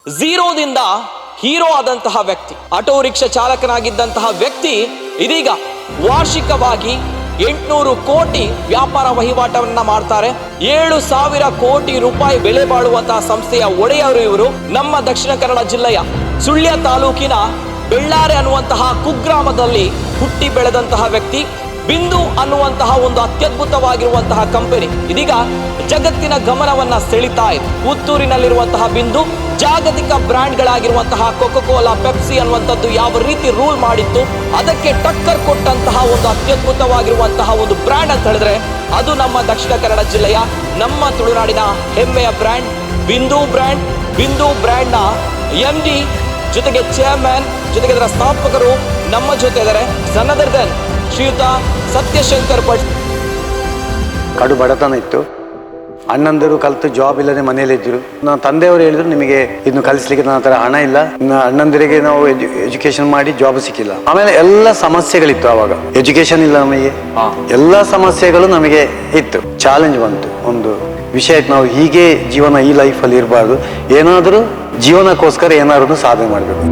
ಝೀರೋದಿಂದ hero ಆದಂತಹ ವ್ಯಕ್ತಿ, auto rickshaw ಚಾಲಕನಾಗಿದ್ದಂತಹ ವ್ಯಕ್ತಿ ಇದೀಗ ವಾರ್ಷಿಕವಾಗಿ 800 ಕೋಟಿ ವ್ಯಾಪಾರ ವಹಿವಾಟವನ್ನ ಮಾಡ್ತಾರೆ. 7,000 ಕೋಟಿ ರೂಪಾಯಿ ಬೆಲೆ ಬಾಳುವಂತಹ ಸಂಸ್ಥೆಯ ಒಡೆಯರು ಇವರು. ನಮ್ಮ ದಕ್ಷಿಣ ಕನ್ನಡ ಜಿಲ್ಲೆಯ ಸುಳ್ಯ ತಾಲೂಕಿನ ಬೆಳ್ಳಾರೆ ಅನ್ನುವಂತಹ ಕುಗ್ರಾಮದಲ್ಲಿ ಹುಟ್ಟಿ ಬೆಳೆದಂತಹ ವ್ಯಕ್ತಿ. ಬಿಂದು ಅನ್ನುವಂತಹ ಒಂದು ಅತ್ಯದ್ಭುತವಾಗಿರುವಂತಹ ಕಂಪನಿ ಇದೀಗ ಜಗತ್ತಿನ ಗಮನವನ್ನ ಸೆಳಿತಾ ಇದೆ. ಪುತ್ತೂರಿನಲ್ಲಿರುವಂತಹ ಬಿಂದು ಜಾಗತಿಕ ಬ್ರ್ಯಾಂಡ್ಗಳಾಗಿರುವಂತಹ ಕೊಕೊಕೋಲಾ, ಪೆಪ್ಸಿ ಅನ್ನುವಂಥದ್ದು ಯಾವ ರೀತಿ ರೂಲ್ ಮಾಡಿತ್ತು, ಅದಕ್ಕೆ ಟಕ್ಕರ್ ಕೊಟ್ಟಂತಹ ಒಂದು ಅತ್ಯದ್ಭುತವಾಗಿರುವಂತಹ ಒಂದು ಬ್ರ್ಯಾಂಡ್ ಅಂತ ಹೇಳಿದ್ರೆ ಅದು ನಮ್ಮ ದಕ್ಷಿಣ ಕನ್ನಡ ಜಿಲ್ಲೆಯ, ನಮ್ಮ ತುಳುನಾಡಿನ ಹೆಮ್ಮೆಯ ಬ್ರ್ಯಾಂಡ್ ಬಿಂದು ಬ್ರ್ಯಾಂಡ್. ಬಿಂದು ಬ್ರ್ಯಾಂಡ್ ನ MD ಜೊತೆಗೆ ಚೇರ್ಮನ್ ಜೊತೆಗೆ ಅದರ ಸ್ಥಾಪಕರು ನಮ್ಮ ಜೊತೆ ಇದ್ದಾರೆ. ನನ್ ಅದರ್ ದೆನ್ ಶ್ರೀಯುತ ಸತ್ಯಶಂಕರ್ ಭಟ್. ಕಡು ಬಡತನ ಇತ್ತು. ಅಣ್ಣಂದರು ಕಲಿತು ಜಾಬ್ ಇಲ್ಲದೆ ಮನೇಲಿ ಇದ್ರು. ನನ್ನ ತಂದೆಯವರು ಹೇಳಿದ್ರು, ನಿಮಗೆ ಇನ್ನು ಕಲಿಸ್ಲಿಕ್ಕೆ ನನ್ನ ಹತ್ರ ಹಣ ಇಲ್ಲ, ಅಣ್ಣಂದರಿಗೆ ನಾವು ಎಜುಕೇಶನ್ ಮಾಡಿ ಜಾಬ್ ಸಿಕ್ಕಿಲ್ಲ. ಆಮೇಲೆ ಎಲ್ಲ ಸಮಸ್ಯೆಗಳಿತ್ತು. ಆವಾಗ ಎಜುಕೇಶನ್ ಇಲ್ಲ ನಮಗೆ, ಎಲ್ಲ ಸಮಸ್ಯೆಗಳು ನಮಗೆ ಇತ್ತು. ಚಾಲೆಂಜ್ ಬಂತು, ಒಂದು ವಿಷಯ ಇತ್ತು, ನಾವು ಹೀಗೆ ಜೀವನ ಈ ಲೈಫಲ್ಲಿ ಇರಬಾರ್ದು, ಏನಾದರೂ ಜೀವನಕ್ಕೋಸ್ಕರ ಏನಾದ್ರು ಸಾಧನೆ ಮಾಡಬೇಕು.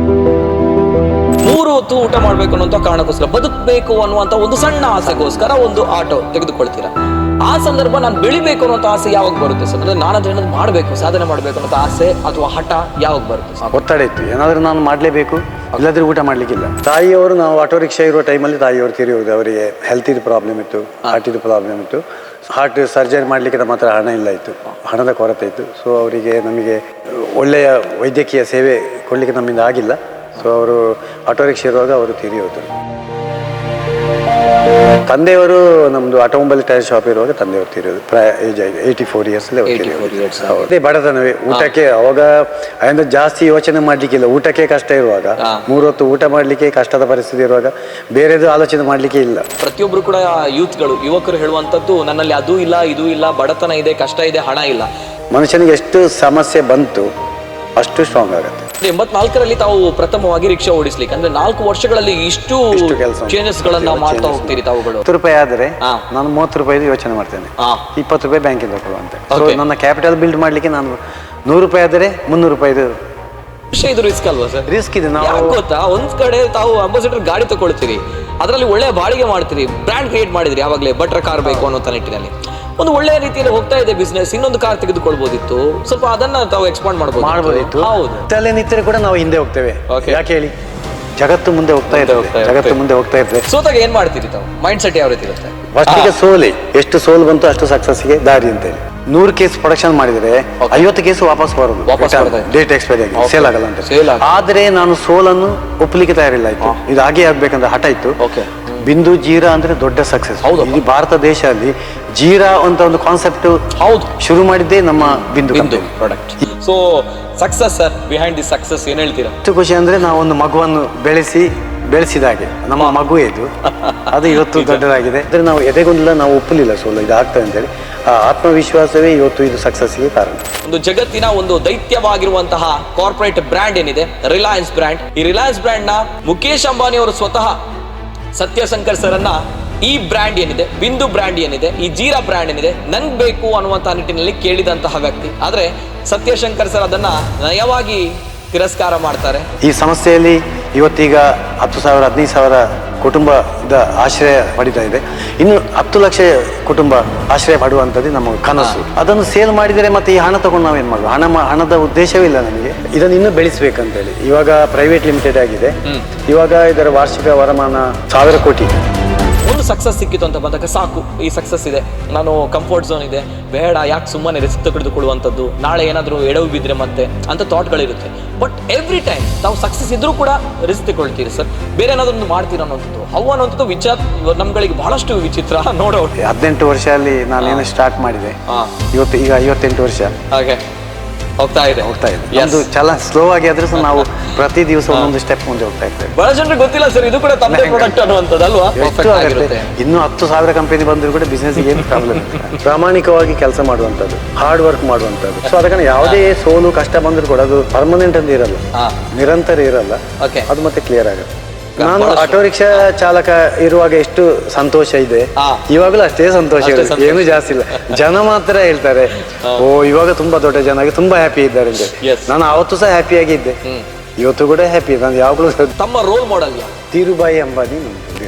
3 ಹೊತ್ತು ಊಟ ಮಾಡ್ಬೇಕು ಅನ್ನುವಂತ ಕಾರಣಕ್ಕೋಸ್ಕರ, ಬದುಕಬೇಕು ಅನ್ನುವಂತ ಒಂದು ಸಣ್ಣ ಆಸೆಗೋಸ್ಕರ ಒಂದು ಆಟೋ ತೆಗೆದುಕೊಳ್ತೀರಾ. ಆ ಸಂದರ್ಭ ನಾನು ಬೆಳಿಬೇಕು ಅನ್ನೋಂಥ ಆಸೆ ಯಾವಾಗ ಬರುತ್ತೆ ಸರ್? ಅಂದ್ರೆ ನಾನು ಅದೇನಾದ್ರು ಮಾಡಬೇಕು, ಸಾಧನೆ ಮಾಡಬೇಕು ಅನ್ನೋ ಆಸೆ ಅಥವಾ ಹಠ ಯಾವಾಗ ಬರುತ್ತೆ? ಒತ್ತಡ ಇತ್ತು, ಏನಾದರೂ ನಾನು ಮಾಡಲೇಬೇಕು, ಇಲ್ಲಾದ್ರೆ ಊಟ ಮಾಡ್ಲಿಕ್ಕಿಲ್ಲ. ತಾಯಿಯವರು, ನಾವು ಆಟೋ ರಿಕ್ಷಾ ಇರುವ ಟೈಮಲ್ಲಿ ತಾಯಿಯವರು ತೀರಿಯೋದು. ಅವರಿಗೆ ಹೆಲ್ತ್ ಪ್ರಾಬ್ಲಮ್ ಇತ್ತು, ಹಾರ್ಟಿದು ಪ್ರಾಬ್ಲಮ್ ಇತ್ತು. ಹಾರ್ಟ್ ಸರ್ಜರಿ ಮಾಡಲಿಕ್ಕೆ ನಮ್ಮ ಹತ್ರ ಹಣ ಇಲ್ಲ ಇತ್ತು, ಹಣದ ಕೊರತೆ ಇತ್ತು. ಸೊ ಅವರಿಗೆ ನಮಗೆ ಒಳ್ಳೆಯ ವೈದ್ಯಕೀಯ ಸೇವೆ ಕೊಡಲಿಕ್ಕೆ ನಮ್ಮಿಂದ ಆಗಿಲ್ಲ. ಸೊ ಅವರು ಆಟೋ ರಿಕ್ಷಾ ಇರುವಾಗ ಅವರು ತೀರಿಯೋದು. ತಂದೆಯವರು ನಮ್ಮದು ಆಟೋಮೊಬೈಲ್ ಟೈರ್ ಶಾಪ್ ಇರುವಾಗ ತಂದೆಯವರು ತೀರೋದು. ಏಜ್ ಆಗಿದೆ, 84 ಇಯರ್ಸಲ್ಲಿ ಅವರು ತೀರೋದು. ಅದೇ ಬಡತನವೇ. ಊಟಕ್ಕೆ ಅವಾಗ ಅದರಿಂದ ಜಾಸ್ತಿ ಯೋಚನೆ ಮಾಡ್ಲಿಕ್ಕಿಲ್ಲ. ಊಟಕ್ಕೆ ಕಷ್ಟ ಇರುವಾಗ, 3 ಹೊತ್ತು ಊಟ ಮಾಡ್ಲಿಕ್ಕೆ ಕಷ್ಟದ ಪರಿಸ್ಥಿತಿ ಇರುವಾಗ ಬೇರೆದು ಆಲೋಚನೆ ಮಾಡ್ಲಿಕ್ಕೆ ಇಲ್ಲ. ಪ್ರತಿಯೊಬ್ರು ಕೂಡ ಯುವಕರು ಹೇಳುವಂತದ್ದು, ನನ್ನಲ್ಲಿ ಅದು ಇಲ್ಲ, ಇದು ಇಲ್ಲ, ಬಡತನ ಇದೆ, ಕಷ್ಟ ಇದೆ, ಹಣ ಇಲ್ಲ. ಮನುಷ್ಯನಿಗೆ ಎಷ್ಟು ಸಮಸ್ಯೆ ಬಂತು ಅಷ್ಟು ಸ್ಟ್ರಾಂಗ್ ಆಗುತ್ತೆ. 84ರಲ್ಲಿ ತಾವು ಪ್ರಥಮವಾಗಿ ರಿಕ್ಷಾ ಓಡಿಸ್ಲಿಕ್ಕೆ, ಅಂದ್ರೆ 4 ವರ್ಷಗಳಲ್ಲಿ ಇಷ್ಟು ಚೇಂಜಸ್ ಗಳನ್ನ ಮಾಡ್ತಾ ಹೋಗ್ತೀರಿ ತಾವುಗಳು. 10 ರೂಪಾಯಿ ಆದ್ರೆ ನಾನು 30 ರೂಪಾಯಿ ಯೋಚನೆ ಮಾಡ್ತೇನೆ, 20 ರೂಪಾಯಿ ಬ್ಯಾಂಕಿಂದ ಕೊಡುವಂತ. ನನ್ನ ಕ್ಯಾಪಿಟಲ್ ಬಿಲ್ಡ್ ಮಾಡ್ಲಿಕ್ಕೆ ನಾನು 100 ರೂಪಾಯಿ ಆದರೆ 300 ರೂಪಾಯಿ ಇದು ರಿಸ್ಕ್ ಅಲ್ವಾ ಸರ್? ರಿಸ್ಕ್ ಇದೆ. ನಾವು ಗೊತ್ತಾ, ಒಂದ್ ಕಡೆ ತಾವು ಅಂಬಾಸಿಡರ್ ಗಾಡಿ ತಗೊಳ್ತೀರಿ, ಅದರಲ್ಲಿ ಒಳ್ಳೆ ಬಾಡಿಗೆ ಮಾಡ್ತೀರಿ, ಬ್ರ್ಯಾಂಡ್ ಕ್ರಿಯೇಟ್ ಮಾಡಿದ್ರಿ, ಯಾವಾಗಲೇ ಬಟ್ರ್ ಕಾರ್ ಬೇಕು ಅನ್ನೋ ನಿಟ್ಟಿನಲ್ಲಿ ಒಂದು ಒಳ್ಳೆ ರೀತಿಯಲ್ಲಿ ಹೋಗ್ತಾ ಇದೆ ಬಿಸ್ನೆಸ್. ಇನ್ನೊಂದು ಕಾರ್ ತೆಗೆದುಕೊಳ್ಬಹುದಿತ್ತು, ಸ್ವಲ್ಪ ಅದನ್ನ ತಾವು ಎಕ್ಸ್ಪಾಂಡ್ ಮಾಡಬಹುದಿತ್ತು. ಹೌದು, ತಲೆ ನಿಂತರೆ ಕೂಡ ನಾವು ಹಿಂದೆ ಹೋಗ್ತೇವೆ. ಯಾಕೆ ಹೇಳಿ, ಜಗತ್ತು ಮುಂದೆ ಹೋಗ್ತಾ ಇದೆ, ಜಗತ್ತು ಮುಂದೆ ಹೋಗ್ತಾ ಇದೆ. ಸೋತಾಗ ಏನ್ ಮಾಡ್ತೀರಿ ತಾವು? ಮೈಂಡ್ ಸೆಟ್ ಯಾವ ರೀತಿ ಇರುತ್ತೆ? ಫಸ್ಟಿಗೆ ಸೋಲೆ, ಎಷ್ಟು ಸೋಲ್ ಬಂತು ಅಷ್ಟು ಸಕ್ಸಸ್ಗೆ ದಾರಿ ಅಂತ ಹೇಳಿ. 100 ಕೇಸ್ ಪ್ರೊಡಕ್ಷನ್ ಮಾಡಿದ್ರೆ 50 ಕೇಸ್ ವಾಪಸ್ ಬರೋದು, ಡೇಟ್ ಎಕ್ಸ್ಪೈರಿ ಆಗಿ ಸೇಲ್ ಆಗಲ್ಲ ಅಂತ. ಆದ್ರೆ ನಾನು ಸೋಲನ್ನು ಒಪ್ಪಲಿಕ್ಕೆ ತಯಾರಿಲ್ಲ. ಆಯ್ತು, ಇದು ಹಾಗೆ ಆಗ್ಬೇಕಂತ ಹಠ ಇತ್ತು. ಬಿಂದು ಜೀರಾ ಅಂದ್ರೆ ದೊಡ್ಡ ಸಕ್ಸಸ್. ಈ ಭಾರತ ದೇಶದಲ್ಲಿ ಜೀರಾ ಅಂತ ಒಂದು ಕಾನ್ಸೆಪ್ಟ್ ಶುರು ಮಾಡಿದ್ದೆ ನಮ್ಮ ಬಿಂದು product. So success sir, behind the success ಏನ್ ಹೇಳ್ತೀರಾ? ಎಷ್ಟು ಖುಷಿ ಅಂದ್ರೆ ನಾವು ಒಂದು ಮಗುವನ್ನು ಬೆಳೆಸಿದಾಗೆ ನಮ್ಮ ಮಗು ಇದು, ಅದು ಇವತ್ತು ದೊಡ್ಡದಾಗಿದೆ. ಅಂದ್ರೆ ನಾವು ಎದೆಗೊಂದಿಲ್ಲ, ನಾವು ಒಪ್ಪಲಿಲ್ಲ ಸೋಲು ಇದು ಆಗ್ತದೆ ಅಂತೇಳಿ. ಆ ಆತ್ಮವಿಶ್ವಾಸವೇ ಇವತ್ತು ಇದು ಸಕ್ಸಸ್ಗೆ ಕಾರಣ. ಒಂದು ಜಗತ್ತಿನ ಒಂದು ದೈತ್ಯವಾಗಿರುವಂತಹ ಕಾರ್ಪೊರೇಟ್ ಬ್ರ್ಯಾಂಡ್ ಏನಿದೆ, ರಿಲಯನ್ಸ್ ಬ್ರ್ಯಾಂಡ್. ಈ ರಿಲಯನ್ಸ್ ಬ್ರ್ಯಾಂಡ್ ನ ಮುಖೇಶ್ ಅಂಬಾನಿ ಅವರು ಸ್ವತಃ ಸತ್ಯಶಂಕರ್ ಸರ್ ಅನ್ನ ಈ ಬ್ರ್ಯಾಂಡ್ ಏನಿದೆ, ಬಿಂದು ಬ್ರ್ಯಾಂಡ್ ಏನಿದೆ, ಈ ಜೀರಾ ಬ್ರ್ಯಾಂಡ್ ಏನಿದೆ, ನನ್ಗೆ ಬೇಕು ಅನ್ನುವಂತಹ ನಿಟ್ಟಿನಲ್ಲಿ ಕೇಳಿದಂತಹ ವ್ಯಕ್ತಿ. ಆದ್ರೆ ಸತ್ಯಶಂಕರ್ ಸರ್ ಅದನ್ನ ನಯವಾಗಿ ತಿರಸ್ಕಾರ ಮಾಡ್ತಾರೆ. ಈ ಸಮಸ್ಯೆಯಲ್ಲಿ ಇವತ್ತೀಗ 10,000 15,000 ಕುಟುಂಬದ ಆಶ್ರಯ ಪಡಿತಾ ಇದೆ. ಇನ್ನು 10 ಲಕ್ಷ ಕುಟುಂಬ ಆಶ್ರಯ ಪಡುವಂಥದ್ದು ನಮ್ಮ ಕನಸು. ಅದನ್ನು ಸೇಲ್ ಮಾಡಿದರೆ ಮತ್ತೆ ಈ ಹಣ ತಗೊಂಡು ನಾವೇನ್ ಮಾಡುವ? ಹಣದ ಉದ್ದೇಶವೇ ಇಲ್ಲ ನಮಗೆ. ಇದನ್ನು ಇನ್ನೂ ಬೆಳೆಸಬೇಕಂತೇಳಿ ಇವಾಗ ಪ್ರೈವೇಟ್ ಲಿಮಿಟೆಡ್ ಆಗಿದೆ. ಇವಾಗ ಇದರ ವಾರ್ಷಿಕ ವರಮಾನ 1000 ಕೋಟಿ. ಒಂದು ಸಕ್ಸಸ್ ಸಿಕ್ಕಿತು ಅಂತ ಬಂದಾಗ ಸಾಕು, ಈ ಸಕ್ಸಸ್ ಇದೆ, ನಾನು ಕಂಫರ್ಟ್ ಝೋನ್ ಇದೆ, ಬೇಡ, ಯಾಕೆ ಸುಮ್ಮನೆ ರಿಸ್ಕ್ ತೆಗೆದುಕೊಳ್ಳುವಂಥದ್ದು, ನಾಳೆ ಏನಾದರೂ ಎಡವು ಬಿದ್ದರೆ ಮತ್ತೆ ಅಂತ ಥಾಟ್ಗಳಿರುತ್ತೆ. ಬಟ್ ಎವ್ರಿ ಟೈಮ್ ತಾವು ಸಕ್ಸಸ್ ಇದ್ರೂ ಕೂಡ ರಿಸ್ಕ್ ತಗೊಳ್ತೀರಿ ಸರ್, ಬೇರೆ ಏನಾದ್ರು ಮಾಡ್ತೀರ ಅನ್ನೋಂಥದ್ದು, ಅವು ಅನ್ನೋಂಥದ್ದು ನಮ್ಗಳಿಗೆ ಬಹಳಷ್ಟು ವಿಚಿತ್ರ ನೋಡೋ. 18 ವರ್ಷದಲ್ಲಿ ನಾನೇನು ಸ್ಟಾರ್ಟ್ ಮಾಡಿದೆ, ಇವತ್ತು ಈಗ 58 ವರ್ಷ ಹಾಗೆ ಹೋಗ್ತಾ ಇದೆ. ಒಂದು ಚಲ ಸ್ಲೋ ಆಗಿ ಆದ್ರೂ ನಾವು ಪ್ರತಿ ದಿವಸ ಒಂದೊಂದು ಸ್ಟೆಪ್ ಮುಂದೆ ಹೋಗ್ತಾ ಇರ್ತೇವೆ. ಬಹಳ ಜನರಿಗೆ ಗೊತ್ತಿಲ್ಲ ಸರ್, ಇದು ಕೂಡ ತಮ್ಮದೇ ಪ್ರಾಡಕ್ಟ್ ಅನ್ನುವಂಥದ್ದು ಅಲ್ವಾ? ಇನ್ನು 10,000 ಕಂಪನಿ ಬಂದ್ರು ಕೂಡ ಬಿಸ್ನೆಸ್ ಏನು ಪ್ರಾಬ್ಲಮ್ ಇಲ್ಲ. ಪ್ರಾಮಾಣಿಕವಾಗಿ ಕೆಲಸ ಮಾಡುವಂಥದ್ದು, ಹಾರ್ಡ್ ವರ್ಕ್ ಮಾಡುವಂಥದ್ದು. ಸೊ ಅದಕ್ಕೆ ಯಾವುದೇ ಸೋಲು ಕಷ್ಟ ಬಂದ್ರು ಕೂಡ ಅದು ಪರ್ಮನೆಂಟ್ ಅಂತ ಇರಲ್ಲ, ನಿರಂತರ ಇರಲ್ಲ. ಅದು ಮತ್ತೆ ಕ್ಲಿಯರ್ ಆಗುತ್ತೆ. ನಾನು ಆಟೋ ರಿಕ್ಷಾ ಚಾಲಕ ಇರುವಾಗ ಎಷ್ಟು ಸಂತೋಷ ಇದೆ, ಇವಾಗಲೂ ಅಷ್ಟೇ ಸಂತೋಷ ಇದೆ, ಏನು ಜಾಸ್ತಿ ಇಲ್ಲ. ಜನ ಮಾತ್ರ ಹೇಳ್ತಾರೆ ಓ ಇವಾಗ ತುಂಬಾ ದೊಡ್ಡ ಜನ ಆಗಿ ತುಂಬಾ ಹ್ಯಾಪಿ ಇದ್ದಾರೆ ಅಂತ. ನಾನು ಅವತ್ತು ಸಹ ಹ್ಯಾಪಿ ಆಗಿದ್ದೆ, ಇವತ್ತು ಕೂಡ ಹ್ಯಾಪಿ. ನಾನು ಯಾವಾಗಲೂ ತಮ್ಮ ರೋಲ್ ಮಾಡೆಲ್ ಧೀರುಭಾಯಿ ಅಂಬಾನಿ.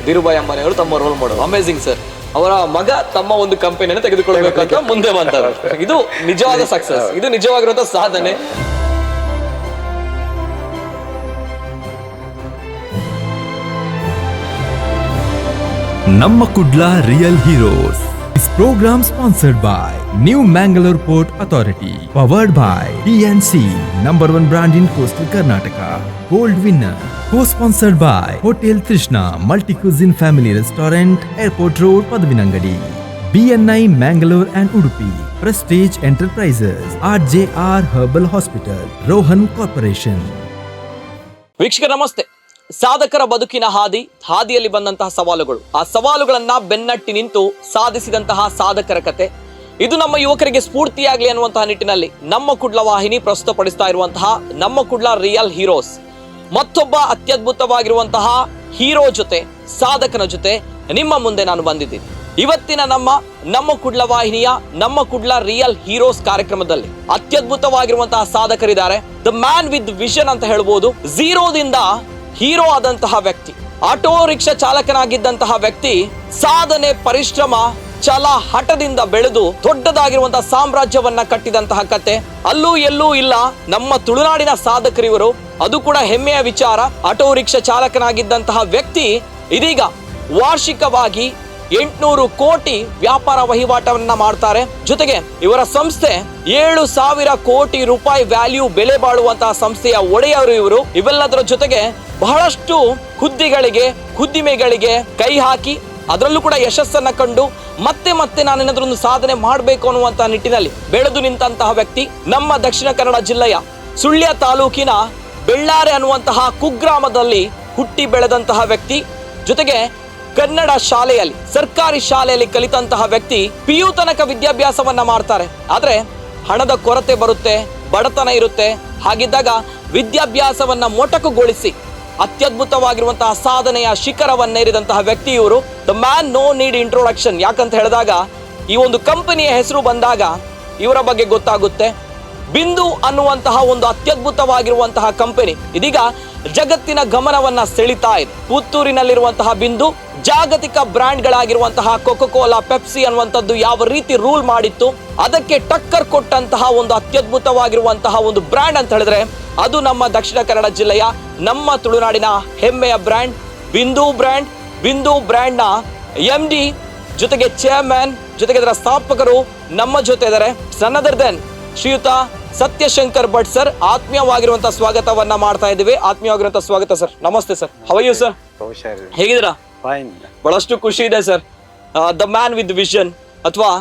ಧೀರುಭಾಯಿ ಅಂಬಾನಿ ಅವರು ತಮ್ಮ ರೋಲ್ ಮಾಡೆಲ್. Amazing sir. ಅವರ ಮಗ ತಮ್ಮ ಒಂದು ಕಂಪನಿಯನ್ನು ತೆಗೆದುಕೊಳ್ಬೇಕಂತ ಮುಂದೆ ಬಂತಾರೆ. ಇದು ನಿಜವಾದ ಸಕ್ಸಸ್, ಇದು ನಿಜವಾಗಿರುವಂತಹ ಸಾಧನೆ. ನಮ್ಮ Kudla real heroes. This program sponsored by New Mangalore Port Authority, powered by PNC, #1 brand in coastal Karnataka, gold winner. Co-sponsored by Hotel Trishna, multi-cuisine family restaurant, Airport Road, Padavinangadi. BNI Mangalore and Udupi, Prestige Enterprises, RJR Herbal Hospital, Rohan Corporation. ವೀಕ್ಷಕರ ನಮಸ್ತೆ. ಸಾಧಕರ ಬದುಕಿನ ಹಾದಿಯಲ್ಲಿ ಬಂದಂತಹ ಸವಾಲುಗಳು, ಆ ಸವಾಲುಗಳನ್ನ ಬೆನ್ನಟ್ಟಿ ನಿಂತು ಸಾಧಿಸಿದಂತಹ ಸಾಧಕರ ಕತೆ, ಇದು ನಮ್ಮ ಯುವಕರಿಗೆ ಸ್ಫೂರ್ತಿಯಾಗಲಿ ಅನ್ನುವಂತಹ ನಿಟ್ಟಿನಲ್ಲಿ ನಮ್ಮ ಕುಡ್ಲ ವಾಹಿನಿ ಪ್ರಸ್ತುತಪಡಿಸ್ತಾ ಇರುವಂತಹ ನಮ್ಮ ಕುಡ್ಲ ರಿಯಲ್ ಹೀರೋಸ್. ಮತ್ತೊಬ್ಬ ಅತ್ಯದ್ಭುತವಾಗಿರುವಂತಹ ಹೀರೋ ಜೊತೆ, ಸಾಧಕನ ಜೊತೆ ನಿಮ್ಮ ಮುಂದೆ ನಾನು ಬಂದಿದ್ದೀನಿ. ಇವತ್ತಿನ ನಮ್ಮ ಕುಡ್ಲ ವಾಹಿನಿಯ ನಮ್ಮ ಕುಡ್ಲ ರಿಯಲ್ ಹೀರೋಸ್ ಕಾರ್ಯಕ್ರಮದಲ್ಲಿ ಅತ್ಯದ್ಭುತವಾಗಿರುವಂತಹ ಸಾಧಕರಿದ್ದಾರೆ. ದ ಮ್ಯಾನ್ ವಿತ್ ವಿಷನ್ ಅಂತ ಹೇಳ್ಬೋದು. ಝೀರೋದಿಂದ ಹೀರೋ ಆದಂತಹ ವ್ಯಕ್ತಿ, ಆಟೋ ರಿಕ್ಷಾ ಚಾಲಕನಾಗಿದ್ದಂತಹ ವ್ಯಕ್ತಿ, ಸಾಧನೆ, ಪರಿಶ್ರಮ, ಛಲ, ಹಠದಿಂದ ಬೆಳೆದು ದೊಡ್ಡದಾಗಿರುವಂತಹ ಸಾಮ್ರಾಜ್ಯವನ್ನ ಕಟ್ಟಿದಂತಹ ಕತೆ ಅಲ್ಲೂ ಎಲ್ಲೂ ಇಲ್ಲ. ನಮ್ಮ ತುಳುನಾಡಿನ ಸಾಧಕರಿವರು, ಅದು ಕೂಡ ಹೆಮ್ಮೆಯ ವಿಚಾರ. ಆಟೋ ರಿಕ್ಷಾ ಚಾಲಕನಾಗಿದ್ದಂತಹ ವ್ಯಕ್ತಿ ಇದೀಗ ವಾರ್ಷಿಕವಾಗಿ 800 ಕೋಟಿ ವ್ಯಾಪಾರ ವಹಿವಾಟವನ್ನ ಮಾಡ್ತಾರೆ. ಜೊತೆಗೆ ಇವರ ಸಂಸ್ಥೆ 7,000 ಕೋಟಿ ರೂಪಾಯಿ ವ್ಯಾಲ್ಯೂ ಬೆಲೆ ಬಾಳುವಂತಹ ಸಂಸ್ಥೆಯ ಒಡೆಯರು ಇವರು. ಇವೆಲ್ಲದರ ಜೊತೆಗೆ ಬಹಳಷ್ಟು ಹುದ್ದಿಮೆಗಳಿಗೆ ಕೈ ಹಾಕಿ ಅದರಲ್ಲೂ ಕೂಡ ಯಶಸ್ಸನ್ನ ಕಂಡು ಮತ್ತೆ ನಾನೇನಾದ್ರೂ ಒಂದು ಸಾಧನೆ ಮಾಡಬೇಕು ಅನ್ನುವಂತಹ ನಿಟ್ಟಿನಲ್ಲಿ ಬೆಳೆದು ನಿಂತಹ ವ್ಯಕ್ತಿ. ನಮ್ಮ ದಕ್ಷಿಣ ಕನ್ನಡ ಜಿಲ್ಲೆಯ ಸುಳ್ಯ ತಾಲೂಕಿನ ಬೆಳ್ಳಾರೆ ಅನ್ನುವಂತಹ ಕುಗ್ರಾಮದಲ್ಲಿ ಹುಟ್ಟಿ ಬೆಳೆದಂತಹ ವ್ಯಕ್ತಿ. ಜೊತೆಗೆ ಕನ್ನಡ ಶಾಲೆಯಲ್ಲಿ, ಸರ್ಕಾರಿ ಶಾಲೆಯಲ್ಲಿ ಕಲಿತಂತಹ ವ್ಯಕ್ತಿ. PU ತನಕ ವಿದ್ಯಾಭ್ಯಾಸವನ್ನ ಮಾಡ್ತಾರೆ. ಆದ್ರೆ ಹಣದ ಕೊರತೆ ಬರುತ್ತೆ, ಬಡತನ ಇರುತ್ತೆ. ಹಾಗಿದ್ದಾಗ ವಿದ್ಯಾಭ್ಯಾಸವನ್ನ ಮೊಟಕುಗೊಳಿಸಿ ಅತ್ಯದ್ಭುತವಾಗಿರುವಂತಹ ಸಾಧನೆಯ ಶಿಖರವನ್ನೇರಿದಂತಹ ವ್ಯಕ್ತಿ ಇವರು. The man no need introduction. ಯಾಕಂತ ಹೇಳಿದಾಗ ಈ ಒಂದು ಕಂಪನಿಯ ಹೆಸರು ಬಂದಾಗ ಇವರ ಬಗ್ಗೆ ಗೊತ್ತಾಗುತ್ತೆ. ಬಿಂದು ಅನ್ನುವಂತಹ ಒಂದು ಅತ್ಯದ್ಭುತವಾಗಿರುವಂತಹ ಕಂಪನಿ ಇದೀಗ ಜಗತ್ತಿನ ಗಮನವನ್ನ ಸೆಳಿತಾ ಇದೆ. ಪುತ್ತೂರಿನಲ್ಲಿರುವಂತಹ ಬಿಂದು ಜಾಗತಿಕ ಬ್ರ್ಯಾಂಡ್ಗಳಾಗಿರುವಂತಹ ಕೊಕೊಕೋಲಾ, ಪೆಪ್ಸಿ ಅನ್ನುವಂಥದ್ದು ಯಾವ ರೀತಿ ರೂಲ್ ಮಾಡಿತ್ತು, ಅದಕ್ಕೆ ಟಕ್ಕರ್ ಕೊಟ್ಟಂತಹ ಒಂದು ಅತ್ಯದ್ಭುತವಾಗಿರುವಂತಹ ಒಂದು ಬ್ರ್ಯಾಂಡ್ ಅಂತ ಹೇಳಿದ್ರೆ ಅದು ನಮ್ಮ ದಕ್ಷಿಣ ಕನ್ನಡ ಜಿಲ್ಲೆಯ, ನಮ್ಮ ತುಳುನಾಡಿನ ಹೆಮ್ಮೆಯ ಬ್ರ್ಯಾಂಡ್ ಬಿಂದು ಬ್ರ್ಯಾಂಡ್. ಬಿಂದು ಬ್ರ್ಯಾಂಡ್ನ MD ಜೊತೆಗೆ ಚೇರ್ಮನ್, ಜೊತೆಗೆ ಇದರ ಸ್ಥಾಪಕರು ನಮ್ಮ ಜೊತೆ ಇದ್ದಾರೆ. ನನ್ ಅದರ್ ದೆನ್ ಶ್ರೀಯುತ ಸತ್ಯಶಂಕರ್ ಭಟ್ ಸರ್. ಆತ್ಮೀಯವಾಗಿರುವಂತಹ ಸ್ವಾಗತವನ್ನ ಮಾಡ್ತಾ ಇದ್ದೀವಿ. ಆತ್ಮೀಯವಾಗಿರುವಂತಹ ಸ್ವಾಗತ ಸರ್. ನಮಸ್ತೆ sir. How are you sir? ಹೇಗಿದ್ದೀರಾ? ಬಹಳಷ್ಟು ಖುಷಿ ಇದೆ sir. The man with vision ಅಥವಾ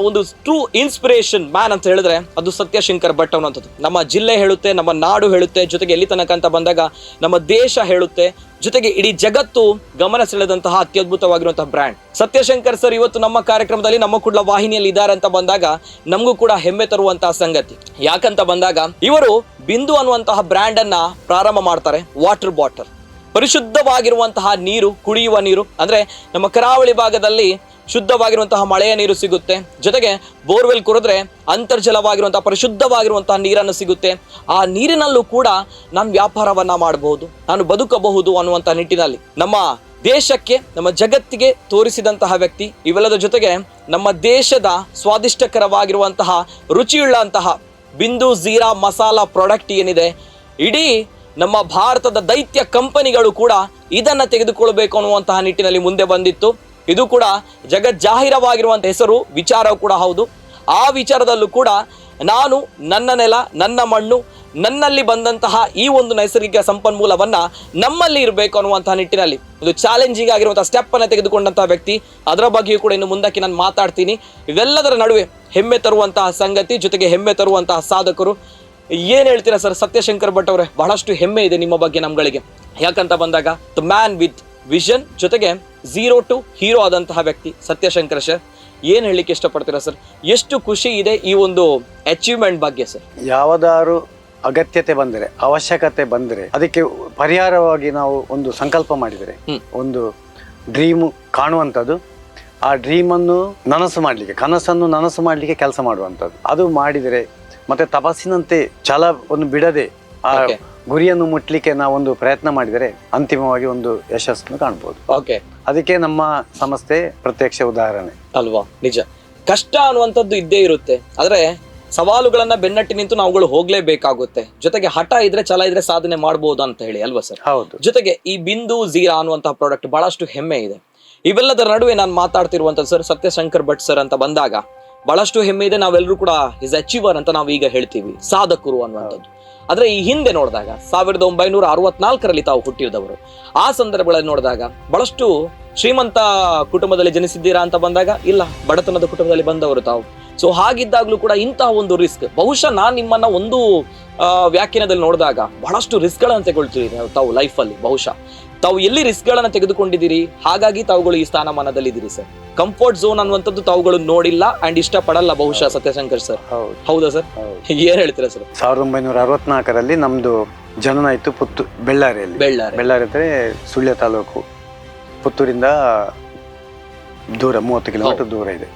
ಒಂದು ಟ್ರೂ ಇನ್ಸ್ಪಿರೇಷನ್ ಮ್ಯಾನ್ ಅಂತ ಹೇಳಿದ್ರೆ ಅದು ಸತ್ಯಶಂಕರ್ ಭಟ್ ಅನ್ನುವಂಥದ್ದು. ನಮ್ಮ ಜಿಲ್ಲೆ ಹೇಳುತ್ತೆ, ನಮ್ಮ ನಾಡು ಹೇಳುತ್ತೆ, ಜೊತೆಗೆ ಎಲ್ಲಿ ತನಕ ಅಂತ ಬಂದಾಗ ನಮ್ಮ ದೇಶ ಹೇಳುತ್ತೆ, ಜೊತೆಗೆ ಇಡೀ ಜಗತ್ತು ಗಮನ ಸೆಳೆದಂತಹ ಅತ್ಯದ್ಭುತವಾಗಿರುವಂತಹ ಬ್ರ್ಯಾಂಡ್ ಸತ್ಯಶಂಕರ್ ಸರ್ ಇವತ್ತು ನಮ್ಮ ಕಾರ್ಯಕ್ರಮದಲ್ಲಿ ನಮ್ಮ ಕುಡ್ಲ ವಾಹಿನಿಯಲ್ಲಿ ಇದ್ದಾರೆ ಅಂತ ಬಂದಾಗ ನಮಗೂ ಕೂಡ ಹೆಮ್ಮೆ ತರುವಂತಹ ಸಂಗತಿ. ಯಾಕಂತ ಬಂದಾಗ ಇವರು ಬಿಂದು ಅನ್ನುವಂತಹ ಬ್ರ್ಯಾಂಡ್ ಅನ್ನ ಪ್ರಾರಂಭ ಮಾಡ್ತಾರೆ. ವಾಟರ್ ಬಾಟಲ್, ಪರಿಶುದ್ಧವಾಗಿರುವಂತಹ ನೀರು, ಕುಡಿಯುವ ನೀರು. ಅಂದ್ರೆ ನಮ್ಮ ಕರಾವಳಿ ಭಾಗದಲ್ಲಿ ಶುದ್ಧವಾಗಿರುವಂತಹ ಮಳೆಯ ನೀರು ಸಿಗುತ್ತೆ. ಜೊತೆಗೆ ಬೋರ್ವೆಲ್ ಕುಡಿದ್ರೆ ಅಂತರ್ಜಲವಾಗಿರುವಂತಹ ಪರಿಶುದ್ಧವಾಗಿರುವಂತಹ ನೀರನ್ನು ಸಿಗುತ್ತೆ. ಆ ನೀರಿನಲ್ಲೂ ಕೂಡ ನಾನು ವ್ಯಾಪಾರವನ್ನ ಮಾಡಬಹುದು, ನಾನು ಬದುಕಬಹುದು ಅನ್ನುವಂಥ ನಿಟ್ಟಿನಲ್ಲಿ ನಮ್ಮ ದೇಶಕ್ಕೆ, ನಮ್ಮ ಜಗತ್ತಿಗೆ ತೋರಿಸಿದಂತಹ ವ್ಯಕ್ತಿ. ಇವೆಲ್ಲದ ಜೊತೆಗೆ ನಮ್ಮ ದೇಶದ ಸ್ವಾದಿಷ್ಟಕರವಾಗಿರುವಂತಹ ರುಚಿಯುಳ್ಳಂತಹ ಬಿಂದು ಜೀರಾ ಮಸಾಲಾ ಪ್ರಾಡಕ್ಟ್ ಏನಿದೆ, ಇಡೀ ನಮ್ಮ ಭಾರತದ ದೈತ್ಯ ಕಂಪನಿಗಳು ಕೂಡ ಇದನ್ನ ತೆಗೆದುಕೊಳ್ಬೇಕು ಅನ್ನುವಂತಹ ನಿಟ್ಟಿನಲ್ಲಿ ಮುಂದೆ ಬಂದಿತ್ತು. ಇದು ಕೂಡ ಜಗಜ್ಜಾಹಿರವಾಗಿರುವಂತಹ ಹೆಸರು, ವಿಚಾರವೂ ಕೂಡ ಹೌದು. ಆ ವಿಚಾರದಲ್ಲೂ ಕೂಡ ನಾನು ನನ್ನ ನೆಲ, ನನ್ನ ಮಣ್ಣು, ನನ್ನಲ್ಲಿ ಬಂದಂತಹ ಈ ಒಂದು ನೈಸರ್ಗಿಕ ಸಂಪನ್ಮೂಲವನ್ನ ನಮ್ಮಲ್ಲಿ ಇರಬೇಕು ಅನ್ನುವಂತಹ ನಿಟ್ಟಿನಲ್ಲಿ ಒಂದು ಚಾಲೆಂಜಿಂಗ್ ಆಗಿರುವಂತಹ ಸ್ಟೆಪ್ ಅನ್ನ ತೆಗೆದುಕೊಂಡಂತಹ ವ್ಯಕ್ತಿ. ಅದರ ಬಗ್ಗೆಯೂ ಕೂಡ ಇನ್ನು ಮುಂದಕ್ಕೆ ನಾನು ಮಾತಾಡ್ತೀನಿ. ಇವೆಲ್ಲದರ ನಡುವೆ ಹೆಮ್ಮೆ ತರುವಂತಹ ಸಂಗತಿ, ಜೊತೆಗೆ ಹೆಮ್ಮೆ ತರುವಂತಹ ಸಾಧಕರು. ಏನ್ ಹೇಳ್ತೀರಾ ಸರ್ ಸತ್ಯಶಂಕರ್ ಭಟ್ ಅವರೇ? ಬಹಳಷ್ಟು ಹೆಮ್ಮೆ ಇದೆ ನಿಮ್ಮ ಬಗ್ಗೆ ನಮ್ಗಳಿಗೆ. ಯಾಕಂತ ಬಂದಾಗ ದ ಮ್ಯಾನ್ ವಿತ್ ವಿಷನ್, ಜೊತೆಗೆ 0 to ಹೀರೋ ಆದಂತಹ ವ್ಯಕ್ತಿ ಸತ್ಯಶಂಕರ್ ಸರ್. ಏನ್ ಹೇಳಲಿಕ್ಕೆ ಇಷ್ಟಪಡ್ತೀರಾ ಸರ್? ಎಷ್ಟು ಖುಷಿ ಇದೆ ಈ ಒಂದು ಅಚೀವ್ಮೆಂಟ್ ಬಗ್ಗೆ ಸರ್? ಯಾವದಾರು ಅಗತ್ಯತೆ ಬಂದರೆ, ಅವಶ್ಯಕತೆ ಬಂದರೆ ಅದಕ್ಕೆ ಪರಿಹಾರವಾಗಿ ನಾವು ಒಂದು ಸಂಕಲ್ಪ ಮಾಡಿದರೆ, ಒಂದು ಡ್ರೀಮ್ ಕಾಣುವಂಥದ್ದು, ಆ ಡ್ರೀಮನ್ನು ಕನಸನ್ನು ನನಸು ಮಾಡಲಿಕ್ಕೆ ಕೆಲಸ ಮಾಡುವಂಥದ್ದು, ಅದು ಮಾಡಿದರೆ ಮತ್ತೆ ತಪಸ್ಸಿನಂತೆ ಛಲವನ್ನು ಬಿಡದೆ ಆ ಗುರಿಯನ್ನು ಮುಟ್ಲಿಕ್ಕೆ ನಾವೊಂದು ಪ್ರಯತ್ನ ಮಾಡಿದರೆ ಅಂತಿಮವಾಗಿ ಒಂದು ಯಶಸ್ಸನ್ನು ಕಾಣ್ಬೋದು. ಅದಕ್ಕೆ ನಮ್ಮ ಸಂಸ್ಥೆ ಪ್ರತ್ಯಕ್ಷ ಉದಾಹರಣೆ ಅಲ್ವಾ? ನಿಜ. ಕಷ್ಟ ಅನ್ನುವಂಥದ್ದು ಇದ್ದೇ ಇರುತ್ತೆ, ಆದ್ರೆ ಸವಾಲುಗಳನ್ನ ಬೆನ್ನಟ್ಟಿ ನಿಂತು ನಾವುಗಳು ಹೋಗ್ಲೇಬೇಕಾಗುತ್ತೆ. ಜೊತೆಗೆ ಹಠ ಇದ್ರೆ, ಛಲ ಇದ್ರೆ ಸಾಧನೆ ಮಾಡಬಹುದು ಅಂತ ಹೇಳಿ ಅಲ್ವಾ ಸರ್? ಹೌದು. ಜೊತೆಗೆ ಈ ಬಿಂದು ಜೀರಾ ಅನ್ನುವಂತಹ ಪ್ರಾಡಕ್ಟ್ ಬಹಳಷ್ಟು ಹೆಮ್ಮೆ ಇದೆ. ಇವೆಲ್ಲದರ ನಡುವೆ ನಾನು ಮಾತಾಡ್ತಿರುವಂತದ್ದು ಸರ್ ಸತ್ಯಶಂಕರ್ ಭಟ್ ಸರ್ ಅಂತ ಬಂದಾಗ ಬಹಳಷ್ಟು ಹೆಮ್ಮೆ ಇದೆ. ನಾವೆಲ್ಲರೂ ಕೂಡ ಇಸ್ ಅಚೀವರ್ ಅಂತ ನಾವು ಈಗ ಹೇಳ್ತೀವಿ, ಸಾಧಕರು ಅನ್ನುವಂಥದ್ದು. ಆದ್ರೆ ಈ ಹಿಂದೆ ನೋಡಿದಾಗ 1964ರಲ್ಲಿ ತಾವು ಹುಟ್ಟಿದವರು. ಆ ಸಂದರ್ಭಗಳಲ್ಲಿ ನೋಡಿದಾಗ ಬಹಳಷ್ಟು ಶ್ರೀಮಂತ ಕುಟುಂಬದಲ್ಲಿ ಜನಿಸಿದ್ದೀರಾ ಅಂತ ಬಂದಾಗ ಇಲ್ಲ, ಬಡತನದ ಕುಟುಂಬದಲ್ಲಿ ಬಂದವರು ತಾವು. ಸೊ ಹಾಗಿದ್ದಾಗ್ಲೂ ಕೂಡ ಇಂತಹ ಒಂದು ರಿಸ್ಕ್, ಬಹುಶಃ ನಾನ್ ನಿಮ್ಮನ್ನ ಒಂದು ವ್ಯಾಖ್ಯಾನದಲ್ಲಿ ನೋಡಿದಾಗ ಬಹಳಷ್ಟು ರಿಸ್ಕ್ ಗಳನ್ನ ತಗೊಳ್ತೀರಿ ತಾವು ಲೈಫ್ ಅಲ್ಲಿ. ಬಹುಶಃ ತಾವು ಎಲ್ಲಿ ರಿಸ್ಕ್ ಗಳನ್ನ ತೆಗೆದುಕೊಂಡಿದ್ದೀರಿ, ಹಾಗಾಗಿ ತಾವುಗಳು ಈ ಸ್ಥಾನಮಾನದಲ್ಲಿ ಇದ್ದೀರಿ ಸರ್. ಕಂಫರ್ಟ್ ಝೋನ್ ಅನ್ನುವಂಥದ್ದು ತಾವುಗಳು ನೋಡಿಲ್ಲ ಅಂಡ್ ಇಷ್ಟ ಪಡಲ್ಲ ಬಹುಶಃ ಸತ್ಯಶಂಕರ್ ಸರ್. ಹೌದಾ ಸರ್? ಏನ್ ಹೇಳ್ತೀರಾ ಸರ್? 1964ರಲ್ಲಿ ನಮ್ದು ಜನನ ಆಯ್ತು ಬೆಳ್ಳಾರಿಯಲ್ಲಿ. ಬೆಳ್ಳಾರಿ ಅಂದ್ರೆ ಸುಳ್ಯ ತಾಲೂಕು, ಪುತ್ತೂರಿಂದ ದೂರ 30 ಕಿಲೋಮೀಟರ್ ದೂರ ಇದೆ.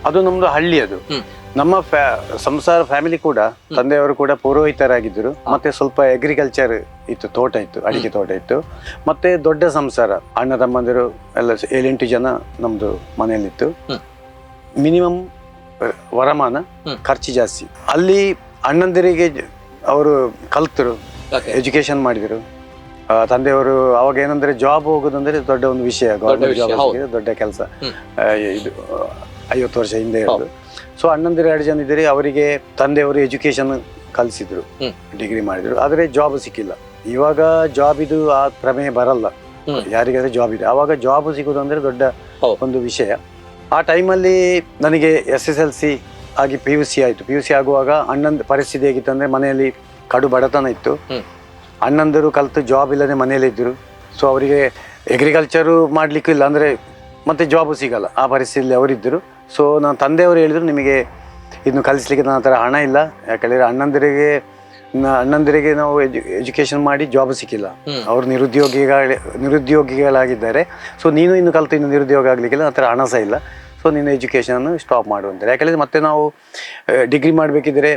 ಅದು ನಮ್ದು ಹಳ್ಳಿ. ಅದು ನಮ್ಮ ಸಂಸಾರ ಫ್ಯಾಮಿಲಿ ಕೂಡ, ತಂದೆಯವರು ಕೂಡ ಪುರೋಹಿತರಾಗಿದ್ದರು. ಮತ್ತೆ ಸ್ವಲ್ಪ ಅಗ್ರಿಕಲ್ಚರ್ ಇತ್ತು, ತೋಟ ಇತ್ತು, ಅಡಿಕೆ ತೋಟ ಇತ್ತು. ಮತ್ತೆ ದೊಡ್ಡ ಸಂಸಾರ, ಅಣ್ಣ ತಮ್ಮಂದಿರು ಎಲ್ಲ 7-8 ಜನ ನಮ್ದು ಮನೆಯಲ್ಲಿತ್ತು. ಮಿನಿಮಮ್ ವರಮಾನ, ಖರ್ಚು ಜಾಸ್ತಿ. ಅಲ್ಲಿ ಅಣ್ಣಂದಿರಿಗೆ ಅವರು ಕಲ್ತರು, ಎಜುಕೇಶನ್ ಮಾಡಿದರು. ತಂದೆಯವರು ಅವಾಗ ಏನಂದ್ರೆ ಜಾಬ್ ಹೋಗೋದಂದ್ರೆ ದೊಡ್ಡ ಒಂದು ವಿಷಯ, ಗೌರ್ಮೆಂಟ್ ಜಾಬ್ ದೊಡ್ಡ ಕೆಲಸ. ಇದು 50 ವರ್ಷ ಹಿಂದೆ ಇರೋದು. ಸೊ ಅಣ್ಣಂದಿರು 2 ಜನ ಇದ್ದೀರಿ. ಅವರಿಗೆ ತಂದೆಯವರು ಎಜುಕೇಶನ್ ಕಲಿಸಿದ್ರು, ಡಿಗ್ರಿ ಮಾಡಿದ್ರು, ಆದರೆ ಜಾಬ್ ಸಿಕ್ಕಿಲ್ಲ. ಇವಾಗ ಜಾಬ್ ಇದು ಆ ಪ್ರಮೇಯ ಬರಲ್ಲ, ಯಾರಿಗಾದ್ರೆ ಜಾಬ್ ಇದೆ. ಅವಾಗ ಜಾಬ್ ಸಿಗೋದಂದ್ರೆ ದೊಡ್ಡ ಒಂದು ವಿಷಯ. ಆ ಟೈಮಲ್ಲಿ ನನಗೆ SSLC ಆಗಿ PUC ಆಯ್ತು. PUC ಆಗುವಾಗ ಅಣ್ಣಂದ ಪರಿಸ್ಥಿತಿ ಹೇಗಿತ್ತಂದ್ರೆ ಮನೆಯಲ್ಲಿ ಕಡು ಬಡತನ ಇತ್ತು. ಅಣ್ಣಂದರು ಕಲಿತು ಜಾಬ್ ಇಲ್ಲದೆ ಮನೆಯಲ್ಲಿ ಇದ್ರು. ಸೊ ಅವರಿಗೆ ಅಗ್ರಿಕಲ್ಚರು ಮಾಡ್ಲಿಕ್ಕೂ ಇಲ್ಲ, ಅಂದ್ರೆ ಮತ್ತೆ ಜಾಬು ಸಿಗಲ್ಲ, ಆ ಪರಿಸ್ಥಿತಿಯಲ್ಲಿ ಅವರಿದ್ದರು. ಸೊ ನಾನು ತಂದೆಯವರು ಹೇಳಿದ್ರು, ನಿಮಗೆ ಇದನ್ನು ಕಲಿಸ್ಲಿಕ್ಕೆ ನನ್ನ ಹತ್ರ ಹಣ ಇಲ್ಲ, ಯಾಕಂದರೆ ಅಣ್ಣಂದಿರಿಗೆ ನಾವು ಎಜುಕೇಶನ್ ಮಾಡಿ ಜಾಬ್ ಸಿಕ್ಕಿಲ್ಲ, ಅವರು ನಿರುದ್ಯೋಗಿಗಳಾಗಿದ್ದಾರೆ. ಸೊ ನೀನು ಇನ್ನು ಕಲಿತು ಇನ್ನು ನಿರುದ್ಯೋಗ ಆಗಲಿಕ್ಕಿಲ್ಲ, ನನ್ನ ಹತ್ರ ಹಣ ಸಹ ಇಲ್ಲ. ಸೊ ನೀನು ಎಜುಕೇಷನನ್ನು ಸ್ಟಾಪ್ ಮಾಡುವಂತಾರೆ. ಯಾಕಂದರೆ ಮತ್ತೆ ನಾವು ಡಿಗ್ರಿ ಮಾಡಬೇಕಿದ್ರೆ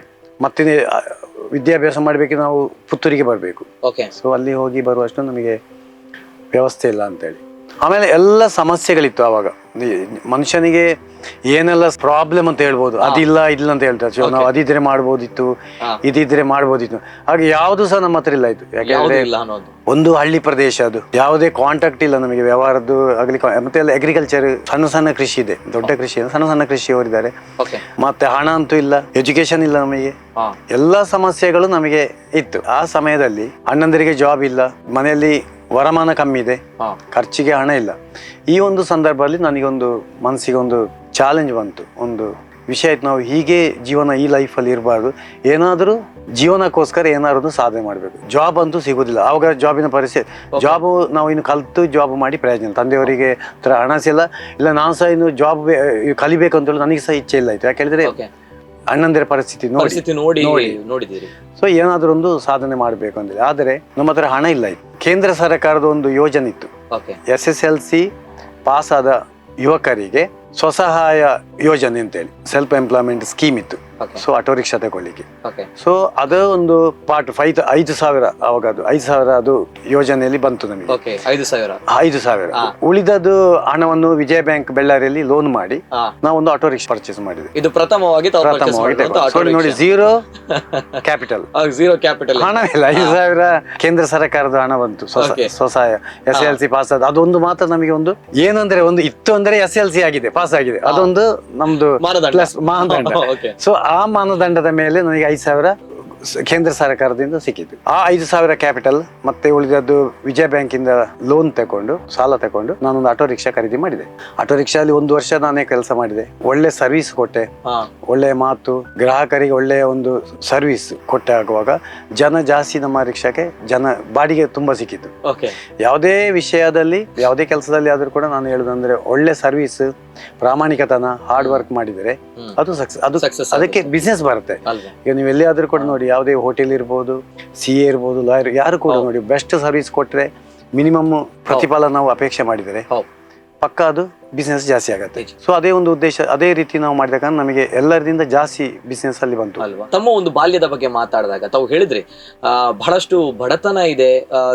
ಮತ್ತೆ ವಿದ್ಯಾಭ್ಯಾಸ ಮಾಡಬೇಕಿದ್ರೆ ನಾವು ಪುತ್ತೂರಿಗೆ ಬರಬೇಕು. ಸೊ ಅಲ್ಲಿ ಹೋಗಿ ಬರುವಷ್ಟು ನಮಗೆ ವ್ಯವಸ್ಥೆ ಇಲ್ಲ ಅಂತೇಳಿ. ಆಮೇಲೆ ಎಲ್ಲ ಸಮಸ್ಯೆಗಳಿತ್ತು ಆವಾಗ. ಮನುಷ್ಯನಿಗೆ ಏನೆಲ್ಲ ಪ್ರಾಬ್ಲಮ್ ಅಂತ ಹೇಳ್ಬೋದು, ಅದಿಲ್ಲ ಇಲ್ಲ ಅಂತ ಹೇಳ್ತಾರೆ. ಸೊ ನಾವು ಅದಿದ್ರೆ ಮಾಡ್ಬೋದಿತ್ತು, ಇದಿದ್ರೆ ಮಾಡ್ಬೋದಿತ್ತು. ಹಾಗೆ ಯಾವುದು ಸಹ ನಮ್ಮ ಹತ್ರ ಇಲ್ಲ ಇತ್ತು. ಯಾಕಂದ್ರೆ ಒಂದು ಹಳ್ಳಿ ಪ್ರದೇಶ, ಅದು ಯಾವುದೇ ಕಾಂಟ್ಯಾಕ್ಟ್ ಇಲ್ಲ ನಮಗೆ ವ್ಯವಹಾರದ್ದು ಆಗಲಿ. ಮತ್ತೆ ಎಲ್ಲ ಅಗ್ರಿಕಲ್ಚರ್, ಸಣ್ಣ ಕೃಷಿ ಇದೆ, ದೊಡ್ಡ ಕೃಷಿ ಸಣ್ಣ ಕೃಷಿಯವರಿದ್ದಾರೆ. ಮತ್ತೆ ಹಣ ಅಂತೂ ಇಲ್ಲ, ಎಜುಕೇಶನ್ ಇಲ್ಲ ನಮಗೆ, ಎಲ್ಲ ಸಮಸ್ಯೆಗಳು ನಮಗೆ ಇತ್ತು. ಆ ಸಮಯದಲ್ಲಿ ಅಣ್ಣಂದರಿಗೆ ಜಾಬ್ ಇಲ್ಲ, ಮನೆಯಲ್ಲಿ ವರಮಾನ ಕಮ್ಮಿ ಇದೆ, ಖರ್ಚಿಗೆ ಹಣ ಇಲ್ಲ. ಈ ಒಂದು ಸಂದರ್ಭದಲ್ಲಿ ನನಗೊಂದು ಮನಸ್ಸಿಗೆ ಒಂದು ಚಾಲೆಂಜ್ ಬಂತು, ಒಂದು ವಿಷಯ ಆಯ್ತು. ನಾವು ಹೀಗೆ ಜೀವನ ಈ ಲೈಫಲ್ಲಿ ಇರಬಾರ್ದು, ಏನಾದರೂ ಜೀವನಕ್ಕೋಸ್ಕರ ಏನಾದ್ರು ಸಾಧನೆ ಮಾಡಬೇಕು. ಜಾಬ್ ಅಂತೂ ಸಿಗೋದಿಲ್ಲ ಆವಾಗ, ಜಾಬಿನ ಪರಿಸ್ಥಿತಿ. ಜಾಬ್ ನಾವು ಇನ್ನು ಕಲಿತು ಜಾಬ್ ಮಾಡಿ ಪ್ರಯೋಜನ. ತಂದೆಯವರಿಗೆ ಹತ್ರ ಹಣ ಸಿಲ್ಲ, ಇಲ್ಲ ನಾನು ಸಹ ಇನ್ನು ಜಾಬ್ ಕಲಿಬೇಕು ಅಂತೇಳಿ ನನಗೆ ಸಹ ಇಚ್ಛೆ ಇಲ್ಲ ಆಯ್ತು. ಯಾಕೆಳಿದ್ರೆ ಅಣ್ಣಂದಿರ ಪರಿಸ್ಥಿತಿ ನೋಡಿದ್ದೀರಿ. ಸೊ ಏನಾದರೂ ಒಂದು ಸಾಧನೆ ಮಾಡಬೇಕು ಅಂತೇಳಿ. ಆದರೆ ನಮ್ಮ ಹತ್ರ ಹಣ ಇಲ್ಲ ಇತ್ತು. ಕೇಂದ್ರ ಸರ್ಕಾರದ ಒಂದು ಯೋಜನೆ ಇತ್ತು, SSLC ಪಾಸ್ ಆದ ಯುವಕರಿಗೆ ಸ್ವಸಹಾಯ ಯೋಜನೆ ಅಂತೇಳಿ ಸೆಲ್ಫ್ ಎಂಪ್ಲಾಯ್ಮೆಂಟ್ ಸ್ಕೀಮ್ ಇತ್ತು. ಸೊ ಆಟೋ ರಿಕ್ಷಾ ತಗೊಳ್ಳಿಕ್ಕೆ. ಸೊ ಅದು ಒಂದು ಪಾರ್ಟ್ 5,000 ಅವಾಗ, ಅದು 5,000 ಅದು ಯೋಜನೆಯಲ್ಲಿ ಬಂತು ನಮಗೆ. 5,000 ಉಳಿದದ್ದು ಹಣವನ್ನು ವಿಜಯ ಬ್ಯಾಂಕ್ ಬೆಳ್ಳಾರಿಯಲ್ಲಿ ಲೋನ್ ಮಾಡಿ ನಾವೊಂದು ಆಟೋ ರಿಕ್ಷಾ ಪರ್ಚೇಸ್ ಮಾಡಿದ್ವಿ. ಇದು ಪ್ರಥಮವಾಗಿ ನೋಡಿ, ಝೀರೋ ಕ್ಯಾಪಿಟಲ್ ಹಣ ಇಲ್ಲ. 5,000 ಕೇಂದ್ರ ಸರ್ಕಾರದ ಹಣ ಬಂತು, ಸ್ವಸಹಾಯ SSLC ಪಾಸ್ ಆದ. ಅದೊಂದು ಮಾತ್ರ ನಮಗೆ ಒಂದು ಏನಂದ್ರೆ ಒಂದು ಇತ್ತು ಅಂದ್ರೆ SSLC ಆಗಿದೆ, ಪಾಸ್ ಆಗಿದೆ, ಅದೊಂದು ನಮ್ದು ಪ್ಲಸ್ ಮಾನದಂಡ. ಸೊ ಆ ಮಾನದಂಡದ ಮೇಲೆ ನನಗೆ 5,000 ಕೇಂದ್ರ ಸರ್ಕಾರದಿಂದ ಸಿಕ್ಕಿತು. ಆ 5,000 ಕ್ಯಾಪಿಟಲ್ ಮತ್ತೆ ಉಳಿದದ್ದು ವಿಜಯ ಬ್ಯಾಂಕಿಂದ ಲೋನ್ ತಗೊಂಡು, ಸಾಲ ತಗೊಂಡು ನಾನೊಂದು ಆಟೋ ರಿಕ್ಷಾ ಖರೀದಿ ಮಾಡಿದೆ. ಆಟೋ ರಿಕ್ಷಾದಲ್ಲಿ 1 ವರ್ಷ ನಾನೇ ಕೆಲಸ ಮಾಡಿದೆ. ಒಳ್ಳೆ ಸರ್ವಿಸ್ ಕೊಟ್ಟೆ, ಒಳ್ಳೆ ಮಾತು, ಗ್ರಾಹಕರಿಗೆ ಒಳ್ಳೆಯ ಒಂದು ಸರ್ವಿಸ್ ಕೊಟ್ಟೆ. ಆಗುವಾಗ ಜನ ಜಾಸ್ತಿ, ನಮ್ಮ ರಿಕ್ಷಾಕ್ಕೆ ಜನ ಬಾಡಿಗೆ ತುಂಬಾ ಸಿಕ್ಕಿತ್ತು. ಯಾವುದೇ ವಿಷಯದಲ್ಲಿ, ಯಾವುದೇ ಕೆಲಸದಲ್ಲಿ ಆದ್ರೂ ಕೂಡ ನಾನು ಹೇಳುದಂದ್ರೆ ಒಳ್ಳೆ ಸರ್ವಿಸ್, ಪ್ರಾಮಾಣಿಕತನ, ಹಾರ್ಡ್ ವರ್ಕ್ ಮಾಡಿದರೆ ಅದು ಸಕ್ಸಸ್, ಅದು ಅದಕ್ಕೆ ಬಿಸ್ನೆಸ್ ಬರುತ್ತೆ. ಈಗ ನೀವು ಎಲ್ಲಿಯಾದ್ರೂ ಕೂಡ ನೋಡಿ, ಯಾವುದೇ ಹೋಟೆಲ್ ಇರ್ಬೋದು, CA ಇರ್ಬೋದು, ಲಾಯರ್, ಯಾರು ಕೂಡ ನೋಡಿ ಬೆಸ್ಟ್ ಸರ್ವಿಸ್ ಕೊಟ್ಟರೆ ಮಿನಿಮಮ್ ಪ್ರತಿಫಲ ನಾವು ಅಪೇಕ್ಷೆ ಮಾಡಿದರೆ ಪಕ್ಕ ಅದು ಬಿಸ್ನೆಸ್ ಜಾಸ್ತಿ ಆಗುತ್ತೆ. ಸೊ ಅದೇ ಒಂದು ಉದ್ದೇಶ, ಅದೇ ರೀತಿ ನಾವು ಮಾಡಿದಾಗ ನಮಗೆ ಎಲ್ಲರಿಂದ ಜಾಸ್ತಿ ಬಿಸ್ನೆಸ್ ಅಲ್ಲಿ ಬಂತು ಅಲ್ವಾ. ತಮ್ಮ ಒಂದು ಬಾಲ್ಯದ ಬಗ್ಗೆ ಮಾತಾಡಿದಾಗ ತಾವು ಹೇಳಿದ್ರಿ ಬಹಳಷ್ಟು ಬಡತನ ಇದೆ,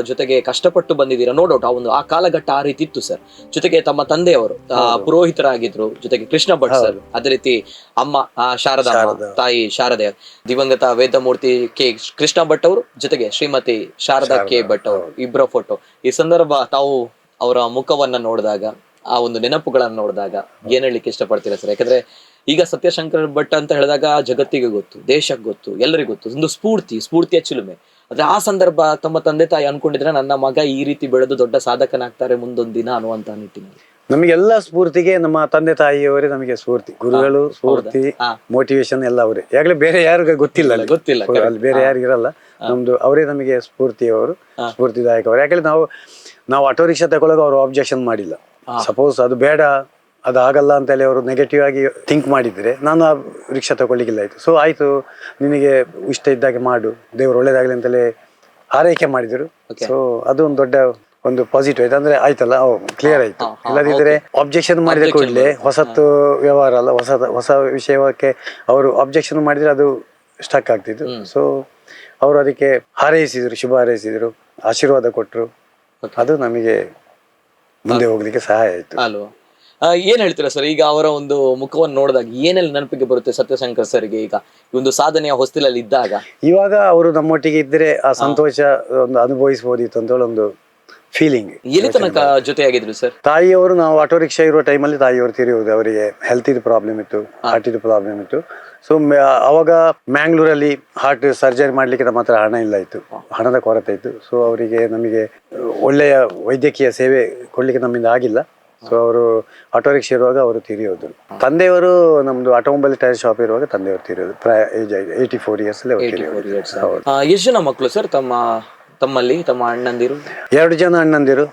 ಜೊತೆಗೆ ಕಷ್ಟಪಟ್ಟು ಬಂದಿದ್ದೀರಾ, ನೋ ಡೌಟ್. ಆ ಕಾಲಘಟ್ಟ ಆ ರೀತಿ ಇತ್ತು ಸರ್. ಜೊತೆಗೆ ತಮ್ಮ ತಂದೆಯವರು ಪುರೋಹಿತರಾಗಿದ್ರು, ಜೊತೆಗೆ ಕೃಷ್ಣ ಭಟ್ ಸರ್, ಅದೇ ರೀತಿ ಅಮ್ಮ ಶಾರದಾ, ತಾಯಿ ಶಾರದೆ, ದಿವಂಗತ ವೇದಮೂರ್ತಿ ಕೆ ಕೃಷ್ಣ ಭಟ್ ಅವರು, ಜೊತೆಗೆ ಶ್ರೀಮತಿ ಶಾರದಾ ಕೆ ಭಟ್ ಅವರು, ಇಬ್ಬರ ಫೋಟೋ. ಈ ಸಂದರ್ಭ ತಾವು ಅವರ ಮುಖವನ್ನ ನೋಡಿದಾಗ, ಆ ಒಂದು ನೆನಪುಗಳನ್ನ ನೋಡಿದಾಗ ಏನ್ ಹೇಳಲಿಕ್ಕೆ ಇಷ್ಟಪಡ್ತೀರಾ ಸರ್? ಯಾಕಂದ್ರೆ ಈಗ ಸತ್ಯಶಂಕರ್ ಭಟ್ ಅಂತ ಹೇಳಿದಾಗ ಜಗತ್ತಿಗೆ ಗೊತ್ತು, ದೇಶಕ್ಕೆ ಗೊತ್ತು, ಎಲ್ಲರಿಗೂ ಗೊತ್ತು, ಒಂದು ಸ್ಫೂರ್ತಿಯ ಚಿಲುಮೆ. ಆದ್ರೆ ಆ ಸಂದರ್ಭ ತಮ್ಮ ತಂದೆ ತಾಯಿ ಅನ್ಕೊಂಡಿದ್ರೆ ನನ್ನ ಮಗ ಈ ರೀತಿ ಬೆಳೆದು ದೊಡ್ಡ ಸಾಧಕನಾಗ್ತಾರೆ ಮುಂದೊಂದು ದಿನ ಅನ್ನುವಂತ ನಿಟ್ಟಿನಲ್ಲಿ. ನಮಗೆಲ್ಲ ಸ್ಫೂರ್ತಿಗೆ ನಮ್ಮ ತಂದೆ ತಾಯಿಯವರೇ ನಮಗೆ ಸ್ಫೂರ್ತಿ, ಗುರುಗಳು ಸ್ಫೂರ್ತಿ, ಮೋಟಿವೇಶನ್ ಎಲ್ಲ ಅವರೇ. ಯಾಕಂದ್ರೆ ಬೇರೆ ಯಾರಿಗೂ ಗೊತ್ತಿಲ್ಲ ಅಲ್ಲಿ ಬೇರೆ ಯಾರು ಇರಲ್ಲ. ನಮ್ದು ಅವರೇ ನಮಗೆ ಸ್ಫೂರ್ತಿಯವರು, ಸ್ಫೂರ್ತಿದಾಯಕವರು. ಯಾಕಂದ್ರೆ ನಾವು ಆಟೋ ರಿಕ್ಷಾ ತಗೊಳ್ಳೋಕೆ ಅವರು ಆಬ್ಜೆಕ್ಷನ್ ಮಾಡಿಲ್ಲ. ಸಪೋಸ್ ಅದು ಬೇಡ, ಅದು ಆಗಲ್ಲ ಅಂತೇಳಿ ಅವರು ನೆಗೆಟಿವ್ ಆಗಿ ಥಿಂಕ್ ಮಾಡಿದ್ರೆ ನಾನು ಆ ರಿಕ್ಷಾ ತಗೊಳ್ಳಿಕ್ಕಿಲ್ಲ. ಆಯ್ತು, ಸೊ ಆಯ್ತು ನಿನಗೆ ಇಷ್ಟ ಇದ್ದಾಗೆ ಮಾಡು, ದೇವ್ರು ಒಳ್ಳೇದಾಗಲಿ ಅಂತಲೇ ಆರೈಕೆ ಮಾಡಿದ್ರು. ಸೊ ಅದು ಒಂದು ದೊಡ್ಡ ಒಂದು ಪಾಸಿಟಿವ್ ಆಯ್ತು. ಅಂದ್ರೆ ಆಯ್ತಲ್ಲ, ಕ್ಲಿಯರ್ ಆಯ್ತು. ಇಲ್ಲದಿದ್ರೆ ಆಬ್ಜೆಕ್ಷನ್ ಮಾಡಿದ ಕೂಡಲೇ ಹೊಸತ್ತು ವ್ಯವಹಾರ ಅಲ್ಲ, ಹೊಸ ವಿಷಯಕ್ಕೆ ಅವರು ಆಬ್ಜೆಕ್ಷನ್ ಮಾಡಿದ್ರೆ ಅದು ಸ್ಟಕ್ ಆಗ್ತಿತ್ತು. ಸೊ ಅವರು ಅದಕ್ಕೆ ಹಾರೈಸಿದ್ರು, ಶುಭ ಹಾರೈಸಿದ್ರು, ಆಶೀರ್ವಾದ ಕೊಟ್ಟರು. ಅದು ನಮಗೆ ಮುಂದೆ ಹೋಗ್ಲಿಕ್ಕೆ ಸಹಾಯ ಆಯ್ತು ಅಲ್ವಾ. ಏನ್ ಹೇಳ್ತೀರಾ ಸರ್, ಈಗ ಅವರ ಒಂದು ಮುಖವನ್ನು ನೋಡಿದಾಗ ಏನೆಲ್ಲ ನೆನಪಿಗೆ ಬರುತ್ತೆ ಸತ್ಯಶಂಕರ್ ಸರ್ಗೆ ಈಗ ಒಂದು ಸಾಧನೆಯ ಹೊಸ್ತಿಲಲ್ಲಿ ಇದ್ದಾಗ? ಇವಾಗ ಅವರು ನಮ್ಮೊಟ್ಟಿಗೆ ಇದ್ರೆ ಆ ಸಂತೋಷ ಒಂದು ಅನುಭವಿಸಬಹುದಿತ್ತು ಅಂತ ಒಂದು ಫೀಲಿಂಗ್. ಎಲ್ಲಿ ತನಕ ಜೊತೆಯಾಗಿದ್ರು ಸರ್? ತಾಯಿಯವರು, ನಾವು ಆಟೋ ರಿಕ್ಷಾ ಇರುವ ಟೈಮಲ್ಲಿ ತಾಯಿಯವರು ತೀರಿಯುವುದು. ಅವರಿಗೆ ಹೆಲ್ತ್ ಪ್ರಾಬ್ಲಮ್ ಇತ್ತು, ಹಾರ್ಟ್ ಪ್ರಾಬ್ಲಮ್ ಇತ್ತು. ಸೊ ಅವಾಗ ಮ್ಯಾಂಗ್ಳೂರಲ್ಲಿ ಹಾರ್ಟ್ ಸರ್ಜರಿ ಮಾಡ್ಲಿಕ್ಕೆ ನಮ್ಮ ಹತ್ರ ಹಣ ಇಲ್ಲ ಇತ್ತು, ಹಣದ ಕೊರತೆ ಇತ್ತು. ಸೊ ಅವರಿಗೆ ನಮಗೆ ಒಳ್ಳೆಯ ವೈದ್ಯಕೀಯ ಸೇವೆ ಕೊಡ್ಲಿಕ್ಕೆ ನಮ್ಮಿಂದ ಆಗಿಲ್ಲ. ಸೊ ಅವರು ಆಟೋ ರಿಕ್ಷಾ ಇರುವಾಗ ಅವರು ತೀರಿಯೋದು. ತಂದೆಯವರು ನಮ್ದು ಆಟೋಮೊಬೈಲ್ ಟೈರ್ ಶಾಪ್ ಇರುವಾಗ ತಂದೆಯವರು ತೀರಿಯೋದು. ಪ್ರಾಯ ಏಜ್ ಆಗಿದೆ, 84 years ಅಲ್ಲಿ ಅವರು ತೀರಿಯೋದು. ಎಷ್ಟು ಜನ ಮಕ್ಕಳು ಸರ್ ತಮ್ಮಲ್ಲಿ? ತಮ್ಮ ಅಣ್ಣಂದಿರು? 2 ಜನ ಅಣ್ಣಂದಿರು,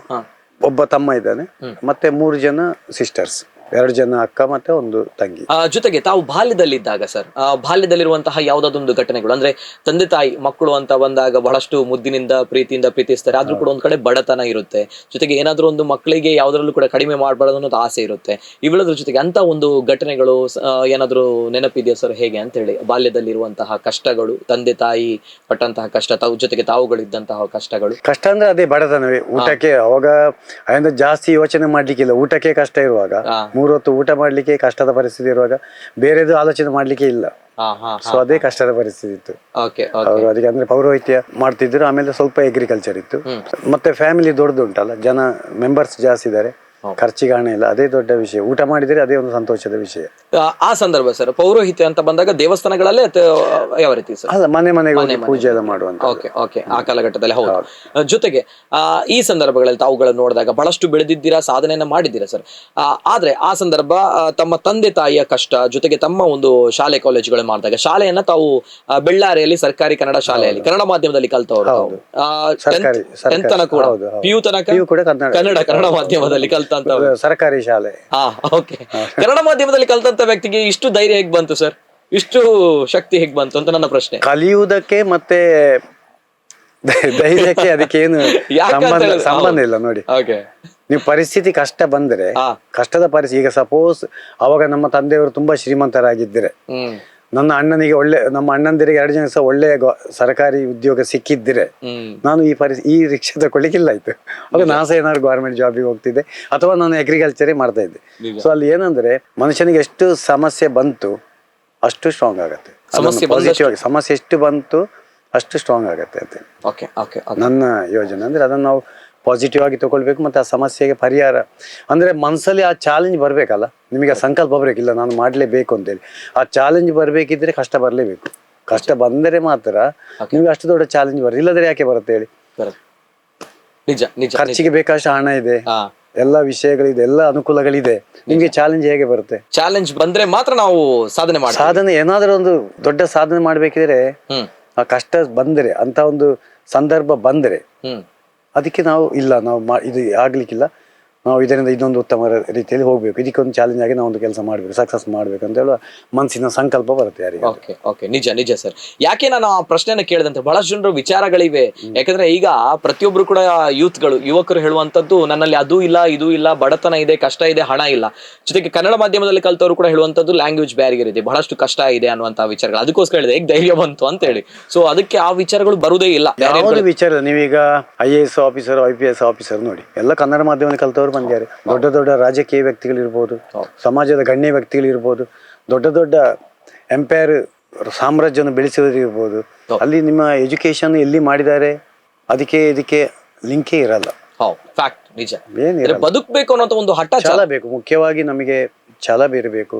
ಒಬ್ಬ ತಮ್ಮ ಇದ್ದಾನೆ, ಮತ್ತೆ 3 ಜನ ಸಿಸ್ಟರ್ಸ್, 2 ಜನ ಅಕ್ಕ ಮತ್ತೆ 1 ತಂಗಿ. ಜೊತೆಗೆ ತಾವು ಬಾಲ್ಯದಲ್ಲಿದ್ದಾಗ ಸರ್, ಬಾಲ್ಯದಲ್ಲಿರುವಂತಹ ಯಾವ್ದಾದೊಂದು ಘಟನೆಗಳು, ಅಂದ್ರೆ ತಂದೆ ತಾಯಿ ಮಕ್ಕಳು ಅಂತ ಬಂದಾಗ ಬಹಳಷ್ಟು ಮುದ್ದಿನಿಂದ ಪ್ರೀತಿಯಿಂದ ಪ್ರೀತಿಸ್ತಾರೆ, ಆದ್ರೂ ಕೂಡ ಒಂದ್ ಕಡೆ ಬಡತನ ಇರುತ್ತೆ. ಜೊತೆಗೆ ಏನಾದ್ರೂ ಒಂದು ಮಕ್ಕಳಿಗೆ ಯಾವ್ದ್ರಲ್ಲೂ ಕೂಡ ಕಡಿಮೆ ಮಾಡಬಾರ್ದು ಅನ್ನೋದು ಆಸೆ ಇರುತ್ತೆ. ಇವೆಲ್ಲದ್ರ ಜೊತೆಗೆ ಅಂತ ಒಂದು ಘಟನೆಗಳು ಏನಾದ್ರೂ ನೆನಪಿದೆಯಾ ಸರ್? ಹೇಗೆ ಅಂತ ಹೇಳಿ ಬಾಲ್ಯದಲ್ಲಿರುವಂತಹ ಕಷ್ಟಗಳು, ತಂದೆ ತಾಯಿ ಪಟ್ಟಂತಹ ಕಷ್ಟ, ಜೊತೆಗೆ ತಾವುಗಳಿದ್ದಂತಹ ಕಷ್ಟಗಳು. ಕಷ್ಟ ಅಂದ್ರೆ ಅದೇ ಬಡತನವೇ. ಊಟಕ್ಕೆ ಅವಾಗ ಅದರಿಂದ ಜಾಸ್ತಿ ಯೋಚನೆ ಮಾಡ್ಲಿಕ್ಕಿಲ್ಲ. ಊಟಕ್ಕೆ ಕಷ್ಟ ಇರುವಾಗ, 3 ಹೊತ್ತು ಊಟ ಮಾಡ್ಲಿಕ್ಕೆ ಕಷ್ಟದ ಪರಿಸ್ಥಿತಿ ಇರುವಾಗ ಬೇರೆದು ಆಲೋಚನೆ ಮಾಡ್ಲಿಕ್ಕೆ ಇಲ್ಲ. ಸೊ ಅದೇ ಕಷ್ಟದ ಪರಿಸ್ಥಿತಿ ಇತ್ತು. ಅವರು ಅದಕ್ಕೆ ಅಂದ್ರೆ ಪೌರೋಹಿತ್ಯ ಮಾಡ್ತಿದ್ರು. ಆಮೇಲೆ ಸ್ವಲ್ಪ ಅಗ್ರಿಕಲ್ಚರ್ ಇತ್ತು. ಮತ್ತೆ ಫ್ಯಾಮಿಲಿ ದೊಡ್ಡದುಂಟಲ್ಲ, ಜನ ಮೆಂಬರ್ಸ್ ಜಾಸ್ತಿ ಇದ್ದಾರೆ, ಖರ್ಚಿಗೆ ಹಣ ಇಲ್ಲ. ಅದೇ ದೊಡ್ಡ ವಿಷಯ. ಊಟ ಮಾಡಿದ್ರೆ ಅದೇ ಒಂದು ಸಂತೋಷದ ವಿಷಯ. ಆ ಸಂದರ್ಭ ಸರ್, ಪೌರೋಹಿತ್ಯ ಅಂತ ಬಂದಾಗ ದೇವಸ್ಥಾನಗಳಲ್ಲೇ ಯಾವ ರೀತಿ ಸರ್? ಅಲ್ಲ, ಮನೆಗೆ ಪೂಜೆ ಎಲ್ಲ ಮಾಡುವಂತ. ಓಕೆ, ಆ ಕಾಲಘಟ್ಟದಲ್ಲಿ. ಹೌದು. ಜೊತೆಗೆ ಈ ಸಂದರ್ಭಗಳಲ್ಲಿ ತಾವುಗಳನ್ನು ನೋಡಿದಾಗ ಬಹಳಷ್ಟು ಬೆಳೆದಿದ್ದೀರಾ, ಸಾಧನೆಯನ್ನ ಮಾಡಿದ್ದೀರಾ ಸರ್. ಆದ್ರೆ ಆ ಸಂದರ್ಭ ತಮ್ಮ ತಂದೆ ತಾಯಿಯ ಕಷ್ಟ, ಜೊತೆಗೆ ತಮ್ಮ ಒಂದು ಶಾಲೆ ಕಾಲೇಜುಗಳು ಮಾಡಿದಾಗ, ಶಾಲೆಯನ್ನ ತಾವು ಬೆಳ್ಳಾರಿಯಲ್ಲಿ ಸರ್ಕಾರಿ ಕನ್ನಡ ಶಾಲೆಯಲ್ಲಿ ಕನ್ನಡ ಮಾಧ್ಯಮದಲ್ಲಿ ಕಲ್ತವರು, 10th ತನಕ ಕೂಡ, PU ತನಕ ಕನ್ನಡ ಮಾಧ್ಯಮದಲ್ಲಿ ಕಲ್ತ ಸರ್ಕಾರಿ ಶಾಲೆ. ಕನ್ನಡ ಮಾಧ್ಯಮದಲ್ಲಿ ಕಲ್ತಂತ ವ್ಯಕ್ತಿಗೆ ಇಷ್ಟು ಧೈರ್ಯ ಹೇಗ್ ಬಂತು ಸರ್? ಇಷ್ಟು ಶಕ್ತಿ ಹೇಗ್ ಬಂತು ಅಂತ ನನ್ನ ಪ್ರಶ್ನೆ. ಕಲಿಯುವುದಕ್ಕೆ ಮತ್ತೆ ಧೈರ್ಯಕ್ಕೆ ಅದಕ್ಕೆ ಏನು ಸಂಬಂಧ ಇಲ್ಲ ನೋಡಿ. ನೀವು ಪರಿಸ್ಥಿತಿ ಕಷ್ಟ ಬಂದ್ರೆ, ಕಷ್ಟದ ಪರಿಸ್ಥಿತಿ, ಈಗ ಸಪೋಸ್ ಅವಾಗ ನಮ್ಮ ತಂದೆಯವರು ತುಂಬಾ ಶ್ರೀಮಂತರಾಗಿದ್ದರೆ, ನನ್ನ ಅಣ್ಣನಿಗೆ ನಮ್ಮ ಅಣ್ಣಂದಿರಿಗೆ 2 ಜನ ಒಳ್ಳೆಯ ಸರ್ಕಾರಿ ಉದ್ಯೋಗ ಸಿಕ್ಕಿದ್ರೆ ನಾನು ಈ ರಿಕ್ಷಾ ತಗೊಳ್ಳಿಕ್ಕಿಲ್ಲ ಆಯ್ತು. ಆಗ ನಾನು ಏನಾದ್ರು ಗವರ್ಮೆಂಟ್ ಜಾಬಿಗೆ ಹೋಗ್ತಿದ್ದೆ, ಅಥವಾ ನಾನು ಅಗ್ರಿಕಲ್ಚರೇ ಮಾಡ್ತಾ ಇದ್ದೆ. ಸೊ ಅಲ್ಲಿ ಏನಂದ್ರೆ ಮನುಷ್ಯನಿಗೆ ಎಷ್ಟು ಸಮಸ್ಯೆ ಬಂತು ಅಷ್ಟು ಸ್ಟ್ರಾಂಗ್ ಆಗತ್ತೆ. ಸಮಸ್ಯೆ ಎಷ್ಟು ಬಂತು ಅಷ್ಟು ಸ್ಟ್ರಾಂಗ್ ಆಗತ್ತೆ ಅಂತ ನನ್ನ ಯೋಜನೆ. ಅಂದ್ರೆ ಅದನ್ನ ನಾವು ಪಾಸಿಟಿವ್ ಆಗಿ ತಗೊಳ್ಬೇಕು. ಮತ್ತೆ ಆ ಸಮಸ್ಯೆಗೆ ಪರಿಹಾರ ಅಂದ್ರೆ ಮನಸ್ಸಲ್ಲಿ ಆ ಚಾಲೆಂಜ್ ಬರ್ಬೇಕಲ್ಲ, ನಿಮಗೆ ಆ ಸಂಕಲ್ಪ ಬರ್ಬೇಕಿಲ್ಲ ನಾನು ಮಾಡ್ಲೇಬೇಕು ಅಂತೇಳಿ. ಆ ಚಾಲೆಂಜ್ ಬರ್ಬೇಕಿದ್ರೆ ಕಷ್ಟ ಬರ್ಲೇಬೇಕು. ಕಷ್ಟ ಬಂದರೆ ಮಾತ್ರ ನಿಮ್ಗೆ ಅಷ್ಟು ದೊಡ್ಡ ಚಾಲೆಂಜ್ ಬರುತ್ತೆ. ಇಲ್ಲದ್ರೆ ಯಾಕೆ ಬರುತ್ತೆ ಹೇಳಿ? ಖರ್ಚಿಗೆ ಬೇಕಷ್ಟು ಹಣ ಇದೆ, ಎಲ್ಲ ವಿಷಯಗಳಿದೆ, ಎಲ್ಲ ಅನುಕೂಲಗಳಿದೆ. ನಿಮ್ಗೆ ಚಾಲೆಂಜ್ ಹೇಗೆ ಬರುತ್ತೆ? ಚಾಲೆಂಜ್ ಬಂದ್ರೆ ಮಾತ್ರ ನಾವು ಸಾಧನೆ ಏನಾದ್ರೂ ಒಂದು ದೊಡ್ಡ ಸಾಧನೆ ಮಾಡ್ಬೇಕಿದ್ರೆ ಆ ಕಷ್ಟ ಬಂದ್ರೆ, ಅಂತ ಒಂದು ಸಂದರ್ಭ ಬಂದ್ರೆ ಅದಕ್ಕೆ ನಾವು ಇದು ಆಗ್ಲಿಕ್ಕಿಲ್ಲ, ನಾವು ಇದರಿಂದ ಇದೊಂದು ಉತ್ತಮ ರೀತಿಯಲ್ಲಿ ಹೋಗ್ಬೇಕು, ಇದಕ್ಕೊಂದು ಚಾಲೆಂಜ್ ಆಗಿ ನಾವು ಒಂದು ಕೆಲಸ ಮಾಡಬೇಕು, ಸಕ್ಸಸ್ ಮಾಡಬೇಕು ಅಂತ ಹೇಳುವ ಮನಸ್ಸಿನ ಸಂಕಲ್ಪ ಬರುತ್ತೆ ಯಾರಿಗೆ. ಓಕೆ ಓಕೆ, ನಿಜ ನಿಜ ಸರ್. ಯಾಕೆ ನಾನು ಆ ಪ್ರಶ್ನೆನ ಕೇಳಿದಂತೆ ಬಹಳಷ್ಟು ಜನರು ವಿಚಾರಗಳಿವೆ. ಯಾಕಂದ್ರೆ ಈಗ ಪ್ರತಿಯೊಬ್ರು ಕೂಡ ಯುವಕರು ಹೇಳುವಂತದ್ದು ನನ್ನಲ್ಲಿ ಅದು ಇಲ್ಲ, ಇದು ಇಲ್ಲ, ಬಡತನ ಇದೆ, ಕಷ್ಟ ಇದೆ, ಹಣ ಇಲ್ಲ. ಜೊತೆಗೆ ಕನ್ನಡ ಮಾಧ್ಯಮದಲ್ಲಿ ಕಲ್ತವರು ಕೂಡ ಹೇಳುವಂತದ್ದು ಲ್ಯಾಂಗ್ವೇಜ್ ಬ್ಯಾರಿಯರ್ ಇದೆ, ಬಹಳಷ್ಟು ಕಷ್ಟ ಇದೆ ಅನ್ನುವಂತಹ ವಿಚಾರಗಳು. ಅದಕ್ಕೋಸ್ಕರ ಹೇಳಿದೆ ಈಗ ಧೈರ್ಯ ಬಂತು ಅಂತ ಹೇಳಿ. ಸೊ ಅದಕ್ಕೆ ಆ ವಿಚಾರಗಳು ಬರುವುದೇ ಇಲ್ಲ. ಯಾವುದು ವಿಚಾರ ನೀವೀಗ IAS ಆಫೀಸರ್, IPS ಆಫೀಸರ್ ನೋಡಿ, ಎಲ್ಲ ಕನ್ನಡ ಮಾಧ್ಯಮದಲ್ಲಿ ಕಲ್ತವರು ಬಂದಿದ್ದಾರೆ. ದೊಡ್ಡ ದೊಡ್ಡ ರಾಜಕೀಯ ವ್ಯಕ್ತಿಗಳಿರ್ಬೋದು, ಸಮಾಜದ ಗಣ್ಯ ವ್ಯಕ್ತಿಗಳಿರ್ಬೋದು, ದೊಡ್ಡ ದೊಡ್ಡ ಎಂಪೈರ್ ಸಾಮ್ರಾಜ್ಯವನ್ನು ಬೆಳೆಸಿದವರು ಇರ್ಬೋದು. ಅಲ್ಲಿ ನಿಮ್ಮ ಎಜುಕೇಶನ್ ಎಲ್ಲಿ ಮಾಡಿದ್ದಾರೆ ಅದಕ್ಕೆ ಇದಕ್ಕೆ ಲಿಂಕೇ ಇರಲ್ಲ. ಫ್ಯಾಕ್ಟ್, ನಿಜ. ಬದುಕಬೇಕು ಅನ್ನೋ ಒಂದು ಹಠ, ಛಲ ಬೇಕು. ಮುಖ್ಯವಾಗಿ ನಮಗೆ ಛಲ ಬೇರಬೇಕು.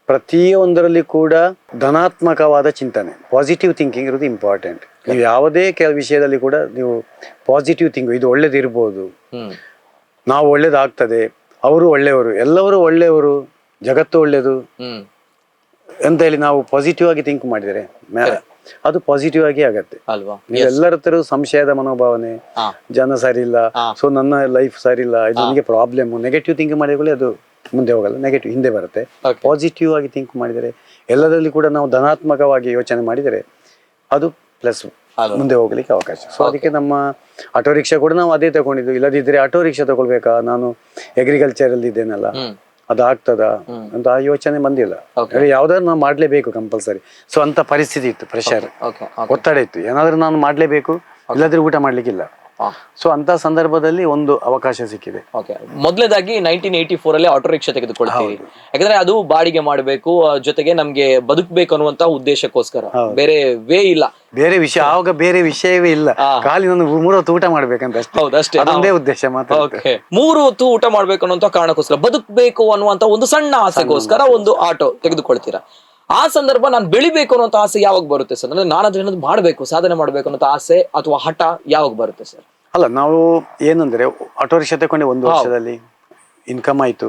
ಪ್ರತಿಯೊಂದರಲ್ಲಿ ಕೂಡ ಧನಾತ್ಮಕವಾದ ಚಿಂತನೆ, ಪಾಸಿಟಿವ್ ಥಿಂಕಿಂಗ್ ಇರೋದು ಇಂಪಾರ್ಟೆಂಟ್. ನೀವು ಯಾವುದೇ ವಿಷಯದಲ್ಲಿ ಕೂಡ ನೀವು ಪಾಸಿಟಿವ್ ಥಿಂಕ್, ಇದು ಒಳ್ಳೇದಿರ್ಬೋದು, ನಾವು ಒಳ್ಳೇದಾಗ್ತದೆ, ಅವರು ಒಳ್ಳೆಯವರು, ಎಲ್ಲರೂ ಒಳ್ಳೆಯವರು, ಜಗತ್ತು ಒಳ್ಳೆಯದು ಅಂತ ಹೇಳಿ ನಾವು ಪಾಸಿಟಿವ್ ಆಗಿ ಥಿಂಕ್ ಮಾಡಿದರೆ ಅದು ಪಾಸಿಟಿವ್ ಆಗಿ ಆಗತ್ತೆ ಅಲ್ವಾ. ನೀವು ಎಲ್ಲರ ಹತ್ರ ಸಂಶಯದ ಮನೋಭಾವನೆ, ಜನ ಸರಿ ಇಲ್ಲ, ಸೊ ನನ್ನ ಲೈಫ್ ಸರಿ ಇಲ್ಲ, ಇದು ನನಗೆ ಪ್ರಾಬ್ಲಮ್, ನೆಗೆಟಿವ್ ಥಿಂಕ್ ಮಾಡಿಕೊಳ್ಳಿ, ಅದು ಮುಂದೆ ಹೋಗಲ್ಲ, ನೆಗೆಟಿವ್ ಹಿಂದೆ ಬರುತ್ತೆ. ಪಾಸಿಟಿವ್ ಆಗಿ ಥಿಂಕ್ ಮಾಡಿದರೆ, ಎಲ್ಲದರಲ್ಲಿ ಕೂಡ ನಾವು ಧನಾತ್ಮಕವಾಗಿ ಯೋಚನೆ ಮಾಡಿದರೆ ಅದು ಪ್ಲಸ್ ಮುಂದೆ ಹೋಗ್ಲಿಕ್ಕೆ ಅವಕಾಶ. ಸೊ ಅದಕ್ಕೆ ನಮ್ಮ ಆಟೋ ರಿಕ್ಷಾ ಕೂಡ ನಾವು ಅದೇ ತಗೊಂಡಿದ್ದು. ಇಲ್ಲದಿದ್ರೆ ಆಟೋ ರಿಕ್ಷಾ ತಗೊಳ್ಬೇಕಾ, ನಾನು ಅಗ್ರಿಕಲ್ಚರ್ ಅಲ್ಲಿ ಇದ್ದೇನಲ್ಲ, ಅದಾಗ್ತದ ಅಂತ ಆ ಯೋಚನೆ ಬಂದಿಲ್ಲ. ಯಾವ್ದಾದ್ರು ನಾವು ಮಾಡ್ಲೇಬೇಕು ಕಂಪಲ್ಸರಿ. ಸೊ ಅಂತ ಪರಿಸ್ಥಿತಿ ಇತ್ತು, ಪ್ರೆಷರ್, ಒತ್ತಡ ಇತ್ತು, ಏನಾದ್ರೂ ನಾನು ಮಾಡ್ಲೇಬೇಕು, ಇಲ್ಲದ್ರೆ ಊಟ ಮಾಡ್ಲಿಕ್ಕಿಲ್ಲ. ಸೊ ಅಂತ ಸಂದರ್ಭದಲ್ಲಿ ಒಂದು ಅವಕಾಶ ಸಿಕ್ಕಿದೆ. ಮೊದಲನೇದಾಗಿ 1984 ಅಲ್ಲಿ ಆಟೋ ರಿಕ್ಷಾ ತೆಗೆದುಕೊಳ್ತೀವಿ. ಯಾಕಂದ್ರೆ ಅದು ಬಾಡಿಗೆ ಮಾಡಬೇಕು, ಜೊತೆಗೆ ನಮ್ಗೆ ಬದುಕಬೇಕು ಅನ್ನುವಂತ ಉದ್ದೇಶಕ್ಕೋಸ್ಕರ, ಬೇರೆ ವೇ ಇಲ್ಲ, ಬೇರೆ ವಿಷಯ ಆವಾಗ ಬೇರೆ ವಿಷಯವೇ ಇಲ್ಲ, ಖಾಲಿ ನಾನು 3 ಹೊತ್ತು ಊಟ ಮಾಡ್ಬೇಕಂತ ಅಷ್ಟೇ, ಅದೊಂದೇ ಉದ್ದೇಶ ಮಾತ್ರ. 3 ಹೊತ್ತು ಊಟ ಮಾಡ್ಬೇಕು ಅನ್ನುವಂತ ಕಾರಣಕ್ಕೋಸ್ಕರ, ಬದುಕಬೇಕು ಅನ್ನುವಂತ ಒಂದು ಸಣ್ಣ ಆಸೆಗೋಸ್ಕರ ಒಂದು ಆಟೋ ತೆಗೆದುಕೊಳ್ತೀರಾ. ಆ ಸಂದರ್ಭ ನಾನು ಬೆಳಿಬೇಕು ಅನ್ನೋ ಆಸೆ ಯಾವಾಗ ಬರುತ್ತೆ ಸರ್? ಅಂದ್ರೆ ನಾನು ಅದ್ರ ಮಾಡ್ಬೇಕು, ಸಾಧನೆ ಮಾಡ್ಬೇಕು ಅನ್ನೋ ಆಸೆ ಅಥವಾ ಹಠ ಯಾವಾಗ ಬರುತ್ತೆ ಸರ್? ಅಲ್ಲ, ನಾವು ಏನಂದ್ರೆ ಆಟೋ ರಿಕ್ಷಾ ತಗೊಂಡೆ 1 ವರ್ಷದಲ್ಲಿ ಇನ್ಕಮ್ ಆಯ್ತು.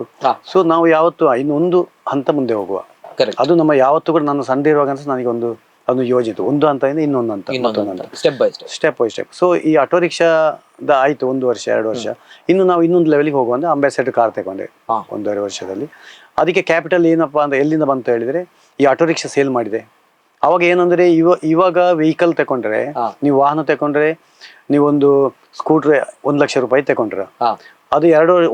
ಸೊ ನಾವು ಯಾವತ್ತು ಇನ್ನೊಂದು ಹಂತ ಮುಂದೆ ಹೋಗುವ, ಅದು ನಮ್ಮ ಯಾವತ್ತು ಕೂಡ ನಾನು ಸಣ್ಣ ಇರುವಾಗ ನನಗೆ ಒಂದು ಯೋಜಿತು, ಒಂದು ಹಂತ ಇಂದ ಇನ್ನೊಂದು ಹಂತ, ಸ್ಟೆಪ್ ಬೈ ಸ್ಟೆಪ್. ಸೊ ಈ ಆಟೋ ರಿಕ್ಷಾದ ಆಯ್ತು 1 ವರ್ಷ 2 ವರ್ಷ, ಇನ್ನು ನಾವು ಇನ್ನೊಂದು ಲೆವೆಲ್ಗೆ ಹೋಗುವಂತ ಅಂಬಾಸಿಡರ್ ಕಾರ್ ತಗೊಂಡೆ 1.5 ವರ್ಷದಲ್ಲಿ. ಅದಕ್ಕೆ ಕ್ಯಾಪಿಟಲ್ ಏನಪ್ಪಾ ಅಂತ ಎಲ್ಲಿಂದ ಬಂತು ಹೇಳಿದ್ರೆ, ಈ ಆಟೋ ರಿಕ್ಷಾ ಸೇಲ್ ಮಾಡಿದೆ. ಅವಾಗ ಏನಂದ್ರೆ ಇವಾಗ ವೆಹಿಕಲ್ ತಕೊಂಡ್ರೆ, ನೀವು ವಾಹನ ತಕೊಂಡ್ರೆ, ನೀವೊಂದು ಸ್ಕೂಟರ್ 1 ಲಕ್ಷ ರೂಪಾಯಿ ತಕೊಂಡ್ರೆ, ಅದು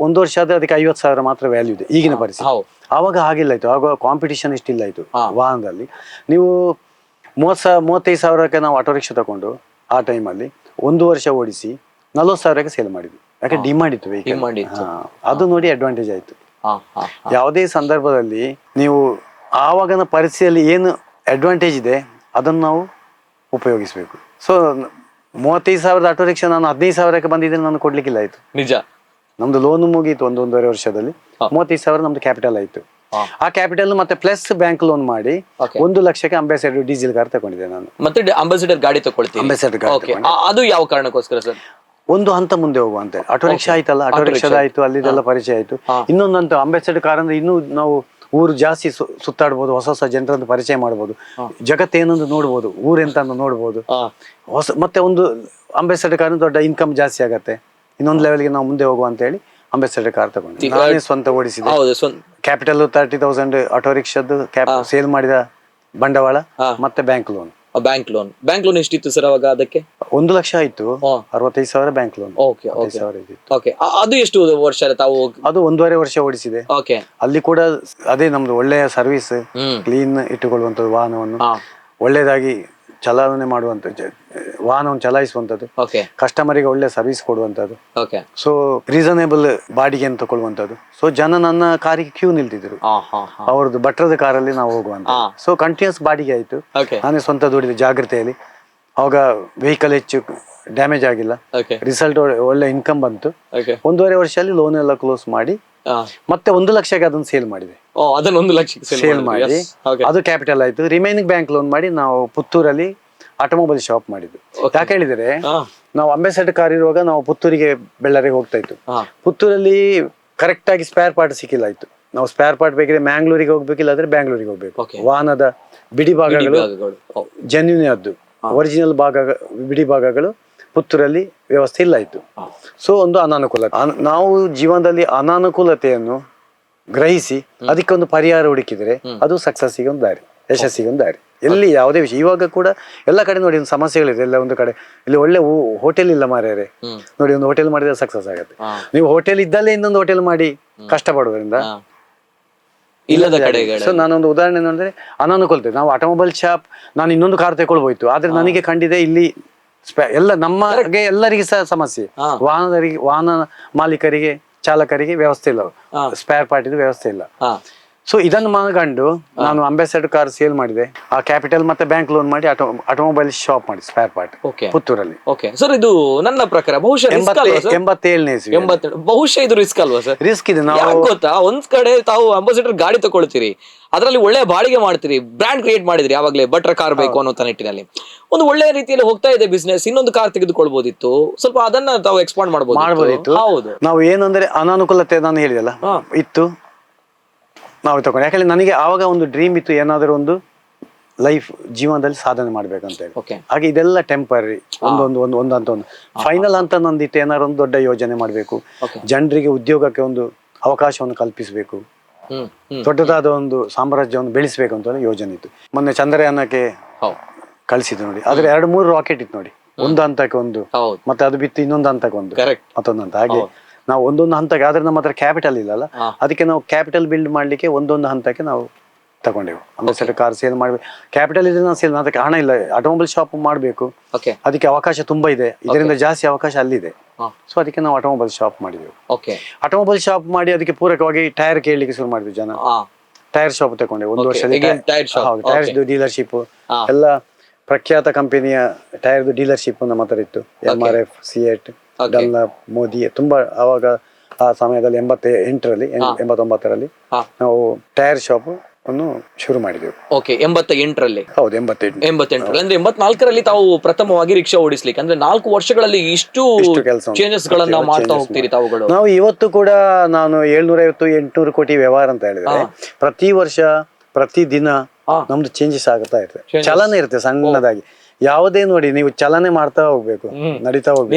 1 ವರ್ಷ ಆದ್ರೆ ಅದಕ್ಕೆ 50,000 ಮಾತ್ರ ವ್ಯಾಲ್ಯೂ ಇದೆ ಈಗಿನ ಪರಿಸ್ಥಿತಿ. ಆವಾಗ ಹಾಗಿಲ್ಲ ಇತ್ತು, ಆವಾಗ ಕಾಂಪಿಟಿಷನ್ ಇಷ್ಟಿಲ್ಲ ಇತ್ತು ವಾಹನದಲ್ಲಿ. ನೀವು 35,000ಕ್ಕೆ ನಾವು ಆಟೋ ರಿಕ್ಷಾ ತಗೊಂಡು ಆ ಟೈಮಲ್ಲಿ 1 ವರ್ಷ ಓಡಿಸಿ 40,000ಕ್ಕೆ ಸೇಲ್ ಮಾಡಿದ್ವಿ. ಯಾಕೆ ಡಿಮಾಂಡ್ ಇತ್ತು ವೆಹಿಕಲ್, ಅದು ನೋಡಿ ಅಡ್ವಾಂಟೇಜ್ ಆಯ್ತು. ಯಾವುದೇ ಸಂದರ್ಭದಲ್ಲಿ ನೀವು ಆವಾಗಿನ ಪರಿಸ್ಥಿತಿಯಲ್ಲಿ ಏನು ಅಡ್ವಾಂಟೇಜ್ ಇದೆ ಅದನ್ನು ನಾವು ಉಪಯೋಗಿಸಬೇಕು. ಸೊ 35,000 ಆಟೋ ರಿಕ್ಷಾ ನಾನು 15,000ಕ್ಕೆ ಬಂದಿದ್ದೇನೆ, ನಾನು ಕೊಡ್ಲಿಕ್ಕಿಲ್ಲ ಆಯ್ತು. ನಿಜ, ನಮ್ದು ಲೋನ್ ಮುಗೀತು 1.5 ವರ್ಷದಲ್ಲಿ. 35,000 ನಮ್ದು ಕ್ಯಾಪಿಟಲ್ ಆಯ್ತು. ಆ ಕ್ಯಾಪಿಟಲ್ ಮತ್ತೆ ಪ್ಲಸ್ ಬ್ಯಾಂಕ್ ಲೋನ್ ಮಾಡಿ 1 ಲಕ್ಷಕ್ಕೆ ಅಂಬಾಸಿಡರ್ ಡೀಸೆಲ್ ಕಾರ್ ತಗೊಂಡಿದ್ದೆ ನಾನು. ಮತ್ತೆ ಅಂಬಾಸಿಡರ್ ಗಾಡಿ ತಗೊಳ್ತೀನಿ. ಅಂಬಾಸಿಡರ್ ಗಾಡಿ ಅದು ಯಾವ ಕಾರಣಕ್ಕೋಸ್ಕರ ಸರ್? ಒಂದು ಹಂತ ಮುಂದೆ ಹೋಗುವಂತೆ. ಆಟೋ ರಿಕ್ಷಾ ಆಯ್ತಲ್ಲ, ಆಟೋ ರಿಕ್ಷಾದ ಆಯ್ತು, ಅಲ್ಲಿದೆಲ್ಲ ಪರಿಚಯ ಆಯ್ತು. ಇನ್ನೊಂದು ಹಂತ ಅಂಬಾಸಿಡರ್ ಕಾರ್ ಅಂದ್ರೆ ಇನ್ನೂ ನಾವು ಊರು ಜಾಸ್ತಿ ಸುತ್ತಾಡ್ಬೋದು, ಹೊಸ ಜನರನ್ನು ಪರಿಚಯ ಮಾಡ್ಬೋದು, ಜಗತ್ತೇನೊಂದು ನೋಡ್ಬೋದು, ಊರೆಂತ ನೋಡ್ಬೋದು. ಮತ್ತೆ ಒಂದು ಅಂಬಾಸಿಡರ್ ಕಾರ್ ದೊಡ್ಡ ಇನ್ಕಮ್ ಜಾಸ್ತಿ ಆಗತ್ತೆ, ಇನ್ನೊಂದು ಲೆವೆಲ್ಗೆ ನಾವು ಮುಂದೆ ಹೋಗುವ ಅಂತ ಹೇಳಿ ಅಂಬಾಸಿಡರ್ ಕಾರ್ ತಗೊಂಡು ನಾನೇ ಸ್ವಂತ ಓಡಿಸಿದೆ. ಕ್ಯಾಪಿಟಲ್ 30,000 ಆಟೋ ರಿಕ್ಷಾದ್ದು ಸೇಲ್ ಮಾಡಿದ ಬಂಡವಾಳ ಮತ್ತೆ ಬ್ಯಾಂಕ್ ಲೋನ್ ಎಷ್ಟಿತ್ತು ಸರ್ ಅವಾಗ? ಅದಕ್ಕೆ 1 ಲಕ್ಷ ಆಯ್ತು, 65,000 ಬ್ಯಾಂಕ್ ಲೋನ್. ಅದು ಎಷ್ಟು ವರ್ಷ ತಾವು? ಅದು 1.5 ವರ್ಷ ಓಡಿಸಿದೆ. ಅಲ್ಲಿ ಕೂಡ ಅದೇ ನಮ್ದು ಒಳ್ಳೆಯ ಸರ್ವಿಸ್, ಕ್ಲೀನ್ ಇಟ್ಟುಕೊಳ್ಳುವಂಥದ್ದು, ವಾಹನವನ್ನು ಒಳ್ಳೆಯದಾಗಿ ಚಲಾವಣೆ ಮಾಡುವಂಥದ್ದು, ವಾಹನವನ್ನು ಚಲಾಯಿಸುವಂಥದ್ದು, ಕಸ್ಟಮರಿಗೆ ಒಳ್ಳೆ ಸರ್ವಿಸ್ ಕೊಡುವಂಥದ್ದು, ಸೊ ರೀಸನೇಬಲ್ ಬಾಡಿಗೆ ಅಂತ ತಗೊಳ್ಳುವಂಥದ್ದು. ಸೊ ಜನ ನನ್ನ ಕಾರಿಗೆ ಕ್ಯೂ ನಿಲ್ತಿದ್ರು, ಅವ್ರದ್ದು ಭಟ್ರದ ಕಾರಲ್ಲಿ ನಾವು ಹೋಗುವಂತ. ಸೊ ಕಂಟಿನ್ಯೂಸ್ ಬಾಡಿಗೆ ಆಯ್ತು, ನಾನೇ ಸ್ವಂತ ದುಡಿದ ಜಾಗ್ರತೆಯಲ್ಲಿ. ಅವಾಗ ವೆಹಿಕಲ್ ಹೆಚ್ಚು ಡ್ಯಾಮೇಜ್ ಆಗಿಲ್ಲ, ರಿಸಲ್ಟ್ ಒಳ್ಳೆ ಇನ್ಕಮ್ ಬಂತು. 1.5 ವರ್ಷದಲ್ಲಿ ಲೋನ್ ಎಲ್ಲ ಕ್ಲೋಸ್ ಮಾಡಿ ಮತ್ತೆ 1 ಲಕ್ಷಕ್ಕೆ ಅದನ್ನು ಸೇಲ್ ಮಾಡಿದೆ. ಸೇಲ್ ಮಾಡಿ ಅದು ಕ್ಯಾಪಿಟಲ್ ಆಯ್ತು. ರಿಮೈನಿಂಗ್ ಬ್ಯಾಂಕ್ ಲೋನ್ ಮಾಡಿ ನಾವು ಪುತ್ತೂರಲ್ಲಿ ಆಟೋಮೊಬೈಲ್ ಶಾಪ್ ಮಾಡಿದ್ದು. ಯಾಕೆ ಹೇಳಿದ್ರೆ, ನಾವು ಅಂಬಾಸಿಡರ್ ಕಾರ್ ಇರುವಾಗ ನಾವು ಪುತ್ತೂರಿಗೆ ಬೆಳ್ಳರಿಗೆ ಹೋಗ್ತಾ ಇತ್ತು. ಪುತ್ತೂರಲ್ಲಿ ಕರೆಕ್ಟ್ ಆಗಿ ಸ್ಪೇರ್ ಪಾರ್ಟ್ ಸಿಕ್ಕಿಲ್ಲ ಆಯ್ತು. ನಾವು ಸ್ಪೇರ್ ಪಾರ್ಟ್ ಬೇಕಿದ್ರೆ ಮ್ಯಾಂಗ್ಳೂರಿಗೆ ಹೋಗ್ಬೇಕಿಲ್ಲ ಆದ್ರೆ ಬ್ಯಾಂಗ್ಳೂರಿಗೆ ಹೋಗ್ಬೇಕು. ವಾಹನದ ಬಿಡಿ ಭಾಗಗಳು ಜೆನ್ಯೂನ್ ಆದ್ದು, ಒರಿಜಿನಲ್ ಬಿಡಿ ಭಾಗಗಳು ಪುತ್ತೂರಲ್ಲಿ ವ್ಯವಸ್ಥೆ ಇಲ್ಲ ಇತ್ತು. ಸೊ ಒಂದು ಅನಾನುಕೂಲತೆ, ನಾವು ಜೀವನದಲ್ಲಿ ಅನಾನುಕೂಲತೆಯನ್ನು ಗ್ರಹಿಸಿ ಅದಕ್ಕೆ ಒಂದು ಪರಿಹಾರ ಹುಡುಕಿದ್ರೆ ಅದು ಸಕ್ಸಸ್ಸಿಗೆ ಒಂದು ದಾರಿ, ಯಶಸ್ಸಿಗೆ ಒಂದು ದಾರಿ. ಎಲ್ಲಿ ಯಾವುದೇ ವಿಷಯ ಇವಾಗ ಕೂಡ ಎಲ್ಲ ಕಡೆ ನೋಡಿ ಒಂದು ಸಮಸ್ಯೆಗಳಿದೆ. ಎಲ್ಲ ಒಂದು ಕಡೆ ಇಲ್ಲಿ ಒಳ್ಳೆ ಹೋಟೆಲ್ ಇಲ್ಲ ಮಾರ್ಯಾರೆ, ನೋಡಿ ಒಂದು ಹೋಟೆಲ್ ಮಾಡಿದ್ರೆ ಸಕ್ಸಸ್ ಆಗುತ್ತೆ. ನೀವು ಹೋಟೆಲ್ ಇದ್ದಲ್ಲೇ ಇನ್ನೊಂದು ಹೋಟೆಲ್ ಮಾಡಿ ಕಷ್ಟಪಡುವುದರಿಂದ ಇಲ್ಲದ ಕಡೆ. ಸೊ ನಾನೊಂದು ಉದಾಹರಣೆ ಅಂದ್ರೆ ಅನಾನುಕೂಲತೆ, ನಾವು ಆಟೋಮೊಬೈಲ್ ಶಾಪ್, ನಾನು ಇನ್ನೊಂದು ಕಾರ್ ತಗೊಳ್ಬೋಯ್ತು, ಆದ್ರೆ ನನಗೆ ಕಂಡಿದೆ ಇಲ್ಲಿ ಎಲ್ಲ ನಮಗೆ ಎಲ್ಲರಿಗೆ ಸಹ ಸಮಸ್ಯೆ, ವಾಹನ ಮಾಲೀಕರಿಗೆ ಚಾಲಕರಿಗೆ ವ್ಯವಸ್ಥೆ ಇಲ್ಲ, ಸ್ಪೇರ್ ಪಾರ್ಟಿದು ವ್ಯವಸ್ಥೆ ಇಲ್ಲ. ಸೊ ಇದನ್ನು ಮನಗಂಡು ನಾನು ಅಂಬಾಸಡರ್ ಕಾರ್ ಸೇಲ್ ಮಾಡಿದೆ, ಆ ಕ್ಯಾಪಿಟಲ್ ಮತ್ತೆ ಬ್ಯಾಂಕ್ ಲೋನ್ ಮಾಡಿ ಆಟೋಮೊಬೈಲ್ ಶಾಪ್ ಮಾಡಿ ಸ್ಪೇರ್ ಪಾರ್ಟ್ ಪುತ್ತೂರಲ್ಲಿ. ಸರ್ ಇದು ನನ್ನ ಪ್ರಕಾರ ಬಹುಶಃ 87ನೇ ಇಸ್ವಿ. ಬಹುಶಃ ಇದು ರಿಸ್ಕ್ ಅಲ್ವಾ ಸರ್? ರಿಸ್ಕ್ ಇದೆ. ನಾವು ಗೊತ್ತಾ, ಒಂದ್ ಕಡೆ ತಾವು ಅಂಬಾಸಿಡರ್ ಗಾಡಿ ತಗೊಳ್ತೀರಿ, ಅದರಲ್ಲಿ ಒಳ್ಳೆ ಬಾಡಿಗೆ ಮಾಡ್ತೀರಿ, ಬ್ರ್ಯಾಂಡ್ ಕ್ರಿಯೇಟ್ ಮಾಡಿದ್ರಿ, ಯಾವಾಗಲೇ ಬಟ್ರ ಕಾರ್ ಬೇಕು ಅನ್ನೋ ನಿಟ್ಟಿನಲ್ಲಿ ಒಂದು ಒಳ್ಳೆ ರೀತಿಯಲ್ಲಿ ಹೋಗ್ತಾ ಇದೆ ಬಿಸ್ನೆಸ್. ಇನ್ನೊಂದು ಕಾರ್ ತೆಗೆದುಕೊಳ್ಬಹುದಿತ್ತು, ಸ್ವಲ್ಪ ಅದನ್ನ ತಾವು ಎಕ್ಸ್ಪಾಂಡ್ ಮಾಡಬಹುದಿತ್ತು. ಹೌದು, ನಾವು ಏನಂದ್ರೆ ಅನಾನುಕೂಲತೆ ನಾನು ಹೇಳಿದಲ್ಲ ಇತ್ತು, ನಾವು ತಗೊಂಡು. ಯಾಕಂದ್ರೆ ನನಗೆ ಆವಾಗ ಒಂದು ಡ್ರೀಮ್ ಇತ್ತು, ಏನಾದರೂ ಒಂದು ಲೈಫ್ ಜೀವನದಲ್ಲಿ ಸಾಧನೆ ಮಾಡ್ಬೇಕಂತ ಹೇಳಿ. ಹಾಗೆ ಇದೆಲ್ಲ ಟೆಂಪರರಿ, ಒಂದಂತ ಒಂದು ಫೈನಲ್ ಅಂತ ನಂದಿತ್ತು, ಏನಾದ್ರು ಒಂದು ದೊಡ್ಡ ಯೋಜನೆ ಮಾಡಬೇಕು, ಜನರಿಗೆ ಉದ್ಯೋಗಕ್ಕೆ ಒಂದು ಅವಕಾಶವನ್ನು ಕಲ್ಪಿಸಬೇಕು, ದೊಡ್ಡದಾದ ಒಂದು ಸಾಮ್ರಾಜ್ಯವನ್ನು ಬೆಳೆಸಬೇಕು ಅಂತ ಯೋಜನೆ ಇತ್ತು. ಮೊನ್ನೆ ಚಂದ್ರಯಾನಕ್ಕೆ ಕಳಿಸಿದ್ದು ನೋಡಿ, ಆದ್ರೆ 2-3 ರಾಕೆಟ್ ಇತ್ತು ನೋಡಿ, ಒಂದು ಹಂತಕ್ಕೆ ಒಂದು, ಮತ್ತೆ ಅದು ಬಿತ್ತು ಇನ್ನೊಂದು ಹಂತಕ್ಕೆ ಒಂದು, ಮತ್ತೊಂದು ಹಂತ. ಹಾಗೆ ನಾವು ಒಂದೊಂದು ಹಂತಕ್ಕೆ, ಆದ್ರೆ ನಮ್ಮ ಹತ್ರ ಕ್ಯಾಪಿಟಲ್ ಇಲ್ಲಲ್ಲ, ಅದಕ್ಕೆ ನಾವು ಕ್ಯಾಪಿಟಲ್ ಬಿಲ್ಡ್ ಮಾಡ್ಲಿಕ್ಕೆ ಒಂದೊಂದು ಹಂತಕ್ಕೆ ನಾವು ತಗೊಂಡೆವು. ಅಂಬಾಸಡರ್ ಕಾರ್ ಸೇಲ್ ಮಾಡ್ಬೇಕು, ಕ್ಯಾಪಿಟಲ್ ಇದ್ರೆ ನಾವು ಸೇಲ್, ಅದಕ್ಕೆ ಹಣ ಇಲ್ಲ, ಆಟೋಮೊಬೈಲ್ ಶಾಪ್ ಮಾಡಬೇಕು, ಅದಕ್ಕೆ ಅವಕಾಶ ತುಂಬಾ ಇದೆ, ಇದರಿಂದ ಜಾಸ್ತಿ ಅವಕಾಶ ಅಲ್ಲಿದೆ. ಸೊ ಅದಕ್ಕೆ ನಾವು ಆಟೋಮೊಬೈಲ್ ಶಾಪ್ ಮಾಡಿದೆವು. ಆಟೋಮೊಬೈಲ್ ಶಾಪ್ ಮಾಡಿ ಅದಕ್ಕೆ ಪೂರಕವಾಗಿ ಟೈರ್ ಕೇಳಲಿಕ್ಕೆ ಶುರು ಮಾಡಿದ್ವಿ ಜನ. ಟೈರ್ ಶಾಪ್ ತಗೊಂಡೆ, ಒಂದು ವರ್ಷದಲ್ಲಿ ಟೈರ್ಸ್ ಡೀಲರ್ಶಿಪ್, ಎಲ್ಲ ಪ್ರಖ್ಯಾತ ಕಂಪನಿಯ ಟೈರ್ ಡೀಲರ್ಶಿಪ್ ನಮ್ಮ ಹತ್ರ ಇತ್ತು. MRF, ಸಿಯೆಟ್, ಡನ್ಲಾಪ್, ಮೋದಿ, ತುಂಬಾ ಅವಾಗ ಆ ಸಮಯದಲ್ಲಿ 89ರಲ್ಲಿ ನಾವು ಟೈರ್ ಶಾಪ್ ಅನ್ನು ಶುರು ಮಾಡಿದೆವು. 88ರಲ್ಲಿ? ಹೌದು, 88 ಅಂದ್ರೆ 84ರಲ್ಲಿ ತಾವು ಪ್ರಥಮವಾಗಿ ರಿಕ್ಷಾ ಓಡಿಸ್ಲಿಕ್ಕೆ, ಅಂದ್ರೆ 4 ವರ್ಷಗಳಲ್ಲಿ ಇಷ್ಟು ಚೇಂಜಸ್ ಗಳನ್ನ ಮಾಡ್ತಾ ಹೋಗ್ತೀರಿ ತಾವುಗಳು. ನಾವು ಇವತ್ತು ಕೂಡ ನಾನು 750-800 ಕೋಟಿ ವ್ಯವಹಾರ ಅಂತ ಹೇಳಿದ್ರೆ, ಪ್ರತಿ ವರ್ಷ ಪ್ರತಿ ದಿನ ನಮ್ದು ಚೇಂಜಸ್ ಆಗುತ್ತಾ ಇರ್ತದೆ, ಚಲನೆ ಇರುತ್ತೆ ಸಣ್ಣದಾಗಿ. ಯಾವುದೇ ನೋಡಿ, ನೀವು ಚಲನೆ ಮಾಡ್ತಾ ಹೋಗ್ಬೇಕು, ನಡೀತಾ ಹೋಗ್ಬೇಕು,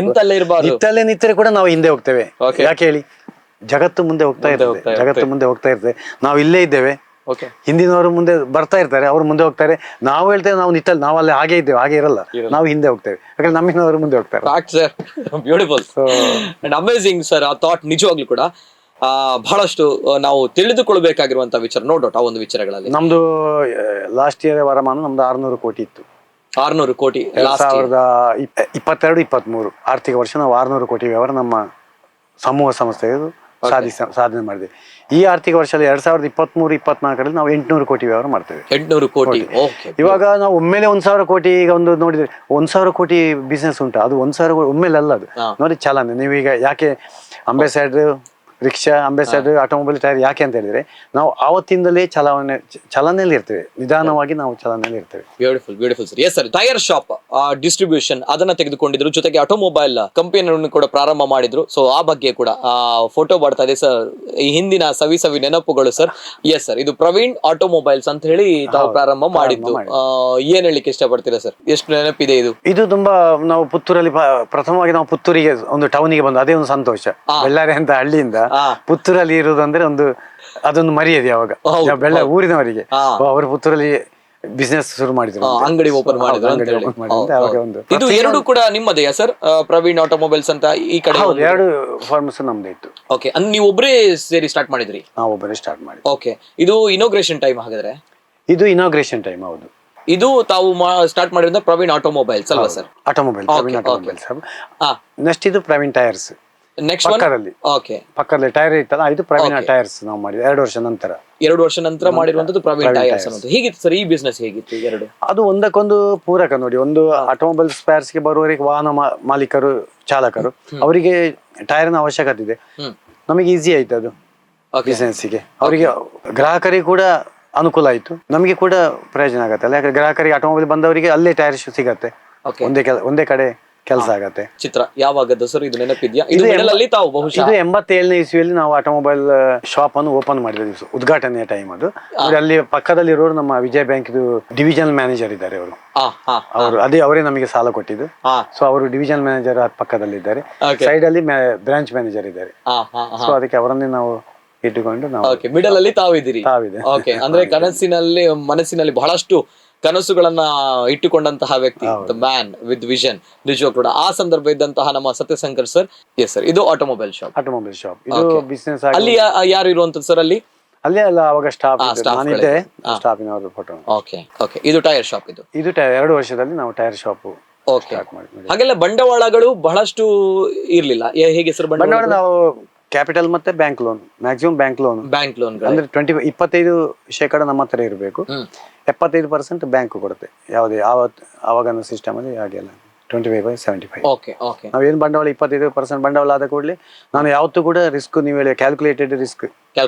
ನಿಂತಲ್ಲೇ ನಿಂತರೆ ಕೂಡ ನಾವು ಹಿಂದೆ ಹೋಗ್ತೇವೆ. ಯಾಕೆ ಹೇಳಿ, ಜಗತ್ತು ಮುಂದೆ ಹೋಗ್ತಾ ಇರ್ತದೆ, ನಾವು ಇಲ್ಲೇ ಇದ್ದೇವೆ, ಹಿಂದಿನವರು ಮುಂದೆ ಬರ್ತಾ ಇರ್ತಾರೆ, ಅವ್ರು ಮುಂದೆ ಹೋಗ್ತಾರೆ, ನಾವು ಹೇಳ್ತೇವೆ ನಾವು ನಿಂತಲ್ಲಿ, ನಾವು ಅಲ್ಲಿ ಹಾಗೆ ಇದ್ದೇವೆ, ಹಾಗೆ ಇರಲ್ಲ, ನಾವು ಹಿಂದೆ ಹೋಗ್ತೇವೆ, ಯಾಕಂದ್ರೆ ನಮ್ಮಿನವರು ಮುಂದೆ ಹೋಗ್ತಾರೆ. ಬ್ಯೂಟಿಫುಲ್ ಅಂಡ್ ಅಮೇಜಿಂಗ್ ಸರ್, ಆ ಥಾಟ್ ನಿಜವಾಗ್ಲೂ ಕೂಡ ಬಹಳಷ್ಟು ನಾವು ತಿಳಿದುಕೊಳ್ಬೇಕಾಗಿರುವಂತಹ ವಿಚಾರ. ನೋ ಡೌಟ್, ಆ ಒಂದು ವಿಚಾರಗಳಲ್ಲಿ ನಮ್ದು ಲಾಸ್ಟ್ ಇಯರ್ ವರಮಾನ ನಮ್ದು 600 ಕೋಟಿ ಇತ್ತು. 600 ಕೋಟಿ 2022-23 ಆರ್ಥಿಕ ವರ್ಷ ನಾವು 600 ಕೋಟಿ ವ್ಯವಹಾರ ನಮ್ಮ ಸಮೂಹ ಸಂಸ್ಥೆಗೆ ಸಾಧನೆ ಮಾಡಿದೆ. ಈ ಆರ್ಥಿಕ ವರ್ಷದಲ್ಲಿ 2023-24ರಲ್ಲಿ ನಾವು 800 ಕೋಟಿ ವ್ಯವಹಾರ ಮಾಡ್ತೇವೆ. 800 ಕೋಟಿ. ಇವಾಗ ನಾವು ಒಮ್ಮೆಲೆ 1000 ಕೋಟಿ, ಈಗ ಒಂದು ನೋಡಿದ್ರೆ 1000 ಕೋಟಿ ಬಿಸ್ನೆಸ್ ಉಂಟು, ಅದು 1000 ಕೋಟಿ ಒಮ್ಮೆಲೆ ಅಲ್ಲ, ಅದು ನೋಡಿ ಚಲನೆ. ನೀವೀಗ ಯಾಕೆ ambassador rickshaw, ambassador automobile tyre ಯಾಕೆ ಅಂತ ಹೇಳಿದ್ರೆ, ನಾವು ಆವತ್ತಿಂದಲೇ ಚಲನೆಯಲ್ಲಿ ಇರ್ತೇವೆ, ನಿಧಾನವಾಗಿ ನಾವು ಚಲನೆಯಲ್ಲಿ ಇರ್ತೇವೆ. Beautiful sir. Yes sir, tyre shop distribution ಅದನ್ನ ತೆಗೆದುಕೊಂಡಿದ್ರು, ಜೊತೆಗೆ ಆಟೋಮೊಬೈಲ್ ಕಂಪನಿಯನ್ನು ಕೂಡ ಪ್ರಾರಂಭ ಮಾಡಿದ್ರು. ಸೊ ಆ ಬಗ್ಗೆ ಕೂಡ ಫೋಟೋ ಬರ್ತಾ ಇದೆ ಸರ್, ಈ ಹಿಂದಿನ ಸವಿ ನೆನಪುಗಳು ಸರ್. ಎಸ್ ಸರ್, ಇದು ಪ್ರವೀಣ್ ಆಟೋಮೊಬೈಲ್ಸ್ ಅಂತ ಹೇಳಿ ತಾವು ಪ್ರಾರಂಭ ಮಾಡಿದ್ದು. ಏನ್ ಹೇಳಲಿಕ್ಕೆ ಇಷ್ಟಪಡ್ತೀರಾ ಸರ್, ಎಷ್ಟು ನೆನಪಿದೆ ಇದು? ಇದು ತುಂಬಾ, ನಾವು ಪುತ್ತೂರಲ್ಲಿ ಪ್ರಥಮವಾಗಿ ನಾವು ಪುತ್ತೂರಿಗೆ ಒಂದು ಟೌನಿಗೆ ಬಂದು ಅದೇ ಒಂದು ಸಂತೋಷ. ಬಳ್ಳಾರಿ ಅಂತ ಹಳ್ಳಿಯಿಂದ ಪುತ್ತೂರಲ್ಲಿ ಇರುವುದಂದ್ರೆ ಅದೊಂದು ಮರ್ಯಾದೆ. ಅವಾಗ ಬೆಳ್ಳಾರಿ ಊರಿನವರಿಗೆ ಅವರು ಪುತ್ತೂರಲ್ಲಿ ಬಿಸ್ನೆಸ್ ಶುರು ಮಾಡಿದ್ರು, ಅಂಗಡಿ ಓಪನ್ ಮಾಡಿದ್ರು. ಇದು ಎರಡು ಕೂಡ ನಿಮ್ಮದೇ ಸರ್, ಪ್ರವೀಣ್ ಆಟೋಮೊಬೈಲ್ಸ್ ಅಂತ ಈ ಕಡೆ? 2 ಫಾರ್ಮ್ಸ್ ನಮ್ದೇ ಇತ್ತು. ಓಕೆ, ನೀವು ಒಬ್ಬರೇ ಸೇರಿ ಸ್ಟಾರ್ಟ್ ಮಾಡಿದ್ರಿ? ನಾವು ಒಬ್ಬರೇ ಸ್ಟಾರ್ಟ್ ಮಾಡಿ. ಓಕೆ, ಇದು ಇನೋಗ್ರೇಷನ್ ಟೈಮ್ ಹಾಗಾದ್ರೆ? ಇದು ಇನಾಗ್ರೇಷನ್ ಟೈಮ್, ಹೌದು. ಇದು ತಾವು ಸ್ಟಾರ್ಟ್ ಮಾಡಿರೋದು ಪ್ರವೀಣ್ ಆಟೋಮೊಬೈಲ್ಸ್ ಅಲ್ವಾ sir? Automobile, Praveen automobiles. Next ಇದು ಪ್ರವೀಣ್ ಟೈರ್ಸ್, ನೆಕ್ಸ್ಟ್ ಪಕ್ಕದಲ್ಲಿ ಟೈರ್ ಇತ್ತಲ್ಲ, ಇದು ಪ್ರವೀಣ್ ಟೈರ್ಸ್ ನಾವು ಮಾಡಿದ್ವಿ 2 ವರ್ಷ ನಂತರ ಮಾಡಿರುವಂತದ್ದು ಪ್ರವೀಣ್ ಟೈರ್ಸ್ ಅನ್ನೋದು. ಹೇಗಿತ್ತು ಸರ್ ಈ ಬಿಸ್ನೆಸ್, ಹೇಗಿತ್ತು ಎರಡು? ಅದು ಒಂದಕ್ಕೊಂದು ಪೂರಕ ನೋಡಿ. ಒಂದು ಆಟೋಮೊಬೈಲ್ ಸ್ಪೇರ್ಸ್ ಗೆ ಬರುವವರಿಗೆ, ವಾಹನ ಮಾಲೀಕರು, ಚಾಲಕರು, ಅವರಿಗೆ ಟೈರ್ನ ಅವಶ್ಯಕತೆ ಇದೆ, ನಮಗೆ ಈಸಿ ಆಯ್ತು ಅದು ಬಿಸ್ನೆಸ್ಸಿಗೆ. ಅವರಿಗೆ ಗ್ರಾಹಕರಿಗೆ ಕೂಡ ಅನುಕೂಲ ಆಯ್ತು, ನಮಗೆ ಕೂಡ ಪ್ರಯೋಜನ ಆಗತ್ತೆ ಅಲ್ಲ. ಯಾಕಂದ್ರೆ ಗ್ರಾಹಕರಿಗೆ ಆಟೋಮೊಬೈಲ್ ಬಂದವರಿಗೆ ಅಲ್ಲೇ ಟೈರ್ ಸಿಗತ್ತೆ, ಒಂದೇ ಕಡೆ ಕೆಲಸ ಆಗತ್ತೆ. ಚಿತ್ರ ಯಾವಾಗದ್ದು ಸರ್ ಇದು ನೆನಪಿದ್ಯಾ? ಇದು ಮಿಡಲಲ್ಲಿ ತಾವು ಬಹುಶಃ ಇದು 87ನೇ ಇಸ್ವಿಯಲ್ಲಿ ನಾವು ಆಟೋಮೊಬೈಲ್ ಶಾಪ್ ಅನ್ನು ಓಪನ್ ಮಾಡಿದ ದಿವಸ, ಉದ್ಘಾಟನೆಯ ಟೈಮ್ ಅದು. ನೋಡಿ ಅಲ್ಲಿ ಪಕ್ಕದಲ್ಲಿರೋರು ನಮ್ಮ ವಿಜಯ ಬ್ಯಾಂಕ್ ಡಿವಿಷನಲ್ ಮ್ಯಾನೇಜರ್ ಇದ್ದಾರೆ ಅವರು. ಅವರೇ ನಮಗೆ ಸಾಲ ಕೊಟ್ಟಿದ್ದು. ಸೊ ಅವರು ಡಿವಿಷನಲ್ ಮ್ಯಾನೇಜರ್ ಪಕ್ಕದಲ್ಲಿದ್ದಾರೆ, ಸೈಡ್ ಅಲ್ಲಿ ಬ್ರಾಂಚ್ ಮ್ಯಾನೇಜರ್ ಇದ್ದಾರೆ. ಸೊ ಅದಕ್ಕೆ ಅವರನ್ನೇ ನಾವು ಇಟ್ಟುಕೊಂಡು ನಾವು ಮಿಡಲ್ ಅಲ್ಲಿ ತಾವಿದ್ದೀರಿ. ಓಕೆ, ಅಂದ್ರೆ ಕನಸಿನಲ್ಲಿ ಮನಸ್ಸಿನಲ್ಲಿ ಬಹಳಷ್ಟು ಕನಸುಗಳನ್ನ ಇಟ್ಟುಕೊಂಡಂತಹ ವ್ಯಕ್ತಿ, ದ ಮ್ಯಾನ್ ವಿತ್ ವಿಷನ್, ನಿಜವಾಗ್ಲೂ ಕೂಡ ಆ ಸಂದರ್ಭ ಇದ್ದಂತಹ ನಮ್ಮ ಸತ್ಯಶಂಕರ್ ಸರ್. ಎಸ್ ಸರ್, ಇದು ಆಟೋಮೊಬೈಲ್ ಶಾಪ್. ಇದು ಬಿಸಿನೆಸ್. ಅಲ್ಲಿ ಯಾರು ಇರುವಂತದ್ದು ಸರ್? ಅಲ್ಲೇ ಅಲ್ಲ, ಅವಾಗ ಸ್ಟಾಫಿನವರು ಫೋಟೋ. ಓಕೆ ಓಕೆ, ಇದು ಟೈರ್ ಶಾಪ್. ಇದು 2 ವರ್ಷದಲ್ಲಿ ನಾವು ಟೈರ್ ಶಾಪ್ ಸ್ಟಾರ್ಟ್ ಮಾಡಿದ್ವಿ. ಹಾಗೆಲ್ಲ ಬಂಡವಾಳಗಳು ಬಹಳಷ್ಟು ಇರ್ಲಿಲ್ಲ. ಹೇಗೆ ಸರ್ ಬಂಡವಾಳ? ನಾವು ಕ್ಯಾಪಿಟಲ್ ಮತ್ತೆ bank loan, maximum bank loan ಅಂದ್ರೆ 25% ನಮ್ಮ ಹತ್ರ ಇರಬೇಕು, 75% ಬ್ಯಾಂಕ್ ಕೊಡುತ್ತೆ. ಯಾವುದೇ ಆವಾಗ ಸಿಸ್ಟಮ್ ಅಲ್ಲಿ ಹಾಗೆಲ್ಲ 25/75. ನಾವೇನು ಬಂಡವಾಳ 25% ಬಂಡವಾಳ ಆದ ಕೂಡಲೇ ನಾನು ಯಾವತ್ತೂ ಕೂಡ ರಿಸ್ಕ್, ನೀವು ಹೇಳಿ ಕ್ಯಾಲ್ಕುಲೇಟೆಡ್ ರಿಸ್ಕ್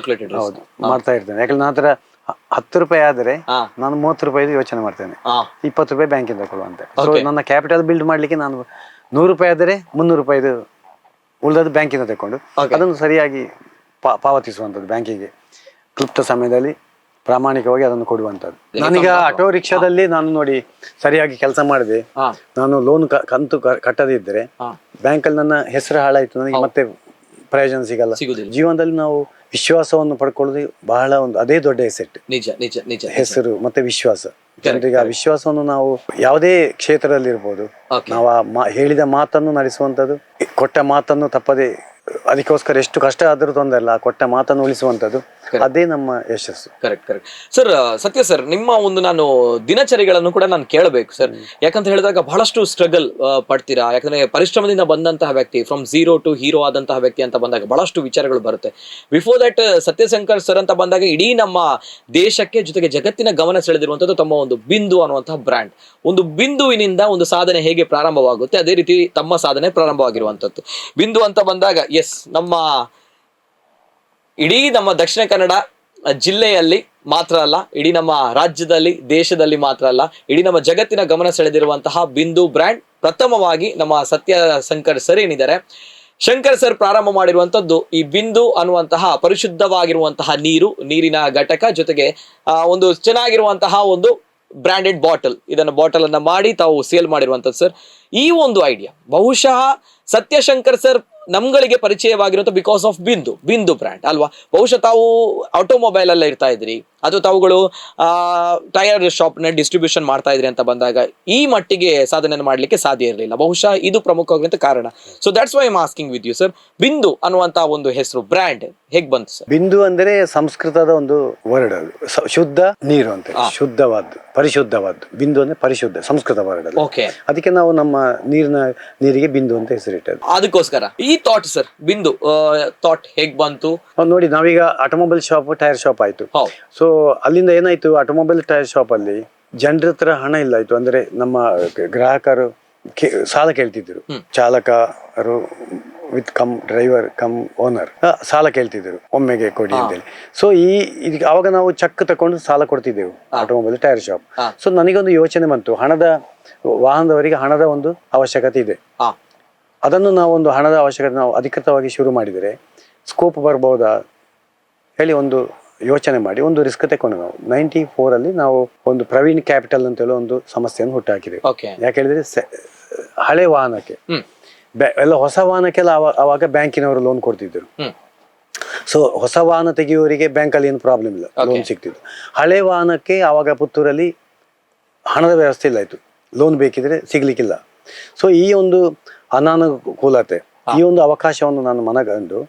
ಹೌದು ಮಾಡ್ತಾ ಇರ್ತೇನೆ. ಯಾಕಂದ್ರೆ ನನ್ನ ಹತ್ರ 10 ರೂಪಾಯಿ ಆದ್ರೆ ನಾನು 30 ರೂಪಾಯಿ ಯೋಚನೆ ಮಾಡ್ತೇನೆ, 20 ರೂಪಾಯಿ ಬ್ಯಾಂಕಿಂದ ಕೊಡುವಂತೆ. ಸೊ ನನ್ನ ಕ್ಯಾಪಿಟಲ್ ಬಿಲ್ಡ್ ಮಾಡ್ಲಿಕ್ಕೆ ನಾನು 100 ರೂಪಾಯಿ ಆದ್ರೆ 300 ರೂಪಾಯಿ ಉಳಿದದ್ದು ಬ್ಯಾಂಕಿಂದ ತಕೊಂಡು ಅದನ್ನು ಸರಿಯಾಗಿ ಪಾವತಿಸುವಂಥದ್ದು, ಬ್ಯಾಂಕಿಗೆ ಕ್ಲುಪ್ತ ಸಮಯದಲ್ಲಿ ಪ್ರಾಮಾಣಿಕವಾಗಿ ಅದನ್ನು ಕೊಡುವಂಥದ್ದು. ನಾನೀಗ ಆಟೋ ರಿಕ್ಷಾದಲ್ಲಿ ನಾನು ನೋಡಿ ಸರಿಯಾಗಿ ಕೆಲಸ ಮಾಡಿದೆ, ನಾನು ಲೋನ್ ಕಂತು ಕಟ್ಟದಿದ್ದರೆ ಬ್ಯಾಂಕಲ್ಲಿ ನನ್ನ ಹೆಸರು ಹಾಳಾಯ್ತು, ನನಗೆ ಮತ್ತೆ ಪ್ರಯೋಜನ ಸಿಗಲ್ಲ. ಜೀವನದಲ್ಲಿ ನಾವು ವಿಶ್ವಾಸವನ್ನು ಪಡ್ಕೊಳ್ಳೋದು ಬಹಳ ಅದೇ ದೊಡ್ಡ ಎಸೆಟ್. ನಿಜ ನಿಜ ನಿಜ. ಹೆಸರು ಮತ್ತೆ ವಿಶ್ವಾಸ. ಜನರಿಗೆ ಆ ವಿಶ್ವಾಸವನ್ನು ನಾವು ಯಾವುದೇ ಕ್ಷೇತ್ರದಲ್ಲಿ ಇರ್ಬೋದು, ನಾವು ಹೇಳಿದ ಮಾತನ್ನು ನಡೆಸುವಂಥದ್ದು, ಕೊಟ್ಟ ಮಾತನ್ನು ತಪ್ಪದೆ, ಅದಕ್ಕೋಸ್ಕರ ಎಷ್ಟು ಕಷ್ಟ ಆದ್ರೂ ತೊಂದರೆ ಇಲ್ಲ, ಕೊಟ್ಟ ಮಾತನ್ನು ಉಳಿಸುವಂಥದ್ದು, ಅದೇ ನಮ್ಮ ಯಶಸ್ಸು. Correct sir. ಸತ್ಯ ಸರ್, ನಿಮ್ಮ ಒಂದು ನಾನು ದಿನಚರಿಗಳನ್ನು ಕೂಡ ನಾನು ಕೇಳಬೇಕು ಸರ್. ಯಾಕಂತ ಹೇಳಿದಾಗ ಬಹಳಷ್ಟು ಸ್ಟ್ರಗಲ್ ಪಡ್ತೀರಾ. ಯಾಕಂದ್ರೆ ಪರಿಶ್ರಮದಿಂದ ಬಂದಂತಹ ವ್ಯಕ್ತಿ, ಫ್ರಮ್ ಝೀರೋ ಟು ಹೀರೋ ಆದಂತಹ ವ್ಯಕ್ತಿ ಅಂತ ಬಂದಾಗ ಬಹಳಷ್ಟು ವಿಚಾರಗಳು ಬರುತ್ತೆ. ಬಿಫೋರ್ ದಟ್ ಸತ್ಯಶಂಕರ್ ಸರ್ ಅಂತ ಬಂದಾಗ ಇಡೀ ನಮ್ಮ ದೇಶಕ್ಕೆ ಜೊತೆಗೆ ಜಗತ್ತಿನ ಗಮನ ಸೆಳೆದಿರುವಂತದ್ದು ತಮ್ಮ ಒಂದು ಬಿಂದು ಅನ್ನುವಂತಹ ಬ್ರ್ಯಾಂಡ್. ಒಂದು ಬಿಂದುವಿನಿಂದ ಒಂದು ಸಾಧನೆ ಹೇಗೆ ಪ್ರಾರಂಭವಾಗುತ್ತೆ, ಅದೇ ರೀತಿ ತಮ್ಮ ಸಾಧನೆ ಪ್ರಾರಂಭವಾಗಿರುವಂತದ್ದು. ಬಿಂದು ಅಂತ ಬಂದಾಗ ಎಸ್, ನಮ್ಮ ಇಡೀ ನಮ್ಮ ದಕ್ಷಿಣ ಕನ್ನಡ ಜಿಲ್ಲೆಯಲ್ಲಿ ಮಾತ್ರ ಅಲ್ಲ, ಇಡೀ ನಮ್ಮ ರಾಜ್ಯದಲ್ಲಿ, ದೇಶದಲ್ಲಿ ಮಾತ್ರ ಅಲ್ಲ, ಇಡೀ ನಮ್ಮ ಜಗತ್ತಿನ ಗಮನ ಸೆಳೆದಿರುವಂತಹ ಬಿಂದು ಬ್ರ್ಯಾಂಡ್ ಪ್ರಥಮವಾಗಿ ನಮ್ಮ ಸತ್ಯಶಂಕರ್ ಸರ್ ಏನಿದ್ದಾರೆ, ಶಂಕರ್ ಸರ್ ಪ್ರಾರಂಭ ಮಾಡಿರುವಂತದ್ದು ಈ ಬಿಂದು ಅನ್ನುವಂತಹ ಪರಿಶುದ್ಧವಾಗಿರುವಂತಹ ನೀರಿನ ಘಟಕ, ಜೊತೆಗೆ ಒಂದು ಚೆನ್ನಾಗಿರುವಂತಹ ಒಂದು ಬ್ರಾಂಡೆಡ್ ಬಾಟಲ್. ಇದನ್ನ ಬಾಟಲ್ ಅನ್ನ ಮಾಡಿ ತಾವು ಸೇಲ್ ಮಾಡಿರುವಂತದ್ದು ಸರ್. ಈ ಒಂದು ಐಡಿಯಾ ಬಹುಶಃ ಸತ್ಯಶಂಕರ್ ಸರ್ ನಮ್ಗಳಿಗೆ ಪರಿಚಯವಾಗಿರುವಂತ ಬಿಕಾಸ್ ಆಫ್ ಬಿಂದು ಬ್ರ್ಯಾಂಡ್ ಅಲ್ವಾ? ಬಹುಶಃ ತಾವು ಆಟೋಮೊಬೈಲ್ ಅಲ್ಲ ಇರ್ತಾ ಇದ್ರಿ, ಅದು ತಾವುಗಳು ಟೈರ್ ಶಾಪ್ ನ ಡಿಸ್ಟ್ರಿಬ್ಯೂಷನ್ ಮಾಡ್ತಾ ಇದ್ರಿ ಅಂತ ಬಂದಾಗ ಈ ಮಟ್ಟಿಗೆ ಸಾಧನೆ ಮಾಡ್ಲಿಕ್ಕೆ ಸಾಧ್ಯ ಇರಲಿಲ್ಲ. ಬಹುಶಃ ಇದು ಪ್ರಮುಖವಾಗಿರುವಂತ ಕಾರಣ. So that's why I am asking with you sir, Bindu ಅನ್ನುವಂತ ಒಂದು ಹೆಸರು, ಬ್ರ್ಯಾಂಡ್ ಹೇಗ್ ಬಂತು ಸರ್? ಬಿಂದು ಅಂದ್ರೆ ಸಂಸ್ಕೃತದ ಒಂದು ವರ್ಡ್, ಅದು ಶುದ್ಧ ನೀರು ಅಂತ, ಶುದ್ಧವಾದ್ದು, ಪರಿಶುದ್ಧವಾದ್ದು. ಬಿಂದು ಅಂದ್ರೆ ಪರಿಶುದ್ಧ, ಸಂಸ್ಕೃತ ವರ್ಡ್ ಅದು. ಅದಕ್ಕೆ ನಾವು ನಮ್ಮ ನೀರಿಗೆ ಬಿಂದು ಅಂತ ಹೆಸರಿಟ್ಟದ್ದು. ಅದಕ್ಕೋಸ್ಕರ ಈ ಥಾಟ್ ಸರ್, ಬಿಂದು ಥಾಟ್ ಹೇಗ್ ಬಂತು ನೋಡಿ? ನಾವೀಗ ಆಟೋಮೊಬೈಲ್ ಶಾಪ್, ಟೈರ್ ಶಾಪ್ ಆಯ್ತು. ಸೊ ಅಲ್ಲಿಂದ ಏನಾಯ್ತು, ಆಟೋಮೊಬೈಲ್ ಟೈರ್ ಶಾಪ್ ಅಲ್ಲಿ ಜನರ ಹತ್ರ ಹಣ ಇಲ್ಲ ಆಯ್ತು. ಅಂದ್ರೆ ನಮ್ಮ ಗ್ರಾಹಕರು ಸಾಲ ಕೇಳ್ತಿದ್ರು, ಚಾಲಕರು with cum driver come owner ಸಾಲ ಕೇಳ್ತಿದ್ರು, ಒಮ್ಮೆಗೆ ಕೊಡಿ ಅಂತೇಳಿ. ಸೊ ಅವಾಗ ನಾವು ಚೆಕ್ ತಕೊಂಡು ಸಾಲ ಕೊಡ್ತಿದ್ದೆವು ಆಟೋಮೊಬೈಲ್ ಟೈರ್ ಶಾಪ್. ಸೊ ನನಗೊಂದು ಯೋಚನೆ ಬಂತು, ವಾಹನದವರಿಗೆ ಹಣದ ಒಂದು ಅವಶ್ಯಕತೆ ಇದೆ, ಅದನ್ನು ನಾವು ಒಂದು ಹಣದ ಅವಶ್ಯಕತೆ ನಾವು ಅಧಿಕೃತವಾಗಿ ಶುರು ಮಾಡಿದರೆ ಸ್ಕೋಪ್ ಬರ್ಬೋದಾ ಹೇಳಿ ಒಂದು ಯೋಚನೆ ಮಾಡಿ ಒಂದು ರಿಸ್ಕ್ ತಗೊಂಡು ನಾವು 94 ನಾವು ಒಂದು ಪ್ರವೀಣ್ ಕ್ಯಾಪಿಟಲ್ ಅಂತ ಹೇಳೋ ಒಂದು ಸಂಸ್ಥೆಯನ್ನು ಹುಟ್ಟಾಕಿದೆವು. ಯಾಕೆ ಹೇಳಿದ್ರೆ ಹಳೆ ವಾಹನಕ್ಕೆ ಎಲ್ಲ, ಹೊಸ ವಾಹನಕ್ಕೆಲ್ಲ ಅವಾಗ ಬ್ಯಾಂಕಿನವರು ಲೋನ್ ಕೊಡ್ತಿದ್ರು. ಸೊ ಹೊಸ ವಾಹನ ತೆಗೆಯುವವರಿಗೆ ಬ್ಯಾಂಕಲ್ಲಿ ಏನು ಪ್ರಾಬ್ಲಮ್ ಇಲ್ಲ, ಲೋನ್ ಸಿಗ್ತಿತ್ತು. ಹಳೆ ವಾಹನಕ್ಕೆ ಆವಾಗ ಪುತ್ತೂರಲ್ಲಿ ಹಣದ ವ್ಯವಸ್ಥೆ ಇಲ್ಲ ಆಯ್ತು, ಲೋನ್ ಬೇಕಿದ್ರೆ ಸಿಗ್ಲಿಕ್ಕಿಲ್ಲ. ಸೊ ಈ ಒಂದು ಅನಾನುಕೂಲತೆ, ಈ ಒಂದು ಅವಕಾಶವನ್ನು ನಾನು ಮನಗಂಡು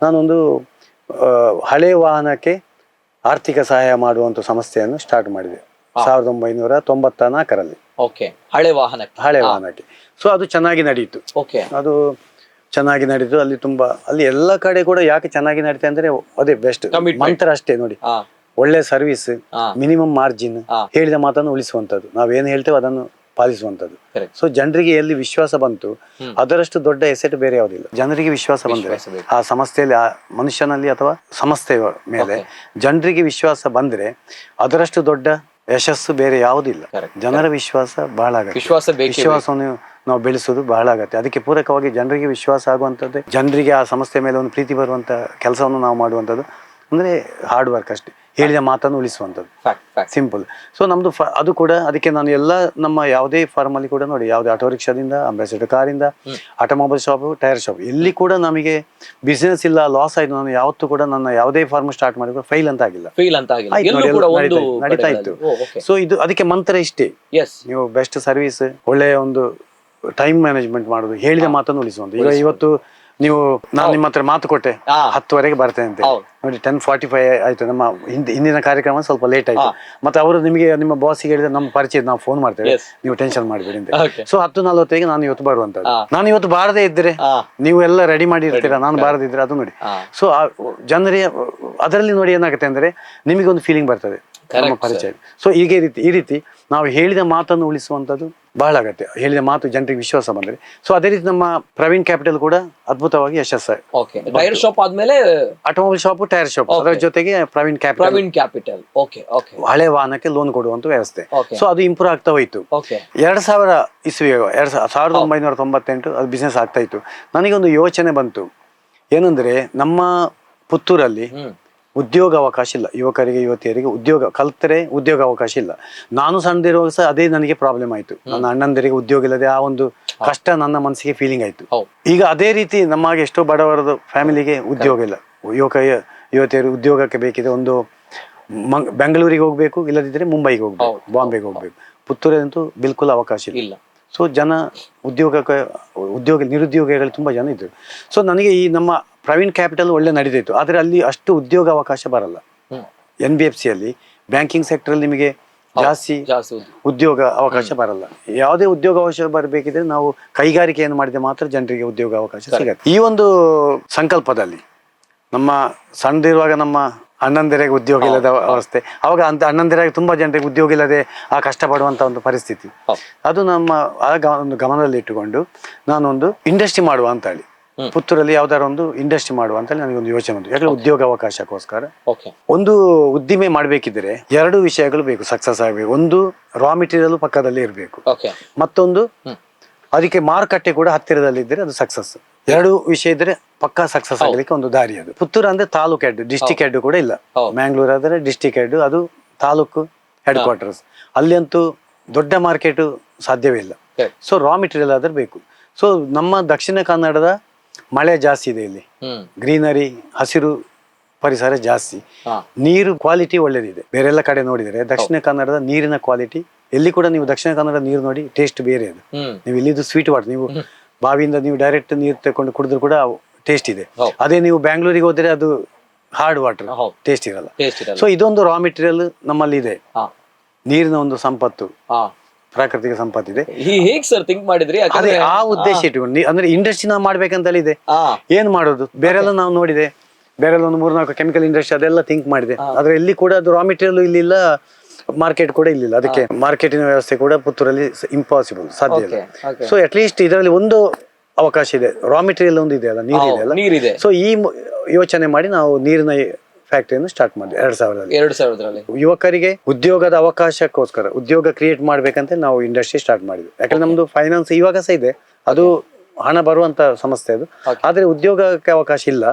ನಾನೊಂದು ಹಳೆ ವಾಹನಕ್ಕೆ ಆರ್ಥಿಕ ಸಹಾಯ ಮಾಡುವಂತ ಸಂಸ್ಥೆಯನ್ನು ಸ್ಟಾರ್ಟ್ ಮಾಡಿದೆ 1994ರಲ್ಲಿ. ಹಳೆ ವಾಹನಕ್ಕೆ. ಸೊ ಅದು ಚೆನ್ನಾಗಿ ನಡೀತು. ಅದು ಚೆನ್ನಾಗಿ ನಡೀತು. ಅಲ್ಲಿ ಎಲ್ಲ ಕಡೆ ಕೂಡ ಯಾಕೆ ಚೆನ್ನಾಗಿ ನಡೀತೆ ಅಂದ್ರೆ ಅದೇ ಬೆಸ್ಟ್ ಮಂತ್ರ ಅಷ್ಟೇ ನೋಡಿ, ಒಳ್ಳೆ ಸರ್ವಿಸ್, ಮಿನಿಮಮ್ ಮಾರ್ಜಿನ್, ಹೇಳಿದ ಮಾತನ್ನು ಉಳಿಸುವಂತದ್ದು, ನಾವೇನು ಹೇಳ್ತೇವೆ ಅದನ್ನು ಪಾಲಿಸುವಂತದ್ದು. ಸೊ ಜನರಿಗೆ ಎಲ್ಲಿ ವಿಶ್ವಾಸ ಬಂತು ಅದರಷ್ಟು ದೊಡ್ಡ ಎಸೆಟ್ ಬೇರೆ ಯಾವುದಿಲ್ಲ. ಜನರಿಗೆ ವಿಶ್ವಾಸ ಬಂದ್ರೆ ಆ ಸಂಸ್ಥೆಯಲ್ಲಿ, ಆ ಮನುಷ್ಯನಲ್ಲಿ ಅಥವಾ ಸಂಸ್ಥೆಯ ಮೇಲೆ ಜನರಿಗೆ ವಿಶ್ವಾಸ ಬಂದ್ರೆ ಅದರಷ್ಟು ದೊಡ್ಡ ಯಶಸ್ಸು ಬೇರೆ ಯಾವುದಿಲ್ಲ. ಜನರ ವಿಶ್ವಾಸ ಬಹಳ ವಿಶ್ವಾಸವನ್ನು ನಾವು ಬೆಳೆಸೋದು ಬಹಳ ಅಗತ್ಯ. ಅದಕ್ಕೆ ಪೂರಕವಾಗಿ ಜನರಿಗೆ ವಿಶ್ವಾಸ ಆಗುವಂಥದ್ದು, ಜನರಿಗೆ ಆ ಸಂಸ್ಥೆ ಮೇಲೆ ಒಂದು ಪ್ರೀತಿ ಬರುವಂಥ ಕೆಲಸವನ್ನು ನಾವು ಮಾಡುವಂಥದ್ದು ಅಂದರೆ ಹಾರ್ಡ್ ವರ್ಕ್ ಅಷ್ಟೇ, ಹೇಳಿದ ಮಾತನ್ನು ಉಳಿಸುವಂಥದ್ದು, ಸಿಂಪಲ್. ಸೊ ನಮ್ಮದು ಅದು ಕೂಡ ಅದಕ್ಕೆ ನಾನು ಎಲ್ಲ ನಮ್ಮ ಯಾವುದೇ ಫಾರ್ಮಲ್ಲಿ ಕೂಡ ನೋಡಿ, ಯಾವುದೇ ಆಟೋ ರಿಕ್ಷಾದಿಂದ, ಅಂಬಾಸಿಡರ್ ಕಾರಿಂದ, ಆಟೋಮೊಬೈಲ್ ಶಾಪ್, ಟೈರ್ ಶಾಪ್, ಎಲ್ಲಿ ಕೂಡ ನಮಗೆ ಬಿಸ್ನೆಸ್ ಇಲ್ಲ, ಲಾಸ್ ಆಯ್ತು, ನಾನು ಯಾವತ್ತೂ ಕೂಡ ನನ್ನ ಯಾವುದೇ ಫಾರ್ಮ್ ಸ್ಟಾರ್ಟ್ ಮಾಡಿದ್ರು ಫೈಲ್ ಅಂತ ಆಗಿಲ್ಲ, ನಡೀತಾ ಇತ್ತು. ಸೊ ಇದು ಅದಕ್ಕೆ ಮಂತ್ರ ಇಷ್ಟೇ, ನೀವು ಬೆಸ್ಟ್ ಸರ್ವಿಸ್, ಒಳ್ಳೆಯ ಒಂದು ಟೈಮ್ ಮ್ಯಾನೇಜ್ಮೆಂಟ್ ಮಾಡೋದು, ಹೇಳಿದ ಮಾತನ್ನು ಉಳಿಸುವಂತ. ಈಗ ಇವತ್ತು ನೀವು ನಾನು ನಿಮ್ಮ ಹತ್ರ ಮಾತು ಕೊಟ್ಟೆ 10 ಬರ್ತೇನೆ ಅಂತ, ನೋಡಿ 10:45 ಆಯ್ತು, ನಮ್ಮ ಹಿಂದಿನ ಕಾರ್ಯಕ್ರಮ ಸ್ವಲ್ಪ ಲೇಟ್ ಆಯ್ತು. ಮತ್ತೆ ಅವರು ನಿಮಗೆ ನಿಮ್ಮ ಬಾಸಿಗೆ ಹೇಳಿದ್ರೆ ನಮ್ಮ ಪರಿಚಯ ನಾವು ಫೋನ್ ಮಾಡ್ತೇವೆ, ನೀವು ಟೆನ್ಷನ್ ಮಾಡಬೇಡಿ ಅಂತ. ಸೊ 10:40 ನಾನು ಇವತ್ತು ಬರುವಂತದ್ದು. ನಾನು ಇವತ್ತು ಬಾರದೇ ಇದ್ರೆ ನೀವು ಎಲ್ಲ ರೆಡಿ ಮಾಡಿ ಇರ್ತೀರಾ, ನಾನು ಬಾರದೇ ಇದ್ರೆ ಅದು ನೋಡಿ. ಸೊ ಜನರಿಗೆ ಅದರಲ್ಲಿ ನೋಡಿ ಏನಾಗುತ್ತೆ ಅಂದ್ರೆ ನಿಮಗೆ ಒಂದು ಫೀಲಿಂಗ್ ಬರ್ತದೆ ನಮ್ಮ ಪರಿಚಯ. ಸೊ ಈ ರೀತಿ ನಾವು ಹೇಳಿದ ಮಾತನ್ನು ಉಳಿಸುವಂಥದ್ದು ಬಹಳ ಅಗತ್ಯ. ಹೇಳಿದ ಮಾತು ಜನರಿಗೆ ವಿಶ್ವಾಸ ಬಂದ್ರೆ. ಸೊ ಅದೇ ರೀತಿ ನಮ್ಮ ಪ್ರವೀಣ್ ಕ್ಯಾಪಿಟಲ್ ಕೂಡ ಅದ್ಭುತವಾಗಿ ಯಶಸ್ಸು. ಟೈರ್ ಶಾಪ್ ಆದ್ಮೇಲೆ ಆಟೋಮೊಬೈಲ್ ಶಾಪ್, ಟೈರ್ ಶಾಪ್, ಅದರ ಜೊತೆಗೆ ಪ್ರವೀಣ್ ಕ್ಯಾಪಿಟಲ್ ಹಳೆ ವಾಹನಕ್ಕೆ ಲೋನ್ ಕೊಡುವಂತ ವ್ಯವಸ್ಥೆ. ಸೊ ಅದು ಇಂಪ್ರೂವ್ ಆಗ್ತಾ ಹೋಯ್ತು. 2000 ಇಸ್ವಿ 1998 ಅದು ಬಿಸ್ನೆಸ್ ಆಗ್ತಾ ಇತ್ತು. ನನಗೊಂದು ಯೋಚನೆ ಬಂತು, ಏನಂದ್ರೆ ನಮ್ಮ ಪುತ್ತೂರಲ್ಲಿ ಉದ್ಯೋಗ ಅವಕಾಶ ಇಲ್ಲ, ಯುವಕರಿಗೆ ಯುವತಿಯರಿಗೆ ಉದ್ಯೋಗ ಕಲ್ತರೆ ಉದ್ಯೋಗ ಅವಕಾಶ ಇಲ್ಲ. ನಾನು ಸಣ್ಣದಿರುವಾಗ ಸಹ ಅದೇ ನನಗೆ ಪ್ರಾಬ್ಲಮ್ ಆಯ್ತು, ನನ್ನ ಅಣ್ಣಂದರಿಗೆ ಉದ್ಯೋಗ ಇಲ್ಲದೆ ಆ ಒಂದು ಕಷ್ಟ ನನ್ನ ಮನಸ್ಸಿಗೆ ಫೀಲಿಂಗ್ ಆಯ್ತು. ಈಗ ಅದೇ ರೀತಿ ನಮಗೆ ಎಷ್ಟೋ ಬಡವರದ ಫ್ಯಾಮಿಲಿಗೆ ಉದ್ಯೋಗ ಇಲ್ಲ, ಯುವತಿಯರು ಉದ್ಯೋಗಕ್ಕೆ ಬೇಕಿದೆ, ಒಂದು ಬೆಂಗಳೂರಿಗೆ ಹೋಗ್ಬೇಕು, ಇಲ್ಲದಿದ್ರೆ ಮುಂಬೈಗೆ ಹೋಗ್ಬೇಕು, ಬಾಂಬೆಗೆ ಹೋಗ್ಬೇಕು. ಪುತ್ತೂರಂತೂ ಬಿಲ್ಕುಲ್ ಅವಕಾಶ ಇಲ್ಲ. ಸೊ ಜನ ನಿರುದ್ಯೋಗಿಗಳು ತುಂಬಾ ಜನ ಇದ್ರು. ಸೊ ನನಗೆ ಈ ನಮ್ಮ ಪ್ರವೀಣ್ ಕ್ಯಾಪಿಟಲ್ ಒಳ್ಳೆ ನಡೀತಿತ್ತು, ಆದ್ರೆ ಅಲ್ಲಿ ಅಷ್ಟು ಉದ್ಯೋಗ ಅವಕಾಶ ಬರಲ್ಲ. NBFC ಅಲ್ಲಿ ಬ್ಯಾಂಕಿಂಗ್ ಸೆಕ್ಟರ್ ಅಲ್ಲಿ ನಿಮಗೆ ಜಾಸ್ತಿ ಉದ್ಯೋಗ ಅವಕಾಶ ಬರಲ್ಲ. ಯಾವುದೇ ಉದ್ಯೋಗ ಅವಕಾಶ ಬರಬೇಕಿದ್ರೆ ನಾವು ಕೈಗಾರಿಕೆಯನ್ನು ಮಾಡಿದ್ರೆ ಮಾತ್ರ ಜನರಿಗೆ ಉದ್ಯೋಗ ಅವಕಾಶ ಸಿಗತ್ತೆ. ಈ ಒಂದು ಸಂಕಲ್ಪದಲ್ಲಿ ನಮ್ಮ ಸಣ್ಣದಿರುವಾಗ ನಮ್ಮ ಅಣ್ಣಂದಿರಿಗೆ ಉದ್ಯೋಗ ಇಲ್ಲದ ಅವಸ್ಥೆ, ಅವಾಗ ಅಂತ ಅಣ್ಣಂದಿರಾಗಿ ತುಂಬಾ ಜನರಿಗೆ ಉದ್ಯೋಗ ಇಲ್ಲದೆ ಆ ಕಷ್ಟಪಡುವಂತ ಒಂದು ಪರಿಸ್ಥಿತಿ, ಅದು ನಮ್ಮ ಒಂದು ಗಮನದಲ್ಲಿ ಇಟ್ಟುಕೊಂಡು ನಾನೊಂದು ಇಂಡಸ್ಟ್ರಿ ಮಾಡುವ ಅಂತ ಹೇಳಿ, ಪುತ್ತೂರಲ್ಲಿ ಯಾವ್ದಾರ ಒಂದು ಇಂಡಸ್ಟ್ರಿ ಮಾಡುವ ಅಂತ ಹೇಳಿ ನನಗೊಂದು ಯೋಚನೆ ಬಂತು. ಯಾಕಂದ್ರೆ ಉದ್ಯೋಗ ಅವಕಾಶಕ್ಕೋಸ್ಕರ ಒಂದು ಉದ್ದಿಮೆ ಮಾಡ್ಬೇಕಿದ್ರೆ 2 ವಿಷಯಗಳು ಬೇಕು ಸಕ್ಸಸ್ ಆಗಬೇಕು. ಒಂದು ರಾ ಮೆಟೀರಿಯಲ್ ಪಕ್ಕದಲ್ಲಿ ಇರಬೇಕು, ಮತ್ತೊಂದು ಅದಕ್ಕೆ ಮಾರುಕಟ್ಟೆ ಕೂಡ ಹತ್ತಿರದಲ್ಲಿ ಇದ್ರೆ ಅದು ಸಕ್ಸಸ್. 2 ವಿಷಯ ಇದ್ರೆ ಪಕ್ಕಾ ಸಕ್ಸಸ್ ಆಗ್ಲಿಕ್ಕೆ ಒಂದು ದಾರಿ ಅದು. ಪುತ್ತೂರು ಅಂದ್ರೆ ತಾಲೂಕು ಹೆಡ್, ಡಿಸ್ಟಿಕ್ ಹೆಡ್ ಕೂಡ ಇಲ್ಲ. ಮ್ಯಾಂಗ್ಳೂರ್ ಆದ್ರೆ ಡಿಸ್ಟಿಕ್ ಹೆಡ್, ಅದು ತಾಲೂಕು ಹೆಡ್ ಕ್ವಾರ್ಟರ್ಸ್. ಅಲ್ಲಿ ಅಂತೂ ದೊಡ್ಡ ಮಾರ್ಕೆಟ್ ಸಾಧ್ಯವೇ ಇಲ್ಲ. ಸೊ ರಾ ಮೆಟೀರಿಯಲ್ ಆದ್ರೆ ಬೇಕು. ಸೊ ನಮ್ಮ ದಕ್ಷಿಣ ಕನ್ನಡದ ಮಳೆ ಜಾಸ್ತಿ ಇದೆ, ಇಲ್ಲಿ ಗ್ರೀನರಿ, ಹಸಿರು ಪರಿಸರ ಜಾಸ್ತಿ, ನೀರು ಕ್ವಾಲಿಟಿ ಒಳ್ಳೇದಿದೆ. ಬೇರೆಲ್ಲ ಕಡೆ ನೋಡಿದರೆ ದಕ್ಷಿಣ ಕನ್ನಡದ ನೀರಿನ ಕ್ವಾಲಿಟಿ ಎಲ್ಲಿ ಕೂಡ ನೀವು ದಕ್ಷಿಣ ಕನ್ನಡ ನೀರು ನೋಡಿ ಟೇಸ್ಟ್ ಬೇರೆ ಅದು. ನೀವು ಇಲ್ಲಿದ್ದು ಸ್ವೀಟ್ ವಾಟರ್, ನೀವು ಬಾವಿಯಿಂದ ನೀವು ಡೈರೆಕ್ಟ್ ನೀರು ತಕೊಂಡು ಕುಡಿದ್ರು ಕೂಡ ಟೇಸ್ಟ್ ಇದೆ. ಅದೇ ನೀವು ಬ್ಯಾಂಗ್ಳೂರಿಗೆ ಹೋದ್ರೆ ಅದು ಹಾರ್ಡ್ ವಾಟರ್, ಟೇಸ್ಟ್ ಇರಲ್ಲ. ಸೊ ಇದೊಂದು ರಾ ಮೆಟೀರಿಯಲ್ ನಮ್ಮಲ್ಲಿ ಇದೆ, ನೀರಿನ ಒಂದು ಸಂಪತ್ತು, ಪ್ರಾಕೃತಿಕ ಸಂಪತ್ತಿದೆ. ಹೇಗೆ ಸರ್ ಥಿಂಕ್ ಮಾಡಿದ್ರಿ? ಅದೇ ಆ ಉದ್ದೇಶ ಇಟ್ಕೊಂಡು ಅಂದ್ರೆ ಇಂಡಸ್ಟ್ರಿ ನಾವು ಮಾಡ್ಬೇಕಂತ ಇದೆ. ಏನ್ ಮಾಡೋದು, ಬೇರೆಲ್ಲ ನಾವು ನೋಡಿದೆ, ಬೇರೆಲ್ಲ ಒಂದು 3-4 ಕೆಮಿಕಲ್ ಇಂಡಸ್ಟ್ರಿ ಅದೆಲ್ಲ ಥಿಂಕ್ ಮಾಡಿದೆ. ಆದ್ರೆ ಇಲ್ಲಿ ಕೂಡ ಅದು ರಾ ಮೆಟೀರಿಯಲ್ ಇಲ್ಲಿಲ್ಲ, ಮಾರ್ಕೆಟ್ ಕೂಡ ಇಲ್ಲಿಲ್ಲ. ಅದಕ್ಕೆ ಮಾರ್ಕೆಟಿನ ವ್ಯವಸ್ಥೆ ಕೂಡ ಪುತ್ತೂರಲ್ಲಿ ಇಂಪಾಸಿಬಲ್, ಸಾಧ್ಯ ಇಲ್ಲ. ಸೊ ಅಟ್ ಲೀಸ್ಟ್ ಇದರಲ್ಲಿ ಒಂದು ಅವಕಾಶ ಇದೆ, ರಾ ಮೆಟೀರಿಯಲ್ ಒಂದು ಇದೆ ಅಲ್ಲ, ನೀರಿದೆ. ಸೊ ಈ ಯೋಚನೆ ಮಾಡಿ ನಾವು ನೀರಿನ ಫ್ಯಾಕ್ಟರಿಯನ್ನು ಸ್ಟಾರ್ಟ್ ಮಾಡಿದ್ವಿ 2000ರಲ್ಲಿ. ಯುವಕರಿಗೆ ಉದ್ಯೋಗದ ಅವಕಾಶಕ್ಕೋಸ್ಕರ ಉದ್ಯೋಗ ಕ್ರಿಯೇಟ್ ಮಾಡ್ಬೇಕಂತ ನಾವು ಇಂಡಸ್ಟ್ರಿ ಸ್ಟಾರ್ಟ್ ಮಾಡಿದ್ವಿ. ಯಾಕಂದ್ರೆ ನಮ್ದು ಫೈನಾನ್ಸ್ ಇವಾಗ ಸಹ ಇದೆ, ಅದು ಹಣ ಬರುವಂತ ಸಂಸ್ಥೆ ಅದು, ಆದ್ರೆ ಉದ್ಯೋಗಕ್ಕೆ ಅವಕಾಶ ಇಲ್ಲ.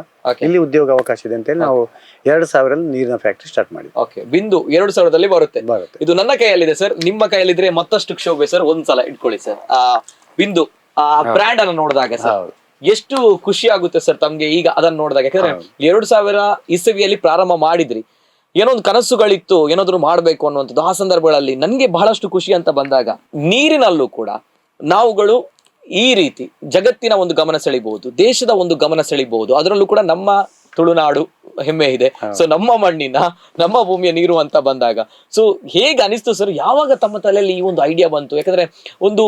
ಇಲ್ಲಿ ಉದ್ಯೋಗ ಅವಕಾಶ ಇದೆ ಅಂತ ಹೇಳಿ ನಾವು 2000ರಲ್ಲಿ ನೀರಿನ ಫ್ಯಾಕ್ಟರಿ ಸ್ಟಾರ್ಟ್ ಮಾಡಿದ್ವಿ. ಬಿಂದು 2000ದಲ್ಲಿ ಬರುತ್ತೆ. ಇದು ನನ್ನ ಕೈಯಲ್ಲಿದೆ ಸರ್, ನಿಮ್ಮ ಕೈಯಲ್ಲಿದ್ರೆ ಮತ್ತಷ್ಟು ಶೋಭೆ ಸರ್. ಒಂದ್ಸಲ ಇಟ್ಕೊಳ್ಳಿ ಸರ್. ಬಿಂದು ಬ್ರ್ಯಾಂಡ್ ಅನ್ನು ನೋಡಿದಾಗ ಸರ್ ಎಷ್ಟು ಖುಷಿ ಆಗುತ್ತೆ ಸರ್ ತಮ್ಗೆ ಈಗ ಅದನ್ನ ನೋಡಿದಾಗ. ಯಾಕಂದ್ರೆ 2000 ಇಸವಿಯಲ್ಲಿ ಪ್ರಾರಂಭ ಮಾಡಿದ್ರಿ, ಏನೋ ಒಂದು ಕನಸುಗಳಿತ್ತು, ಏನಾದ್ರು ಮಾಡ್ಬೇಕು ಅನ್ನುವಂಥದ್ದು. ಆ ಸಂದರ್ಭಗಳಲ್ಲಿ ನನ್ಗೆ ಬಹಳಷ್ಟು ಖುಷಿ ಅಂತ ಬಂದಾಗ, ನೀರಿನಲ್ಲೂ ಕೂಡ ನಾವುಗಳು ಈ ರೀತಿ ಜಗತ್ತಿನ ಒಂದು ಗಮನ ಸೆಳಿಬಹುದು, ದೇಶದ ಒಂದು ಗಮನ ಸೆಳಿಬಹುದು. ಅದರಲ್ಲೂ ಕೂಡ ನಮ್ಮ ತುಳುನಾಡು ಹೆಮ್ಮೆ ಇದೆ. ಸೊ ನಮ್ಮ ಮಣ್ಣಿನ, ನಮ್ಮ ಭೂಮಿಯ ನೀರು ಅಂತ ಬಂದಾಗ ಸೊ ಹೇಗೆ ಅನಿಸ್ತು ಸರ್? ಯಾವಾಗ ತಮ್ಮ ತಲೆಯಲ್ಲಿ ಈ ಒಂದು ಐಡಿಯಾ ಬಂತು? ಯಾಕಂದ್ರೆ ಒಂದು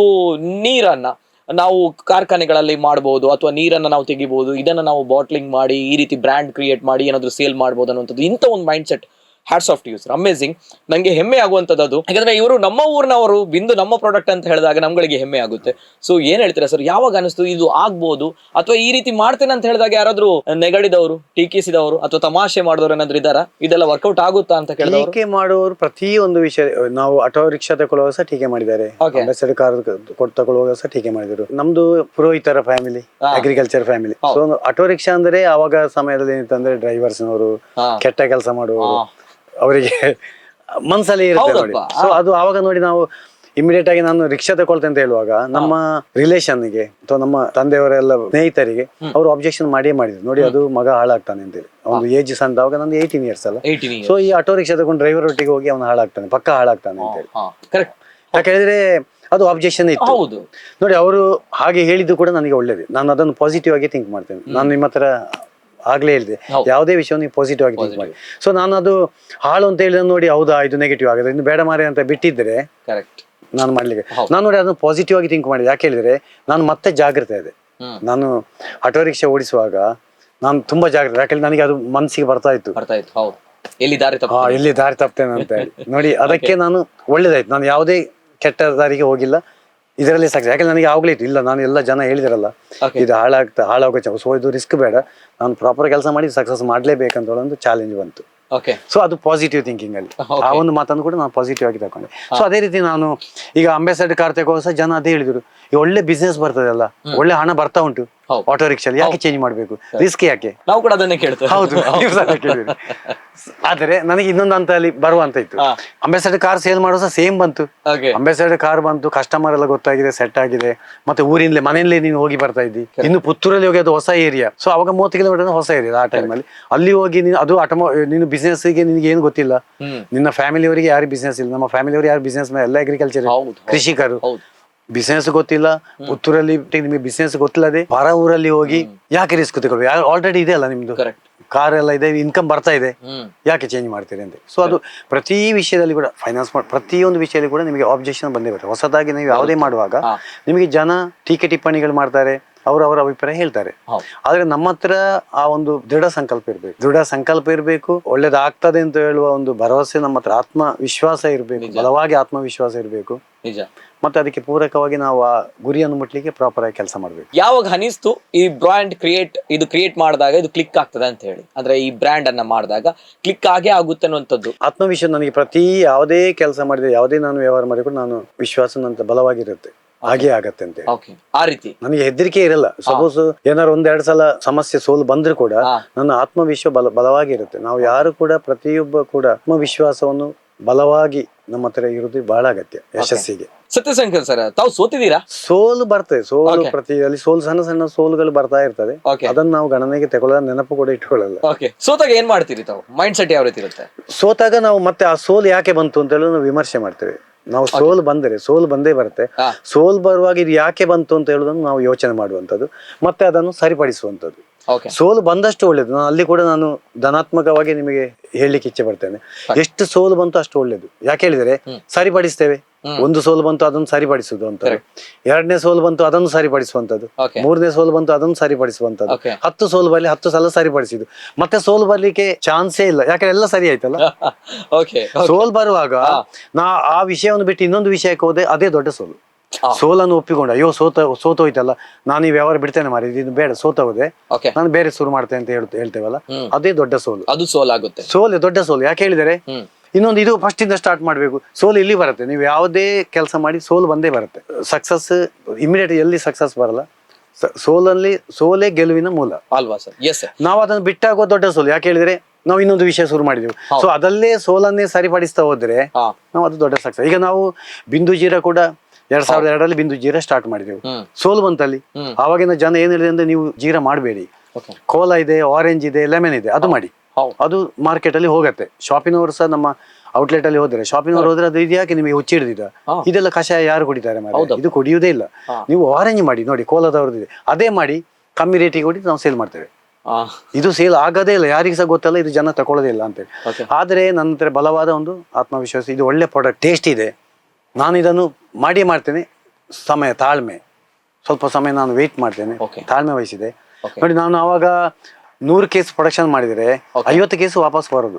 ನೀರನ್ನ ನಾವು ಕಾರ್ಖಾನೆಗಳಲ್ಲಿ ಮಾಡಬಹುದು, ಅಥವಾ ನೀರನ್ನ ನಾವು ತೆಗಿಬಹುದು, ಇದನ್ನ ನಾವು ಬಾಟ್ಲಿಂಗ್ ಮಾಡಿ ಈ ರೀತಿ ಬ್ರ್ಯಾಂಡ್ ಕ್ರಿಯೇಟ್ ಮಾಡಿ ಏನಾದ್ರು ಸೇಲ್ ಮಾಡಬಹುದು ಅನ್ನುವಂಥದ್ದು, ಇಂಥ ಒಂದು mindset hats off to you sir, amazing. ನಂಗೆ ಹೆಮ್ಮೆ ಆಗುವಂಥದ್ದು ಅದು, ಯಾಕಂದ್ರೆ ಇವರು ನಮ್ಮ ಊರಿನವರು, ಬಿಂದು ನಮ್ಮ ಪ್ರಾಡಕ್ಟ್ ಅಂತ ಹೇಳಿದಾಗ ನಮ್ಗಳಿಗೆ ಹೆಮ್ಮೆ ಆಗುತ್ತೆ. ಸೊ ಏನ್ ಹೇಳ್ತೀರಾ ಸರ್, ಯಾವಾಗ ಅನಿಸ್ತು ಇದು ಆಗ್ಬೋದು, ಅಥವಾ ಈ ರೀತಿ ಮಾಡ್ತೇನೆ ಅಂತ ಹೇಳಿದಾಗ ಯಾರಾದ್ರೂ ನೆಗಡಿದವರು, ಟೀಕಿಸಿದವರು, ಅಥವಾ ತಮಾಷೆ ಮಾಡಿದವರು ಏನಾದ್ರು ಇದ್ದಾರಾ? ಇದೆಲ್ಲ ವರ್ಕೌಟ್ ಆಗುತ್ತಾ ಅಂತ ಕೇಳಿದವರು? ಟೀಕೆ ಮಾಡುವವರು ಪ್ರತಿಯೊಂದು ವಿಷಯ, ನಾವು ಆಟೋ ರಿಕ್ಷಾ ತಗೊಳ್ಳುವಾಗ ಸಹ ಟೀಕೆ ಮಾಡಿದ್ದಾರೆ, ಅಂಬಾಸೆಡರ್ ಕಾರ್ ತಗೊಳ್ಳುವಾಗ ಸಹ ಟೀಕೆ ಮಾಡಿದ್ರು. ನಮ್ದು ಪುರೋಹಿತರ family, agriculture family. So auto rickshaw ಅಂದ್ರೆ ಆವಾಗ ಸಮಯದಲ್ಲಿ ಏನಿತ್ತಂದ್ರೆ ಡ್ರೈವರ್ಸ್ನವರು, ಕೆಟ್ಟ ಕೆಲಸ ಮಾಡುವವರು, ಅವರಿಗೆ ಮನ್ಸಲ್ಲಿ ಇರುತ್ತೆ ನೋಡಿ. ಸೊ ಅದು ಆವಾಗ ನೋಡಿ ನಾವು ಇಮಿಡಿಯೇಟ್ ಆಗಿ ನಾನು ರಿಕ್ಷಾ ತಗೊಳ್ತೆ ಅಂತ ಹೇಳುವಾಗ ನಮ್ಮ ರಿಲೇಷನ್ಗೆ ಅಥವಾ ನಮ್ಮ ತಂದೆಯವರೆಲ್ಲ ಸ್ನೇಹಿತರಿಗೆ ಅವರು ಅಬ್ಜೆಕ್ಷನ್ ಮಾಡಿದ್ರು ನೋಡಿ, ಅದು ಮಗ ಹಾಳಾಗ್ತಾನೆ ಅಂತೇಳಿ. ಒಂದು ಏಜ್ ಸಣ್ಣ, ಅವಾಗ ನಂದು 18 years ಅಲ್ಲ. ಸೊ ಈ ಆಟೋ ರಿಕ್ಷಾ ತಗೊಂಡು ಡ್ರೈವರ್ ಒಟ್ಟಿಗೆ ಹೋಗಿ ಅವನು ಹಾಳಾಗ್ತಾನೆ, ಪಕ್ಕ ಹಾಳಾಗ್ತಾನೆ ಅಂತೇಳಿ. ಯಾಕೆ ಹೇಳಿದ್ರೆ ಅದು ಅಬ್ಜೆಕ್ಷನ್ ಇತ್ತು ನೋಡಿ. ಅವರು ಹಾಗೆ ಹೇಳಿದ್ದು ಕೂಡ ನನಗೆ ಒಳ್ಳೇದು, ನಾನು ಅದನ್ನು ಪಾಸಿಟಿವ್ ಆಗಿ ಥಿಂಕ್ ಮಾಡ್ತೇನೆ. ನಾನು ನಿಮ್ಮ ಹತ್ರ ಆಗ್ಲೇ ಹೇಳಿದೆ, ಯಾವುದೇ ವಿಷಯವನ್ನು ನೀವು ಪಾಸಿಟಿವ್ ಆಗಿ ಥಿಂಕ್ ಮಾಡಿ. ಸೊ ನಾನು ಅದು ಹಾಳು ಅಂತ ಹೇಳಿದ ನೋಡಿ, ಹೌದಾ ಇದು ನೆಗೆಟಿವ್ ಆಗಿದೆ, ಇನ್ನು ಬೇಡ ಮಾರೆ ಅಂತ ಬಿಟ್ಟಿದ್ರೆ ನಾನು ಮಾಡ್ಲಿಕ್ಕೆ, ನಾನು ನೋಡಿ ಅದನ್ನು ಪಾಸಿಟಿವ್ ಆಗಿ ಥಿಂಕ್ ಮಾಡಿದೆ. ಯಾಕೆ ಹೇಳಿದ್ರೆ ನಾನು ಮತ್ತೆ ಜಾಗ್ರತೆ ಇದೆ. ನಾನು ಆಟೋ ರಿಕ್ಷಾ ಓಡಿಸುವಾಗ ನಾನು ತುಂಬಾ ಜಾಗ್ರತೆ, ಯಾಕಂದ್ರೆ ನನಗೆ ಅದು ಮನಸ್ಸಿಗೆ ಬರ್ತಾ ಇತ್ತು, ಎಲ್ಲಿ ದಾರಿ ತಪ್ತೇನೆ ಅಂತ ಹೇಳಿ ನೋಡಿ. ಅದಕ್ಕೆ ನಾನು ಒಳ್ಳೇದಾಯ್ತು, ನಾನು ಯಾವುದೇ ಕೆಟ್ಟ ದಾರಿಗೆ ಹೋಗಿಲ್ಲ, ಇದರಲ್ಲಿ ಸಕ್ಸಸ್. ಯಾಕಂದ್ರೆ ನನಗೆ ಆಗ್ಲೇ ಇತ್ತು, ಇಲ್ಲ ನಾನು ಎಲ್ಲ ಜನ ಹೇಳಿದಾರಲ್ಲ ಇದು ಹಾಳಾಗೋ, ಸೊ ಇದು ರಿಸ್ಕ್ ಬೇಡ, ನಾನು ಪ್ರಾಪರ್ ಕೆಲಸ ಮಾಡಿ ಸಕ್ಸಸ್ ಮಾಡ್ಲೇಬೇಕಂತ ಒಂದು ಚಾಲೆಂಜ್ ಬಂತು. ಸೊ ಅದು ಪಾಸಿಟಿವ್ ಥಿಂಕಿಂಗ್ ಅಲ್ಲಿ ಆ ಒಂದು ಮಾತನ್ನು ಕೂಡ ನಾನು ಪಾಸಿಟಿವ್ ಆಗಿ ತಗೊಂಡೆ. ಸೊ ಅದೇ ರೀತಿ ನಾನು ಈಗ ಅಂಬಾಸೆಡರ್ ಕಾರ್ ತಗೋ ಸಹ ಜನ ಅದೇ ಹೇಳಿದ್ರು, ಈ ಒಳ್ಳೆ ಬಿಸ್ನೆಸ್ ಬರ್ತದೆ ಅಲ್ಲ, ಒಳ್ಳೆ ಹಣ ಬರ್ತಾ ಉಂಟು ಆಟೋ ರಿಕ್ಷಾಲಿ, ಯಾಕೆ ಚೇಂಜ್ ಮಾಡ್ಬೇಕು, ರಿಸ್ಕ್ ಯಾಕೆ? ನಾವು ಕೂಡ ಅದನ್ನೇ ಕೇಳ್ತೇವೆ. ಹೌದು, ಆದ್ರೆ ನನಗೆ ಇನ್ನೊಂದು ಹಂತದಲ್ಲಿ ಬರುವಂತ ಇತ್ತು. ಅಂಬಾಸೆಡರ್ ಕಾರ್ ಸೇಲ್ ಮಾಡೋ ಸಹ ಸೇಮ್ ಬಂತು. ಅಂಬಾಸೆಡರ್ ಕಾರ್ ಬಂತು, ಕಸ್ಟಮರ್ ಎಲ್ಲ ಗೊತ್ತಾಗಿದೆ, ಸೆಟ್ ಆಗಿದೆ. ಮತ್ತೆ ಊರಿಂದಲೇ ಮನೆಯಲ್ಲೇ ನೀನು ಹೋಗಿ ಬರ್ತಾ ಇದ್ದಿ. ಇನ್ನು ಪುತ್ತೂರಲ್ಲಿ ಹೋಗಿ ಅದು ಹೊಸ ಏರಿಯಾ, ಸೊ ಅವಾಗ 30 ಕಿಲೋಮೀಟರ್ ಹೊಸ ಏರಿಯಾ ಆ ಟೈಮಲ್ಲಿ. ಅಲ್ಲಿ ಹೋಗಿ ನೀನು ಅದು ನೀನು ಬಿಸ್ನೆಸ್ ಗೆ ನಿನ್ಗೆ ಏನು ಗೊತ್ತಿಲ್ಲ, ನಿನ್ನ ಫ್ಯಾಮಿಲಿಯವರಿಗೆ ಯಾರು ಬಿಸ್ನೆಸ್ ಇಲ್ಲ. ನಮ್ಮ ಫ್ಯಾಮಿಲಿಯವರು ಯಾರು ಬಿಸ್ನೆಸ್ ಎಲ್ಲ ಅಗ್ರಿಕಲ್ಚರ್ ಕೃಷಿಕರು, ಬಿಸ್ನೆಸ್ ಗೊತ್ತಿಲ್ಲ. ಪುತ್ತೂರಲ್ಲಿ ನಿಮಗೆ ಬಿಸ್ನೆಸ್ ಗೊತ್ತಿಲ್ಲದೆ ಹೊರ ಊರಲ್ಲಿ ಹೋಗಿ ಯಾಕೆ ರಿಸ್ಕ್ ತಗೊಳ್ಬೇಕು? ಆಲ್ರೆಡಿ ಇದೆ ಅಲ್ಲ ನಿಮ್ದು ಕಾರ್ ಎಲ್ಲ ಇದೆ, ಇನ್ಕಮ್ ಬರ್ತಾ ಇದೆ, ಯಾಕೆ ಚೇಂಜ್ ಮಾಡ್ತೀರಿ ಅಂತ. ಸೊ ಅದು ಪ್ರತಿ ವಿಷಯದಲ್ಲಿ ಕೂಡ ಫೈನಾನ್ಸ್ ಪ್ರತಿಯೊಂದು ವಿಷಯದಲ್ಲಿ ಕೂಡ ನಿಮಗೆ ಆಬ್ಜೆಕ್ಷನ್ ಬಂದೇ ಬರುತ್ತೆ. ಹೊಸದಾಗಿ ನೀವು ಯಾವುದೇ ಮಾಡುವಾಗ ನಿಮಗೆ ಜನ ಟೀಕೆ ಟಿಪ್ಪಣಿಗಳು ಮಾಡ್ತಾರೆ, ಅವರ ಅಭಿಪ್ರಾಯ ಹೇಳ್ತಾರೆ. ಆದ್ರೆ ನಮ್ಮ ಹತ್ರ ಆ ಒಂದು ದೃಢ ಸಂಕಲ್ಪ ಇರಬೇಕು, ಒಳ್ಳೇದಾಗ್ತದೆ ಅಂತ ಹೇಳುವ ಒಂದು ಭರವಸೆ ನಮ್ಮ ಹತ್ರ, ಆತ್ಮವಿಶ್ವಾಸ ಇರಬೇಕು, ಬಲವಾಗಿ ಆತ್ಮವಿಶ್ವಾಸ ಇರಬೇಕು. ಮತ್ತೆ ಅದಕ್ಕೆ ಪೂರಕವಾಗಿ ನಾವು ಆ ಗುರಿಯನ್ನು ಮುಟ್ಲಿಕ್ಕೆ ಪ್ರಾಪರ್ ಆಗಿ ಕೆಲಸ ಮಾಡ್ಬೇಕು. ಯಾವಾಗ ಅನಿಸ್ತು ಈ ಬ್ರ್ಯಾಂಡ್ ಕ್ರಿಯೇಟ್ ಮಾಡಿದಾಗ ಇದು ಕ್ಲಿಕ್ ಆಗ್ತದೆ ಅಂತ ಹೇಳಿ, ಅಂದ್ರೆ ಈ ಬ್ರ್ಯಾಂಡ್ ಅನ್ನ ಮಾಡಿದಾಗ ಕ್ಲಿಕ್ ಆಗೇ ಆಗುತ್ತೆ ಅನ್ನುವಂಥದ್ದು ಆತ್ಮವಿಶ್ವಾಸ ನನಗೆ ಪ್ರತಿ ಯಾವುದೇ ಕೆಲಸ ಮಾಡಿದ್ರೆ, ಯಾವುದೇ ನಾನು ವ್ಯವಹಾರ ಮಾಡಿದ್ರು ನಾನು ವಿಶ್ವಾಸ ನಂತ ಬಲವಾಗಿರುತ್ತೆ, ಹಾಗೆ ಆಗತ್ತೆ ಅಂತ ಹೇಳಿ. ಆ ರೀತಿ ನನಗೆ ಹೆದರಿಕೆ ಇರಲ್ಲ. ಸಪೋಸ್ ಏನಾದ್ರು 1-2 ಸಲ ಸಮಸ್ಯೆ ಸೋಲು ಬಂದ್ರು ಕೂಡ ನನ್ನ ಆತ್ಮವಿಶ್ವಾಸ ಬಲವಾಗಿರುತ್ತೆ. ನಾವು ಯಾರು ಕೂಡ ಪ್ರತಿಯೊಬ್ಬ ಕೂಡ ಆತ್ಮವಿಶ್ವಾಸವನ್ನು ಬಲವಾಗಿ ನಮ್ಮ ಹತ್ರ ಇರುವುದು ಬಹಳ ಅಗತ್ಯ ಯಶಸ್ಸಿಗೆ. ಸತ್ಯಶಂಕರ್ ಸರ್, ತಾವು ಸೋತಿದ್ದೀರಾ? ಸೋಲು ಬರ್ತದೆ, ಸೋಲು ಅಲ್ಲಿ ಸಣ್ಣ ಸೋಲುಗಳು ಬರ್ತಾ ಇರ್ತದೆ. ಅದನ್ನ ನಾವು ಗಣನೆಗೆ ತಗೊಳ್ಳೋದ, ನೆನಪು ಕೂಡ ಇಟ್ಕೊಳ್ಳಲ್ಲ. ಸೋತಾಗ ಏನ್ ಮಾಡ್ತೀರಿ ತಾವು? ಮೈಂಡ್ ಸೆಟ್ ಯಾವ ರೀತಿ ಇರುತ್ತೆ? ಸೋತಾಗ ನಾವು ಮತ್ತೆ ಆ ಸೋಲು ಯಾಕೆ ಬಂತು ಅಂತ ಹೇಳಿ ನಾವು ವಿಮರ್ಶೆ ಮಾಡ್ತೇವೆ. ನಾವು ಸೋಲು ಬಂದೇ ಬರುತ್ತೆ. ಸೋಲು ಬರುವಾಗ ಇದು ಯಾಕೆ ಬಂತು ಅಂತ ಹೇಳುದನ್ನು ನಾವು ಯೋಚನೆ ಮಾಡುವಂತದ್ದು, ಮತ್ತೆ ಅದನ್ನು ಸರಿಪಡಿಸುವಂತದ್ದು. ಸೋಲು ಬಂದಷ್ಟು ಒಳ್ಳೇದು. ಅಲ್ಲಿ ಕೂಡ ನಾನು ಧನಾತ್ಮಕವಾಗಿ ನಿಮಗೆ ಹೇಳಲಿಕ್ಕೆ ಇಚ್ಛೆ ಪಡ್ತೇನೆ, ಎಷ್ಟು ಸೋಲು ಬಂತು ಅಷ್ಟು ಒಳ್ಳೇದು. ಯಾಕೆ ಹೇಳಿದ್ರೆ ಸರಿಪಡಿಸ್ತೇವೆ. ಒಂದು ಸೋಲು ಬಂತು ಅದನ್ನು ಸರಿಪಡಿಸುದು ಅಂತ, 2ನೇ ಸೋಲು ಬಂತು ಅದನ್ನು ಸರಿಪಡಿಸುವಂತದ್ದು, 3ನೇ ಸೋಲು ಬಂತು ಅದನ್ನು ಸರಿಪಡಿಸುವಂತದ್ದು, 10 ಸೋಲು ಬರ್ಲಿ 10 ಸಲ ಸರಿಪಡಿಸಿದ್ದು, ಮತ್ತೆ ಸೋಲು ಬರ್ಲಿಕ್ಕೆ ಚಾನ್ಸೇ ಇಲ್ಲ. ಯಾಕಂದ್ರೆ ಎಲ್ಲ ಸರಿ ಆಯ್ತಲ್ಲ. ಸೋಲು ಬರುವಾಗ ನಾ ಆ ವಿಷಯವನ್ನು ಬಿಟ್ಟು ಇನ್ನೊಂದು ವಿಷಯಕ್ಕೆ ಹೋದೆ, ಅದೇ ದೊಡ್ಡ ಸೋಲು. ಸೋಲನ್ನು ಒಪ್ಪಿಕೊಂಡ, ಅಯ್ಯೋ ಸೋತೋಯ್ತಲ್ಲ, ನಾನು ಈ ವ್ಯವಹಾರ ಬಿಡ್ತೇನೆ ಮಾರಿ, ಇದು ಬೇಡ, ಸೋತೋದೆ, ನಾನು ಬೇರೆ ಶುರು ಮಾಡ್ತೇನೆ ಅಂತ ಹೇಳ್ತೇವಲ್ಲ, ಅದೇ ದೊಡ್ಡ ಸೋಲು. ಅದು ಸೋಲಾಗುತ್ತೆ, ದೊಡ್ಡ ಸೋಲು. ಯಾಕೆ ಹೇಳಿದರೆ ಇನ್ನೊಂದು ಇದು ಫಸ್ಟ್ ಇಂದ ಸ್ಟಾರ್ಟ್ ಮಾಡ್ಬೇಕು. ಸೋಲು ಇಲ್ಲಿ ಬರುತ್ತೆ, ನೀವು ಯಾವುದೇ ಕೆಲಸ ಮಾಡಿ ಸೋಲು ಬಂದೇ ಬರುತ್ತೆ. ಸಕ್ಸಸ್ ಇಮಿಡಿಯೇಟ್ ಎಲ್ಲಿ ಸಕ್ಸಸ್ ಬರಲ್ಲ, ಸೋಲೇ ಗೆಲುವಿನ ಮೂಲ ಅಲ್ವಾ ಸರ್? ನಾವು ಅದನ್ನು ಬಿಟ್ಟಾಗೋ ದೊಡ್ಡ ಸೋಲು. ಯಾಕೆ ಹೇಳಿದ್ರೆ ನಾವು ಇನ್ನೊಂದು ವಿಷಯ ಶುರು ಮಾಡಿದೆವು, ಸೊ ಅದಲ್ಲೇ ಸೋಲನ್ನೇ ಸರಿಪಡಿಸ್ತಾ ಹೋದ್ರೆ ನಾವು ಅದು ದೊಡ್ಡ ಸಕ್ಸಸ್. ಈಗ ನಾವು ಬಿಂದು ಜೀರಾ ಕೂಡ 2002ರಲ್ಲಿ ಬಿಂದು ಜೀರಾ ಸ್ಟಾರ್ಟ್ ಮಾಡಿದೆವು, ಸೋಲು ಬಂತಲ್ಲಿ. ಆವಾಗಿನ ಜನ ಏನ್ ಹೇಳಿದೆ ಅಂದ್ರೆ, ನೀವು ಜೀರಾ ಮಾಡಬೇಡಿ, ಕೋಲಾ ಇದೆ, ಆರೆಂಜ್ ಇದೆ, ಲೆಮನ್ ಇದೆ, ಅದು ಮಾಡಿ, ಅದು ಮಾರ್ಕೆಟ್ ಅಲ್ಲಿ ಹೋಗತ್ತೆ. ಶಾಪಿನವರು ಸಹ ನಮ್ಮ ಔಟ್ಲೆಟ್ ಅಲ್ಲಿ ಹೋದ್ರೆ, ಶಾಪಿನವರು ಹೋದ್ರೆ ಅದು ಇದು ಯಾಕೆ ನಿಮಗೆ ಹುಚ್ಚಿಡಿದ, ಇದೆಲ್ಲ ಕಷಾಯ ಯಾರು ಕುಡಿತಾರೆ ಮಾರೆ, ಇದು ಕುಡಿಯುವುದೇ ಇಲ್ಲ, ನೀವು ಆರೆಂಜ್ ಮಾಡಿ ನೋಡಿ, ಕೋಲಾದವ್ರದ್ದು ಅದೇ ಮಾಡಿ, ಕಮ್ಮಿ ರೇಟಿಗೆ ಕೊಡಿ ನಾವು ಸೇಲ್ ಮಾಡ್ತೇವೆ. ಇದು ಸೇಲ್ ಆಗೋದೇ ಇಲ್ಲ, ಯಾರಿಗೂ ಸಹ ಗೊತ್ತಲ್ಲ, ಇದು ಜನ ತಗೊಳ್ಳೋದೇ ಇಲ್ಲ ಅಂತೇಳಿ. ಆದ್ರೆ ನನ್ನ ಹತ್ರ ಬಲವಾದ ಒಂದು ಆತ್ಮವಿಶ್ವಾಸ, ಇದು ಒಳ್ಳೆ ಪ್ರಾಡಕ್ಟ್, ಟೇಸ್ಟ್ ಇದೆ, ನಾನು ಇದನ್ನು ಮಾಡ್ತೇನೆ. ತಾಳ್ಮೆ, ಸ್ವಲ್ಪ ಸಮಯ ನಾನು ವೇಟ್ ಮಾಡ್ತೇನೆ, ತಾಳ್ಮೆ ವಹಿಸಿದೆ ನೋಡಿ. ನಾನು ಆವಾಗ 100 ಕೇಸ್ ಪ್ರೊಡಕ್ಷನ್ ಮಾಡಿದ್ರೆ 50 ಕೇಸ್ ವಾಪಸ್ ಬರೋದು,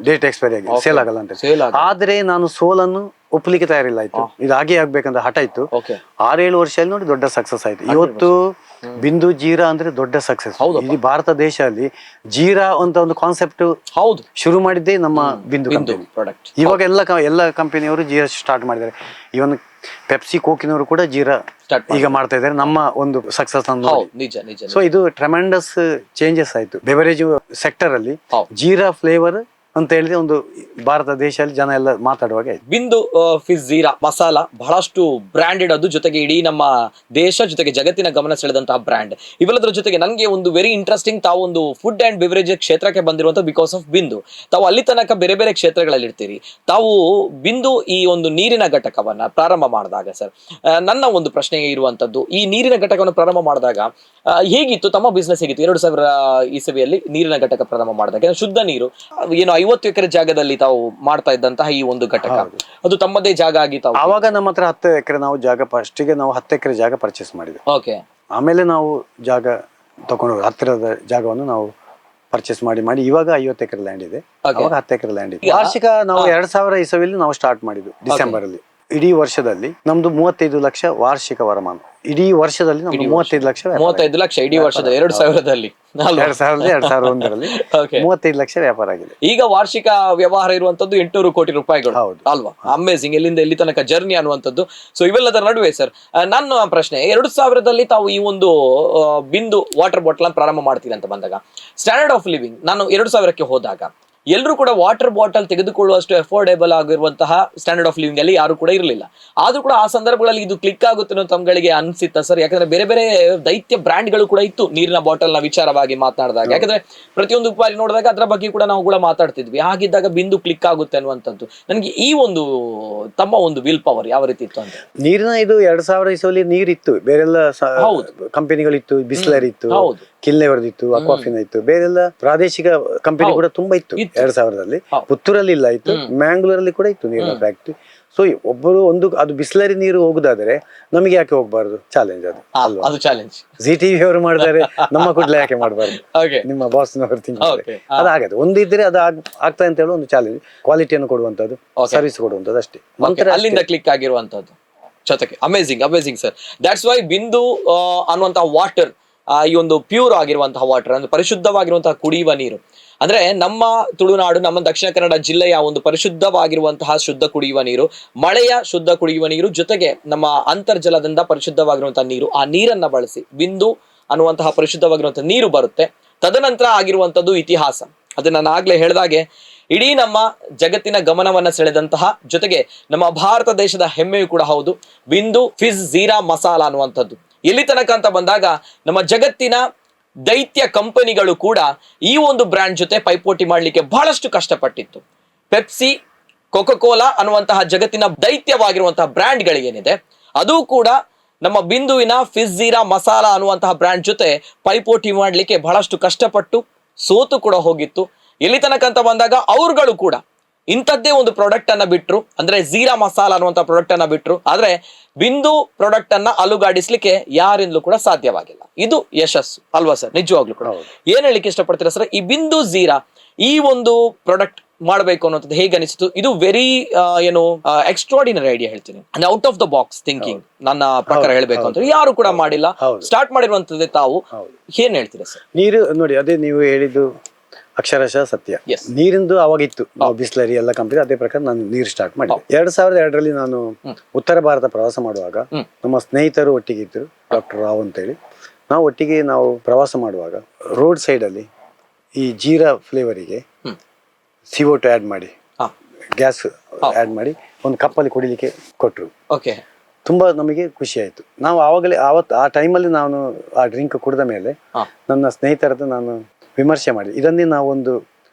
ಡೇಟ್ ಎಕ್ಸ್ಪೈರಿ ಆಗಿ ಸೇಲ್ ಆಗಲ್ಲ ಅಂತ. ಆದ್ರೆ ನಾನು ಸೋಲನ್ನು ಒಪ್ಪಲಿಕ್ಕೆ ತಯಾರಿಲ್ಲ ಆಯ್ತು, ಇದು ಹಾಗೆ ಆಗ್ಬೇಕಂತ ಹಠ ಇತ್ತು. 6-7 ವರ್ಷದಲ್ಲಿ ನೋಡಿ ದೊಡ್ಡ ಸಕ್ಸಸ್ ಆಯ್ತು. ಇವತ್ತು ಬಿಂದು ಜೀರಾ ಅಂದ್ರೆ ದೊಡ್ಡ ಸಕ್ಸಸ್. ಇಡೀ ಭಾರತ ದೇಶದಲ್ಲಿ ಜೀರಾ ಅಂತ ಒಂದು ಕಾನ್ಸೆಪ್ಟ್ ಶುರು ಮಾಡಿದ್ದೇ ನಮ್ಮ ಬಿಂದು ಪ್ರಾಡಕ್ಟ್. ಇವಾಗ ಎಲ್ಲ ಕಂಪನಿಯವರು ಜೀರಾ ಸ್ಟಾರ್ಟ್ ಮಾಡಿದ್ದಾರೆ. ಇವನ್ ಪೆಪ್ಸಿ ಕೋಕಿನವರು ಕೂಡ ಜೀರಾ ಈಗ ಮಾಡ್ತಾ ಇದ್ದಾರೆ ನಮ್ಮ ಒಂದು ಸಕ್ಸಸ್ ಅನ್ನು. ಸೊ ಇದು ಟ್ರೆಮೆಂಡಸ್ ಚೇಂಜಸ್ ಆಯ್ತು ಬೆವರೇಜ್ ಸೆಕ್ಟರ್ ಅಲ್ಲಿ. ಜೀರಾ ಫ್ಲೇವರ್ ಅಂತ ಹೇಳಿದ್ರೆ ಒಂದು ಭಾರತ ದೇಶದಲ್ಲಿ ಜನ ಎಲ್ಲ ಮಾತಾಡುವಾಗ ಬಿಂದು ಫಿಜ್ ಜೀರಾ ಮಸಾಲಾ ಬಹಳಷ್ಟು ಬ್ರಾಂಡೆಡ್, ಅದು ಜೊತೆಗೆ ಇಡೀ ನಮ್ಮ ದೇಶ ಜೊತೆಗೆ ಜಗತ್ತಿನ ಗಮನ ಸೆಳೆದಂತಹ ಬ್ರ್ಯಾಂಡ್. ಇವೆಲ್ಲದರ ಜೊತೆಗೆ ನನಗೆ ಒಂದು ವೆರಿ ಇಂಟ್ರೆಸ್ಟಿಂಗ್, ತಾವು ಒಂದು ಫುಡ್ ಅಂಡ್ ಬೆವರೇಜ್ ಕ್ಷೇತ್ರಕ್ಕೆ ಬಂದಿರುವಂತ ಬಿಕಾಸ್ ಆಫ್ ಬಿಂದು. ತಾವು ಅಲ್ಲಿ ತನಕ ಬೇರೆ ಬೇರೆ ಕ್ಷೇತ್ರಗಳಲ್ಲಿ ಇರ್ತೀರಿ. ತಾವು ಬಿಂದು ಈ ಒಂದು ನೀರಿನ ಘಟಕವನ್ನ ಪ್ರಾರಂಭ ಮಾಡಿದಾಗ ಸರ್, ನನ್ನ ಒಂದು ಪ್ರಶ್ನೆ ಇರುವಂತದ್ದು, ಈ ನೀರಿನ ಘಟಕವನ್ನು ಪ್ರಾರಂಭ ಮಾಡಿದಾಗ ಹೇಗಿತ್ತು ತಮ್ಮ ಬಿಸ್ನೆಸ್? ಹೇಗಿತ್ತು 2000 ಇಸವಿಯಲ್ಲಿ ನೀರಿನ ಘಟಕ ಪ್ರಾರಂಭ ಮಾಡಿದಾಗ? ಶುದ್ಧ ನೀರು ಏನು 50 ಎಕರೆ ಜಾಗದಲ್ಲಿ ತಾವು ಮಾಡ್ತಾ ಇದ್ದಂತಹ ಈ ಒಂದು ಘಟಕ, ಅದು ತಮ್ಮದೇ ಜಾಗ ಆಗಿ ತಾವು ಆವಾಗ ನಮ್ಮ ಹತ್ರ 10 ಎಕರೆ ನಾವು ಜಾಗ, ಫಸ್ಟಿಗೆ ನಾವು 10 ಎಕರೆ ಜಾಗ ಪರ್ಚೇಸ್ ಮಾಡಿದ್ವಿ. ಓಕೆ. ಆಮೇಲೆ ನಾವು ಜಾಗ ತಗೊಂಡು ಹತ್ತಿರದ ಜಾಗವನ್ನು ನಾವು ಪರ್ಚೇಸ್ ಮಾಡಿ ಇವಾಗ 50 ಎಕರೆ ಲ್ಯಾಂಡ್ ಇದೆ. ಅವಾಗ 10 ಎಕರೆ ಲ್ಯಾಂಡ್ ಇದೆ. ವಾರ್ಷಿಕ ನಾವು 2000 ಇಸವಿಯಲ್ಲಿ ನಾವು ಸ್ಟಾರ್ಟ್ ಮಾಡಿದ್ವಿ ಡಿಸೆಂಬರ್ ಅಲ್ಲಿ. ಇಡೀ ವರ್ಷದಲ್ಲಿ ನಮ್ದು 35 ಲಕ್ಷ ವಾರ್ಷಿಕ ವರಮಾನ. ಇಡೀ ವರ್ಷದಲ್ಲಿ ನಮ್ದು 35 ಲಕ್ಷ. 35 ಲಕ್ಷ ಇಡೀ ವರ್ಷದಲ್ಲಿ 2000ರಲ್ಲಿ 2001ರಲ್ಲಿ 35 ಲಕ್ಷ ವ್ಯಾಪಾರ ಆಗಿದೆ. ಈಗ ವಾರ್ಷಿಕ ವ್ಯವಹಾರ ಇರುವಂತದ್ದು 800 ಕೋಟಿ ರೂಪಾಯಿಗಳು ಅಲ್ವಾ? ಅಮೇಸಿಂಗ್. ಎಲ್ಲಿಂದ ಎಲ್ಲಿ ತನಕ ಜರ್ನಿ ಅನ್ನುವಂಥದ್ದು. ಸೊ ಇವೆಲ್ಲದರ ನಡುವೆ ಸರ್, ನನ್ನ ಪ್ರಶ್ನೆ, 2000ರಲ್ಲಿ ತಾವು ಈ ಒಂದು ಬಿಂದು ವಾಟರ್ ಬಾಟಲ್ ಪ್ರಾರಂಭ ಮಾಡ್ತೀರಿ ಅಂತ ಬಂದಾಗ, ಸ್ಟ್ಯಾಂಡರ್ಡ್ ಆಫ್ ಲಿವಿಂಗ್, ನಾನು 2000ಕ್ಕೆ ಹೋದಾಗ ಎಲ್ಲರೂ ಕೂಡ ವಾಟರ್ ಬಾಟಲ್ ತೆಗೆದುಕೊಳ್ಳುವಷ್ಟು ಅಫೋರ್ಡೆಬಲ್ ಆಗಿರುವಂತಹ ಸ್ಟ್ಯಾಂಡರ್ಡ್ ಆಫ್ ಲಿವಿಂಗ್ ಅಲ್ಲಿ ಯಾರು ಕೂಡ ಇರಲಿಲ್ಲ. ಆದ್ರೂ ಕೂಡ ಆ ಸಂದರ್ಭಗಳಲ್ಲಿ ಇದು ಕ್ಲಿಕ್ ಆಗುತ್ತೆ ಅನ್ನೋ ತಮ್ಗಳಿಗೆ ಅನ್ಸಿತ್ತ ಸರ್? ಯಾಕಂದ್ರೆ ಬೇರೆ ಬೇರೆ ದೈತ್ಯ ಬ್ರ್ಯಾಂಡ್ಗಳು ಕೂಡ ಇತ್ತು ನೀರಿನ ಬಾಟಲ್ ನ ವಿಚಾರವಾಗಿ ಮಾತನಾಡಿದಾಗ. ಯಾಕಂದ್ರೆ ಪ್ರತಿಯೊಂದು ಬಾರಿ ನೋಡಿದಾಗ ಅದರ ಬಗ್ಗೆ ಕೂಡ ನಾವು ಕೂಡ ಮಾತಾಡ್ತಿದ್ವಿ. ಹಾಗಿದ್ದಾಗ ಬಿಂದು ಕ್ಲಿಕ್ ಆಗುತ್ತೆ ಅನ್ನುವಂಥದ್ದು, ನನಗೆ ಈ ಒಂದು ತಮ್ಮ ಒಂದು ವಿಲ್ ಪವರ್ ಯಾವ ರೀತಿ ಇತ್ತು ಅಂತ? ನೀರಿನ ಇದು 2000 ಇಸವಲ್ಲಿ ನೀರಿತ್ತು, ಬೇರೆಲ್ಲ ಕಂಪನಿಗಳಿತ್ತು, ಬಿಸ್ಲರಿ ಇತ್ತು, ಕಿಲ್ನೆವರದಿತ್ತು, ಅಕ್ವಾಫಿನ ಇತ್ತು, ಬೇರೆಲ್ಲ ಪ್ರಾದೇಶಿಕ ಕಂಪನಿ ಕೂಡ ತುಂಬಾ ಇತ್ತು 2000ರಲ್ಲಿ. ಪುತ್ತೂರಲ್ಲಿ ಇಲ್ಲ ಇತ್ತು, ಮ್ಯಾಂಗ್ಳೂರಲ್ಲಿ ಕೂಡ ಇತ್ತು ನೀರಿನ ಫ್ಯಾಕ್ಟ್ರಿ. ಸೊ ಒಬ್ಬರು ಅದು ಬಿಸ್ಲರಿ ನೀರು ಹೋಗುದಾದ್ರೆ ನಮಗೆ ಯಾಕೆ ಹೋಗ್ಬಾರ್ದು? ಚಾಲೆಂಜ್ ಅದು ಚಾಲೆಂಜ್. ಜಿ ಟಿವಿ ಅವರು ಮಾಡಿದ್ದಾರೆ, ನಮ್ಮ ಕೂಡಲೇ ಯಾಕೆ ಮಾಡಬಾರ್ದು? ನಿಮ್ಮ ಬಾಸ್ನವರು ತಿಂತಾರೆ ಅದಾಗತ್ತೆ. ಒಂದು ಇದ್ರೆ ಅದು ಆಗ್ತಾ ಅಂತ ಹೇಳೋ ಒಂದು ಚಾಲೆಂಜ್. ಕ್ವಾಲಿಟಿಯನ್ನು ಕೊಡುವಂತದ್ದು, ಸರ್ವಿಸ್ ಕೊಡುವಂತದ್ದು ಅಷ್ಟೇ. ಅಲ್ಲಿಂದ ಕ್ಲಿಕ್ ಆಗಿರುವಂತದ್ದು ಜೊತೆಗೆ ಅಮೇಸಿಂಗ್ ಸರ್. ದಟ್ಸ್ ವೈ ಬಿಂದು ಅನ್ನುವಂತಹ ವಾಟರ್, ಈ ಒಂದು ಪ್ಯೂರ್ ಆಗಿರುವಂತಹ ವಾಟರ್ ಅಂದ್ರೆ ಪರಿಶುದ್ಧವಾಗಿರುವಂತಹ ಕುಡಿಯುವ ನೀರು, ಅಂದ್ರೆ ನಮ್ಮ ತುಳುನಾಡು, ನಮ್ಮ ದಕ್ಷಿಣ ಕನ್ನಡ ಜಿಲ್ಲೆಯ ಒಂದು ಪರಿಶುದ್ಧವಾಗಿರುವಂತಹ ಶುದ್ಧ ಕುಡಿಯುವ ನೀರು, ಮಳೆಯ ಶುದ್ಧ ಕುಡಿಯುವ ನೀರು, ಜೊತೆಗೆ ನಮ್ಮ ಅಂತರ್ಜಲದಿಂದ ಪರಿಶುದ್ಧವಾಗಿರುವಂತಹ ನೀರು, ಆ ನೀರನ್ನ ಬಳಸಿ ಬಿಂದು ಅನ್ನುವಂತಹ ಪರಿಶುದ್ಧವಾಗಿರುವಂತಹ ನೀರು ಬರುತ್ತೆ. ತದನಂತರ ಆಗಿರುವಂತದ್ದು ಇತಿಹಾಸ. ಅದನ್ನ ನಾನು ಆಗ್ಲೇ ಹೇಳಿದಾಗೆ ಇಡೀ ನಮ್ಮ ಜಗತ್ತಿನ ಗಮನವನ್ನ ಸೆಳೆದಂತಹ, ಜೊತೆಗೆ ನಮ್ಮ ಭಾರತ ದೇಶದ ಹೆಮ್ಮೆಯು ಕೂಡ ಹೌದು ಬಿಂದು ಫಿಜ್ ಜೀರಾ ಮಸಾಲಾ ಅನ್ನುವಂಥದ್ದು. ಎಲ್ಲಿ ತನಕ ಅಂತ ಬಂದಾಗ ನಮ್ಮ ಜಗತ್ತಿನ ದೈತ್ಯ ಕಂಪನಿಗಳು ಕೂಡ ಈ ಒಂದು ಬ್ರ್ಯಾಂಡ್ ಜೊತೆ ಪೈಪೋಟಿ ಮಾಡಲಿಕ್ಕೆ ಬಹಳಷ್ಟು ಕಷ್ಟಪಟ್ಟಿತ್ತು. ಪೆಪ್ಸಿ, ಕೊಕೊಕೋಲಾ ಅನ್ನುವಂತಹ ಜಗತ್ತಿನ ದೈತ್ಯವಾಗಿರುವಂತಹ ಬ್ರ್ಯಾಂಡ್ಗಳಿಗೇನಿದೆ, ಅದು ಕೂಡ ನಮ್ಮ ಬಿಂದುವಿನ ಫಿಜ್ ಜೀರಾ ಮಸಾಲಾ ಅನ್ನುವಂತಹ ಬ್ರ್ಯಾಂಡ್ ಜೊತೆ ಪೈಪೋಟಿ ಮಾಡಲಿಕ್ಕೆ ಬಹಳಷ್ಟು ಕಷ್ಟಪಟ್ಟು ಸೋತು ಕೂಡ ಹೋಗಿತ್ತು. ಎಲ್ಲಿ ತನಕ ಅಂತ ಬಂದಾಗ ಅವ್ರುಗಳು ಕೂಡ ಇಂಥದ್ದೇ ಒಂದು ಪ್ರಾಡಕ್ಟ್ ಅನ್ನ ಬಿಟ್ರು, ಅಂದ್ರೆ ಜೀರಾ ಮಸಾಲಾ ಅನ್ನುವಂಥ ಪ್ರಾಡಕ್ಟ್ ಅನ್ನ ಬಿಟ್ರು. ಆದ್ರೆ ಬಿಂದು ಪ್ರಾಡಕ್ಟ್ ಅನ್ನ ಅಲುಗಾಡಿಸ್ಲಿಕ್ಕೆ ಯಾರಿಂದಲೂ ಕೂಡ ಸಾಧ್ಯವಾಗಿಲ್ಲ. ಇದು ಯಶಸ್ಸು ಅಲ್ವಾ ಸರ್? ನಿಜವಾಗ್ಲೂ ಕೂಡ ಏನ್ ಹೇಳಿಕ್ಕೆ ಇಷ್ಟಪಡ್ತೀರಾ ಸರ್? ಈ ಬಿಂದು ಜೀರಾ ಈ ಒಂದು ಪ್ರಾಡಕ್ಟ್ ಮಾಡಬೇಕು ಅನ್ನೋದು ಹೇಗೆ ಅನಿಸ್ತು? ಇದು ವೆರಿ ಎಕ್ಸ್ಟ್ರಾರ್ಡಿನರಿ ಐಡಿಯಾ ಹೇಳ್ತೀನಿ, out of the box thinking ನನ್ನ ಪ್ರಕಾರ ಹೇಳ್ಬೇಕು ಅಂತ. ಯಾರು ಕೂಡ ಮಾಡಿಲ್ಲ, ಸ್ಟಾರ್ಟ್ ಮಾಡಿರುವಂತದ್ದೇ ತಾವು. ಏನ್ ಹೇಳ್ತೀರಾ ಸರ್? ನೀರು ನೋಡಿ, ಅದೇ ನೀವು ಹೇಳಿದ್ದು ಅಕ್ಷರಶಃ ಸತ್ಯ. ನೀರಿಂದು ಅವಾಗ ಇತ್ತು, ನಾವು ಬಿಸ್ಲರಿ ಎಲ್ಲ ಕಂಪನಿ ಅದೇ ಪ್ರಕಾರ ನಾನು ನೀರು ಸ್ಟಾರ್ಟ್ ಮಾಡಿದೆ. 2002ರಲ್ಲಿ ನಾನು ಉತ್ತರ ಭಾರತ ಪ್ರವಾಸ ಮಾಡುವಾಗ ನಮ್ಮ ಸ್ನೇಹಿತರು ಒಟ್ಟಿಗೆ ಇದ್ರು, ಡಾಕ್ಟರ್ ರಾವ್ ಅಂತೇಳಿ. ನಾವು ಪ್ರವಾಸ ಮಾಡುವಾಗ ರೋಡ್ ಸೈಡ್ ಅಲ್ಲಿ ಈ ಜೀರಾ ಫ್ಲೇವರಿಗೆ CO2 ಆಡ್ ಮಾಡಿ, ಗ್ಯಾಸ್ ಆಡ್ ಮಾಡಿ ಒಂದು ಕಪ್ಪಲ್ಲಿ ಕುಡಿಲಿಕ್ಕೆ ಕೊಟ್ರು. ತುಂಬಾ ನಮಗೆ ಖುಷಿ ಆಯ್ತು. ನಾವು ಆ ಟೈಮಲ್ಲಿ ನಾನು ಆ ಡ್ರಿಂಕ್ ಕುಡಿದ ಮೇಲೆ ನನ್ನ ಸ್ನೇಹಿತರದ್ದು ನಾನು ವಿಮರ್ಶೆ ಮಾಡಿ, ಇದನ್ನೇ ನಾವೊಂದು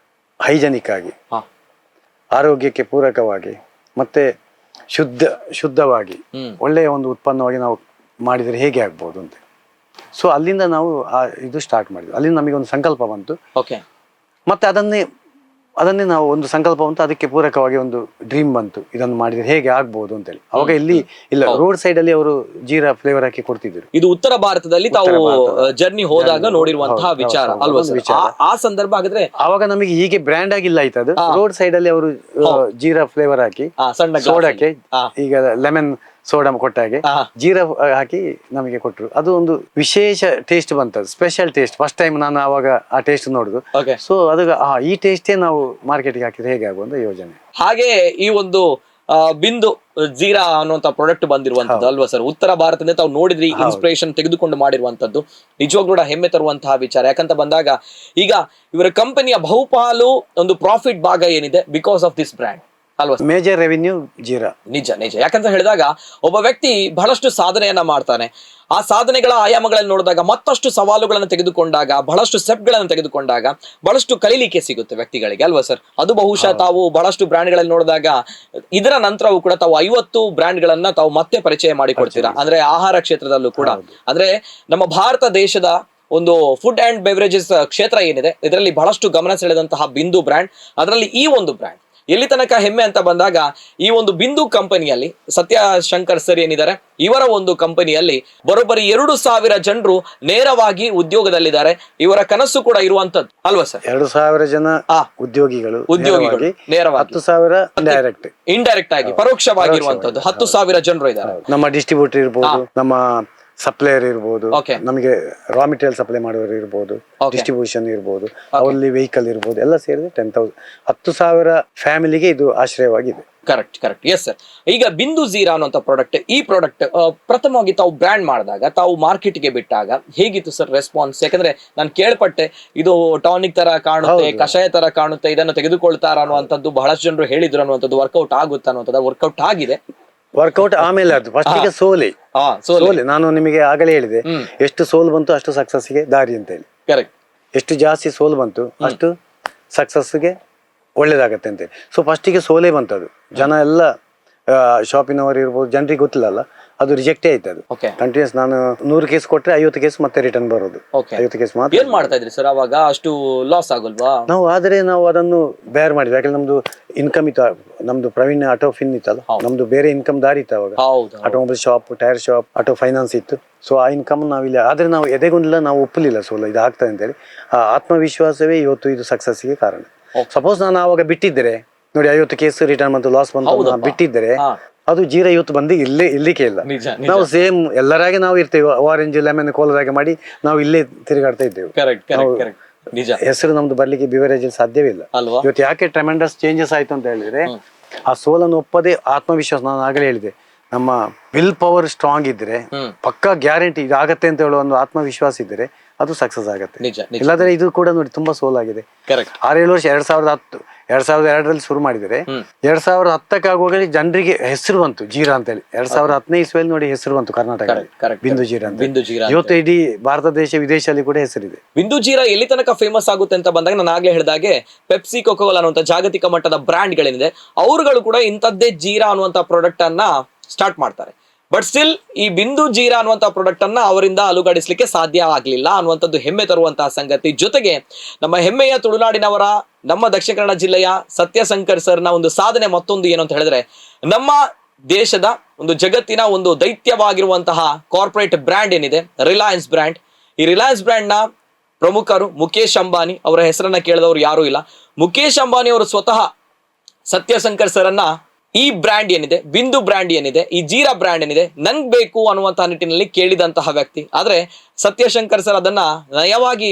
ಹೈಜೆನಿಕ್ ಆಗಿ, ಆರೋಗ್ಯಕ್ಕೆ ಪೂರಕವಾಗಿ, ಮತ್ತೆ ಶುದ್ಧವಾಗಿ ಒಳ್ಳೆಯ ಒಂದು ಉತ್ಪನ್ನವಾಗಿ ನಾವು ಮಾಡಿದರೆ ಹೇಗೆ ಆಗ್ಬೋದು ಅಂತ. ಸೊ ಅಲ್ಲಿಂದ ನಾವು ಇದು ಸ್ಟಾರ್ಟ್ ಮಾಡಿದ್ವಿ. ಅಲ್ಲಿಂದ ನಮಗೆ ಒಂದು ಸಂಕಲ್ಪ ಬಂತು. ಮತ್ತೆ ಅದನ್ನೇ ಅದನ್ನೇ ನಾವು ಒಂದು ಸಂಕಲ್ಪ ಬಂತು, ಅದಕ್ಕೆ ಪೂರಕವಾಗಿ ಒಂದು ಡ್ರೀಮ್ ಬಂತು, ಇದನ್ನು ಮಾಡಿದ್ರೆ ಹೇಗೆ ಆಗ್ಬಹುದು ಅಂತೇಳಿ. ಅವಾಗ ಇಲ್ಲಿ ಇಲ್ಲ ರೋಡ್ ಸೈಡ್ ಅಲ್ಲಿ ಅವರು ಜೀರಾ ಫ್ಲೇವರ್ ಹಾಕಿ ಕೊಡ್ತಿದ್ರು. ಇದು ಉತ್ತರ ಭಾರತದಲ್ಲಿ ತಾವು ಜರ್ನಿ ಹೋದಾಗ ನೋಡಿರುವಂತಹ ವಿಚಾರ ಅಲ್ವಾ ಸರ್? ಆ ಸಂದರ್ಭ ಆಗಿದ್ರೆ ಅವಾಗ ನಮಗೆ ಹೀಗೆ ಬ್ರ್ಯಾಂಡ್ ಆಗಿಲ್ಲ ಆಯ್ತು, ಅದು ರೋಡ್ ಸೈಡ್ ಅಲ್ಲಿ ಅವರು ಜೀರಾ ಫ್ಲೇವರ್ ಹಾಕಿ ಸಣ್ಣ ಸೋಡಾಕ್ಕೆ ಈಗ ಲೆಮನ್ ಸೋಡಾ ಕೊಟ್ಟಾಗೆ ಜೀರಾ ಹಾಕಿ ನಮಗೆ ಕೊಟ್ಟರು. ಅದು ಒಂದು ವಿಶೇಷ ಟೇಸ್ಟ್ ಬಂತದ್ದು, ಸ್ಪೆಷಲ್ ಟೇಸ್ಟ್. ಫಸ್ಟ್ ಟೈಮ್ ನಾನು ಆವಾಗ ಆ ಟೇಸ್ಟ್ ನೋಡುದು. ಸೊ ಅದು ಈ ಟೇಸ್ಟೇ ನಾವು ಮಾರ್ಕೆಟ್ಗೆ ಹಾಕಿದ್ರೆ ಹೇಗೆ ಆಗುವಂತ ಯೋಜನೆ. ಹಾಗೆ ಈ ಒಂದು ಬಿಂದು ಜೀರಾ ಅನ್ನುವಂತ ಪ್ರಾಡಕ್ಟ್ ಬಂದಿರುವಂತದ್ದು ಅಲ್ವಾ ಸರ್? ಉತ್ತರ ಭಾರತದಿಂದ ತಾವು ನೋಡಿದ್ರಿ, ಇನ್ಸ್ಪಿರೇಷನ್ ತೆಗೆದುಕೊಂಡು ಮಾಡಿರುವಂತದ್ದು ನಿಜವಾಗ್ಲೂ ಕೂಡ ಹೆಮ್ಮೆ ತರುವಂತಹ ವಿಚಾರ. ಯಾಕಂತ ಬಂದಾಗ ಈಗ ಇವರ ಕಂಪನಿಯ ಬಹುಪಾಲು ಒಂದು ಪ್ರಾಫಿಟ್ ಭಾಗ ಏನಿದೆ ಬಿಕಾಸ್ ಆಫ್ ದಿಸ್ ಬ್ರ್ಯಾಂಡ್ ಅಲ್ವಾ? Major revenue jeera. ನಿಜ ನಿಜ. ಯಾಕಂತ ಹೇಳಿದಾಗ ಒಬ್ಬ ವ್ಯಕ್ತಿ ಬಹಳಷ್ಟು ಸಾಧನೆಯನ್ನ ಮಾಡ್ತಾನೆ, ಆ ಸಾಧನೆಗಳ ಆಯಾಮಗಳನ್ನು ನೋಡಿದಾಗ, ಮತ್ತಷ್ಟು ಸವಾಲುಗಳನ್ನು ತೆಗೆದುಕೊಂಡಾಗ, ಬಹಳಷ್ಟು ಸ್ಟೆಪ್ಗಳನ್ನು ತೆಗೆದುಕೊಂಡಾಗ ಬಹಳಷ್ಟು ಕಲಿಲಿಕ್ಕೆ ಸಿಗುತ್ತೆ ವ್ಯಕ್ತಿಗಳಿಗೆ ಅಲ್ವಾ ಸರ್? ಅದು ಬಹುಶಃ ತಾವು ಬಹಳಷ್ಟು ಬ್ರ್ಯಾಂಡ್ಗಳಲ್ಲಿ ನೋಡಿದಾಗ ಇದರ ನಂತರವೂ ಕೂಡ ತಾವು 50 ಬ್ರ್ಯಾಂಡ್ಗಳನ್ನ ತಾವು ಮತ್ತೆ ಪರಿಚಯ ಮಾಡಿಕೊಡ್ತೀರಾ. ಅಂದ್ರೆ ಆಹಾರ ಕ್ಷೇತ್ರದಲ್ಲೂ ಕೂಡ, ಅಂದ್ರೆ ನಮ್ಮ ಭಾರತ ದೇಶದ ಒಂದು ಫುಡ್ ಅಂಡ್ ಬೆವರೇಜಸ್ ಕ್ಷೇತ್ರ ಏನಿದೆ ಇದರಲ್ಲಿ ಬಹಳಷ್ಟು ಗಮನ ಸೆಳೆದಂತಹ ಬಿಂದು ಬ್ರ್ಯಾಂಡ್, ಅದರಲ್ಲಿ ಈ ಒಂದು ಬ್ರ್ಯಾಂಡ್ ಎಲ್ಲಿ ತನಕ ಹೆಮ್ಮೆ ಅಂತ ಬಂದಾಗ, ಈ ಒಂದು ಬಿಂದು ಕಂಪನಿಯಲ್ಲಿ ಸತ್ಯ ಶಂಕರ್ ಸರ್ ಏನಿದ್ದಾರೆ, ಇವರ ಒಂದು ಕಂಪನಿಯಲ್ಲಿ ಬರೋಬ್ಬರಿ 2,000 ಜನರು ನೇರವಾಗಿ ಉದ್ಯೋಗದಲ್ಲಿದ್ದಾರೆ. ಇವರ ಕನಸು ಕೂಡ ಇರುವಂತದ್ದು ಅಲ್ವಾ ಸರ್? 2,000 ಜನ ಉದ್ಯೋಗಿಗಳು ನೇರವಾಗಿ, 10,000 ಇಂಡೈರೆಕ್ಟ್ ಆಗಿ ಪರೋಕ್ಷವಾಗಿರುವಂತದ್ದು 10,000 ಜನರು ಇದ್ದಾರೆ. ನಮ್ಮ ಡಿಸ್ಟ್ರಿಬ್ಯೂಟರ್ ಇರ್ಬೋದು, ನಮ್ಮ ಸಪ್ಲೈಯರ್ ಇರ್ಬೋದು, ನಮಗೆ ರಾ ಮೆಟೀರಿಯಲ್ ಸಪ್ಲೈ ಮಾಡುವವರು ಇರ್ಬೋದು, ಡಿಸ್ಟ್ರಿಬ್ಯೂಷನ್ ಇರ್ಬೋದು, ಅವರಲ್ಲಿ ವೆಹಿಕಲ್ ಇರ್ಬೋದು, ಎಲ್ಲ ಸೇರಿದ್ರೆ 10,000 ಫ್ಯಾಮಿಲಿಗೆ ಇದು ಆಶ್ರಯವಾಗಿದೆ. Correct correct. Yes sir. ಈಗ ಬಿಂದು ಜೀರಾ ಅನ್ನುವಂಥ ಪ್ರಾಡಕ್ಟ್, ಈ ಪ್ರಾಡಕ್ಟ್ ಪ್ರಥಮವಾಗಿ ತಾವು ಬ್ರ್ಯಾಂಡ್ ಮಾಡಿದಾಗ, ತಾವು ಮಾರ್ಕೆಟ್ಗೆ ಬಿಟ್ಟಾಗ ಹೇಗಿತ್ತು ಸರ್ ರೆಸ್ಪಾನ್ಸ್? ಯಾಕಂದ್ರೆ ನಾನು ಕೇಳ್ಪಟ್ಟೆ ಇದು ಟಾನಿಕ್ ತರ ಕಾಣುತ್ತೆ, ಕಷಾಯ ತರ ಕಾಣುತ್ತೆ, ಇದನ್ನು ತೆಗೆದುಕೊಳ್ತಾರ ಅನ್ನುವಂಥದ್ದು ಬಹಳಷ್ಟು ಜನರು ಹೇಳಿದ್ರು ಅನ್ನುವಂಥದ್ದು. ವರ್ಕೌಟ್ ಆಗುತ್ತಾ ಅನ್ನುವಂಥದ್ದು? ವರ್ಕೌಟ್ ಆಗಿದೆ. ವರ್ಕೌಟ್ ಆಮೇಲೆ ಅದು ಫಸ್ಟಿಗೆ ಸೋಲೆ. ನಾನು ನಿಮಗೆ ಆಗಲೇ ಹೇಳಿದೆ, ಎಷ್ಟು ಸೋಲು ಬಂತು ಅಷ್ಟು ಸಕ್ಸಸ್ಗೆ ದಾರಿ ಅಂತ ಹೇಳಿ. ಕರೆಕ್ಟ್. ಎಷ್ಟು ಜಾಸ್ತಿ ಸೋಲು ಬಂತು ಅಷ್ಟು ಸಕ್ಸಸ್ಗೆ ಒಳ್ಳೇದಾಗತ್ತೆ ಅಂತೇಳಿ. ಸೊ ಫಸ್ಟಿಗೆ ಸೋಲೆ ಬಂತದು. ಜನ ಎಲ್ಲ ಶಾಪಿನವರು ಇರ್ಬೋದು, ಜನರಿಗೆ ಗೊತ್ತಿಲ್ಲಲ್ಲ, ಅದು ರಿಜೆಕ್ಟೇ ಆಯ್ತು. ಅದು ಕಂಟಿನ್ಯೂಸ್ ನಾನು 100 ಕೇಸ್ ಕೊಟ್ರೆ 50 ಕೇಸ್ ಮತ್ತೆ ರಿಟರ್ನ್ ಬರೋದು. 50 ಕೇಸ್ ಮಾತ್ರ. ಏನ್ ಮಾಡ್ತಾ ಇದ್ರಿ ಸರ್ ಅವಾಗ? ಅಷ್ಟು ಲಾಸ್ ಆಗಲ್ವಾ? ನಾವು ಅದನ್ನು ಬೇರ್ ಮಾಡಿದ್ವಿ. ಯಾಕಂದ್ರೆ ನಮ್ದು ಇನ್ಕಮ್ ಇತ್ತು, ನಮ್ದು ಪ್ರವೀಣ್ ಆಟೋ ಫಿನ್ ಇತ್ತಲ್ಲ, ನಮ್ದು ಬೇರೆ ಇನ್ಕಮ್ ದಾರಿ ಇತ್ತು ಅವಾಗ. Automobile shop, tyre shop, auto finance ಇತ್ತು. ಸೊ ಆ ಇನ್ಕಮ್ ನಾವಿಲ್ಲ. ಆದ್ರೆ ನಾವು ಎದೆಗೊಂಡಿಲ್ಲ, ನಾವು ಒಪ್ಪಲಿಲ್ಲ ಸೋಲು ಇದು ಆಗ್ತದೆ ಅಂತೇಳಿ. ಆ ಆತ್ಮವಿಶ್ವಾಸವೇ ಇವತ್ತು ಇದು ಸಕ್ಸಸ್ಗೆ ಕಾರಣ. ಸಪೋಸ್ ನಾನು ಆವಾಗ ಬಿಟ್ಟಿದ್ದರೆ ನೋಡಿ, 50 ಕೇಸ್ ರಿಟರ್ನ್ ಬಂತು, ಲಾಸ್ ಬಂತು, ಬಿಟ್ಟಿದ್ದರೆ ಅದು ಜೀರಾ ಇವತ್ತು ಬಂದು ಇಲ್ಲಿಕ್ಕೆ ಇಲ್ಲ. ನಾವು ಸೇಮ್ ಎಲ್ಲರಾಗೆ ನಾವು ಇರ್ತೇವೆ, ಆರೆಂಜ್ ಲೆಮನ್ ಕೋಲರಾಗೆ ಮಾಡಿ ನಾವು ಇಲ್ಲೇ ತಿರುಗಾಡ್ತಾ ಇದ್ದೇವೆ. ಹೆಸರು ನಮ್ದು ಬರ್ಲಿಕ್ಕೆ ಬಿವರೇಜ್ ಸಾಧ್ಯವೇ ಇಲ್ಲ. ಇವತ್ತು ಯಾಕೆ ಟ್ರೆಮೆಂಡಸ್ ಚೇಂಜಸ್ ಆಯ್ತು ಅಂತ ಹೇಳಿದ್ರೆ, ಆ ಸೋಲನ್ನು ಒಪ್ಪದೆ ಆತ್ಮವಿಶ್ವಾಸ. ನಾನು ಆಗಲೇ ಹೇಳಿದೆ, ನಮ್ಮ ವಿಲ್ ಪವರ್ ಸ್ಟ್ರಾಂಗ್ ಇದ್ರೆ ಪಕ್ಕಾ ಗ್ಯಾರಂಟಿ ಇದಾಗತ್ತೆ ಅಂತ ಹೇಳುವ ಒಂದು ಆತ್ಮವಿಶ್ವಾಸ ಇದ್ರೆ ಅದು ಸಕ್ಸಸ್ ಆಗುತ್ತೆ. ಇಲ್ಲಾಂದ್ರೆ ಇದು ಕೂಡ ನೋಡಿ ತುಂಬಾ ಸೋಲಾಗಿದೆ. 6-7 ವರ್ಷ 2002ರಲ್ಲಿ ಶುರು ಮಾಡಿದರೆ 2010 ಆಗುವಾಗ ಜನರಿಗೆ ಹೆಸರು ಬಂತು ಜೀರಾ ಅಂತ ಹೇಳಿ. 2010ನೇ ಇಸ್ವಿಯಲ್ಲಿ ನೋಡಿ ಹೆಸರು ಬಂತು ಕರ್ನಾಟಕದಲ್ಲಿ ಬಿಂದು ಜೀರಾ ಅಂತ. ಇವತ್ತು ಇಡೀ ಭಾರತ ದೇಶ ವಿದೇಶದಲ್ಲಿ ಕೂಡ ಹೆಸರಿದೆ. ಬಿಂದು ಜೀರಾ ಎಲ್ಲಿ ತನಕ ಫೇಮಸ್ ಆಗುತ್ತೆ ಅಂತ ಬಂದಾಗ, ನಾನು ಆಗ್ಲೇ ಹೇಳಿದಾಗೆ ಪೆಪ್ಸಿ, ಕೋಕಾ-ಕೋಲಾ ಅನ್ನುವಂತ ಜಾಗತಿಕ ಮಟ್ಟದ ಬ್ರ್ಯಾಂಡ್ ಗಳೇನಿದೆ ಅವರುಗಳು ಕೂಡ ಇಂಥದ್ದೇ ಜೀರಾ ಅನ್ನುವಂತ ಪ್ರಾಡಕ್ಟ್ ಅನ್ನ ಸ್ಟಾರ್ಟ್ ಮಾಡ್ತಾರೆ. ಬಟ್ ಸ್ಟಿಲ್ ಈ ಬಿಂದು ಜೀರಾ ಅನ್ನುವಂತಹ ಪ್ರಾಡಕ್ಟ್ ಅನ್ನ ಅವರಿಂದ ಅಲುಗಾಡಿಸ್ಲಿಕ್ಕೆ ಸಾಧ್ಯ ಆಗ್ಲಿಲ್ಲ ಅನ್ನುವಂಥದ್ದು ಹೆಮ್ಮೆ ತರುವಂತಹ ಸಂಗತಿ. ಜೊತೆಗೆ ನಮ್ಮ ಹೆಮ್ಮೆಯ ತುಳುನಾಡಿನವರ, ನಮ್ಮ ದಕ್ಷಿಣ ಕನ್ನಡ ಜಿಲ್ಲೆಯ ಸತ್ಯ ಶಂಕರ್ ಸರ್ನ ಒಂದು ಸಾಧನೆ ಮತ್ತೊಂದು ಏನು ಅಂತ ಹೇಳಿದ್ರೆ, ನಮ್ಮ ದೇಶದ ಒಂದು ಜಗತ್ತಿನ ಒಂದು ದೈತ್ಯವಾಗಿರುವಂತಹ ಕಾರ್ಪೊರೇಟ್ ಬ್ರ್ಯಾಂಡ್ ಏನಿದೆ ರಿಲಯನ್ಸ್ ಬ್ರ್ಯಾಂಡ್, ಈ ರಿಲಯನ್ಸ್ ಬ್ರ್ಯಾಂಡ್ ನ ಪ್ರಮುಖರು ಮುಖೇಶ್ ಅಂಬಾನಿ. ಅವರ ಹೆಸರನ್ನ ಕೇಳಿದವರು ಯಾರೂ ಇಲ್ಲ. ಮುಖೇಶ್ ಅಂಬಾನಿ ಅವರು ಸ್ವತಃ ಸತ್ಯ ಶಂಕರ್ ಸರ್ ಅನ್ನ ಈ ಬ್ರ್ಯಾಂಡ್ ಏನಿದೆ, ಬಿಂದು ಬ್ರ್ಯಾಂಡ್ ಏನಿದೆ, ಈ ಜೀರಾ ಬ್ರ್ಯಾಂಡ್ ಏನಿದೆ ನನ್ಗೆ ಬೇಕು ಅನ್ನುವಂತಹ ನಿಟ್ಟಿನಲ್ಲಿ ಕೇಳಿದಂತಹ ವ್ಯಕ್ತಿ. ಆದ್ರೆ ಸತ್ಯಶಂಕರ್ ಸರ್ ಅದನ್ನ ನಯವಾಗಿ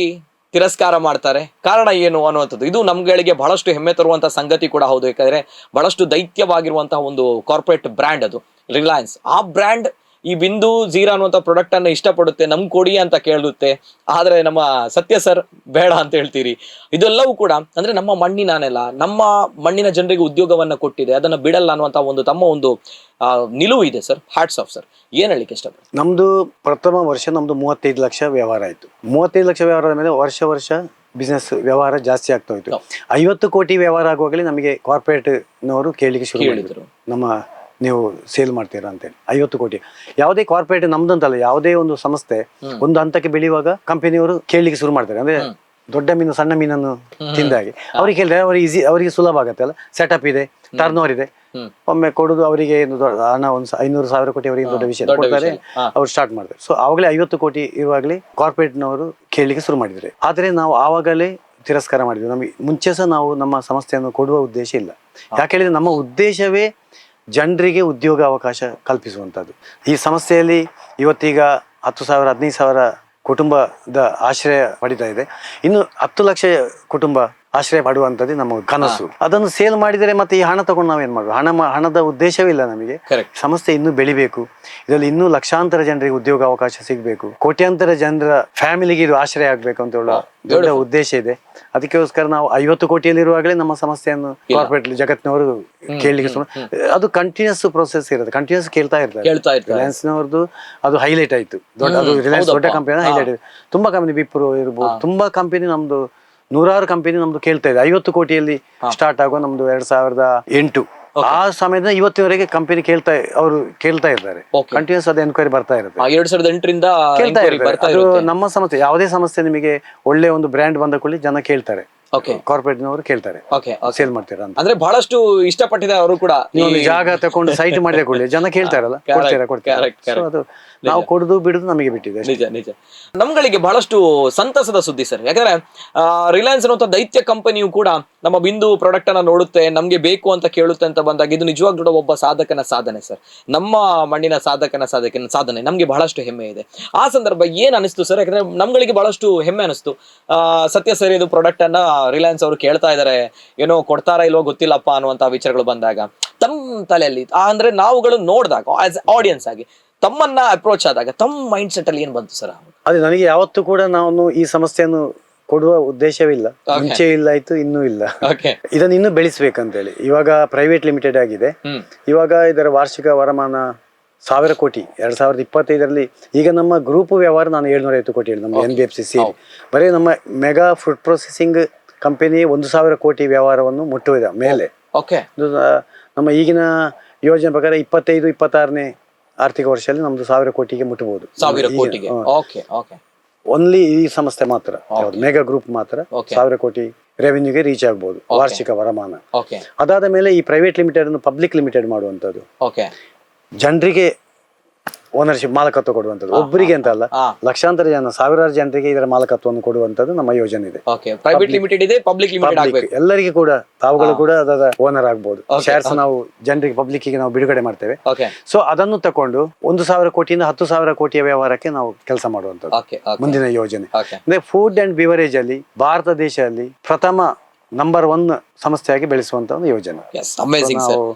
ತಿರಸ್ಕಾರ ಮಾಡ್ತಾರೆ. ಕಾರಣ ಏನು ಅನ್ನುವಂಥದ್ದು ಇದು ನಮ್ಗಳಿಗೆ ಬಹಳಷ್ಟು ಹೆಮ್ಮೆ ತರುವಂತಹ ಸಂಗತಿ ಕೂಡ ಹೌದು. ಯಾಕಂದ್ರೆ ಬಹಳಷ್ಟು ದೈತ್ಯವಾಗಿರುವಂತಹ ಒಂದು ಕಾರ್ಪೊರೇಟ್ ಬ್ರ್ಯಾಂಡ್ ಅದು ರಿಲಯನ್ಸ್. ಆ ಬ್ರ್ಯಾಂಡ್ ಈ ಬಿಂದು ಜೀರಾ ಅನ್ನುವಂಥ ಪ್ರಾಡಕ್ಟ್ ಅನ್ನು ಇಷ್ಟಪಡುತ್ತೆ, ನಮ್ಗೆ ಕೊಡಿ ಅಂತ ಕೇಳುತ್ತೆ. ಆದ್ರೆ ನಮ್ಮ ಸತ್ಯ ಸರ್ ಬೇಡ ಅಂತ ಹೇಳ್ತೀರಿ. ಇದೆಲ್ಲವೂ ಕೂಡ ಅಂದ್ರೆ ನಮ್ಮ ಮಣ್ಣಿನ ನೆಲ, ನಮ್ಮ ಮಣ್ಣಿನ ಜನರಿಗೆ ಉದ್ಯೋಗವನ್ನ ಕೊಟ್ಟಿದೆ, ಅದನ್ನ ಬಿಡಲ್ಲ ಅನ್ನುವಂಥ ಒಂದು ತಮ್ಮ ಒಂದು ನಿಲುವು ಇದೆ ಸರ್. Hats of sir. ಏನ್ ಹೇಳಿಕ್ಕೆ ಇಷ್ಟಪಡ್ತೀನಿ? ನಮ್ದು ಪ್ರಥಮ ವರ್ಷ ನಮ್ದು 35 ಲಕ್ಷ ವ್ಯವಹಾರ ಆಯ್ತು. 35 ಲಕ್ಷ ವ್ಯವಹಾರದ ಮೇಲೆ ವರ್ಷ ಬಿಸ್ನೆಸ್ ವ್ಯವಹಾರ ಜಾಸ್ತಿ ಆಗ್ತಾ ಹೋಯ್ತು. 50 ಕೋಟಿ ವ್ಯವಹಾರ ಆಗುವಾಗಲೇ ನಮಗೆ ಕಾರ್ಪೊರೇಟ್ ನವರು ಕೇಳಲಿಕ್ಕೆ ಶುರು ಮಾಡಿದ್ರು, ನಮ್ಮ ನೀವು ಸೇಲ್ ಮಾಡ್ತೀರಾ ಅಂತೇಳಿ. 50 ಕೋಟಿ ಯಾವುದೇ ಕಾರ್ಪೊರೇಟ್ ನಮ್ದಂತಲ್ಲ, ಯಾವುದೇ ಒಂದು ಸಂಸ್ಥೆ ಒಂದು ಹಂತಕ್ಕೆ ಬೆಳೆಯುವಾಗ ಕಂಪನಿಯವರು ಕೇಳಲಿಕ್ಕೆ ಶುರು ಮಾಡ್ತಾರೆ. ಅಂದ್ರೆ ದೊಡ್ಡ ಮೀನು ಸಣ್ಣ ಮೀನನ್ನು ತಿಂದಾಗೆ ಅವ್ರಿಗೆ ಹೇಳಿದ್ರೆ ಅವರಿಗೆ ಸುಲಭ ಆಗತ್ತೆ ಅಲ್ಲ, ಸೆಟಪ್ ಇದೆ, ಟರ್ನ್ ಓವರ್ ಇದೆ, ಒಮ್ಮೆ ಕೊಡುದು ಅವರಿಗೆ ಏನು ಹಣ 500,000 ಕೋಟಿ ಅವರಿಗೆ ದೊಡ್ಡ ವಿಷಯ ಕೊಡ್ತಾರೆ, ಅವ್ರು ಸ್ಟಾರ್ಟ್ ಮಾಡ್ತಾರೆ. ಸೊ ಆವಾಗಲೇ 50 ಕೋಟಿ ಇರುವಾಗಲೇ ಕಾರ್ಪೊರೇಟ್ನವರು ಕೇಳಲಿಕ್ಕೆ ಶುರು ಮಾಡಿದ್ದಾರೆ. ಆದರೆ ನಾವು ಆವಾಗಲೇ ತಿರಸ್ಕಾರ ಮಾಡಿದ್ವಿ. ನಮಗೆ ಮುಂಚೆ ಸಹ ನಾವು ನಮ್ಮ ಸಂಸ್ಥೆಯನ್ನು ಕೊಡುವ ಉದ್ದೇಶ ಇಲ್ಲ. ಯಾಕೆ ಹೇಳಿದ್ರೆ ನಮ್ಮ ಉದ್ದೇಶವೇ ಜನರಿಗೆ ಉದ್ಯೋಗ ಅವಕಾಶ ಕಲ್ಪಿಸುವಂಥದ್ದು. ಈ ಸಂಸ್ಥೆಯಲ್ಲಿ ಇವತ್ತೀಗ 10,000 15,000 ಕುಟುಂಬದ ಆಶ್ರಯ ಪಡಿತಾ ಇದೆ. ಇನ್ನು 10 ಲಕ್ಷ ಕುಟುಂಬ ಆಶ್ರಯ ಪಡುವಂಥದ್ದು ನಮ್ಮ ಕನಸು. ಅದನ್ನು ಸೇಲ್ ಮಾಡಿದರೆ ಮತ್ತೆ ಈ ಹಣ ತಗೊಂಡು ನಾವೇನ್ ಮಾಡುವ? ಹಣದ ಉದ್ದೇಶವೇ ಇಲ್ಲ ನಮಗೆ. ಸಂಸ್ಥೆ ಇನ್ನೂ ಬೆಳಿಬೇಕು, ಇದರಲ್ಲಿ ಇನ್ನೂ ಲಕ್ಷಾಂತರ ಜನರಿಗೆ ಉದ್ಯೋಗ ಅವಕಾಶ ಸಿಗಬೇಕು, ಕೋಟ್ಯಾಂತರ ಜನರ ಫ್ಯಾಮಿಲಿಗೆ ಇದು ಆಶ್ರಯ ಆಗ್ಬೇಕು ಅಂತ ಹೇಳೋ ದೊಡ್ಡ ಉದ್ದೇಶ ಇದೆ. ಅದಕ್ಕೋಸ್ಕರ ನಾವು 50 ಕೋಟಿಯಲ್ಲಿರುವಾಗಲೇ ನಮ್ಮ ಸಮಸ್ಯೆಯನ್ನು ಕಾರ್ಪೊರೇಟ್ ಜಗತ್ತಿನವರು ಕೇಳಲಿಕ್ಕೆ ಅದು ಕಂಟಿನ್ಯೂಸ್ ಪ್ರೋಸೆಸ್ ಇರುತ್ತೆ, ಕಂಟಿನ್ಯೂಸ್ ಕೇಳ್ತಾ ಇರ್ತಾರೆ. ರಿಲಯನ್ಸ್ನವ್ರದ್ದು ಅದು ಹೈಲೈಟ್ ಆಯ್ತು, ಅದು ರಿಲಯನ್ಸ್ ದೊಡ್ಡ ಕಂಪನಿ ಹೈಲೈಟ್ ಇದೆ. ತುಂಬಾ ಕಂಪನಿ, ವಿಪ್ರೋ ಇರ್ಬೋದು, ತುಂಬಾ ಕಂಪನಿ, ನಮ್ದು 100 ಕಂಪನಿ ನಮ್ದು ಕೇಳ್ತಾ ಇದೆ. 50 ಕೋಟಿಯಲ್ಲಿ ಸ್ಟಾರ್ಟ್ ಆಗೋ ನಮ್ದು 2008 ಆ ಸಮಯದ ಇವತ್ತಿನವರೆಗೆ ಕಂಪನಿ ಅವರು ಕೇಳ್ತಾ ಇದ್ದಾರೆ. ಕಂಟಿನ್ಯೂಸ್ ಅದು ಎನ್ಕ್ವೈರಿ ಬರ್ತಾ ಇರುತ್ತೆ. 2008ರಿಂದ ಕೇಳ್ತಾ ಇರ್ತಾರೆ. ಅದು ನಮ್ಮ ಸಮಸ್ಯೆ, ಯಾವುದೇ ಸಮಸ್ಯೆ ನಿಮಗೆ ಒಳ್ಳೆ ಒಂದು ಬ್ರ್ಯಾಂಡ್ ಬಂದ ಕೂಡಲೇ ಜನ ಕೇಳ್ತಾರೆ, ಕಾರ್ಪೊರೇಟ್ನವರು ಕೇಳ್ತಾರೆ, ಸೇಲ್ ಮಾಡ್ತೀರಾ ಅಂತ. ಅಂದ್ರೆ ಬಹಳಷ್ಟು ಇಷ್ಟಪಟ್ಟಿದೆ ಅವರು ಕೂಡ. ನೀವು ಜಾಗ ತಗೊಂಡು ಸೈಟ್ ಮಾಡಿದ ಕೂಡಲೇ ಜನ ಕೇಳ್ತಾರಲ್ಲ, ಕೊಡ್ತೀರಾ? ಅದು ನಾವು ಕೊಡುದು ಬಿಡುದು ನಮಗೆ ಬಿಟ್ಟಿದೆ. ನಿಜ ನಿಜ. ನಮ್ಗಳಿಗೆ ಬಹಳಷ್ಟು ಸಂತಸದ ಸುದ್ದಿ ಸರ್. ಯಾಕಂದ್ರೆ ರಿಲಯನ್ಸ್ ಅನ್ನುವಂಥ ದೈತ್ಯ ಕಂಪನಿಯು ಕೂಡ ನಮ್ಮ ಬಿಂದು ಪ್ರಾಡಕ್ಟ್ ಅನ್ನ ನೋಡುತ್ತೆ, ನಮ್ಗೆ ಬೇಕು ಅಂತ ಕೇಳುತ್ತೆ ಅಂತ ಬಂದಾಗ ಇದು ನಿಜವಾಗ್ಲೂ ಒಬ್ಬ ಸಾಧಕನ ಸಾಧನೆ ಸರ್. ನಮ್ಮ ಮಣ್ಣಿನ ಸಾಧನೆ ನಮ್ಗೆ ಬಹಳಷ್ಟು ಹೆಮ್ಮೆ ಇದೆ. ಆ ಸಂದರ್ಭ ಏನ್ ಅನಿಸ್ತು ಸರ್? ಯಾಕಂದ್ರೆ ನಮ್ಗಳಿಗೆ ಬಹಳಷ್ಟು ಹೆಮ್ಮೆ ಅನಿಸ್ತು. ಸತ್ಯ ಸರ್, ಇದು ಪ್ರಾಡಕ್ಟ್ ಅನ್ನ ರಿಲಯನ್ಸ್ ಅವರು ಕೇಳ್ತಾ ಇದಾರೆ, ಏನೋ ಕೊಡ್ತಾರ ಇಲ್ವೋ ಗೊತ್ತಿಲ್ಲಪ್ಪ ಅನ್ನುವಂತ ವಿಚಾರಗಳು ಬಂದಾಗ ತಮ್ಮ ತಲೆಯಲ್ಲಿ ಅಂದ್ರೆ ನಾವುಗಳು ನೋಡಿದಾಗ ಆಸ್ ಆಡಿಯನ್ಸ್ ಆಗಿ ತಮ್ಮನ್ನ ಅಪ್ರೋಚ್ ಆದಾಗ ತಮ್ಮ ಮೈಂಡ್ ಸೆಟ್ ಅಲ್ಲಿ ಏನ್ ಬಂತು ಸರ್? ಅದೇ, ನನಗೆ ಯಾವತ್ತೂ ಕೂಡ ನಾನು ಈ ಸಮಸ್ಯೆಯನ್ನು ಕೊಡುವ ಉದ್ದೇಶವಿಲ್ಲ, ಮುಂಚೆ ಇಲ್ಲ, ಆಯ್ತು, ಇನ್ನೂ ಇಲ್ಲ. ಇದನ್ನು ಇನ್ನೂ ಬೆಳೆಸ್ಬೇಕಂತ ಹೇಳಿ ಇವಾಗ ಪ್ರೈವೇಟ್ ಲಿಮಿಟೆಡ್ ಆಗಿದೆ. ಇವಾಗ ಇದರ ವಾರ್ಷಿಕ ವರಮಾನ 1,000 ಕೋಟಿ 2025ರಲ್ಲಿ. ಈಗ ನಮ್ಮ ಗ್ರೂಪ್ ವ್ಯವಹಾರ ನಾನು 750 ಕೋಟಿ ಹೇಳಿ, ನಮ್ಮ NBFC ಸೇರಿ ಬರೀ ನಮ್ಮ ಮೆಗಾ ಫುಡ್ ಪ್ರೊಸೆಸಿಂಗ್ ಕಂಪನಿ 1,000 ಕೋಟಿ ವ್ಯವಹಾರವನ್ನು ಮುಟ್ಟುವುದ ಮೇಲೆ. ನಮ್ಮ ಈಗಿನ ಯೋಜನೆ ಪ್ರಕಾರ 25-26ನೇ ಆರ್ಥಿಕ ವರ್ಷದಲ್ಲಿ ನಮ್ದು 1,000 ಕೋಟಿಗೆ ಮುಟ್ಟಬಹುದು. ಓನ್ಲಿ ಈ ಸಂಸ್ಥೆ ಮಾತ್ರ, ಮೆಗಾ ಗ್ರೂಪ್ ಮಾತ್ರ 1,000 ಕೋಟಿ ರೆವೆನ್ಯೂಗೆ ರೀಚ್ ಆಗ್ಬಹುದು ವಾರ್ಷಿಕ ವರಮಾನ. ಅದಾದ ಮೇಲೆ ಈ ಪ್ರೈವೇಟ್ ಲಿಮಿಟೆಡ್ ಅನ್ನು ಪಬ್ಲಿಕ್ ಲಿಮಿಟೆಡ್ ಮಾಡುವಂತದ್ದು, ಜನರಿಗೆ ಓನರ್ಶಿಪ್, ಮಾಲಕತ್ವ ಕೊಡುವಂಥದ್ದು. ಒಬ್ಬರಿಗೆ ಅಂತ ಅಲ್ಲ, ಲಕ್ಷಾಂತರ ಜನ, ಸಾವಿರಾರು ಜನರಿಗೆ ಇದರ ಮಾಲಕತ್ವವನ್ನು ಕೊಡುವಂತದ್ದು ನಮ್ಮ ಯೋಜನೆ ಇದೆ. ಪ್ರೈವೇಟ್ ಲಿಮಿಟೆಡ್ ಇದೆ, ಪಬ್ಲಿಕ್ ಲಿಮಿಟೆಡ್ ಎಲ್ಲರಿಗೂ ಕೂಡ ತಾವುಗಳು ಕೂಡ ಅದರ ಓನರ್ ಆಗ್ಬಹುದು. ಶೇರ್ಸ್ ನಾವು ಜನರಿಗೆ, ಪಬ್ಲಿಕ್ ಗೆ ನಾವು ಬಿಡುಗಡೆ ಮಾಡ್ತೇವೆ. ಸೊ ಅದನ್ನು ತಕೊಂಡು 1,000 ಕೋಟಿಯಿಂದ 10,000 ಕೋಟಿಯ ವ್ಯವಹಾರಕ್ಕೆ ನಾವು ಕೆಲಸ ಮಾಡುವಂತದ್ದು ಮುಂದಿನ ಯೋಜನೆ. ಅಂದ್ರೆ ಫುಡ್ ಅಂಡ್ ಬಿವರೇಜ್ ಅಲ್ಲಿ ಭಾರತ ದೇಶದಲ್ಲಿ ಪ್ರಥಮ ನಂಬರ್ 1 ಸಂಸ್ಥೆಯಾಗಿ ಬೆಳೆಸುವಂತ ಒಂದು ಯೋಜನೆ. ನಾವು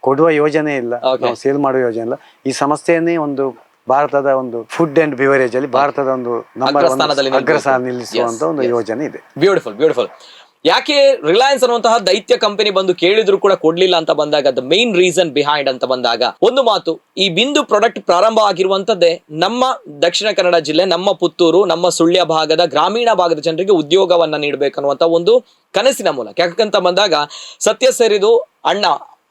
ಕೊಡುವ ಯೋಜನೆ ಇಲ್ಲ, ನಾವು ಸೇಲ್ ಮಾಡುವ ಯೋಜನೆ ಇಲ್ಲ. ಈ ಸಂಸ್ಥೆಯನ್ನೇ ಒಂದು ಭಾರತದ ಒಂದು ಫುಡ್ ಅಂಡ್ ಬಿವರೇಜ್ ಅಲ್ಲಿ ಭಾರತದ ಒಂದು ನಂಬರ್ 1 ಅಗ್ರಸ್ಥಾನ ನಿಲ್ಲಿಸುವಂತ ಒಂದು ಯೋಜನೆ ಇದೆ. Beautiful beautiful. ಯಾಕೆ ರಿಲಯನ್ಸ್ ಅನ್ನುವಂತಹ ದೈತ್ಯ ಕಂಪನಿ ಬಂದು ಕೇಳಿದ್ರು ಕೂಡ ಕೊಡ್ಲಿಲ್ಲ ಅಂತ ಬಂದಾಗ, ದ ಮೇನ್ ರೀಸನ್ ಬಿಹೈಂಡ್ ಅಂತ ಬಂದಾಗ ಒಂದು ಮಾತು, ಈ ಬಿಂದು ಪ್ರಾಡಕ್ಟ್ ಪ್ರಾರಂಭ ಆಗಿರುವಂತದ್ದೇ ನಮ್ಮ ದಕ್ಷಿಣ ಕನ್ನಡ ಜಿಲ್ಲೆ, ನಮ್ಮ ಪುತ್ತೂರು, ನಮ್ಮ ಸುಳ್ಯ ಭಾಗದ ಗ್ರಾಮೀಣ ಭಾಗದ ಜನರಿಗೆ ಉದ್ಯೋಗವನ್ನ ನೀಡಬೇಕನ್ನುವಂತ ಒಂದು ಕನಸಿನ ಮೂಲಕ. ಯಾಕಂತ ಬಂದಾಗ ಸತ್ಯ ಸೇರಿದು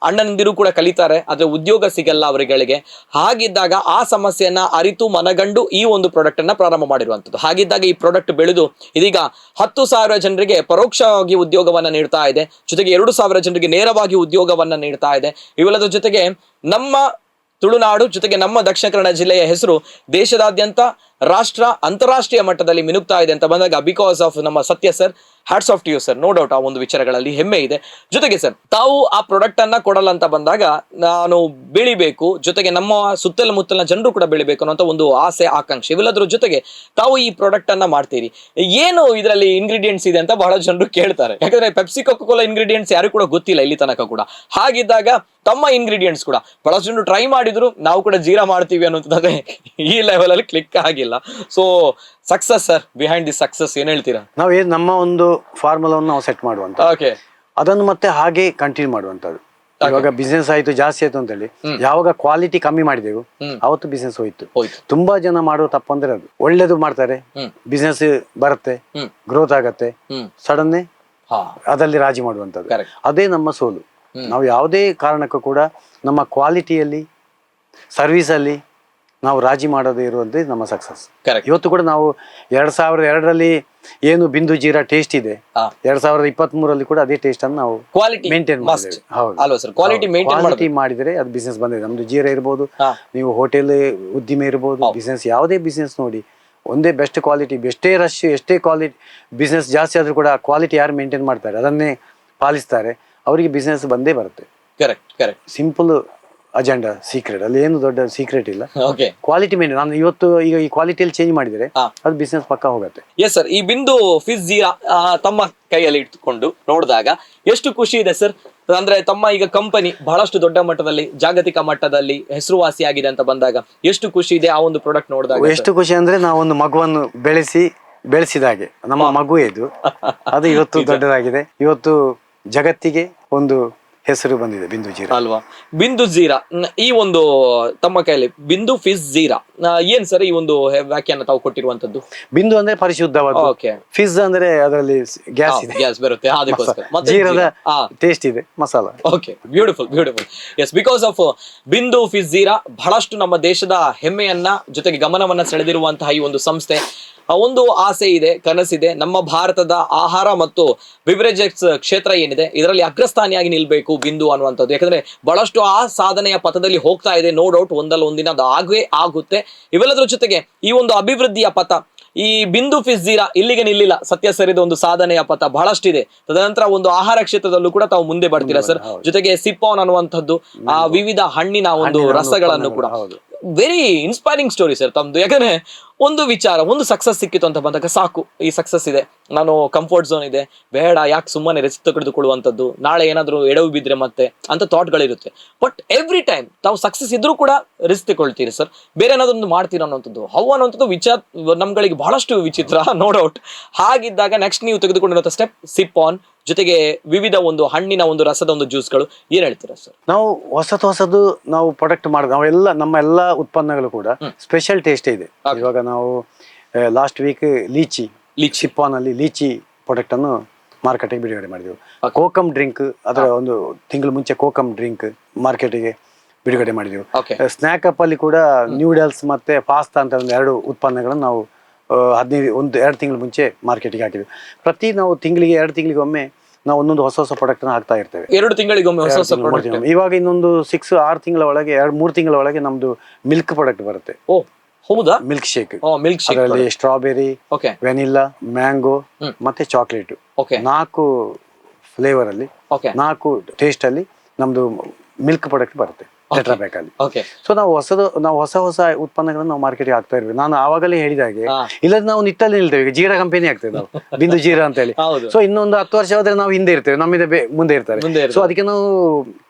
ಅಣ್ಣಂದಿರು ಕೂಡ ಕಲಿತಾರೆ, ಆದ್ರೆ ಉದ್ಯೋಗ ಸಿಗಲ್ಲ ಅವರುಗಳಿಗೆ. ಹಾಗಿದ್ದಾಗ ಆ ಸಮಸ್ಯೆಯನ್ನ ಅರಿತು ಮನಗಂಡು ಈ ಒಂದು ಪ್ರಾಡಕ್ಟ್ ಅನ್ನ ಪ್ರಾರಂಭ ಮಾಡಿರುವಂತದ್ದು. ಹಾಗಿದ್ದಾಗ ಈ ಪ್ರಾಡಕ್ಟ್ ಬೆಳೆದು ಇದೀಗ 10,000 ಜನರಿಗೆ ಪರೋಕ್ಷವಾಗಿ ಉದ್ಯೋಗವನ್ನ ನೀಡ್ತಾ ಇದೆ, ಜೊತೆಗೆ 2,000 ಜನರಿಗೆ ನೇರವಾಗಿ ಉದ್ಯೋಗವನ್ನ ನೀಡ್ತಾ ಇದೆ. ಇವೆಲ್ಲದರ ಜೊತೆಗೆ ನಮ್ಮ ತುಳುನಾಡು ಜೊತೆಗೆ ನಮ್ಮ ದಕ್ಷಿಣ ಕನ್ನಡ ಜಿಲ್ಲೆಯ ಹೆಸರು ದೇಶದಾದ್ಯಂತ, ರಾಷ್ಟ್ರ, ಅಂತಾರಾಷ್ಟ್ರೀಯ ಮಟ್ಟದಲ್ಲಿ ಮಿನುಗ್ತಾ ಇದೆ ಅಂತ ಬಂದಾಗ ಬಿಕಾಸ್ ಆಫ್ ನಮ್ಮ Satya sir. Hats off to you sir. No doubt ಆ ಒಂದು ವಿಚಾರಗಳಲ್ಲಿ ಹೆಮ್ಮೆ ಇದೆ. ಜೊತೆಗೆ ಸರ್, ತಾವು ಆ ಪ್ರಾಡಕ್ಟ್ ಅನ್ನ ಕೊಡಲ್ಲ ಅಂತ ಬಂದಾಗ ನಾನು ಬೆಳಿಬೇಕು, ಜೊತೆಗೆ ನಮ್ಮ ಸುತ್ತಮುತ್ತಲಿನ ಜನರು ಕೂಡ ಬೆಳಿಬೇಕು ಅನ್ನೋ ಒಂದು ಆಸೆ, ಆಕಾಂಕ್ಷೆ, ಇವೆಲ್ಲದ್ರ ಜೊತೆಗೆ ತಾವು ಈ ಪ್ರಾಡಕ್ಟ್ ಅನ್ನ ಮಾಡ್ತೀರಿ. ಏನು ಇದರಲ್ಲಿ ಇಂಗ್ರೀಡಿಯೆಂಟ್ಸ್ ಇದೆ ಅಂತ ಬಹಳ ಜನರು ಕೇಳ್ತಾರೆ. ಯಾಕಂದ್ರೆ ಪೆಪ್ಸಿ ಕೋಕಾ-ಕೋಲಾ ಇಂಗ್ರೀಡಿಯೆಂಟ್ಸ್ ಯಾರು ಕೂಡ ಗೊತ್ತಿಲ್ಲ ಇಲ್ಲಿ ತನಕ ಕೂಡ. ಹಾಗಿದ್ದಾಗ ತಮ್ಮ ಇಂಗ್ರೀಡಿಯೆಂಟ್ಸ್ ಕೂಡ ಬಹಳಷ್ಟು ಜನರು ಟ್ರೈ ಮಾಡಿದ್ರು, ನಾವು ಕೂಡ ಜೀರಾ ಮಾಡ್ತೀವಿ ಅನ್ನೋಂಥದ್ದೇ ಈ ಲೆವೆಲ್ ಅಲ್ಲಿ ಕ್ಲಿಕ್ ಆಗಿಲ್ಲ. So success sir, behind the success ಏನ್ ಹೇಳ್ತೀರಾ? ನಮ್ಮ ಒಂದು ಫಾರ್ಮುಲಾವನ್ನು ನಾವು ಸೆಟ್ ಮಾಡುವಂತ, ಅದನ್ನು ಮತ್ತೆ ಹಾಗೆ ಕಂಟಿನ್ಯೂ ಮಾಡುವಂತದ್ದು. ಇವಾಗ ಬಿಸ್ನೆಸ್ ಆಯ್ತು, ಜಾಸ್ತಿ ಆಯ್ತು ಅಂತ ಹೇಳಿ ಯಾವಾಗ ಕ್ವಾಲಿಟಿ ಕಮ್ಮಿ ಮಾಡಿದೆವು ಅವತ್ತು ಬಿಸ್ನೆಸ್ ಹೋಯ್ತು. ತುಂಬಾ ಜನ ಮಾಡುವ ತಪ್ಪಂದ್ರೆ ಅದು ಒಳ್ಳೇದು ಮಾಡ್ತಾರೆ, ಬಿಸ್ನೆಸ್ ಬರುತ್ತೆ, ಗ್ರೋತ್ ಆಗತ್ತೆ, ಸಡನ್ನೇ ಅದರಲ್ಲಿ ರಾಜಿ ಮಾಡುವಂತದ್ದು. ಅದೇ ನಮ್ಮ ಸೋಲು. ನಾವು ಯಾವುದೇ ಕಾರಣಕ್ಕೂ ಕೂಡ ನಮ್ಮ ಕ್ವಾಲಿಟಿಯಲ್ಲಿ, ಸರ್ವಿಸ್ ಅಲ್ಲಿ ನಾವು ರಾಜಿ ಮಾಡೋದು ಇರುವಂತ ನಮ್ಮ ಸಕ್ಸಸ್. ಇವತ್ತು ಕೂಡ ನಾವು 2002ರಲ್ಲಿ ಏನು ಬಿಂದು ಜೀರಾ ಟೇಸ್ಟ್ ಇದೆ ಹಾ. 2023 ಕೂಡ ಅದೇ ಟೇಸ್ಟ್ ಅನ್ನು ನಾವು ಕ್ವಾಲಿಟಿ ಮೇಂಟೈನ್ ಮಸ್ಟ್ ಮಾಡಿದ್ದೇವೆ. ಹೌದು, ಅಲ್ವಾ ಸರ್? ಕ್ವಾಲಿಟಿ ಮೇಂಟೈನ್ ಕ್ವಾಲಿಟಿ ಮಾಡಿದರೆ ಅದು ಬಿಸ್ನೆಸ್ ಬಂದಿದೆ. ನಮ್ದು ಜೀರಾ ಇರ್ಬೋದು, ಹಾ. ನೀವು ಹೋಟೆಲ್ ಉದ್ದಿಮೆ ಇರ್ಬೋದು, ಬಿಸ್ನೆಸ್ ಯಾವುದೇ ಬಿಸ್ನೆಸ್ ನೋಡಿ ಒಂದೇ ಬೆಸ್ಟ್ ಕ್ವಾಲಿಟಿ, ಎಷ್ಟೇ ರಶ್ ಎಷ್ಟೇ ಕ್ವಾಲಿಟಿ ಬಿಸ್ನೆಸ್ ಜಾಸ್ತಿ ಆದ್ರೂ ಕೂಡ ಕ್ವಾಲಿಟಿ ಯಾರು ಮೇಂಟೈನ್ ಮಾಡ್ತಾರೆ ಅದನ್ನೇ ಪಾಲಿಸ್ತಾರೆ, ಅವರಿಗೆ ಬಿಸ್ನೆಸ್ ಬಂದೇ ಬರುತ್ತೆ. ಕರೆಕ್ಟ್ ಸಿಂಪಲ್ ಅಜೆಂಡಾ, ಸೀಕ್ರೆಟ್ ಅಲ್ಲಿ ಏನು ದೊಡ್ಡ ಸೀಕ್ರೆಟ್ ಇಲ್ಲ. ಓಕೆ. Quality maintain. ನಾನು ಇವತ್ತು ಈಗ ಈ ಕ್ವಾಲಿಟಿಯಲ್ಲಿ ಚೇಂಜ್ ಮಾಡಿದರೆ ಹಾ. ಅದು ಬಿಸ್ನೆಸ್ ಪಕ್ಕ ಹೋಗುತ್ತೆ. ಎಸ್ ಸರ್, ಈ ಬಿಂದು ಫಿಸ್ ಜೀರಾ ತಮ್ಮ ಕೈಯಲ್ಲಿ ಇಟ್ಕೊಂಡು ನೋಡಿದಾಗ ಎಷ್ಟು ಖುಷಿ ಇದೆ ಸರ್. ಅಂದ್ರೆ ತಮ್ಮ ಈಗ ಕಂಪನಿ ಬಹಳಷ್ಟು ದೊಡ್ಡ ಮಟ್ಟದಲ್ಲಿ, ಜಾಗತಿಕ ಮಟ್ಟದಲ್ಲಿ ಹೆಸರುವಾಸಿಯಾಗಿದೆ ಅಂತ ಬಂದಾಗ ಎಷ್ಟು ಖುಷಿ ಇದೆ ಆ ಒಂದು ಪ್ರಾಡಕ್ಟ್ ನೋಡಿದಾಗ. ಎಷ್ಟು ಖುಷಿ ಅಂದ್ರೆ ನಾವೊಂದು ಮಗುವನ್ನು ಬೆಳೆಸಿದ ಹಾಗೆ ನಮ್ಮ ಮಗು ಇದು, ಅದು ಇವತ್ತು ದೊಡ್ಡದಾಗಿದೆ. ಇವತ್ತು ಜಗತ್ತಿಗೆ ಒಂದು ಹೆಸರು ಬಂದಿದೆ ಬಿಂದು ಜೀರಾ ಅಲ್ವಾ? ಬಿಂದು ಜೀರಾ ಈ ಒಂದು ತಮ್ಮ ಕೈಯಲ್ಲಿ ಬಿಂದು ಫಿಸ್ ಜೀರಾ ಏನ್ ಸರ್ ಈ ಒಂದು ವ್ಯಾಖ್ಯಾನ ತಾವು ಕೊಟ್ಟಿರುವಂತದ್ದು? ಬಿಂದು ಅಂದ್ರೆ ಪರಿಶುದ್ಧವಾದ, ಓಕೆ. ಫಿಸ್ ಅಂದ್ರೆ ಅದರಲ್ಲಿ ಗ್ಯಾಸ್ ಇದೆ, ಗ್ಯಾಸ್ ಬರುತ್ತೆ, ಅದಕ್ಕೋಸ್ಕರ. ಮತ್ತೆ ಜೀರಾದ ಟೇಸ್ಟ್ ಇದೆ, masala. Okay, beautiful. Yes, because of Bindu fizz jeera ಬಹಳಷ್ಟು ನಮ್ಮ ದೇಶದ ಹೆಮ್ಮೆಯನ್ನ ಜೊತೆಗೆ ಗಮನವನ್ನ ಸೆಳೆದಿರುವಂತಹ ಈ ಒಂದು ಸಂಸ್ಥೆ, ಒಂದು ಆಸೆ ಇದೆ, ಕನಸಿದೆ. ನಮ್ಮ ಭಾರತದ ಆಹಾರ ಮತ್ತು ಬಿವರೇಜಸ್ ಕ್ಷೇತ್ರ ಏನಿದೆ ಇದರಲ್ಲಿ ಅಗ್ರಸ್ಥಾನಿಯಾಗಿ ನಿಲ್ಬೇಕು ಬಿಂದು ಅನ್ನುವಂಥದ್ದು. ಯಾಕಂದ್ರೆ ಬಹಳಷ್ಟು ಆ ಸಾಧನೆಯ ಪಥದಲ್ಲಿ ಹೋಗ್ತಾ ಇದೆ. ನೋ ಡೌಟ್ ಒಂದಲ್ಲ ಒಂದಿನ ಅದು ಆಗೇ ಆಗುತ್ತೆ. ಇವೆಲ್ಲದರ ಜೊತೆಗೆ ಈ ಒಂದು ಅಭಿವೃದ್ಧಿಯ ಪಥ, ಈ ಬಿಂದು ಫಿಸ್ ಜೀರಾ ಇಲ್ಲಿಗೆ ನಿಲ್ಲಿಲ್ಲ. ಸತ್ಯ ಸರಿದ ಒಂದು ಸಾಧನೆಯ ಪಥ ಬಹಳಷ್ಟಿದೆ. ತದನಂತರ ಒಂದು ಆಹಾರ ಕ್ಷೇತ್ರದಲ್ಲೂ ಕೂಡ ತಾವು ಮುಂದೆ ಬರ್ತೀರಾ ಸರ್. ಜೊತೆಗೆ ಸಿಪ್ಪಾನ್ ಅನ್ನುವಂಥದ್ದು, ಆ ವಿವಿಧ ಹಣ್ಣಿನ ಒಂದು ರಸಗಳನ್ನು ಕೂಡ. ವೆರಿ ಇನ್ಸ್ಪೈರಿಂಗ್ ಸ್ಟೋರಿ ಸರ್ ತಮ್ದು. ಯಾಕಂದ್ರೆ ಒಂದು ವಿಚಾರ, ಒಂದು ಸಕ್ಸಸ್ ಸಿಕ್ಕಿತು ಅಂತ ಬಂದಾಗ ಸಾಕು, ಈ ಸಕ್ಸಸ್ ಇದೆ, ನಾನು ಕಂಫರ್ಟ್ ಝೋನ್ ಇದೆ, ಬೇಡ ಯಾಕೆ ಸುಮ್ಮನೆ ರಿಸ್ಕ್ ತೆಗೆದುಕೊಳ್ಳುವಂಥದ್ದು, ನಾಳೆ ಏನಾದ್ರು ಎಡವು ಬಿದ್ರೆ ಮತ್ತೆ ಅಂತ ಥಾಟ್ಗಳಿರುತ್ತೆ. ಬಟ್ ಎವ್ರಿ ಟೈಮ್ ತಾವು ಸಕ್ಸಸ್ ಇದ್ರೂ ಕೂಡ ರಿಸ್ಕ್ ತಗೊಳ್ತೀರಿ ಸರ್, ಬೇರೆ ಏನಾದ್ರು ಮಾಡ್ತೀರಾ ಅನ್ನೋಂಥದ್ದು. ಹೌ ಅನ್ನೋಂಥದ್ದು ವಿಚಾರ ನಮ್ಗಳಿಗೆ ಬಹಳಷ್ಟು ವಿಚಿತ್ರ, ನೋ ಡೌಟ್. ಹಾಗಿದ್ದಾಗ ನೆಕ್ಸ್ಟ್ ನೀವು ತೆಗೆದುಕೊಂಡಿರುವಂಥ ಸ್ಟೆಪ್ ಸಿಪ್ಪಾನ್, ಜೊತೆಗೆ ವಿವಿಧ ಒಂದು ಹಣ್ಣಿನ ಒಂದು ರಸದ ಒಂದು ಜ್ಯೂಸ್ಗಳು, ಏನ್ ಹೇಳ್ತೀರಾ ಸರ್? ನಾವು ಹೊಸದು ನಾವು ಪ್ರಾಡಕ್ಟ್ ಮಾಡೋದು, ನಾವೆಲ್ಲ ನಮ್ಮ ಎಲ್ಲ ಉತ್ಪನ್ನಗಳು ಕೂಡ ಸ್ಪೆಷಲ್ ಟೇಸ್ಟ್ ಇದೆ. ಇವಾಗ ನಾವು ಲಾಸ್ಟ್ ವೀಕ್ ಲೀಚಿ ಸಿಪ್ಪಾನ್ ಅಲ್ಲಿ ಲೀಚಿ ಪ್ರಾಡಕ್ಟ್ ಅನ್ನು ಮಾರ್ಕೆಟಿಗೆ ಬಿಡುಗಡೆ ಮಾಡಿದೆವು. ಕೋಕಮ್ ಡ್ರಿಂಕ್, ಅದರ ಒಂದು ತಿಂಗಳು ಮುಂಚೆ ಕೋಕಮ್ ಡ್ರಿಂಕ್ ಮಾರ್ಕೆಟಿಗೆ ಬಿಡುಗಡೆ ಮಾಡಿದೆವು. ಸ್ನ್ಯಾಕ್ ಅಪ್ ಅಲ್ಲಿ ಕೂಡ ನ್ಯೂಡಲ್ಸ್ ಮತ್ತೆ ಪಾಸ್ತಾ ಅಂತ ಒಂದು 2 ಉತ್ಪನ್ನಗಳನ್ನು ನಾವು 2 ತಿಂಗಳು ಮುಂಚೆ ಮಾರ್ಕೆಟಿಗೆ ಹಾಕಿದ್ವಿ. ನಾವು ತಿಂಗಳಿಗೆ 2 ತಿಂಗಳಿಗೆ ಒಮ್ಮೆ ನಾವು ಒಂದೊಂದು ಹೊಸ ಪ್ರಾಡಕ್ಟ್ ಹಾಕ್ತಾ ಇರ್ತೇವೆ. 2 ತಿಂಗಳಿಗೊಮ್ಮೆ ಹೊಸ ಪ್ರಾಡಕ್ಟ್. ಇವಾಗ ಇನ್ನೊಂದು 6-6 ತಿಂಗಳ ಒಳಗೆ 3 ತಿಂಗಳ ಒಳಗೆ ನಮ್ದು ಮಿಲ್ಕ್ ಪ್ರಾಡಕ್ಟ್ ಬರುತ್ತೆ. ಓ ಹೌದಾ? Milkshake. ಅದರಲ್ಲಿ ಸ್ಟ್ರಾಬೆರಿ, ವೆನಿಲ್ಲಾ, ಮ್ಯಾಂಗೋ ಮತ್ತೆ ಚಾಕ್ಲೇಟ್, 4 ಫ್ಲೇವರ್ ಅಲ್ಲಿ 4 ಟೇಸ್ಟ್ ಅಲ್ಲಿ ನಮ್ದು ಮಿಲ್ಕ್ ಪ್ರಾಡಕ್ಟ್ ಬರುತ್ತೆ ಟೆಟ್ರಾ ಪ್ಯಾಕ್ ಅಲ್ಲಿ. ಸೊ ನಾವು ಹೊಸ ಉತ್ಪನ್ನಗಳನ್ನು ನಾವು ಮಾರ್ಕೆಟ್ಗೆ ಹಾಕ್ತಾ ಇರ್ತೀವಿ. ನಾನು ಆವಾಗಲೇ ಹೇಳಿದಾಗೆ, ಇಲ್ಲದ್ರೆ ನಾವು ನಿಟ್ಟಲ್ಲಿ ನಿಲ್ತೇವೆ. ಈಗ ಜೀರಾ ಕಂಪನಿ ಆಗ್ತೇವೆ ನಾವು, ಬಿಂದು ಜೀರಾ ಅಂತ ಹೇಳಿ. ಸೊ ಇನ್ನೊಂದು 10 ವರ್ಷ ಹೋದ್ರೆ ನಾವು ಹಿಂದೆ ಇರ್ತೇವೆ, ನಮ್ಮಿಂದ ಮುಂದೆ ಇರ್ತಾರೆ. ಸೊ ಅದಕ್ಕೆ ನಾವು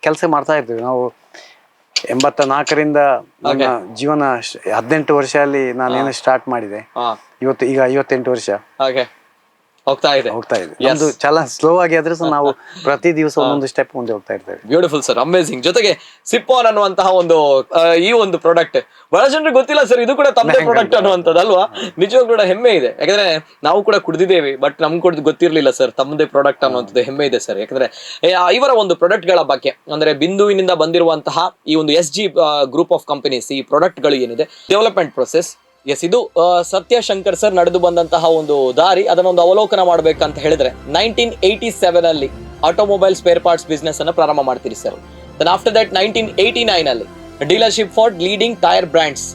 ಕೆಲಸ ಮಾಡ್ತಾ ಇರ್ತೇವೆ. ನಾವು 84ರಿಂದ ನನ್ನ ಜೀವನ 18 ವರ್ಷ ಅಲ್ಲಿ ನಾನೇನು ಸ್ಟಾರ್ಟ್ ಮಾಡಿದೆ, ಈಗ 58 ವರ್ಷ ಹೋಗ್ತಾ ಇದೆ. ಒಂದು ಚಾಲೆಂಜ್ ಸ್ಲೋ ಆಗಿ ಆದ್ರೆ ನಾವು ಪ್ರತಿ ದಿವಸ ಒಂದೊಂದು ಸ್ಟೆಪ್ ಮುಂದೆ ಹೋಗ್ತಾ ಇರ್ತೇವೆ. Beautiful sir, amazing. ಜೊತೆಗೆ ಸಿಪ್ಪಾನ್ ಅನ್ನುವಂತಹ ಈ ಒಂದು ಪ್ರಾಡಕ್ಟ್ ಬಹಳ ಜನರಿಗೆ ಗೊತ್ತಿಲ್ಲ ಸರ್, ಇದು ಕೂಡ ತಮ್ಮದೇ ಪ್ರಾಡಕ್ಟ್ ಅನ್ನುವಂಥದ್ದು ಅಲ್ವಾ? ನಿಜವಾಗ್ಲೂ ಕೂಡ ಹೆಮ್ಮೆ ಇದೆ. ಯಾಕಂದ್ರೆ ನಾವು ಕೂಡ ಕುಡಿದಿದ್ದೇವೆ, ಬಟ್ ನಮ್ಗೆ ಕೂಡ ಗೊತ್ತಿರ್ಲಿಲ್ಲ ಸರ್ ತಮ್ಮದೇ ಪ್ರಾಡಕ್ಟ್ ಅನ್ನುವಂಥದ್ದು. ಹೆಮ್ಮೆ ಇದೆ ಸರ್. ಯಾಕಂದ್ರೆ ಇವರ ಒಂದು ಪ್ರಾಡಕ್ಟ್ ಗಳ ಬಗ್ಗೆ, ಅಂದ್ರೆ ಬಿಂದುವಿನಿಂದ ಬಂದಿರುವಂತಹ ಈ ಒಂದು SG ಗ್ರೂಪ್ ಆಫ್ ಕಂಪನೀಸ್, ಈ ಪ್ರಾಡಕ್ಟ್ ಗಳು ಏನಿದೆ, ಡೆವಲಪ್ಮೆಂಟ್ ಪ್ರೊಸೆಸ್, ಎಸ್, ಇದು ಸತ್ಯ ಶಂಕರ್ ಸರ್ ನಡೆದು ಬಂದಂತಹ ಒಂದು ದಾರಿ. ಅದನ್ನೊಂದು ಅವಲೋಕನ ಮಾಡ್ಬೇಕಂತ ಹೇಳಿದ್ರೆ 1987 ಅಲ್ಲಿ ಆಟೋಮೊಬೈಲ್ ಸ್ಪೇರ್ ಪಾರ್ಟ್ಸ್ ಬಿಸ್ನೆಸ್ ಅನ್ನ ಪ್ರಾರಂಭ ಮಾಡ್ತೀರಿ ಸರ್. ದೆನ್ ಆಫ್ಟರ್ ದಟ್ 1989 ಅಲ್ಲಿ dealership for leading tyre brands,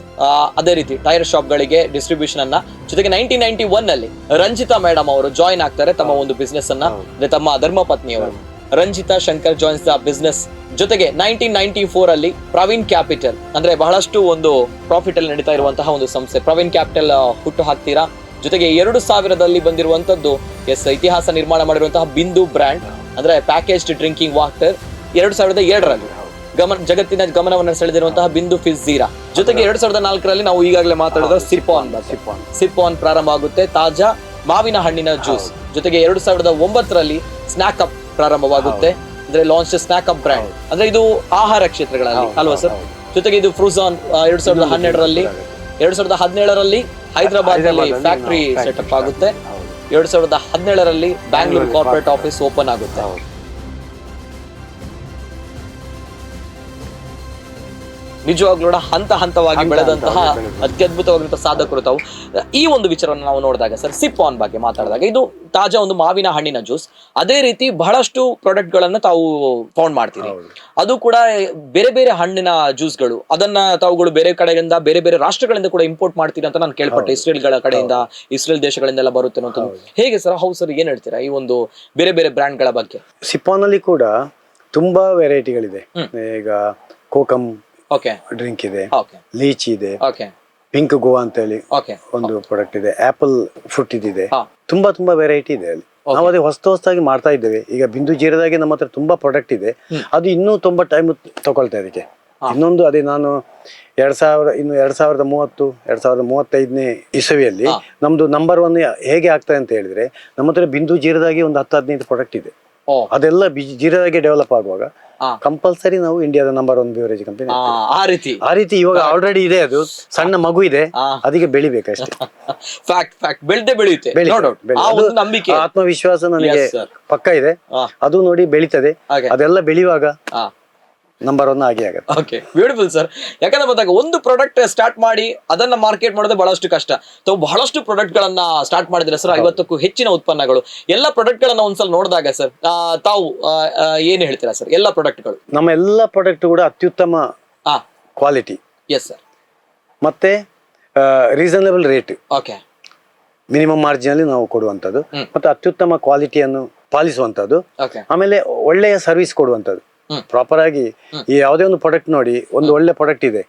ಅದೇ ರೀತಿ ಟೈರ್ ಶಾಪ್ ಗಳಿಗೆ ಡಿಸ್ಟ್ರಿಬ್ಯೂಷನ್ ಅನ್ನ. ಜೊತೆಗೆ 1991 ಅಲ್ಲಿ ರಂಜಿತಾ ಮೇಡಮ್ ಅವರು ಜಾಯಿನ್ ಆಗ್ತಾರೆ ತಮ್ಮ ಒಂದು ಬಿಸ್ನೆಸ್ ಅನ್ನ. ತಮ್ಮ ಧರ್ಮ ಪತ್ನಿಯವರು Ranjitha Shankar joins the business. ಜೊತೆಗೆ 1994 ಅಲ್ಲಿ ಪ್ರವೀಣ್ ಕ್ಯಾಪಿಟಲ್, ಅಂದ್ರೆ ಬಹಳಷ್ಟು ಒಂದು ಪ್ರಾಫಿಟ್ ಅಲ್ಲಿ ನಡೀತಾ ಇರುವಂತಹ ಒಂದು ಸಂಸ್ಥೆ ಪ್ರವೀಣ್ ಕ್ಯಾಪಿಟಲ್ ಹುಟ್ಟು ಹಾಕ್ತೀರಾ. ಜೊತೆಗೆ 2000 ಬಂದಿರುವಂತದ್ದು ಇತಿಹಾಸ ನಿರ್ಮಾಣ ಮಾಡಿರುವಂತಹ ಬಿಂದು ಬ್ರ್ಯಾಂಡ್, ಅಂದ್ರೆ ಪ್ಯಾಕೇಜ್ಡ್ ಡ್ರಿಂಕಿಂಗ್ ವಾಟರ್. 2002ರಲ್ಲಿ ಜಗತ್ತಿನ ಗಮನವನ್ನು ಸೆಳೆದಿರುವಂತಹ ಬಿಂದು ಫಿಸ್ ಜೀರಾ. ಜೊತೆಗೆ 2004ರಲ್ಲಿ ನಾವು ಈಗಾಗಲೇ ಮಾತಾಡಿದ ಸಿಪ್ಪಾನ್ ಪ್ರಾರಂಭ ಆಗುತ್ತೆ, ತಾಜಾ ಮಾವಿನ ಹಣ್ಣಿನ ಜ್ಯೂಸ್. ಜೊತೆಗೆ 2009ರಲ್ಲಿ ಸ್ನ್ಯಾಕ್ ಅಪ್ ಪ್ರಾರಂಭವಾಗುತ್ತೆ, ಅಂದ್ರೆ ಲಾಂಚ್ ಸ್ನ್ಯಾಕ್ ಅಪ್ ಬ್ರ್ಯಾಂಡ್. ಅಂದ್ರೆ ಇದು ಆಹಾರ ಕ್ಷೇತ್ರಗಳಲ್ಲಿ ಅಲ್ವಾ ಸರ್? ಜೊತೆಗೆ ಇದು ಫ್ರೂಜಾನ್ 2012ರಲ್ಲಿ, 2017ರಲ್ಲಿ ಹೈದರಾಬಾದ್ ನಲ್ಲಿ ಫ್ಯಾಕ್ಟರಿ ಸೆಟಪ್ ಆಗುತ್ತೆ. 2017ರಲ್ಲಿ ಬ್ಯಾಂಗ್ಳೂರ್ ಕಾರ್ಪೊರೇಟ್ ಆಫೀಸ್ ಓಪನ್ ಆಗುತ್ತೆ. ನಿಜವಾಗ್ಲೂ ಕೂಡ ಹಂತ ಹಂತವಾಗಿ ಬೆಳೆದಂತಹ ಅತ್ಯದ್ಭುತವಾಗಿರುವಂತಹ ಸಾಧಕರು ತಾವು. ಈ ಒಂದು ವಿಚಾರವನ್ನು ನಾವು ನೋಡಿದಾಗ ಸರ್, ಸಿಪ್ ಆನ್ ಬಗ್ಗೆ ಮಾತಾಡಿದಾಗ ಇದು ತಾಜಾ ಒಂದು ಮಾವಿನ ಹಣ್ಣಿನ ಜ್ಯೂಸ್. ಅದೇ ರೀತಿ ಬಹಳಷ್ಟು ಪ್ರಾಡಕ್ಟ್ ಗಳನ್ನ ತಾವು ಫೌಂಡ್ ಮಾಡ್ತೀರಿ. ಅದು ಕೂಡ ಬೇರೆ ಬೇರೆ ಹಣ್ಣಿನ ಜ್ಯೂಸ್ಗಳು, ಅದನ್ನ ತಾವುಗಳು ಬೇರೆ ಕಡೆಯಿಂದ ಬೇರೆ ಬೇರೆ ರಾಷ್ಟ್ರಗಳಿಂದ ಕೂಡ ಇಂಪೋರ್ಟ್ ಮಾಡ್ತೀರಿ ಅಂತ ನಾನು ಕೇಳ್ಪಟ್ಟೆ. ಇಸ್ರೇಲ್ಗಳ ಕಡೆಯಿಂದ, ಇಸ್ರೇಲ್ ದೇಶಗಳಿಂದೆಲ್ಲ ಬರುತ್ತೆ ಅಂತ. ಹೇಗೆ ಸರ್, ಹೌದು ಸರ್, ಏನ್ ಹೇಳ್ತೀರಾ ಈ ಒಂದು ಬೇರೆ ಬೇರೆ ಬ್ರ್ಯಾಂಡ್ ಗಳ ಬಗ್ಗೆ? ಸಿಪಾನ್ ಅಲ್ಲಿ ಕೂಡ ತುಂಬಾ ವೆರೈಟಿಗಳಿದೆ. ಈಗ ಕೋಕಮ್ ಡ್ರಿಂಕ್ ಇದೆ, ಲೀಚಿ ಇದೆ, ಪಿಂಕ್ ಗೋವಾ ಅಂತ ಹೇಳಿ ಒಂದು ಪ್ರಾಡಕ್ಟ್ ಇದೆ, ಆಪಲ್ ಫ್ರೂಟ್ ಇದೆ, ತುಂಬಾ ವೆರೈಟಿ ಇದೆ ಅಲ್ಲಿ. ನಾವು ಅದೇ ಹೊಸದಾಗಿ ಮಾಡ್ತಾ ಇದ್ದೇವೆ. ಈಗ ಬಿಂದು ಜೀರದಾಗೆ ನಮ್ಮ ಹತ್ರ ತುಂಬಾ ಪ್ರಾಡಕ್ಟ್ ಇದೆ. ಅದು ಇನ್ನೂ ತುಂಬಾ ಟೈಮ್ ತಗೊಳ್ತಾ ಇದಕ್ಕೆ. ಇನ್ನೊಂದು ಅದೇ ನಾನು 2035 ಇಸವಿಯಲ್ಲಿ ನಮ್ದು ನಂಬರ್ 1 ಹೇಗೆ ಆಗ್ತದೆ ಅಂತ ಹೇಳಿದ್ರೆ, ನಮ್ಮ ಹತ್ರ ಬಿಂದು ಜೀರದಾಗಿ ಒಂದು 10-15 ಪ್ರಾಡಕ್ಟ್ ಇದೆ. ಅದೆಲ್ಲ ಜೀರದಾಗೆ ಡೆವಲಪ್ ಆಗುವಾಗ ಕಂಪಲ್ಸರಿ ನಾವು ಇಂಡಿಯಾದ ನಂಬರ್ 1 ಬಿವರೇಜ್ ಕಂಪನಿ. ಆ ರೀತಿ ಇವಾಗ ಆಲ್ರೆಡಿ ಇದೆ. ಅದು ಸಣ್ಣ ಮಗು ಇದೆ, ಅದಕ್ಕೆ ಬೆಳಿಬೇಕಷ್ಟೇ. ಆತ್ಮವಿಶ್ವಾಸ ನನಗೆ ಪಕ್ಕ ಇದೆ. ಅದು ನೋಡಿ ಬೆಳಿತದೆ. ಅದೆಲ್ಲ ಬೆಳೆಯುವಾಗ ನಂಬರ್ 1 ಆಗಿ ಆಗುತ್ತೆ. Okay, beautiful sir. ಯಾಕಂದ್ರೆ ಬಂದಾಗ ಒಂದು ಪ್ರಾಡಕ್ಟ್ ಸ್ಟಾರ್ಟ್ ಮಾಡಿ ಅದನ್ನ ಮಾರ್ಕೆಟ್ ಮಾಡೋದು ಬಹಳಷ್ಟು ಕಷ್ಟ. ತಾವು ಬಹಳಷ್ಟು ಪ್ರಾಡಕ್ಟ್ ಗಳನ್ನ ಸ್ಟಾರ್ಟ್ ಮಾಡಿದ್ರೆ ಸರ್, 50ಕ್ಕೂ ಹೆಚ್ಚಿನ ಉತ್ಪನ್ನಗಳು. ಎಲ್ಲ ಪ್ರಾಡಕ್ಟ್ ಗಳನ್ನ ಒಂದ್ಸಲ ನೋಡಿದಾಗ ಸರ್, ತಾವು ಏನ್ ಹೇಳ್ತೀರಾ ಸರ್? ಎಲ್ಲ ಪ್ರಾಡಕ್ಟ್ಗಳು, ನಮ್ಮ ಎಲ್ಲ ಪ್ರಾಡಕ್ಟ್ ಕೂಡ ಅತ್ಯುತ್ತಮ ಕ್ವಾಲಿಟಿ. Yes sir. ಮತ್ತೆ reasonable rate, okay, minimum margin ಅಲ್ಲಿ ನಾವು ಕೊಡುವಂತದ್ದು. ಮತ್ತೆ ಅತ್ಯುತ್ತಮ ಕ್ವಾಲಿಟಿಯನ್ನು ಪಾಲಿಸುವಂತದ್ದು. ಆಮೇಲೆ ಒಳ್ಳೆಯ ಸರ್ವಿಸ್ ಕೊಡುವಂತದ್ದು. ಪ್ರಾಪರ್ ಆಗಿ ಈ ಯಾವುದೇ ಒಂದು ಪ್ರಾಡಕ್ಟ್ ನೋಡಿ, ಒಂದು ಒಳ್ಳೆ ಪ್ರಾಡಕ್ಟ್ ಇದೆ,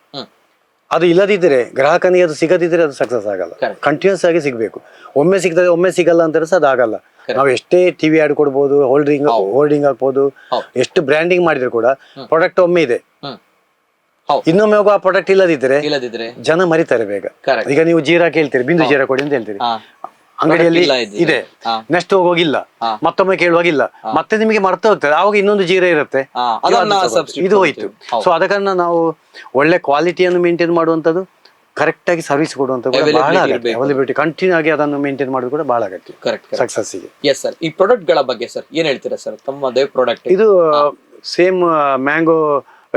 ಅದು ಇಲ್ಲದಿದ್ರೆ ಗ್ರಾಹಕನಿಗೆ ಅದು ಸಿಗದಿದ್ರೆ ಅದು ಸಕ್ಸಸ್ ಆಗಲ್ಲ. ಕಂಟಿನ್ಯೂಸ್ ಆಗಿ ಸಿಗ್ಬೇಕು. ಒಮ್ಮೆ ಸಿಗ್ತದೆ, ಒಮ್ಮೆ ಸಿಗಲ್ಲ ಅಂತಾರೆ ಸಹ ಅದಾಗಲ್ಲ. ನಾವು ಎಷ್ಟೇ ಟಿವಿ ಆಡ್ ಕೊಡ್ಬೋದು, ಹೋಲ್ಡಿಂಗ್ ಹಾಕ್ಬೋದು, ಎಷ್ಟು ಬ್ರ್ಯಾಂಡಿಂಗ್ ಮಾಡಿದ್ರು ಕೂಡ ಪ್ರಾಡಕ್ಟ್ ಒಮ್ಮೆ ಇದೆ, ಇನ್ನೊಮ್ಮೆ ಆ ಪ್ರಾಡಕ್ಟ್ ಇಲ್ಲದಿದ್ರೆ ಜನ ಮರಿತಾರೆ ಬೇಗ. ಈಗ ನೀವು ಜೀರಾ ಕೇಳ್ತೀರಿ, ಬಿಂದು ಜೀರಾ ಕೊಡಿ ಅಂತ ಹೇಳ್ತೀರಿ, ಅಂಗಡಿಯಲ್ಲಿ ಇದೆ, ನೆಕ್ಸ್ಟ್ ಹೋಗೋಗಿಲ್ಲ, ಮತ್ತೊಮ್ಮೆ ಕೇಳುವಾಗಿಲ್ಲ, ಮತ್ತೆ ನಿಮಗೆ ಮರ್ತ ಹೋಗ್ತದೆ. ಆವಾಗ ಇನ್ನೊಂದು ಜೀರಾ ಇರುತ್ತೆ, ಇದು ಹೋಯ್ತು. ಸೊ ಅದ ಕಾರಣ ನಾವು ಒಳ್ಳೆ ಕ್ವಾಲಿಟಿಯನ್ನು ಮೇಂಟೈನ್ ಮಾಡುವಂತದ್ದು, ಕರೆಕ್ಟ್ ಆಗಿ ಸರ್ವಿಸ್ ಕೊಡುವಂತದ್ದು ಬಹಳ ಅಗತ್ಯ. ಅವೈಲಬಿಲಿಟಿ ಕಂಟಿನ್ಯೂ ಆಗಿ ಅದನ್ನು ಮೇಂಟೈನ್ ಮಾಡೋದು ಕೂಡ ಬಹಳ ಅಗತ್ಯ ಸಕ್ಸಸ್ ಗೆ. Yes sir. ಈ ಪ್ರಾಡಕ್ಟ್ ಗಳ ಬಗ್ಗೆ ಸರ್ ಏನ್ ಹೇಳ್ತೀರಾ ಸರ್? ತಮ್ಮದೇ ಪ್ರಾಡಕ್ಟ್ ಇದು ಸೇಮ್ ಮ್ಯಾಂಗೋ,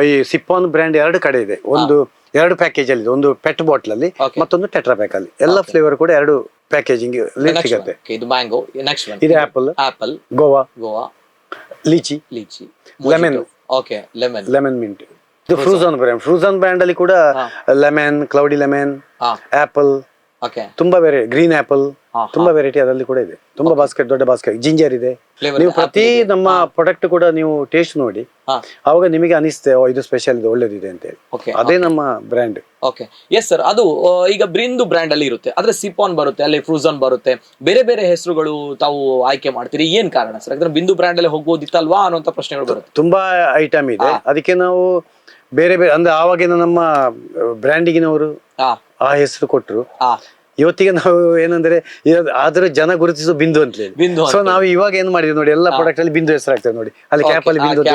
ಈ ಸಿಪ್ಪಾನ್ ಬ್ರ್ಯಾಂಡ್ 2 ಕಡೆ ಇದೆ. ಒಂದು 2 ಪ್ಯಾಕೇಜ್ ಅಲ್ಲಿ, ಒಂದು ಪೆಟ್ ಬಾಟಲ್ ಅಲ್ಲಿ, ಮತ್ತೊಂದು ಟೆಟ್ರಾ ಪ್ಯಾಕ್ ಅಲ್ಲಿ. ಎಲ್ಲ ಫ್ಲೇವರ್ ಕೂಡ 2 ಪ್ಯಾಕೇಜಿಂಗ್ ಸಿಗುತ್ತೆ. ಇದು ಮ್ಯಾಂಗೋ, ನೆಕ್ಸ್ಟ್ ಒನ್ ಇದು apple, Goa, lychee, lemon. Okay, lemon mint. ಇದು ಫ್ರೂಜನ್ ಬ್ರ್ಯಾಂಡ್ ಅಲ್ಲಿ ಕೂಡ ಲೆಮನ್, ಕ್ಲೌಡಿ ಲೆಮನ್, ಆಪಲ್, ತುಂಬಾ ವೆರೈಟಿ, ಗ್ರೀನ್ ಆಪಲ್, ತುಂಬಾ ವೆರೈಟಿ ಅದರಲ್ಲಿ ಕೂಡ ಇದೆ. ತುಂಬಾ ಬಾಸ್ಕೆಟ್, ದೊಡ್ಡ ಬಾಸ್ಕೆಟ್, ಜಿಂಜರ್ ಇದೆ. ನೀವು ಪ್ರತಿ ನಮ್ಮ ಪ್ರಾಡಕ್ಟ್ ಕೂಡ ನೀವು ಟೇಸ್ಟ್ ನೋಡಿ, ಅವಾಗ ನಿಮಗೆ ಅನಿಸುತ್ತೆ ಇದು ಸ್ಪೆಷಲ್, ಇದು ಒಳ್ಳೇದಿದೆ ಅಂತ ಹೇಳಿ. ಅದೇ ನಮ್ಮ ಬ್ರ್ಯಾಂಡ್. Okay, yes sir. ಅದು ಈಗ ಬಿಂದು ಬ್ರ್ಯಾಂಡ್ ಅಲ್ಲಿ ಇರುತ್ತೆ, ಆದ್ರೆ ಸಿಪಾನ್ ಬರುತ್ತೆ, ಅಲ್ಲಿ ಫ್ರೂಜನ್ ಬರುತ್ತೆ, ಬೇರೆ ಬೇರೆ ಹೆಸರುಗಳು ತಾವು ಆಯ್ಕೆ ಮಾಡ್ತೀರಿ. ಏನ್ ಕಾರಣ ಸರ್? ಯಾಕಂದ್ರೆ ಬಿಂದು ಬ್ರ್ಯಾಂಡ್ ಅಲ್ಲಿ ಹೋಗೋದಿತ್ತಲ್ವಾ ಅನ್ನುವಂತ ಪ್ರಶ್ನೆಗಳು ಬರುತ್ತೆ. ತುಂಬಾ ಐಟಮ್ ಇದೆ, ಅದಕ್ಕೆ ನಾವು ಬೇರೆ ಬೇರೆ ಅಂದ್ರೆ ಆವಾಗಿನ ನಮ್ಮ ಬ್ರ್ಯಾಂಡಿಗಿನವರು ಆ ಹೆಸರು ಕೊಟ್ರು. ಇವತ್ತಿಗೆ ನಾವು ಏನಂದ್ರೆ ಆದ್ರೂ ಜನ ಗುರುತಿಸೋ ಬಿಂದು ಅಂತ ಹೇಳಿ. ಸೊ ನಾವು ಇವಾಗ ಏನ್ ಮಾಡಿದ್ವಿ ನೋಡಿ, ಎಲ್ಲ ಪ್ರಾಡಕ್ಟ್ ಅಲ್ಲಿ ಬಿಂದು ಹೆಸರಾಗ್ತದೆ ನೋಡಿ. ಅಲ್ಲಿ ಕ್ಯಾಪ್ ಅಲ್ಲಿ ಬಿಂದು ಅಂತ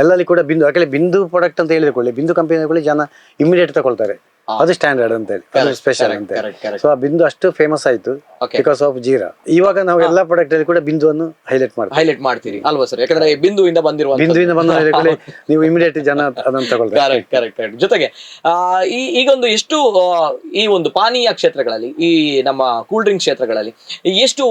ಎಲ್ಲಲ್ಲಿ ಕೂಡ ಬಿಂದು. ಯಾಕಂದ್ರೆ ಬಿಂದು ಪ್ರಾಡಕ್ಟ್ ಅಂತ ಹೇಳಿಕೊಳ್ಳಿ, ಬಿಂದು ಕಂಪನಿ ಜನ ಇಮಿಡಿಯೇಟ್ ತಗೊಳ್ತಾರೆ. ಅದು ಸ್ಟ್ಯಾಂಡರ್ಡ್ ಅಂತ ಹೇಳಿ, ಅದು ಸ್ಪೆಷಲ್ ಅಂತ ಹೇಳಿ. ಸೊ ಆ ಬಿಂದು ಅಷ್ಟು ಫೇಮಸ್ ಆಯ್ತು ಬಿಕಾಸ್ ಆಫ್ ಜೀರಾ. ಇವಾಗ ನಾವು ಎಲ್ಲಾ ಪ್ರಾಡಕ್ಟ್ ಅಲ್ಲಿ ಕೂಡ ಬಿಂದುವನ್ನು ಹೈಲೈಟ್ ಮಾಡ್ತೀರಿ ಅಲ್ವಾ ಸರ್? ಯಾಕಂದ್ರೆ ಬಿಂದುವಿಂದ ಬಂದ ನೀವು ಇಮಿಡಿಯೇಟ್ ಜನ ಅದನ್ನ ತಗೊಳ್ತಾರೆ. ಕರೆಕ್ಟ್. ಜೊತೆಗೆ ಈಗೊಂದು ಎಷ್ಟು ಈ ಒಂದು ಪಾನೀಯ ಕ್ಷೇತ್ರಗಳಲ್ಲಿ, ಈ ನಮ್ಮ ಕೂಲ್ ಡ್ರಿಂಕ್ ಕ್ಷೇತ್ರಗಳಲ್ಲಿ ಎಷ್ಟು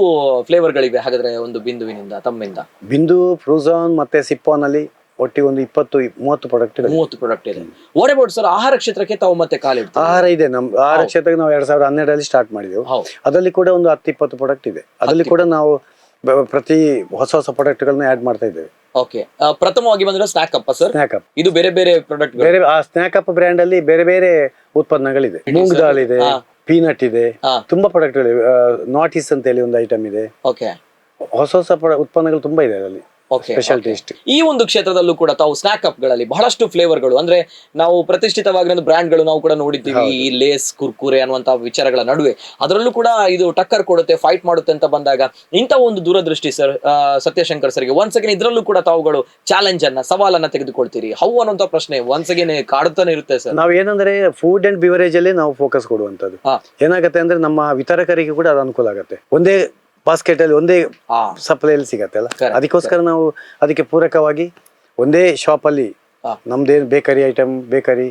ಫ್ಲೇವರ್ ಗಳಿವೆ ಹಾಗಾದ್ರೆ ಒಂದು ಬಿಂದುವಿನಿಂದ, ತಮ್ಮಿಂದ? ಬಿಂದು, ಫ್ರೂಜನ್ ಮತ್ತೆ ಸಿಪ್ಪಾನ್ ಅಲ್ಲಿ ಒಟ್ಟಿಗೆ ಒಂದು 20-30 ಪ್ರಾಡಕ್ಟ್ ಇದೆ. ವಾಟ್ ಅಬೌಟ್ ಸರ್ ಆಹಾರ ಕ್ಷೇತ್ರಕ್ಕೆ ತಾವು ಮತ್ತೆ ಕಾಲಿಡ್ತೀವಿ? ಆಹಾರ ಇದೆ. ನಮ್ಮ ಆಹಾರ ಕ್ಷೇತ್ರಕ್ಕೆ ನಾವು 2012 ಸ್ಟಾರ್ಟ್ ಮಾಡಿದೆವು. ಅದರಲ್ಲಿ ಕೂಡ ಒಂದು 10-20 ಪ್ರಾಡಕ್ಟ್ ಇದೆ. ಅದರಲ್ಲಿ ಕೂಡ ನಾವು ಪ್ರತಿ ಹೊಸ ಪ್ರಾಡಕ್ಟ್ ಗಳನ್ನ ಆಡ್ ಮಾಡ್ತಾ ಇದ್ದೇವೆ. ಓಕೆ, ಪ್ರಥಮವಾಗಿ ಬಂದ್ರೆ snack up sir. Snack up ಇದು ಬೇರೆ ಬೇರೆ ಪ್ರಾಡಕ್ಟ್, ಬೇರೆ ಆ ಸ್ನ್ಯಾಕ್ ಅಪ್ ಬ್ರ್ಯಾಂಡ್ ಅಲ್ಲಿ ಬೇರೆ ಬೇರೆ ಉತ್ಪನ್ನಗಳಿದೆ. ಮೂಂಗ್ ದಾಲ್ ಇದೆ, ಪೀನಟ್ ಇದೆ, ತುಂಬಾ ಪ್ರಾಡಕ್ಟ್ ಗಳಿವೆ. ನಾಟಿಸ್ ಅಂತ ಹೇಳಿ ಒಂದು ಐಟಮ್ ಇದೆ. ಓಕೆ, ಹೊಸ ಉತ್ಪನ್ನಗಳು ತುಂಬಾ ಇದೆ ಅದರಲ್ಲಿ. Special taste. ಈ ಒಂದು ಕ್ಷೇತ್ರದಲ್ಲೂ ಕೂಡ ತಾವು ಸ್ನ್ಯಾಕ್ ಅಪ್ ಗಳಲ್ಲಿ ಬಹಳಷ್ಟು ಫ್ಲೇವರ್ಗಳು, ಅಂದ್ರೆ ನಾವು ಪ್ರತಿಷ್ಠಿತವಾಗಿರೋ ಬ್ರ್ಯಾಂಡ್ ಗಳು ನಾವು ಕೂಡ ನೋಡಿದ್ದೀವಿ. ಈ ಲೇಸ್, ಕುರ್ಕುರೆ ಅನ್ನುವಂತ ವಿಚಾರಗಳ ನಡುವೆ ಅದರಲ್ಲೂ ಕೂಡ ಇದು ಟಕ್ಕರ್ ಕೊಡುತ್ತೆ, ಫೈಟ್ ಮಾಡುತ್ತೆ ಅಂತ ಬಂದಾಗ ಇಂತ ಒಂದು ದೂರದೃಷ್ಟಿ ಸರ್ ಸತ್ಯಶಂಕರ್ ಸರ್ಗೆ ಒನ್ಸ್ ಅಗೇನ್ ಇದರಲ್ಲೂ ಕೂಡ ತಾವುಗಳು ಚಾಲೆಂಜ್ ಅನ್ನ, ಸವಾಲನ್ನ ತೆಗೆದುಕೊಳ್ತೀರಿ. ಹೌ ಅನ್ನುವಂತ ಪ್ರಶ್ನೆ ಒನ್ಸ್ ಅಗೇನ್ ಕಾಡುತ್ತಾನೆ ಇರುತ್ತೆ ಸರ್. ನಾವ್ ಏನಂದ್ರೆ ಫುಡ್ ಅಂಡ್ ಬಿವರೇಜ್ ಅಲ್ಲಿ ನಾವು ಫೋಕಸ್ ಕೊಡುವಂತದ್ದು. ಏನಾಗುತ್ತೆ ಅಂದ್ರೆ ನಮ್ಮ ವಿತರಕರಿಗೆ ಕೂಡ ಅದು ಅನುಕೂಲ ಆಗುತ್ತೆ. ಒಂದೇ ಬಾಸ್ಕೆಟ್ ಅಲ್ಲಿ ಒಂದೇ ಸಪ್ಲೈ ಅಲ್ಲಿ ಸಿಗತ್ತೆ ಅಲ್ಲ, ಅದಕ್ಕೋಸ್ಕರ ನಾವು ಅದಕ್ಕೆ ಪೂರಕವಾಗಿ ಒಂದೇ ಶಾಪ್ ಅಲ್ಲಿ ನಮ್ದೇನು ಬೇಕರಿ ಐಟಮ್, ಬೇಕರಿ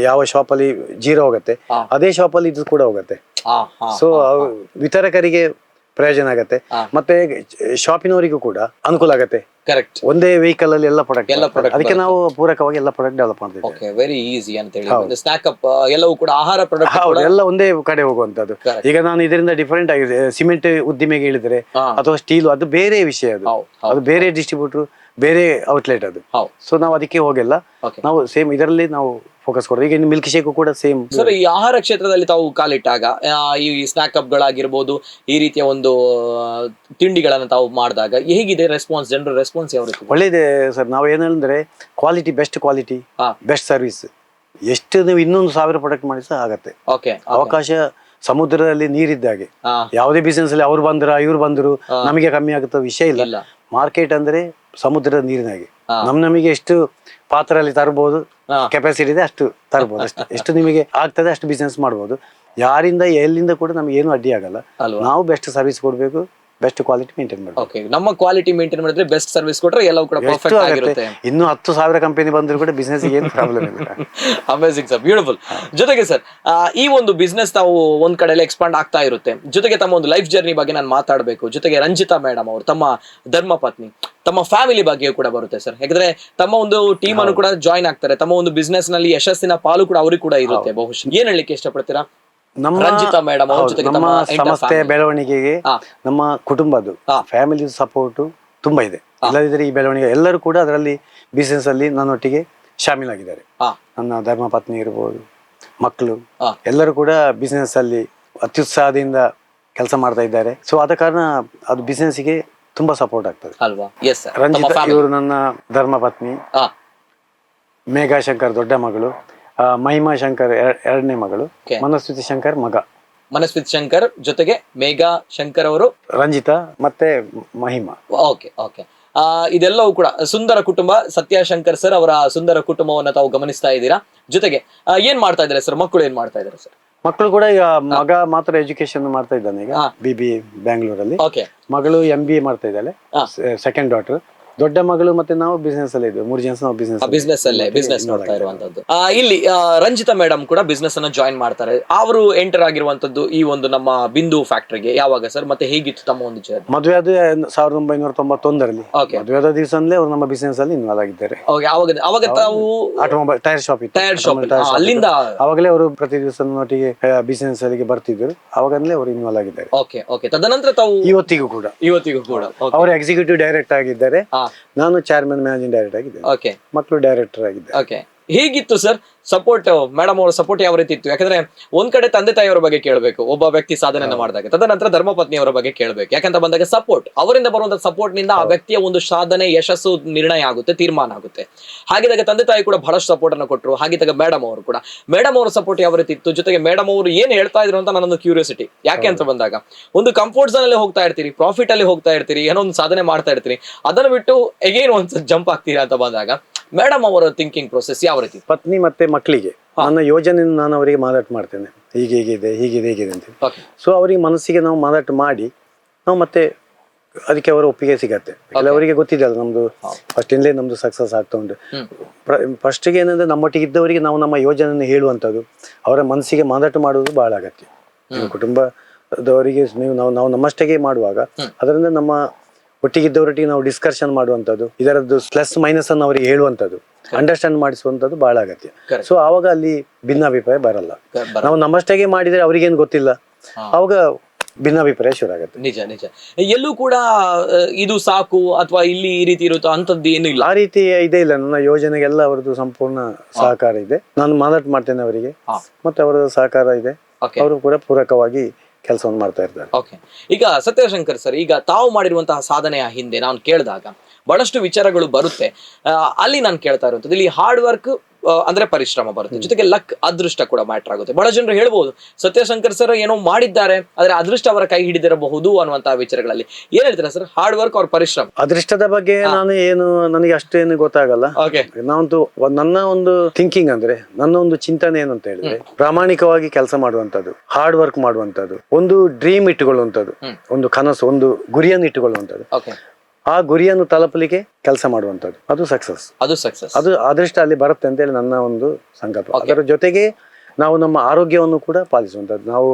ಯಾವ ಶಾಪಲ್ಲಿ ಜೀರೋ ಹೋಗುತ್ತೆ ಅದೇ ಶಾಪಲ್ಲಿ ಇದು ಕೂಡ ಹೋಗುತ್ತೆ. ಸೊ ವಿತರಕರಿಗೆ ಪ್ರಯೋಜನ ಆಗತ್ತೆ, ಮತ್ತೆ ಶಾಪಿನವರಿಗೂ ಕೂಡ ಅನುಕೂಲ ಆಗತ್ತೆ. ಕರೆಕ್ಟ್. ಒಂದೇ ವೆಹಿಕಲ್ ಅಲ್ಲಿ ಎಲ್ಲ ಪ್ರಾಡಕ್ಟ್, ಅದಕ್ಕೆ ನಾವು ಪೂರಕವಾಗಿ ಎಲ್ಲ ಪ್ರಾಡಕ್ಟ್ ಡೆವಲಪ್ ಮಾಡ್ತೀವಿ. ಓಕೆ, ವೆರಿ ಈಸಿ ಅಂತ ಹೇಳಿ ಸ್ನಾಕ್ ಅಪ್ ಎಲ್ಲವೂ ಕೂಡ ಆಹಾರ ಪ್ರಾಡಕ್ಟ್ ಹೌದು, ಎಲ್ಲ ಒಂದೇ ಕಡೆ ಹೋಗುವಂತದ್ದು. ಈಗ ನಾನು ಇದರಿಂದ ಡಿಫರೆಂಟ್ ಆಗಿದೆ, ಸಿಮೆಂಟ್ ಉದ್ದಿಮೆಗೆ ಹೇಳಿದ್ರೆ ಅಥವಾ ಸ್ಟೀಲ್, ಅದು ಬೇರೆ ವಿಷಯ, ಅದು ಬೇರೆ ಡಿಸ್ಟ್ರಿಬ್ಯೂಟರ್, ಬೇರೆ ಔಟ್ಲೆಟ್ ಅದು. ಸೊ ನಾವು ಅದಕ್ಕೆ ಹೋಗಿಲ್ಲ, ನಾವು ಸೇಮ್ ಇದರಲ್ಲಿ ನಾವು ಫೋಕಸ್ ಕೊಡೋದು. ಈಗ ಮಿಲ್ಕ್ ಶೇಕ್ ಕೂಡ ಸೇಮ್. ಸರ್, ಈ ಆಹಾರ ಕ್ಷೇತ್ರದಲ್ಲಿ ತಾವು ಕಾಲಿಟ್ಟಾಗ ಈ ಸ್ನಾಕ್ ಅಪ್ ಗಳಾಗಿರ್ಬೋದು, ಈ ರೀತಿಯ ಒಂದು ತಿಂಡಿಗಳನ್ನ ತಾವು ಮಾಡಿದಾಗ ಹೇಗಿದೆ ರೆಸ್ಪಾನ್ಸ್, ಜನರ ರೆಸ್ಪಾನ್ಸ್ ಯಾವ ರೀತಿ? ಒಳ್ಳೇದೇ ಸರ್. ನಾವು ಏನಂದ್ರೆ quality, best quality, best service. ಎಷ್ಟು ನೀವು 200,000 ಪ್ರಾಡಕ್ಟ್ ಮಾಡಿ ಸಹ ಆಗತ್ತೆ. ಅವಕಾಶ ಸಮುದ್ರದಲ್ಲಿ ನೀರಿದ್ದಾಗೆ, ಯಾವುದೇ ಬಿಸಿನೆಸ್ ಅಲ್ಲಿ ಅವ್ರು ಬಂದ್ರ ಇವ್ರು ಬಂದ್ರು ನಮಗೆ ಕಮ್ಮಿ ಆಗುತ್ತ ವಿಷಯ ಇಲ್ಲ. ಮಾರ್ಕೆಟ್ ಅಂದ್ರೆ ಸಮುದ್ರದ ನೀರಿನಾಗೆ, ನಮಗೆ ಎಷ್ಟು ಪಾತ್ರ ಅಲ್ಲಿ ತರಬಹುದು, ಕೆಪಾಸಿಟಿ ಇದೆ ಅಷ್ಟು ತರಬಹುದು, ಅಷ್ಟು ಎಷ್ಟು ನಿಮಗೆ ಆಗ್ತದೆ ಅಷ್ಟು ಬಿಸಿನೆಸ್ ಮಾಡಬಹುದು. ಯಾರಿಂದ ಎಲ್ಲಿಂದ ಕೂಡ ನಮ್ಗೆ ಏನು ಅಡ್ಡಿ ಆಗಲ್ಲ. ನಾವು ಬೆಸ್ಟ್ ಸರ್ವಿಸ್ ಕೊಡ್ಬೇಕು, ಬೆಸ್ಟ್ ಕ್ವಾಲಿಟಿ ಮೇಂಟೈನ್ ಮಾಡಬೇಕು. ನಮ್ಮ ಕ್ವಾಲಿಟಿ ಮೇಂಟೈನ್ ಮಾಡಿದ್ರೆ ಬೆಸ್ಟ್ ಸರ್ವಿಸ್ ಕೊಟ್ರೆ ಎಲ್ಲವೂ ಕೂಡ ಪರ್ಫೆಕ್ಟ್ ಆಗಿರುತ್ತೆ. ಇನ್ನು 10,000 ಕಂಪನಿ ಬಂದ್ರು ಕೂಡ ಬಿಸಿನೆಸ್ ಏನು ಪ್ರಾಬ್ಲಮ್ ಇಲ್ಲ. Amazing sir, beautiful. ಜೊತೆಗೆ ಸರ್, ಈ ಒಂದು ಬಿಸ್ನೆಸ್ ತಾವು ಒಂದ್ ಕಡೆಯಲ್ಲಿ ಎಕ್ಸ್ಪಾಂಡ್ ಆಗ್ತಾ ಇರುತ್ತೆ. ಜೊತೆಗೆ ತಮ್ಮ ಒಂದು ಲೈಫ್ ಜರ್ನಿ ಬಗ್ಗೆ ನಾನು ಮಾತಾಡಬೇಕು. ಜೊತೆಗೆ ರಂಜಿತಾ ಮೇಡಮ್ ಅವರು ತಮ್ಮ ಧರ್ಮಪತ್ನಿ, ತಮ್ಮ ಫ್ಯಾಮಿಲಿ ಬಗ್ಗೆ ಕೂಡ ಬರುತ್ತೆ ಸರ್. ಯಾಕಂದ್ರೆ ತಮ್ಮ ಒಂದು ಟೀಮ್ ಅನ್ನು ಕೂಡ ಜಾಯಿನ್ ಆಗ್ತಾರೆ. ತಮ್ಮ ಒಂದು ಬಿಸ್ನೆಸ್ ನಲ್ಲಿ ಯಶಸ್ಸಿನ ಪಾಲು ಕೂಡ ಅವ್ರಿಗೆ ಕೂಡ ಇರುತ್ತೆ. ಬಹುಶಃ ಏನ್ ಹೇಳಲಿಕ್ಕೆ ಇಷ್ಟಪಡ್ತೀರಾ ರಂಜಿತಾ ಮೇಡಮ್? ನಮ್ಮ ಸಂಸ್ಥೆಯ ಬೆಳವಣಿಗೆಗೆ ನಮ್ಮ ಕುಟುಂಬದ್ದು ಫ್ಯಾಮಿಲಿ ಸಪೋರ್ಟ್ ತುಂಬಾ ಇದೆ. ಇಲ್ಲದಿದ್ರೆ ಈ ಬೆಳವಣಿಗೆ ಎಲ್ಲರೂ ಕೂಡ ಅದರಲ್ಲಿ ಬಿಸಿನೆಸ್ ಅಲ್ಲಿ ನನ್ನೊಟ್ಟಿಗೆ ಶಾಮೀಲಾಗಿದ್ದಾರೆ. ನನ್ನ ಧರ್ಮಪತ್ನಿ ಇರ್ಬೋದು, ಮಕ್ಕಳು ಎಲ್ಲರೂ ಕೂಡ ಬಿಸಿನೆಸ್ ಅಲ್ಲಿ ಅತ್ಯುತ್ಸಾಹದಿಂದ ಕೆಲಸ ಮಾಡ್ತಾ ಇದ್ದಾರೆ. ಸೊ ಆದ ಕಾರಣ ಅದು ಬಿಸಿನೆಸ್ಗೆ ತುಂಬಾ ಸಪೋರ್ಟ್ ಆಗ್ತದೆ ಅಲ್ವಾ? ರಂಜಿತಾ ಇವರು ನನ್ನ ಧರ್ಮಪತ್ನಿ, ಮೇಘಾ ಶಂಕರ್ ದೊಡ್ಡ ಮಗಳು, ಮಹಿಮಾ ಶಂಕರ್ ಎರಡನೇ ಮಗಳು, ಮನಸ್ವಿತಿ ಶಂಕರ್ ಮಗ. ಮನಸ್ವಿತ್ ಶಂಕರ್ ಜೊತೆಗೆ ಮೇಘಾ ಶಂಕರ್ ಅವರು, ರಂಜಿತಾ ಮತ್ತೆ ಮಹಿಮಾ. Okay okay. ಇದೆಲ್ಲವೂ ಕೂಡ ಸುಂದರ ಕುಟುಂಬ. ಸತ್ಯಶಂಕರ್ ಸರ್ ಅವರ ಸುಂದರ ಕುಟುಂಬವನ್ನ ತಾವು ಗಮನಿಸ್ತಾ ಇದ್ದೀರಾ. ಜೊತೆಗೆ ಏನ್ ಮಾಡ್ತಾ ಇದ್ದಾರೆ ಸರ್? ಮಕ್ಕಳು ಏನ್ ಮಾಡ್ತಾ ಇದ್ದಾರೆ ಸರ್? ಮಕ್ಕಳು ಕೂಡ ಈಗ ಮಗ ಮಾತ್ರ ಎಜುಕೇಶನ್ ಮಾಡ್ತಾ ಇದ್ದಾನೆ ಈಗ BBA ಬ್ಯಾಂಗ್ಳೂರಲ್ಲಿ. ಮಗಳು MBA ಮಾಡ್ತಾ ಇದ್ದಾಳೆ, ಸೆಕೆಂಡ್ ಡಾಟರ್. ದೊಡ್ಡ ಮಗಳು ಮತ್ತೆ ನಾವು ಬಿಸ್ನೆಸ್ ಅಲ್ಲೇ ಇದ್ವಿ, 3 ಜನ ನಾವು ಬಿಸ್ನೆಸ್ ನೋಡ್ತಾ ಇರುವಂತದ್ದು. ಇಲ್ಲಿ ರಂಜಿತಾ ಮೇಡಮ್ ಕೂಡ ಬಿಸ್ನೆಸ್ ಅನ್ನ ಜಾಯಿನ್ ಮಾಡ್ತಾರೆ. ಅವರು ಎಂಟರ್ ಆಗಿರುವಂತದ್ದು ಈ ಒಂದು ನಮ್ಮ ಬಿಂದು ಫ್ಯಾಕ್ಟರಿಗೆ ಯಾವಾಗ ಸರ್? ಮತ್ತೆ ಹೇಗಿತ್ತು ತಮ್ಮ ಒಂದು ಜರ್ನಿ? ಮದುವೆ ಆದ 1991ರಲ್ಲಿ. ಮದುವೆ ಆದ ದಿವಸದಲ್ಲಿ ಅವರು ನಮ್ಮ ಬಿಸ್ನೆಸ್ ಅಲ್ಲಿ ಇನ್ವಾಲ್ವ್ ಆಗಿದ್ದಾರೆ. ಅವಾಗ ತಾವು ಆಟೋಮೊಬೈಲ್ ಟೈರ್ ಶಾಪ್ ಅಲ್ಲಿಂದ ಅವಾಗಲೇ ಅವರು ಪ್ರತಿ ದಿವಸ ನೊಟ್ಟಿಗೆ ಬಿಸ್ನೆಸ್ ಅಲ್ಲಿಗೆ ಬರ್ತಿದ್ರು. ಅವಾಗಲೇ ಅವರು ಇನ್ವಾಲ್ವ್ ಆಗಿದ್ದಾರೆ. ತದನಂತರ ತಾವು ಇವತ್ತಿಗೂ ಕೂಡ ಅವರು ಎಕ್ಸಿಕ್ಯೂಟಿವ್ ಡೈರೆಕ್ಟರ್ ಆಗಿದ್ದಾರೆ. ನಾನು ಚೇರ್ಮನ್ ಮ್ಯಾನೇಜಿಂಗ್ ಡೈರೆಕ್ಟರ್ ಆಗಿದ್ದೆ, ಮಕ್ಕಳು ಡೈರೆಕ್ಟರ್ ಆಗಿದ್ದೆ. ಹೇಗಿತ್ತು ಸರ್ ಸಪೋರ್ಟ್? ಮೇಡಮ್ ಅವರ ಸಪೋರ್ಟ್ ಯಾವ ರೀತಿ ಇತ್ತು? ಯಾಕಂದ್ರೆ ಒಂದ್ ಕಡೆ ತಂದೆ ತಾಯಿಯವರ ಬಗ್ಗೆ ಕೇಳಬೇಕು, ಒಬ್ಬ ವ್ಯಕ್ತಿ ಸಾಧನೆಯನ್ನು ಮಾಡಿದಾಗ. ತದನಂತರ ಧರ್ಮಪತ್ನಿಯವರ ಬಗ್ಗೆ ಕೇಳಬೇಕು. ಯಾಕಂತ ಬಂದಾಗ ಸಪೋರ್ಟ್, ಅವರಿಂದ ಬರುವಂತ ಸಪೋರ್ಟ್ ನಿಂದ ಆ ವ್ಯಕ್ತಿಯ ಒಂದು ಸಾಧನೆ ಯಶಸ್ಸು ನಿರ್ಣಯ ಆಗುತ್ತೆ, ತೀರ್ಮಾನ ಆಗುತ್ತೆ. ಹಾಗಿದ್ದಾಗ ತಂದೆ ತಾಯಿ ಕೂಡ ಬಹಳಷ್ಟು ಸಪೋರ್ಟ್ ಅನ್ನು ಕೊಟ್ಟರು. ಹಾಗಿದ್ದಾಗ ಮೇಡಮ್ ಅವರು ಕೂಡ, ಮೇಡಮ್ ಅವರ ಸಪೋರ್ಟ್ ಯಾವ ರೀತಿ ಇತ್ತು? ಜೊತೆಗೆ ಮೇಡಮ್ ಅವರು ಏನ್ ಹೇಳ್ತಾ ಇದ್ರು ಅಂತ ನನ್ನೊಂದು ಕ್ಯೂರಿಯಾಸಿಟಿ. ಯಾಕೆ ಅಂತ ಬಂದಾಗ ಒಂದು ಕಂಫರ್ಟ್ ಝೋನ್ ಅಲ್ಲಿ ಹೋಗ್ತಾ ಇರ್ತೀರಿ, ಪ್ರಾಫಿಟ್ ಅಲ್ಲಿ ಹೋಗ್ತಾ ಇರ್ತೀರಿ, ಏನೋ ಒಂದು ಸಾಧನೆ ಮಾಡ್ತಾ ಇರ್ತೀರಿ, ಅದನ್ನು ಬಿಟ್ಟು ಎಗೇನ್ ಒಂದ್ಸಲ ಜಂಪ್ ಆಗ್ತೀರಾ ಅಂತ ಬಂದಾಗ ಮೇಡಮ್ ಅವರ ಥಿಂಕಿಂಗ್ ಪ್ರೊಸೆಸ್ ಯಾವ ರೀತಿ? ಪತ್ನಿ ಮತ್ತೆ ಮಕ್ಕಳಿಗೆ ನನ್ನ ಯೋಜನೆಯನ್ನು ನಾನು ಅವರಿಗೆ ಮಾರಾಟ ಮಾಡ್ತೇನೆ, ಹೀಗಿದೆ ಅಂತ. ಸೊ ಅವರಿಗೆ ಮನಸ್ಸಿಗೆ ನಾವು ಮಾರಾಟ ಮಾಡಿ ನಾವು ಮತ್ತೆ ಅದಕ್ಕೆ ಅವರ ಒಪ್ಪಿಗೆ ಸಿಗತ್ತೆ. ಅವರಿಗೆ ಗೊತ್ತಿದೆ ಅಲ್ಲ ನಮ್ದು ಫಸ್ಟ್ ಇಂದಲೇ ನಮ್ದು ಸಕ್ಸಸ್ ಆಗ್ತಾ ಉಂಟು. ಫಸ್ಟ್ಗೆ ಏನಂದ್ರೆ ನಮ್ಮೊಟ್ಟಿಗೆ ಇದ್ದವರಿಗೆ ನಾವು ನಮ್ಮ ಯೋಜನೆಯನ್ನು ಹೇಳುವಂಥದ್ದು, ಅವರ ಮನಸ್ಸಿಗೆ ಮಾರಾಟ ಮಾಡುವುದು ಬಹಳ ಅಗತ್ಯ. ಕುಟುಂಬದವರಿಗೆ ನಾವು ನಮ್ಮಷ್ಟೇ ಮಾಡುವಾಗ ಅದರಿಂದ ನಮ್ಮ ಒಟ್ಟಿಗಿದ್ದವರೊಟ್ಟಿಗೆ ನಾವು ಡಿಸ್ಕಷನ್ ಮಾಡುವಂಥದ್ದು, ಇದರದ್ದು ಪ್ಲಸ್ ಮೈನಸ್ ಅನ್ನು ಅವರಿಗೆ ಹೇಳುವಂಥದ್ದು, ಅಂಡರ್ಸ್ಟ್ಯಾಂಡ್ ಮಾಡಿಸುವಂಥದ್ದು ಬಹಳ ಅಗತ್ಯ. ಸೊ ಆವಾಗ ಅಲ್ಲಿ ಭಿನ್ನಾಭಿಪ್ರಾಯ ಬರಲ್ಲ. ನಾವು ನಮ್ಮಷ್ಟೇ ಮಾಡಿದ್ರೆ ಅವ್ರಿಗೇನು ಗೊತ್ತಿಲ್ಲ, ಅವಾಗ ಭಿನ್ನಾಭಿಪ್ರಾಯ ಶುರು ಆಗುತ್ತೆ. ನಿಜ. ಎಲ್ಲೂ ಕೂಡ ಇದು ಸಾಕು ಅಥವಾ ಇಲ್ಲಿ ಈ ರೀತಿ ಇರುತ್ತೋ ಅಂತದ್ದು ಏನು ಇಲ್ಲ, ಆ ರೀತಿ ಇದೇ ಇಲ್ಲ. ನನ್ನ ಯೋಜನೆಗೆಲ್ಲ ಅವರದ್ದು ಸಂಪೂರ್ಣ ಸಹಕಾರ ಇದೆ. ನಾನು ಮಾರಾಟ ಮಾಡ್ತೇನೆ ಅವರಿಗೆ, ಮತ್ತೆ ಅವರ ಸಹಕಾರ ಇದೆ. ಅವರು ಕೂಡ ಪೂರಕವಾಗಿ ಕೆಲಸವನ್ನು ಮಾಡ್ತಾ ಇರ್ತಾರೆ. ಈಗ ಸತ್ಯಶಂಕರ್ ಸರ್, ಈಗ ತಾವು ಮಾಡಿರುವಂತಹ ಸಾಧನೆಯ ಹಿಂದೆ ನಾನು ಕೇಳಿದಾಗ ಬಹಳಷ್ಟು ವಿಚಾರಗಳು ಬರುತ್ತೆ. ಅಲ್ಲಿ ನಾನು ಕೇಳ್ತಾ ಇರುವಂತದ್ದು, ಇಲ್ಲಿ ಹಾರ್ಡ್ ವರ್ಕ್ ಅಂದ್ರೆ ಪರಿಶ್ರಮ ಬರುತ್ತೆ, ಜೊತೆಗೆ ಲಕ್, ಅದೃಷ್ಟ ಕೂಡ ಮ್ಯಾಟರ್ ಆಗುತ್ತೆ. ಬಹಳ ಜನರು ಹೇಳ್ಬೋದು ಸತ್ಯಶಂಕರ್ ಸರ್ ಏನೋ ಮಾಡಿದ್ದಾರೆ ಆದ್ರೆ ಅದೃಷ್ಟ ಅವರ ಕೈ ಹಿಡಿದಿರಬಹುದು ಅನ್ನುವಂತಹ ವಿಚಾರಗಳಲ್ಲಿ ಏನ್ ಹೇಳ್ತೀರಾ ಸರ್? ಹಾರ್ಡ್ ವರ್ಕ್ ಅವ್ರ ಪರಿಶ್ರಮ. ಅದೃಷ್ಟದ ಬಗ್ಗೆ ನನಗೆ ಅಷ್ಟೇನು ಗೊತ್ತಾಗಲ್ಲ. ನಾವಂತೂ ನನ್ನ ಒಂದು ಥಿಂಕಿಂಗ್ ಅಂದ್ರೆ, ನನ್ನ ಒಂದು ಚಿಂತನೆ ಏನಂತ ಹೇಳಿದ್ರೆ, ಪ್ರಾಮಾಣಿಕವಾಗಿ ಕೆಲಸ ಮಾಡುವಂತದ್ದು, ಹಾರ್ಡ್ ವರ್ಕ್ ಮಾಡುವಂತದ್ದು, ಒಂದು ಡ್ರೀಮ್ ಇಟ್ಟುಕೊಳ್ಳುವಂತದ್ದು, ಒಂದು ಕನಸು, ಒಂದು ಗುರಿಯನ್ನು ಇಟ್ಟುಕೊಳ್ಳುವಂತದ್ದು. ಆ ಗುರಿಯನ್ನು ತಲುಪಲಿಕ್ಕೆ ಕೆಲಸ ಮಾಡುವಂಥದ್ದು, ಅದು ಸಕ್ಸಸ್. ಅದು ಸಕ್ಸಸ್. ಅದು ಅದೃಷ್ಟ ಅಲ್ಲಿ ಬರುತ್ತೆ ಅಂತೇಳಿ ನನ್ನ ಒಂದು ಸಂಕಲ್ಪ. ಅದರ ಜೊತೆಗೆ ನಾವು ನಮ್ಮ ಆರೋಗ್ಯವನ್ನು ಕೂಡ ಪಾಲಿಸುವಂಥದ್ದು. ನಾವು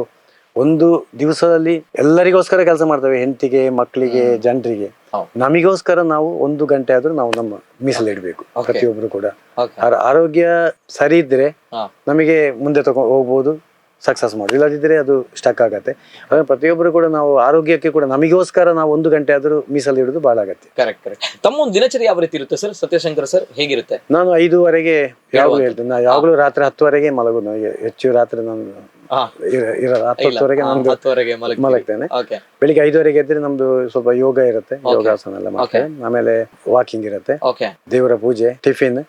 ಒಂದು ದಿವಸದಲ್ಲಿ ಎಲ್ಲರಿಗೋಸ್ಕರ ಕೆಲಸ ಮಾಡ್ತೇವೆ, ಹೆಂಡತಿಗೆ, ಮಕ್ಕಳಿಗೆ, ಜನರಿಗೆ. ನಮಗೋಸ್ಕರ ನಾವು 1 ಗಂಟೆ ಆದ್ರೂ ನಾವು ನಮ್ಮ ಮೀಸಲಿಡ್ಬೇಕು ಪ್ರತಿಯೊಬ್ರು ಕೂಡ. ಆರೋಗ್ಯ ಸರಿ ಇದ್ರೆ ನಮಗೆ ಮುಂದೆ ಹೋಗ್ಬೋದು, ಸಕ್ಸಸ್ ಮಾಡಿ. ಇಲ್ಲದಿದ್ರೆ ಅದು ಸ್ಟಕ್ ಆಗತ್ತೆ. ಅದನ್ನ ಪ್ರತಿಯೊಬ್ಬರು ಕೂಡ ನಾವು ಆರೋಗ್ಯಕ್ಕೆ ಕೂಡ ನಮಗೋಸ್ಕರ ನಾವು 1 ಗಂಟೆ ಆದ್ರೂ ಮೀಸಲಿಡುವುದು ಬಹಳ ಅಗತ್ಯ. ಕರೆಕ್ಟ್. ತಮ್ಮ ಒಂದು ದಿನಚರಿ ಯಾವ ರೀತಿ ಇರುತ್ತೆ ಸರ್ ಸತ್ಯಶಂಕರ್ ಸರ್, ಹೇಗಿರುತ್ತೆ? ನಾನು 5:30ಗೆ ಯಾವಾಗಲೂ ಹೇಳ್ತೇನೆ. ನಾನು ಯಾವಾಗಲೂ ರಾತ್ರಿ 10:00ವರೆಗೆ ಮಲಗುದು. ಹೆಚ್ಚು ರಾತ್ರಿ ನಾನು 10:00ವರೆಗೆ ನಾನು ಮಲಗ್ತೇನೆ. ಬೆಳಿಗ್ಗೆ 5:30ಗೆ ಎದ್ರೆ ನಮ್ದು ಸ್ವಲ್ಪ ಯೋಗ ಇರುತ್ತೆ, ಯೋಗಾಸನ ಎಲ್ಲ ಮಾಡ್ತೇನೆ. ಆಮೇಲೆ ವಾಕಿಂಗ್ ಇರುತ್ತೆ, ದೇವರ ಪೂಜೆ, ಟಿಫಿನ್.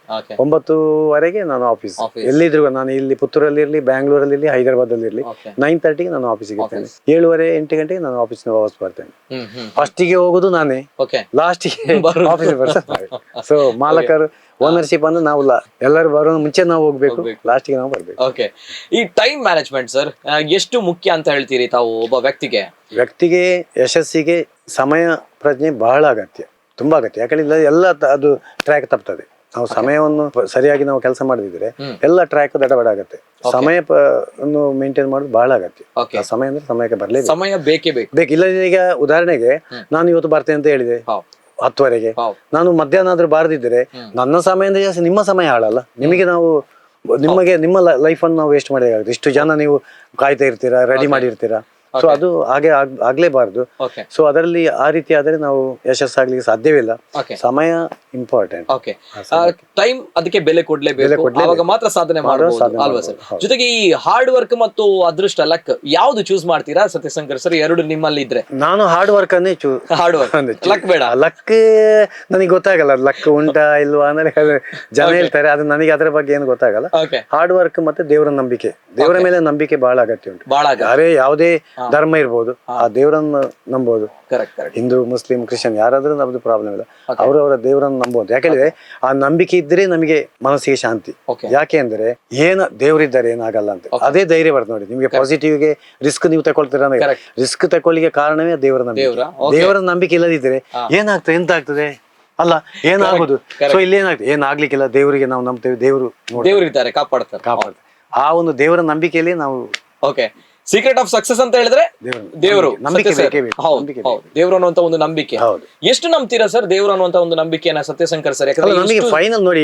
9:00ವರೆಗೆ ನಾನು ಆಫೀಸ್. ಎಲ್ಲಿದ್ರು ನಾನು ಇಲ್ಲಿ ಪುತ್ತೂರಲ್ಲಿ ಇರ್ಲಿ, ಬ್ಯಾಂಗ್ಳೂರಲ್ಲಿ ಇರ್ಲಿ, ಹೈದರಾಬಾದ್ ಅಲ್ಲಿ ಇರ್ಲಿ, 9:30ಗೆ ನಾನು ಆಫೀಸಿಗೆ ಇರ್ತೇನೆ. 7:30-8 ಗಂಟೆಗೆ ನಾನು ಆಫೀಸ್ ವಾಪಸ್ ಬರ್ತೇನೆ. ಫಸ್ಟಿಗೆ ಹೋಗುದು ನಾನೇ, ಲಾಸ್ಟಿಗೆ ಆಫೀಸ್ ಬರ್ತೇನೆ. ಸೊ ಮಾಲಕರು ಓನರ್ಶಿಪ್ ಅಂದ್ರೆ ನಾವು ಎಲ್ಲರೂ ಬರೋ ಮುಂಚೆ ನಾವು ಹೋಗ್ಬೇಕು, ಲಾಸ್ಟಿಗೆ ನಾವು ಬರ್ಬೇಕು. ಓಕೆ. ಈ ಟೈಮ್ ಮ್ಯಾನೇಜ್ಮೆಂಟ್ ಸರ್ ಎಷ್ಟು ಮುಖ್ಯ ಅಂತ ಹೇಳ್ತೀರಿ ತಾವು? ಒಬ್ಬ ವ್ಯಕ್ತಿಗೆ ಯಶಸ್ಸಿಗೆ ಸಮಯ ಪ್ರಜ್ಞೆ ಬಹಳ ಅಗತ್ಯ, ತುಂಬಾ ಅಗತ್ಯ. ಯಾಕಂದ್ರೆ ಎಲ್ಲ ಅದು ಟ್ರ್ಯಾಕ್ ತಪ್ತದೆ. ನಾವು ಸಮಯವನ್ನು ಸರಿಯಾಗಿ ನಾವು ಕೆಲಸ ಮಾಡದಿದ್ರೆ ಎಲ್ಲ ಟ್ರ್ಯಾಕ್ ದಡಬಡ ಆಗತ್ತೆ. ಸಮಯ ಮೇಂಟೈನ್ ಮಾಡೋದು ಬಹಳ ಅಗತ್ಯ. ಸಮಯ ಅಂದ್ರೆ ಸಮಯಕ್ಕೆ ಬರ್ಲೇಬೇಕು, ಸಮಯ ಬೇಕೇ ಬೇಕು. ಇಲ್ಲದ್ರೆ ಈಗ ಉದಾಹರಣೆಗೆ ನಾನು ಇವತ್ತು ಬರ್ತೇನೆ ಅಂತ ಹೇಳಿದೆ 10:00ವರೆಗೆ, ನಾನು ಮಧ್ಯಾಹ್ನ ಆದ್ರೂ ಬಾರದಿದ್ರೆ ನನ್ನ ಸಮಯದಿಂದ ಜಾಸ್ತಿ ನಿಮ್ಮ ಸಮಯ ಹಾಳಲ್ಲ. ನಿಮ್ಮ ಲೈಫ್ ಅನ್ನು ನಾವು ವೇಸ್ಟ್ ಮಾಡಿದಾಗುತ್ತೆ. ಇಷ್ಟು ಜನ ನೀವು ಕಾಯ್ತಾ ಇರ್ತೀರಾ, ರೆಡಿ ಮಾಡಿರ್ತೀರಾ. ಸೊ ಅದು ಹಾಗೆ ಆಗ್ಲೇಬಾರ್ದು. ಸೊ ಅದರಲ್ಲಿ ಆ ರೀತಿ ಆದ್ರೆ ನಾವು ಯಶಸ್ಸಾಗ್ಲಿಕ್ಕೆ ಸಾಧ್ಯವಿಲ್ಲ. ಸಮಯ ಇಂಪಾರ್ಟೆಂಟ್. ಟೈಮ್ ಅದಕ್ಕೆ ಬೆಲೆ ಕೊಡ್ಲೇಬೇಕು, ಆವಾಗ ಮಾತ್ರ ಸಾಧನೆ ಮಾಡಬಹುದು ಅಲ್ವಾ ಸರ್? ಜೊತೆಗೆ ಈ ಹಾರ್ಡ್ ವರ್ಕ್ ಮತ್ತು ಅದೃಷ್ಟ, ಲಕ್, ಯಾವ್ದು ಚೂಸ್ ಮಾಡ್ತೀರಾ ಸತ್ಯಶಂಕರ್ ಸರ್? ಎರಡು ನಿಮ್ಮಲ್ಲಿ ಇದ್ರೆ ನಾನು ಹಾರ್ಡ್ ವರ್ಕ್ ಅನ್ನೇ ಹಾರ್ಡ್ ವರ್ಕ್, ಲಕ್ ಬೇಡ. ಲಕ್ ನನಗೆ ಗೊತ್ತಾಗಲ್ಲ, ಲಕ್ ಉಂಟಾ ಇಲ್ವಾ ಅಂದ್ರೆ ಜನ ಹೇಳ್ತಾರೆ, ಅದು ನನಗೆ ಅದರ ಬಗ್ಗೆ ಏನು ಗೊತ್ತಾಗಲ್ಲ. ಹಾರ್ಡ್ ವರ್ಕ್ ಮತ್ತೆ ದೇವರ ನಂಬಿಕೆ, ದೇವರ ಮೇಲೆ ನಂಬಿಕೆ ಬಹಳ ಅಗತ್ಯ ಉಂಟು. ಯಾರೇ ಯಾವುದೇ ಧರ್ಮ ಇರ್ಬೋದು, ಆ ದೇವರನ್ನು ನಂಬೋದು. ಹಿಂದೂ, ಮುಸ್ಲಿಂ, ಕ್ರಿಶ್ಚಿಯನ್ ಯಾರಾದ್ರೂ ನಮ್ದು ಪ್ರಾಬ್ಲಮ್ ಇಲ್ಲ, ಅವರವರ ದೇವರನ್ನು ನಂಬೋದು. ಯಾಕಂದ್ರೆ ಆ ನಂಬಿಕೆ ಇದ್ರೆ ನಮಗೆ ಮನಸ್ಸಿಗೆ ಶಾಂತಿ. ಯಾಕೆ ಅಂದ್ರೆ ದೇವರಿದ್ದಾರೆ ಏನಾಗಲ್ಲ ಅಂತ ಅದೇ ಧೈರ್ಯ ಬರ್ತದೆ ನೋಡಿ ನಿಮ್ಗೆ. ಪಾಸಿಟಿವ್ ಗೆ ರಿಸ್ಕ್ ನೀವು ತಗೊಳ್ತೀರ, ರಿಸ್ಕ್ ತಗೊಳ್ಳಿಕ್ಕೆ ಕಾರಣವೇ ದೇವರ ನಂಬಿಕೆ. ದೇವರ ನಂಬಿಕೆ ಇಲ್ಲದಿದ್ರೆ ಏನಾಗ್ತದೆ, ಎಂತ ಆಗ್ತದೆ ಅಲ್ಲ, ಏನಾಗುದು. ಸೊ ಇಲ್ಲಿ ಏನಾಗ್ತದೆ, ಏನಾಗ್ಲಿಕ್ಕಿಲ್ಲ, ದೇವರಿಗೆ ನಾವು ನಂಬ್ತೇವೆ, ದೇವರು ಕಾಪಾಡ್ತಾರೆ. ಆ ಒಂದು ದೇವರ ನಂಬಿಕೆಯಲ್ಲಿ ನಾವು ಸೀಕ್ರೆಟ್ ಆಫ್ ಸಕ್ಸಸ್ ಅಂತ ಹೇಳಿದ್ರೆ ದೇವರು, ದೇವರು ಅನ್ನುವಂತ ಒಂದು ನಂಬಿಕೆ. ಎಷ್ಟು ನಂಬ್ತೀರಾ ಸರ್ ದೇವರು ಅನ್ನುವಂತ ಒಂದು ನಂಬಿಕೆನ ಸತ್ಯಶಂಕರ್ ಸರ್? ನಮಗೆ ಫೈನಲ್ ನೋಡಿ,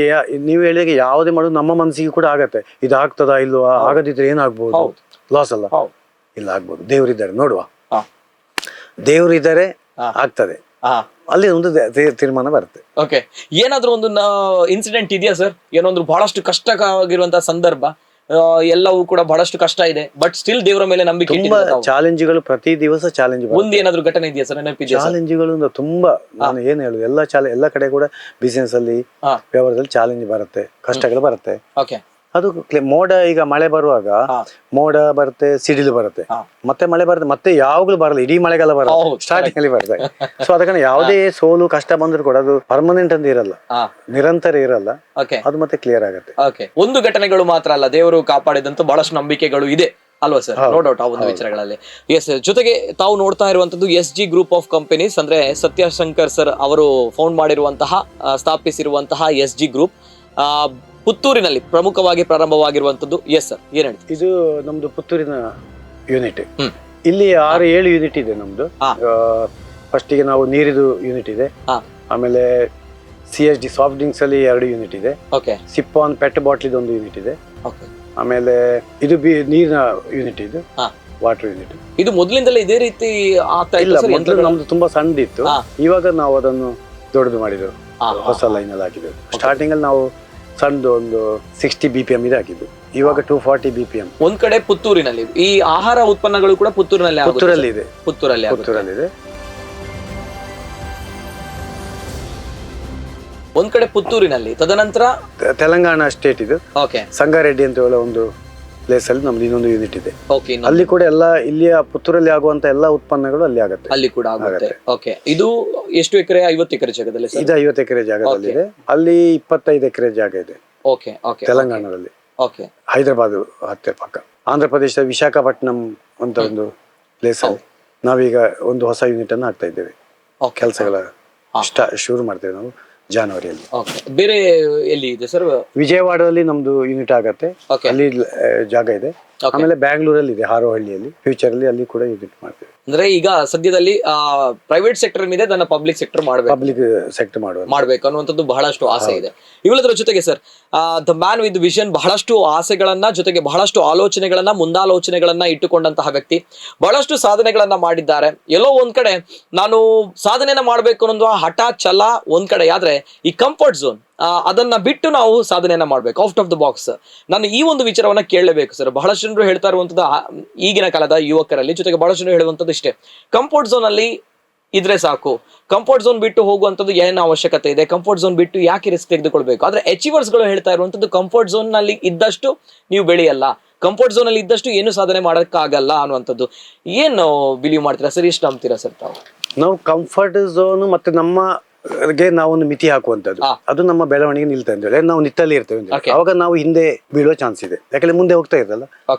ನೀವು ಹೇಳಿದಾಗ ಯಾವುದೇ ಮಾಡೋದು ನಮ್ಮ ಮನಸ್ಸಿಗೆ ಕೂಡ ಆಗತ್ತೆ. ಇದು ಆಗ್ತದಾ ಇಲ್ವಾ, ಆಗದಿದ್ರೆ ಏನಾಗ್ಬಹುದು, ಲಾಸ್ ಅಲ್ಲ, ಇಲ್ಲ ಆಗ್ಬೋದು. ದೇವರಿದ್ದಾರೆ ನೋಡುವ, ದೇವರಿದ್ದಾರೆ ಆಗ್ತದೆ, ಅಲ್ಲಿ ಒಂದು ತೀರ್ಮಾನ ಬರುತ್ತೆ. ಓಕೆ. ಏನಾದ್ರೂ ಒಂದು ಇನ್ಸಿಡೆಂಟ್ ಇದೆಯಾ ಸರ್? ಏನೊಂದು ಬಹಳಷ್ಟು ಕಷ್ಟವಾಗಿರುವಂತಹ ಸಂದರ್ಭ, ಎಲ್ಲವೂ ಕೂಡ ಬಹಳಷ್ಟು ಕಷ್ಟ ಇದೆ, ಬಟ್ ಸ್ಟಿಲ್ ದೇವರ ಮೇಲೆ ನಂಬಿಕೆ. ಚಾಲೆಂಜ್ಗಳು ಪ್ರತಿ ದಿವಸ ಚಾಲೆಂಜ್. ಒಂದು ಏನಾದ್ರು ಘಟನೆ ಇದೆಯಾ ಸರ್ ನೆನಪಿದೆಯಾ? ಚಾಲೆಂಜ್ಗಳು ತುಂಬಾ, ನಾನು ಏನ್ ಹೇಳುದು, ಎಲ್ಲ ಕಡೆ ಕೂಡ ಬಿಸಿನೆಸ್ ಅಲ್ಲಿ, ವ್ಯವಹಾರದಲ್ಲಿ ಚಾಲೆಂಜ್ ಬರುತ್ತೆ, ಕಷ್ಟಗಳು ಬರುತ್ತೆ. ಅದು ಮೋಡ, ಈಗ ಮಳೆ ಬರುವಾಗ ಮೋಡ ಬರುತ್ತೆ, ಸಿಡಿಲು ಬರುತ್ತೆ, ಮತ್ತೆ ಮಳೆ ಬರುತ್ತೆ, ಮತ್ತೆ ಯಾವಾಗ್ಲೂ ಬರಲ್ಲ, ಇಡೀ ಮಳೆಗಾಲ ಬರಲ್ಲ, ಸ್ಟಾರ್ಟಿಂಗ್ ಅಲ್ಲಿ ಬರುತ್ತೆ. ಸೊ ಅದಕ್ಕೆ ಯಾವುದೇ ಸೋಲು ಕಷ್ಟ ಬಂದ್ರು ಕೂಡ ಅದು ಪರ್ಮನೆಂಟ್ ಅಂತ ಇರಲ್ಲ, ನಿರಂತರ ಇರಲ್ಲ, ಅದು ಮತ್ತೆ ಕ್ಲಿಯರ್ ಆಗುತ್ತೆ. ಒಂದು ಘಟನೆಗಳು ಮಾತ್ರ ಅಲ್ಲ, ದೇವರು ಕಾಪಾಡಿದಂತ ಬಹಳಷ್ಟು ನಂಬಿಕೆಗಳು ಇದೆ ಅಲ್ವಾ ಸರ್? ನೋ ಡೌಟ್ ಆ ಒಂದು ವಿಚಾರಗಳಲ್ಲಿ. ಎಸ್, ಜೊತೆಗೆ ತಾವು ನೋಡ್ತಾ ಇರುವಂತದ್ದು SG ಗ್ರೂಪ್ ಆಫ್ ಕಂಪನೀಸ್, ಅಂದ್ರೆ ಸತ್ಯಶಂಕರ್ ಸರ್ ಅವರು ಫೌಂಡ್ ಮಾಡಿರುವಂತಹ, ಸ್ಥಾಪಿಸಿರುವಂತಹ SG ಗ್ರೂಪ್ ಪುತ್ತೂರಿನಲ್ಲಿ ಪ್ರಮುಖವಾಗಿ ಪ್ರಾರಂಭವಾಗಿರುವಂತದ್ದು. ಎಸ್ ಸರ್, ಏನ್ ಹೇಳ್ತೀವಿ? ಇದು ನಮ್ದು ಪುತ್ತೂರಿನ ಯೂನಿಟ್. ಇಲ್ಲಿ 6-7 ಯೂನಿಟ್ ಇದೆ ನಮ್ದು. ಫಸ್ಟ್ ಗೆ ನಾವು ನೀರಿದು ಯೂನಿಟ್ ಇದೆ, ಆಮೇಲೆ CSD ಸಾಫ್ಟ್ ಡ್ರಿಂಕ್ಸ್ ಅಲ್ಲಿ 2 ಯೂನಿಟ್ ಇದೆ, ಸಿಪ್ಪಾನ್ ಪೆಟ್ ಬಾಟ್ಲಿದ್ ಒಂದು ಯೂನಿಟ್ ಇದೆ, ಆಮೇಲೆ ಇದು ನೀರಿನ ಯೂನಿಟ್, ಇದು ವಾಟರ್ ಯೂನಿಟ್. ಇದು ಮೊದಲಿಂದಲೇ ಇದೇ ರೀತಿ ಆಗ್ತಾ ಇಲ್ಲ, ಮೊದಲು ನಮ್ದು ತುಂಬಾ ಸಣ್ಣದಿತ್ತು, ಇವಾಗ ನಾವು ಅದನ್ನು ದೊಡ್ಡದು ಮಾಡಿದ್ರು, ಹೊಸ ಲೈನ್ ಅಲ್ಲಿ ಹಾಕಿದ್ರು. ಸ್ಟಾರ್ಟಿಂಗ್ ಅಲ್ಲಿ ನಾವು ಸಣ್ಣದು ಒಂದು 60 BPM ಇದೆ ಹಾಕಿದ್ದು, ಇವಾಗ 240 BPM. ಒಂದ್ ಕಡೆ ಪುತ್ತೂರಿನಲ್ಲಿ ಈ ಆಹಾರ ಉತ್ಪನ್ನಗಳು ಕೂಡ ಪುತ್ತೂರಿನಲ್ಲಿ ಇದೆ. ಒಂದ್ ಕಡೆ ಪುತ್ತೂರಿನಲ್ಲಿ, ತದನಂತರ ತೆಲಂಗಾಣ ಸ್ಟೇಟ್ ಇದು ಸಂಗಾರೆಡ್ಡಿ ಅಂತ ಹೇಳೋ ಒಂದು ಪ್ಲೇಸ್ ಅಲ್ಲಿ ನಮ್ದು ಇನ್ನೊಂದು ಯೂನಿಟ್ ಇದೆ. ಅಲ್ಲಿ ಕೂಡ ಎಲ್ಲ ಇಲ್ಲಿಯ ಪುತ್ತೂರಲ್ಲಿ ಆಗುವಂತ ಎಲ್ಲಾ ಉತ್ಪನ್ನಗಳು ಅಲ್ಲಿ ಆಗುತ್ತೆ, ಅಲ್ಲಿ ಕೂಡ ಆಗುತ್ತೆ. ಓಕೆ. ಇದು ಎಷ್ಟು ಎಕರೆ? 50 ಎಕರೆ ಜಾಗದಲ್ಲಿ? ಇದು 50 ಎಕರೆ ಜಾಗದಲ್ಲಿ ಇದೆ. ಅಲ್ಲಿ 25 ಎಕರೆ ಜಾಗ ಇದೆ ತೆಲಂಗಾಣದಲ್ಲಿ. ಹೈದರಾಬಾದ್ ಹತ್ತಿರ ಪಕ್ಕ. ಆಂಧ್ರ ಪ್ರದೇಶದ ವಿಶಾಖಪಟ್ಟಣಂ ಅಂತ ಒಂದು ಪ್ಲೇಸ್ ಅಲ್ಲಿ ನಾವೀಗ ಒಂದು ಹೊಸ ಯೂನಿಟ್ ಅನ್ನು ಹಾಕ್ತಾ ಇದ್ದೇವೆ ಕೆಲಸಗಳ ಶುರು ಮಾಡ್ತೇವೆ ನಾವು ಜನವರಿಯಲ್ಲಿ. ಓಕೆ, ಬೇರೆ ಎಲ್ಲಿ ಇದೆ ಸರ್? ವಿಜಯವಾಡದಲ್ಲಿ ನಮ್ದು ಯೂನಿಟ್ ಆಗತ್ತೆ, Okay. ಅಲ್ಲಿ ಜಾಗ ಇದೆ. ಆಮೇಲೆ ಬ್ಯಾಂಗ್ಳೂರಲ್ಲಿ ಇದೆ, ಹಾರೋಹಳ್ಳಿಯಲ್ಲಿ. ಫ್ಯೂಚರ್ ಅಲ್ಲಿ ಅಲ್ಲಿ ಕೂಡ ಯೂನಿಟ್ ಮಾಡ್ತೇವೆ. ಅಂದ್ರೆ ಈಗ ಸದ್ಯದಲ್ಲಿ ಪ್ರೈವೇಟ್ ಸೆಕ್ಟರ್ ಇದೆ, ನನ್ನ ಪಬ್ಲಿಕ್ ಸೆಕ್ಟರ್ ಪಬ್ಲಿಕ್ ಸೆಕ್ಟರ್ ಮಾಡ್ಬೇಕು ಅನ್ನುವಂಥದ್ದು ಬಹಳಷ್ಟು ಆಸೆ ಇದೆ. ಇವೆಲ್ಲದರ ಜೊತೆಗೆ sir, the man with vision, ಬಹಳಷ್ಟು ಆಸೆಗಳನ್ನ ಜೊತೆಗೆ ಬಹಳಷ್ಟು ಆಲೋಚನೆಗಳನ್ನ ಮುಂದಾಲೋಚನೆಗಳನ್ನ ಇಟ್ಟುಕೊಂಡಂತಹ ವ್ಯಕ್ತಿ, ಬಹಳಷ್ಟು ಸಾಧನೆಗಳನ್ನ ಮಾಡಿದ್ದಾರೆ. ಎಲ್ಲೋ ಒಂದ್ ಕಡೆ ನಾನು ಸಾಧನೆಯನ್ನ ಮಾಡ್ಬೇಕು ಅನ್ನೋ ಹಠ ಛಲ ಒಂದ್ ಕಡೆ ಆದ್ರೆ, ಈ ಕಂಫರ್ಟ್ ಝೋನ್ ಅದನ್ನ ಬಿಟ್ಟು ನಾವು ಸಾಧನೆಯನ್ನ ಮಾಡ್ಬೇಕು, ಔಟ್ ಆಫ್ ದ ಬಾಕ್ಸ್. ನಾನು ಈ ಒಂದು ವಿಚಾರವನ್ನ ಕೇಳಲೇಬೇಕು ಸರ್. ಬಹಳಷ್ಟು ಜನರು ಹೇಳ್ತಾ ಇರುವಂತದ್ದು ಈಗಿನ ಕಾಲದ ಯುವಕರಲ್ಲಿ, ಜೊತೆಗೆ ಬಹಳಷ್ಟು ಜನರು ಹೇಳುವಂತದ್ದು ಇಷ್ಟೇ, ಕಂಫರ್ಟ್ ಝೋನ್ ಅಲ್ಲಿ ಇದ್ರೆ ಸಾಕು, ಕಂಫರ್ಟ್ ಝೋನ್ ಬಿಟ್ಟು ಹೋಗುವಂಥದ್ದು ಏನು ಅವಶ್ಯಕತೆ ಇದೆ, ಕಂಫರ್ಟ್ ಝೋನ್ ಬಿಟ್ಟು ಯಾಕೆ ರಿಸ್ಕ್ ತೆಗೆದುಕೊಳ್ಬೇಕು. ಆದ್ರೆ ಅಚೀವರ್ಸ್ ಗಳು ಹೇಳ್ತಾ ಇರುವಂತದ್ದು, ಕಂಫರ್ಟ್ ಝೋನ್ ನಲ್ಲಿ ಇದ್ದಷ್ಟು ನೀವು ಬೆಳೆಯಲ್ಲ, ಕಂಫರ್ಟ್ ಝೋನ್ ಅಲ್ಲಿ ಇದ್ದಷ್ಟು ಏನು ಸಾಧನೆ ಮಾಡೋಕ್ಕಾಗಲ್ಲ ಅನ್ನುವಂಥದ್ದು. ಏನು ಬಿಲೀವ್ ಮಾಡ್ತೀರಾ ಸರ್, ಎಷ್ಟು ನಂಬ್ತೀರಾ ಸರ್ ತಾವು? ನಾವು ಕಂಫರ್ಟ್ ಝೋನ್ ಮತ್ತೆ ನಮಗೆ ನಾವೊಂದು ಮಿತಿ ಹಾಕುವಂತದ್ದು, ಅದು ನಮ್ಮ ಬೆಳವಣಿಗೆ ನಿಲ್ತಾ ಇದ್ದೇವೆ. ನಾವು ನಿತ್ತಲ್ಲಿ ಇರ್ತೇವೆ ಅಂದ್ರೆ ಅವಾಗ ನಾವು ಹಿಂದೆ ಬೀಳುವ ಚಾನ್ಸ್ ಇದೆ, ಯಾಕಂದ್ರೆ ಮುಂದೆ ಹೋಗ್ತಾ ಇರ್ತಲ್ಲ,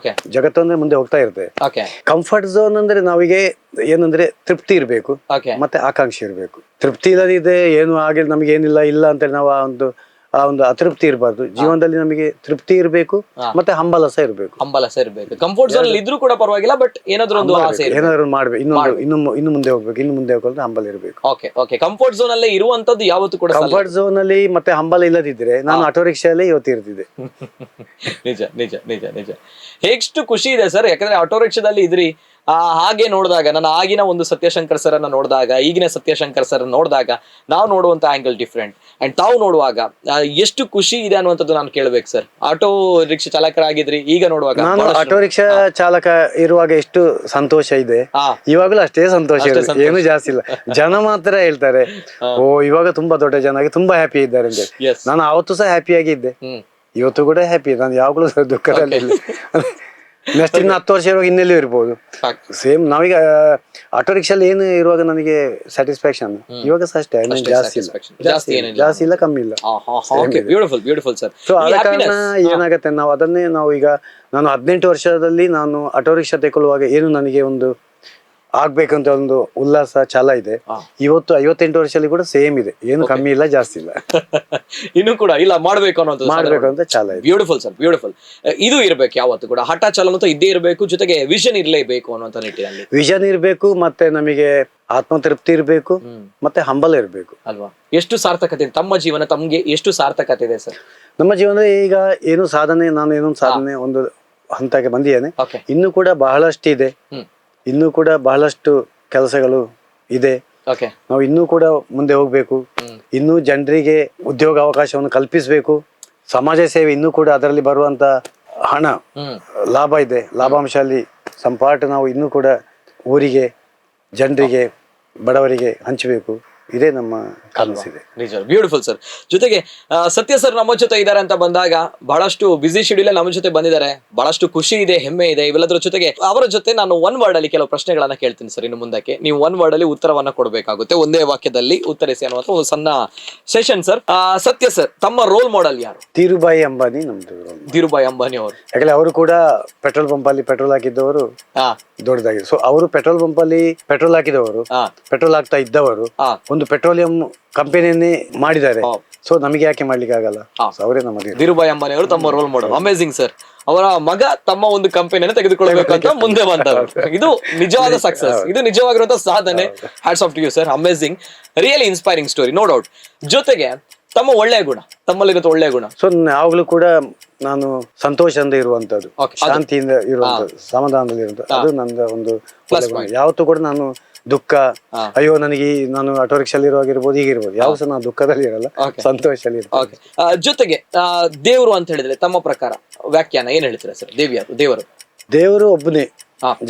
ಜಗತ್ತು ಅಂದ್ರೆ ಮುಂದೆ ಹೋಗ್ತಾ ಇರ್ತದೆ. ಕಂಫರ್ಟ್ ಝೋನ್ ಅಂದ್ರೆ ನಾವಿಗೆ ಏನಂದ್ರೆ ತೃಪ್ತಿ ಇರಬೇಕು, ಮತ್ತೆ ಆಕಾಂಕ್ಷೆ ಇರಬೇಕು. ತೃಪ್ತಿ ಇಲ್ಲದಿದೆ ಏನು ಆಗಿಲ್ಲ, ನಮ್ಗೆ ಏನಿಲ್ಲ ಇಲ್ಲ ಅಂತ ನಾವು ಆ ಒಂದು ಅತೃಪ್ತಿ ಇರಬಾರ್ದು. ಜೀವನದಲ್ಲಿ ನಮಗೆ ತೃಪ್ತಿ ಇರಬೇಕು, ಮತ್ತೆ ಹಂಬಲಸ ಇರಬೇಕು. ಕಂಫರ್ಟ್ ಝೋನ್ ಇದ್ರೂ ಕೂಡ ಪರವಾಗಿಲ್ಲ, ಬಟ್ ಏನಾದ್ರೂ ಒಂದು ಆಸೆ, ಏನಾದ್ರು ಮಾಡ್ಬೇಕು, ಇನ್ನು ಮುಂದೆ ಹೋಗ್ಬೇಕು, ಇನ್ನು ಮುಂದೆ ಹೋಗೋದು ಹಂಬಲ ಇರಬೇಕು. ಓಕೆ, ಕಂಫರ್ಟ್ ಝೋನ್ ಅಲ್ಲೇ ಇರುವಂತದ್ದು ಯಾವತ್ತೂ ಕೂಡ. ಕಂಫರ್ಟ್ ಝೋನ್ ಅಲ್ಲಿ ಮತ್ತೆ ಹಂಬಲ ಇಲ್ಲದಿದ್ರೆ ನಾನು ಆಟೋ ರಿಕ್ಷಾಲೇ ಇವತ್ತು ಇರ್ತಿದ್ದೆ. ನಿಜ ನಿಜ ನಿಜ ನಿಜ. ಎಷ್ಟು ಖುಷಿ ಇದೆ ಸರ್, ಯಾಕಂದ್ರೆ ಆಟೋ ರಿಕ್ಷಾದಲ್ಲಿ ಇದ್ರಿ. ಹಾಗೆ ನೋಡಿದಾಗ, ನನ್ನ ಆಗಿನ ಒಂದು ಸತ್ಯಶಂಕರ್ ಸರ್ ಅನ್ನ ನೋಡಿದಾಗ, ಈಗಿನ ಸತ್ಯಶಂಕರ್ ಸರ್ ನೋಡಿದಾಗ, ನಾವು ನೋಡುವಂತ ಆಂಗಲ್ ಡಿಫ್ರೆಂಟ್. ಅಂಡ್ ತಾವು ನೋಡುವಾಗ ಎಷ್ಟು ಖುಷಿ ಇದೆ ಅನ್ನುವಂಥದ್ದು ನಾನು ಕೇಳ್ಬೇಕು ಸರ್. ಆಟೋ ರಿಕ್ಷಾ ಚಾಲಕರಾಗಿದ್ರಿ, ಈಗ ನೋಡುವಾಗ ನಾನು ಆಟೋ ರಿಕ್ಷಾ ಚಾಲಕ ಇರುವಾಗ ಎಷ್ಟು ಸಂತೋಷ ಇದೆ, ಇವಾಗಲೂ ಅಷ್ಟೇ ಸಂತೋಷ ಇದೆ, ಏನು ಜಾಸ್ತಿ ಇಲ್ಲ. ಜನ ಮಾತ್ರ ಹೇಳ್ತಾರೆ, ಓ ಇವಾಗ ತುಂಬಾ ದೊಡ್ಡ ಜನ ತುಂಬಾ ಹ್ಯಾಪಿ ಇದ್ದಾರೆ ಅಂತ. ನಾನು ಅವತ್ತು ಸಹ ಹ್ಯಾಪಿ ಆಗಿದ್ದೆ, ಇವತ್ತು ಕೂಡ ಹ್ಯಾಪಿ. ನಾನು ಯಾವಾಗಲೂ ದುಃಖದಲ್ಲಿ ಇಲ್ಲ. ನೆಕ್ಸ್ಟ್ ಇನ್ನು 10 ವರ್ಷ ಇರುವಾಗ ಇನ್ನೆಲ್ಲೂ ಇರ್ಬೋದು. ಸೇಮ್ ನಾವೀಗ ಆಟೋ ರಿಕ್ಷಾಲ್ಲಿ ಏನು ಇರುವಾಗ ನನಗೆ ಸ್ಯಾಟಿಸ್ಫ್ಯಾಕ್ಷನ್, ಇವಾಗ ಸಹ ಅಷ್ಟೇ, ಜಾಸ್ತಿ ಇಲ್ಲ ಕಮ್ಮಿ ಇಲ್ಲ. ಸೊ ಆದ ಕಾರಣ ಏನಾಗತ್ತೆ, ನಾವು ಅದನ್ನೇ ನಾವು ಈಗ ನಾನು 18 ವರ್ಷದಲ್ಲಿ ನಾನು ಆಟೋ ರಿಕ್ಷಾ ತಗೊಳ್ಳುವಾಗ ಏನು ನನಗೆ ಒಂದು ಆಗ್ಬೇಕಂತ ಒಂದು ಉಲ್ಲಾಸ ಛಲ ಇದೆ. ಇವತ್ತು 58 ವರ್ಷದಲ್ಲಿ ಕೂಡ ಸೇಮ್ ಇದೆ, ಏನು ಕಮ್ಮಿ ಇಲ್ಲ ಜಾಸ್ತಿ ಇಲ್ಲ. ಇನ್ನು ಕೂಡ ಇಲ್ಲ, ಮಾಡ್ಬೇಕು ಅಂತ ಛಲ ಇದೆ. Beautiful sir, beautiful. ಇದು ಇರ್ಬೇಕು ಯಾವತ್ತು ಕೂಡ, ಹಠ ಛಲ ಅಂತ ಇದ್ದೇ ಇರಬೇಕು, ಜೊತೆಗೆ ವಿಷನ್ ಇರ್ಲೇಬೇಕು ಅನ್ನುವಂತ ನಿಟ್ಟಿನಲ್ಲಿ. ವಿಷನ್ ಇರ್ಬೇಕು, ಮತ್ತೆ ನಮಗೆ ಆತ್ಮತೃಪ್ತಿ ಇರ್ಬೇಕು, ಮತ್ತೆ ಹಂಬಲ ಇರ್ಬೇಕು ಅಲ್ವಾ. ಎಷ್ಟು ಸಾರ್ಥಕತೆ ತಮ್ಮ ಜೀವನ, ತಮ್ಗೆ ಎಷ್ಟು ಸಾರ್ಥಕತೆ ಇದೆ ಸರ್? ನಮ್ಮ ಜೀವನದಲ್ಲಿ ಈಗ ಏನು ಸಾಧನೆ, ನಾನು ಏನೊಂದು ಸಾಧನೆ ಒಂದು ಹಂತಕ್ಕೆ ಬಂದಿದ್ದೇನೆ. ಇನ್ನು ಕೂಡ ಬಹಳಷ್ಟು ಇದೆ, ಇನ್ನೂ ಕೂಡ ಬಹಳಷ್ಟು ಕೆಲಸಗಳು ಇದೆ. ನಾವು ಇನ್ನೂ ಕೂಡ ಮುಂದೆ ಹೋಗ್ಬೇಕು, ಇನ್ನೂ ಜನರಿಗೆ ಉದ್ಯೋಗ ಅವಕಾಶವನ್ನು ಕಲ್ಪಿಸಬೇಕು. ಸಮಾಜ ಸೇವೆ ಇನ್ನೂ ಕೂಡ ಅದರಲ್ಲಿ ಬರುವಂತ ಹಣ ಲಾಭ ಇದೆ, ಲಾಭಾಂಶ ಅಲ್ಲಿ ಸಂಪಾಟ ನಾವು ಇನ್ನೂ ಕೂಡ ಊರಿಗೆ, ಜನರಿಗೆ, ಬಡವರಿಗೆ ಹಂಚಬೇಕು. ಇದೇ ನಮ್ಮ ಕನಸಿದೆ. ನಿಜ, ಬ್ಯೂಟಿಫುಲ್ ಸರ್. ಜೊತೆಗೆ ಸತ್ಯ ಸರ್ ನಮ್ಮ ಜೊತೆ ಇದ್ದಾರೆ ಅಂತ ಬಂದಾಗ, ಬಹಳಷ್ಟು ಬಿಸಿ ಶೆಡ್ಯೂಲ್ ನಮ್ಮ ಜೊತೆ ಬಂದಿದ್ದಾರೆ, ಬಹಳಷ್ಟು ಖುಷಿ ಇದೆ, ಹೆಮ್ಮೆ ಇದೆ. ಇವೆಲ್ಲದರ ಜೊತೆಗೆ ಅವರ ಜೊತೆ ನಾನು ಒನ್ ವರ್ಡ್ ಅಲ್ಲಿ ಕೆಲವು ಪ್ರಶ್ನೆಗಳನ್ನ ಕೇಳ್ತೀನಿ ಸರ್. ಇನ್ನು ಮುಂದಕ್ಕೆ ನೀವು ಒನ್ ವರ್ಡ್ ಅಲ್ಲಿ ಉತ್ತರವನ್ನ ಕೊಡಬೇಕಾಗುತ್ತೆ, ಒಂದೇ ವಾಕ್ಯದಲ್ಲಿ ಉತ್ತರಿಸಿ ಅನ್ನುವಂತ ಒಂದು ಸಣ್ಣ ಸೆಷನ್ ಸರ್. ಸತ್ಯ ಸರ್, ತಮ್ಮ ರೋಲ್ ಮಾಡೆಲ್ ಯಾರು? ಧೀರುಭಾಯಿ ಅಂಬಾನಿ ನಮ್ದು. ಧೀರುಭಾಯಿ ಅಂಬಾನಿ ಅವರು, ಯಾಕಂದ್ರೆ ಅವರು ಕೂಡ ಪೆಟ್ರೋಲ್ ಪಂಪ್ ಅಲ್ಲಿ ಪೆಟ್ರೋಲ್ ಹಾಕಿದ್ದವರು ದೊಡ್ಡದಾಗಿ. ಸೊ ಅವರು ಪೆಟ್ರೋಲ್ ಪಂಪ್ ಅಲ್ಲಿ ಪೆಟ್ರೋಲ್ ಹಾಕಿದವರು, ಪೆಟ್ರೋಲ್ ಹಾಕ್ತಾ ಇದ್ದವರು, ಒಂದು ಪೆಟ್ರೋಲಿಯಂ ಕಂಪನಿಯನ್ನೇ ಮಾಡಿದ್ದಾರೆ. ಸೊ ನಮಗೆ ಯಾಕೆ ಮಾಡ್ಲಿಕ್ಕೆ ಆಗಲ್ಲ? ಅವರೇ ನಮ್ಮ ಧೀರುಭಾಯಿ ಅಂಬಾನಿ ಅವರು ತಮ್ಮ ರೋಲ್ ಮಾಡೆಲ್. Amazing sir. ಅವರ ಮಗ ತಮ್ಮ ಒಂದು ಕಂಪನಿಯನ್ನು ತೆಗೆದುಕೊಳ್ಳಬೇಕಂತ ಮುಂದೆ ಬಂದರು. ಇದು ನಿಜವಾದ ಸಕ್ಸಸ್, ಇದು ನಿಜವಾಗಿರುವಂತಹ ಸಾಧನೆ. Hats off to you sir, amazing, really inspiring story, no doubt. ಜೊತೆಗೆ ತಮ್ಮ ಒಳ್ಳೆಯ ಗುಣ, ತಮ್ಮಲ್ಲಿರೋ ಒಳ್ಳೆಯ ಗುಣ. ಸೊ ಯಾವಾಗ್ಲೂ ಕೂಡ ನಾನು ಸಂತೋಷದಿಂದ ಇರುವಂತದ್ದು, ಶಾಂತಿಯಿಂದ ಇರುವಂತದ್ದು, ಸಮಾಧಾನದಲ್ಲಿ ಇರುವಂತದ್ದು, ಅದು ನನ್ನ ಒಂದು ಯಾವತ್ತೂ ಕೂಡ ನಾನು ದುಃಖ, ಅಯ್ಯೋ ನನಗೆ ನಾನು ಆಟೋ ರಿಕ್ಷಾಲಿ ಇರುವಾಗಿರ್ಬೋದು, ಹೀಗಿರ್ಬೋದು, ಯಾವ ಸಹ ನಾನು ದುಃಖದಲ್ಲಿ ಇರಲ್ಲ, ಸಂತೋಷದಲ್ಲಿ ಇರ್ಬೋದು. ಜೊತೆಗೆ ದೇವರು ಅಂತ ಹೇಳಿದ್ರೆ ತಮ್ಮ ಪ್ರಕಾರ ವ್ಯಾಖ್ಯಾನ ಏನ್ ಹೇಳ್ತೀರಾ ಸರ್? ದೇವರು ಒಬ್ಬನೇ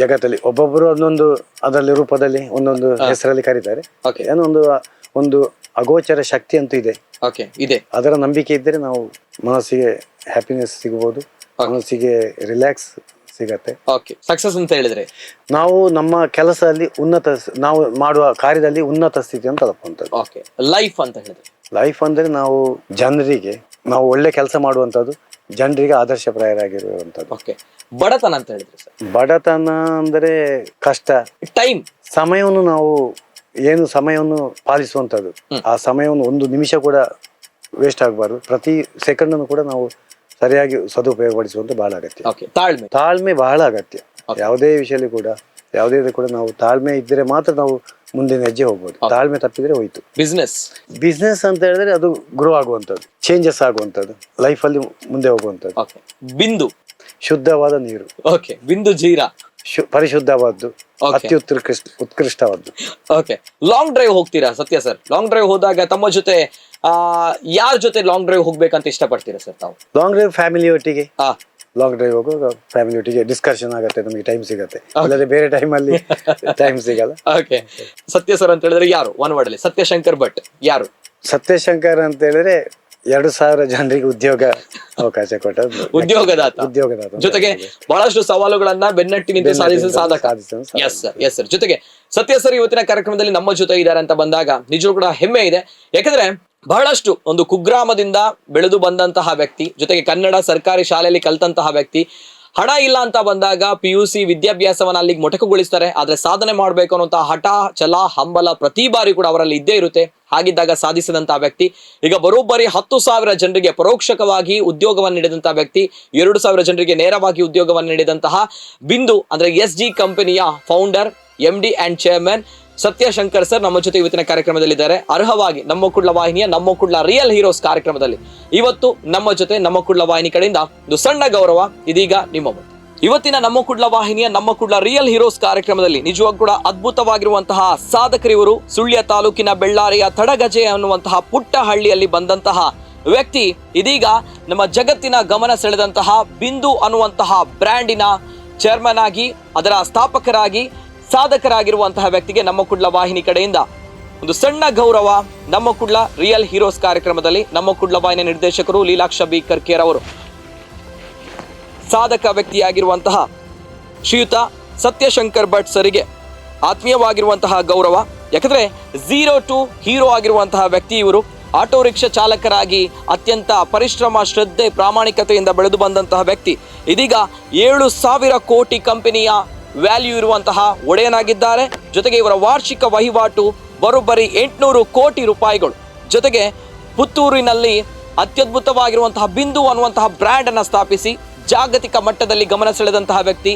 ಜಗತ್ತಲ್ಲಿ, ಒಬ್ಬೊಬ್ಬರು ಒಂದೊಂದು ಅದರಲ್ಲಿ ರೂಪದಲ್ಲಿ ಒಂದೊಂದು ಹೆಸರಲ್ಲಿ ಕರೀತಾರೆ. ಏನೋ ಒಂದು ಅಗೋಚರ ಶಕ್ತಿ ಅಂತೂ ಇದೆ. ಅದರ ನಂಬಿಕೆ ಇದ್ದರೆ ನಾವು ಮನಸ್ಸಿಗೆ ಹ್ಯಾಪಿನೆಸ್ ಸಿಗಬಹುದು, ಮನಸ್ಸಿಗೆ ರಿಲ್ಯಾಕ್ಸ್ ಸಿಗತ್ತೆ. ಸಕ್ಸಸ್ ಅಂತ ಹೇಳಿದ್ರೆ ನಾವು ನಮ್ಮ ಕೆಲಸದಲ್ಲಿ ನಾವು ಮಾಡುವ ಕಾರ್ಯದಲ್ಲಿ ಉನ್ನತ ಸ್ಥಿತಿಯನ್ನು ತಲುಪುವಂಥದ್ದು. ಲೈಫ್ ಅಂತ ಹೇಳಿದ್ರೆ, ಲೈಫ್ ಅಂದ್ರೆ ನಾವು ಜನರಿಗೆ ನಾವು ಒಳ್ಳೆ ಕೆಲಸ ಮಾಡುವಂಥದ್ದು, ಜನರಿಗೆ ಆದರ್ಶಪ್ರಾಯರಾಗಿರುವಂಥದ್ದು. ಬಡತನ ಅಂತ ಹೇಳಿದ್ರೆ ಸರ್? ಬಡತನ ಅಂದ್ರೆ ಕಷ್ಟ, ಟೈಮ್, ಸಮಯವನ್ನು ನಾವು ಏನು ಸಮಯವನ್ನು ಪಾಲಿಸುವಂಥದ್ದು, ಆ ಸಮಯವನ್ನು ಒಂದು ನಿಮಿಷ ಕೂಡ ವೇಸ್ಟ್ ಆಗಬಾರ್ದು. ಪ್ರತಿ ಸೆಕೆಂಡನ್ನು ಕೂಡ ನಾವು ಸರಿಯಾಗಿ ಸದುಪಯೋಗಪಡಿಸುವಂತ ಬಹಳ ಅಗತ್ಯ. ತಾಳ್ಮೆ ಬಹಳ ಅಗತ್ಯ. ಯಾವುದೇ ವಿಷಯದಲ್ಲಿ ಕೂಡ ನಾವು ತಾಳ್ಮೆ ಇದ್ದರೆ ಮಾತ್ರ ನಾವು ಮುಂದಿನ ಹೆಜ್ಜೆ ಹೋಗ್ಬೋದು. ತಾಳ್ಮೆ ತಪ್ಪಿದ್ರೆ ಹೋಯ್ತು. ಬಿಸ್ನೆಸ್ ಅಂತ ಹೇಳಿದ್ರೆ ಅದು ಗ್ರೋ ಆಗುವಂಥದ್ದು, ಚೇಂಜಸ್ ಆಗುವಂಥದ್ದು, ಲೈಫಲ್ಲಿ ಮುಂದೆ ಹೋಗುವಂಥದ್ದು. ಬಿಂದು ಶುದ್ಧವಾದ ನೀರು, ಬಿಂದು ಜೀರಾ ಪರಿಶುದ್ಧವಾದ್ದು, ಉತ್ಕೃಷ್ಟವಾದ್ದು. ಲಾಂಗ್ ಡ್ರೈವ್ ಹೋಗ್ತೀರಾ ಸತ್ಯ ಸರ್? ಲಾಂಗ್ ಡ್ರೈವ್ ಹೋದಾಗ ತಮ್ಮ ಜೊತೆ ಯಾರ ಜೊತೆ ಲಾಂಗ್ ಡ್ರೈವ್ ಹೋಗ್ಬೇಕಂತ ಇಷ್ಟಪಡ್ತೀರಾ ಸರ್ ತಾವು? ಲಾಂಗ್ ಡ್ರೈವ್ ಫ್ಯಾಮಿಲಿ ಒಟ್ಟಿಗೆ. ಲಾಂಗ್ ಡ್ರೈವ್ ಹೋಗುವಾಗ ಫ್ಯಾಮಿಲಿ ಒಟ್ಟಿಗೆ ಡಿಸ್ಕಷನ್ ಆಗುತ್ತೆ, ನಮಗೆ ಟೈಮ್ ಸಿಗತ್ತೆ. ಅಲ್ಲದೆ ಬೇರೆ ಟೈಮ್ ಅಲ್ಲಿ ಟೈಮ್ ಸಿಗಲ್ಲ. ಸತ್ಯ ಸರ್ ಅಂತ ಹೇಳಿದ್ರೆ ಯಾರು? ಒನ್ ವರ್ಡ್ ಅಲ್ಲಿ ಸತ್ಯಶಂಕರ್ ಭಟ್ ಯಾರು? ಸತ್ಯಶಂಕರ್ ಅಂತ ಹೇಳಿದ್ರೆ 2000 ಜನರಿಗೆ ಉದ್ಯೋಗ ಅವಕಾಶ ಕೊಟ್ಟದ್ದು, ಉದ್ಯೋಗದಾತ. ಜೊತೆಗೆ ಬಹಳಷ್ಟು ಸವಾಲುಗಳನ್ನ ಬೆನ್ನಟ್ಟಿ ನಿಂತು ಸಾಧಿಸಿದ ಸಾಧಕ. Yes sir. ಜೊತೆಗೆ ಸತ್ಯ ಸರ್ ಇವತ್ತಿನ ಕಾರ್ಯಕ್ರಮದಲ್ಲಿ ನಮ್ಮ ಜೊತೆ ಇದ್ದಾರೆ ಅಂತ ಬಂದಾಗ ನಿಜವೂ ಕೂಡ ಹೆಮ್ಮೆ ಇದೆ. ಯಾಕಂದ್ರೆ ಬಹಳಷ್ಟು ಒಂದು ಕುಗ್ರಾಮದಿಂದ ಬೆಳೆದು ಬಂದಂತಹ ವ್ಯಕ್ತಿ, ಜೊತೆಗೆ ಕನ್ನಡ ಸರ್ಕಾರಿ ಶಾಲೆಯಲ್ಲಿ ಕಲ್ತಂತಹ ವ್ಯಕ್ತಿ. ಹಣ ಇಲ್ಲ ಅಂತ ಬಂದಾಗ PUC ವಿದ್ಯಾಭ್ಯಾಸವನ್ನ ಅಲ್ಲಿಗೆ ಮೊಟಕುಗೊಳಿಸ್ತಾರೆ. ಆದ್ರೆ ಸಾಧನೆ ಮಾಡ್ಬೇಕು ಅನ್ನುವಂತಹ ಹಠ, ಛಲ, ಹಂಬಲ ಪ್ರತಿ ಬಾರಿ ಕೂಡ ಅವರಲ್ಲಿ ಇದ್ದೇ ಇರುತ್ತೆ. ಹಾಗಿದ್ದಾಗ ಸಾಧಿಸಿದಂತಹ ವ್ಯಕ್ತಿ ಈಗ ಬರೋಬ್ಬರಿ 10,000 ಜನರಿಗೆ ಪರೋಕ್ಷಕವಾಗಿ ಉದ್ಯೋಗವನ್ನು ನೀಡಿದಂತಹ ವ್ಯಕ್ತಿ, 2,000 ಜನರಿಗೆ ನೇರವಾಗಿ ಉದ್ಯೋಗವನ್ನು ನೀಡಿದಂತಹ ಬಿಂದು ಅಂದ್ರೆ SG ಕಂಪನಿಯ founder, MD and chairman Sathyashankar sir ನಮ್ಮ ಜೊತೆ ಇವತ್ತಿನ ಕಾರ್ಯಕ್ರಮದಲ್ಲಿದ್ದಾರೆ. ಅರ್ಹವಾಗಿ ನಮ್ಮ ಕುಡ್ಲ ವಾಹಿನಿಯ ನಮ್ಮ ಕುಡ್ಲ ರಿಯಲ್ ಹೀರೋಸ್ ಕಾರ್ಯಕ್ರಮದಲ್ಲಿ ಇವತ್ತು ನಮ್ಮ ಜೊತೆ ನಮ್ಮ ಕುಡ್ಲ ವಾಹಿನಿ ಕಡೆಯಿಂದ ಒಂದು ಸಣ್ಣ ಗೌರವ ಇದೀಗ ನಿಮ್ಮ ಮುಂದೆ. ಇವತ್ತಿನ ನಮ್ಮ ಕುಡ್ಲ ವಾಹಿನಿಯ ನಮ್ಮ ಕುಡ್ಲ ರಿಯಲ್ ಹೀರೋಸ್ ಕಾರ್ಯಕ್ರಮದಲ್ಲಿ ನಿಜವಾಗೂ ಕೂಡ ಅದ್ಭುತವಾಗಿರುವಂತಹ ಸಾಧಕರಿವರು. ಸುಳ್ಯ ತಾಲೂಕಿನ ಬೆಳ್ಳಾರಿಯ ತಡಗಜೆ ಅನ್ನುವಂತಹ ಪುಟ್ಟ ಹಳ್ಳಿಯಲ್ಲಿ ಬಂದಂತಹ ವ್ಯಕ್ತಿ ಇದೀಗ ನಮ್ಮ ಜಗತ್ತಿನ ಗಮನ ಸೆಳೆದಂತಹ ಬಿಂದು ಅನ್ನುವಂತಹ ಬ್ರ್ಯಾಂಡಿನ ಚೇರ್ಮನ್ ಆಗಿ, ಅದರ ಸ್ಥಾಪಕರಾಗಿ, ಸಾಧಕರಾಗಿರುವಂತಹ ವ್ಯಕ್ತಿಗೆ ನಮ್ಮ ಕುಡ್ಲ ವಾಹಿನಿ ಕಡೆಯಿಂದ ಒಂದು ಸಣ್ಣ ಗೌರವ. ನಮ್ಮ ಕುಡ್ಲ ರಿಯಲ್ ಹೀರೋಸ್ ಕಾರ್ಯಕ್ರಮದಲ್ಲಿ ನಮ್ಮ ಕುಡ್ಲ ವಾಹಿನಿಯ ನಿರ್ದೇಶಕರು ಲೀಲಾಕ್ಷ ಬಿ ಕರ್ಕೇರ್ ಅವರು ಸಾಧಕ ವ್ಯಕ್ತಿಯಾಗಿರುವಂತಹ ಶ್ರೀಯುತ ಸತ್ಯಶಂಕರ್ ಭಟ್ ಸರಿಗೆ ಆತ್ಮೀಯವಾಗಿರುವಂತಹ ಗೌರವ. ಯಾಕಂದ್ರೆ 0 to ಹೀರೋ ಆಗಿರುವಂತಹ ವ್ಯಕ್ತಿ ಇವರು. ಆಟೋ ರಿಕ್ಷಾ ಚಾಲಕರಾಗಿ ಅತ್ಯಂತ ಪರಿಶ್ರಮ, ಶ್ರದ್ಧೆ, ಪ್ರಾಮಾಣಿಕತೆಯಿಂದ ಬೆಳೆದು ಬಂದಂತಹ ವ್ಯಕ್ತಿ ಇದೀಗ 7,000 ಕೋಟಿ ಕಂಪನಿಯ ವ್ಯಾಲ್ಯೂ ಇರುವಂತಹ ಒಡೆಯನಾಗಿದ್ದಾರೆ. ಜೊತೆಗೆ ಇವರ ವಾರ್ಷಿಕ ವಹಿವಾಟು ಬರೋಬ್ಬರಿ 800 ಕೋಟಿ ರೂಪಾಯಿಗಳು. ಜೊತೆಗೆ ಪುತ್ತೂರಿನಲ್ಲಿ ಅತ್ಯದ್ಭುತವಾಗಿರುವಂತಹ ಬಿಂದು ಅನ್ನುವಂತಹ ಬ್ರ್ಯಾಂಡ್ ಅನ್ನು ಸ್ಥಾಪಿಸಿ ಜಾಗತಿಕ ಮಟ್ಟದಲ್ಲಿ ಗಮನ ಸೆಳೆದಂತಹ ವ್ಯಕ್ತಿ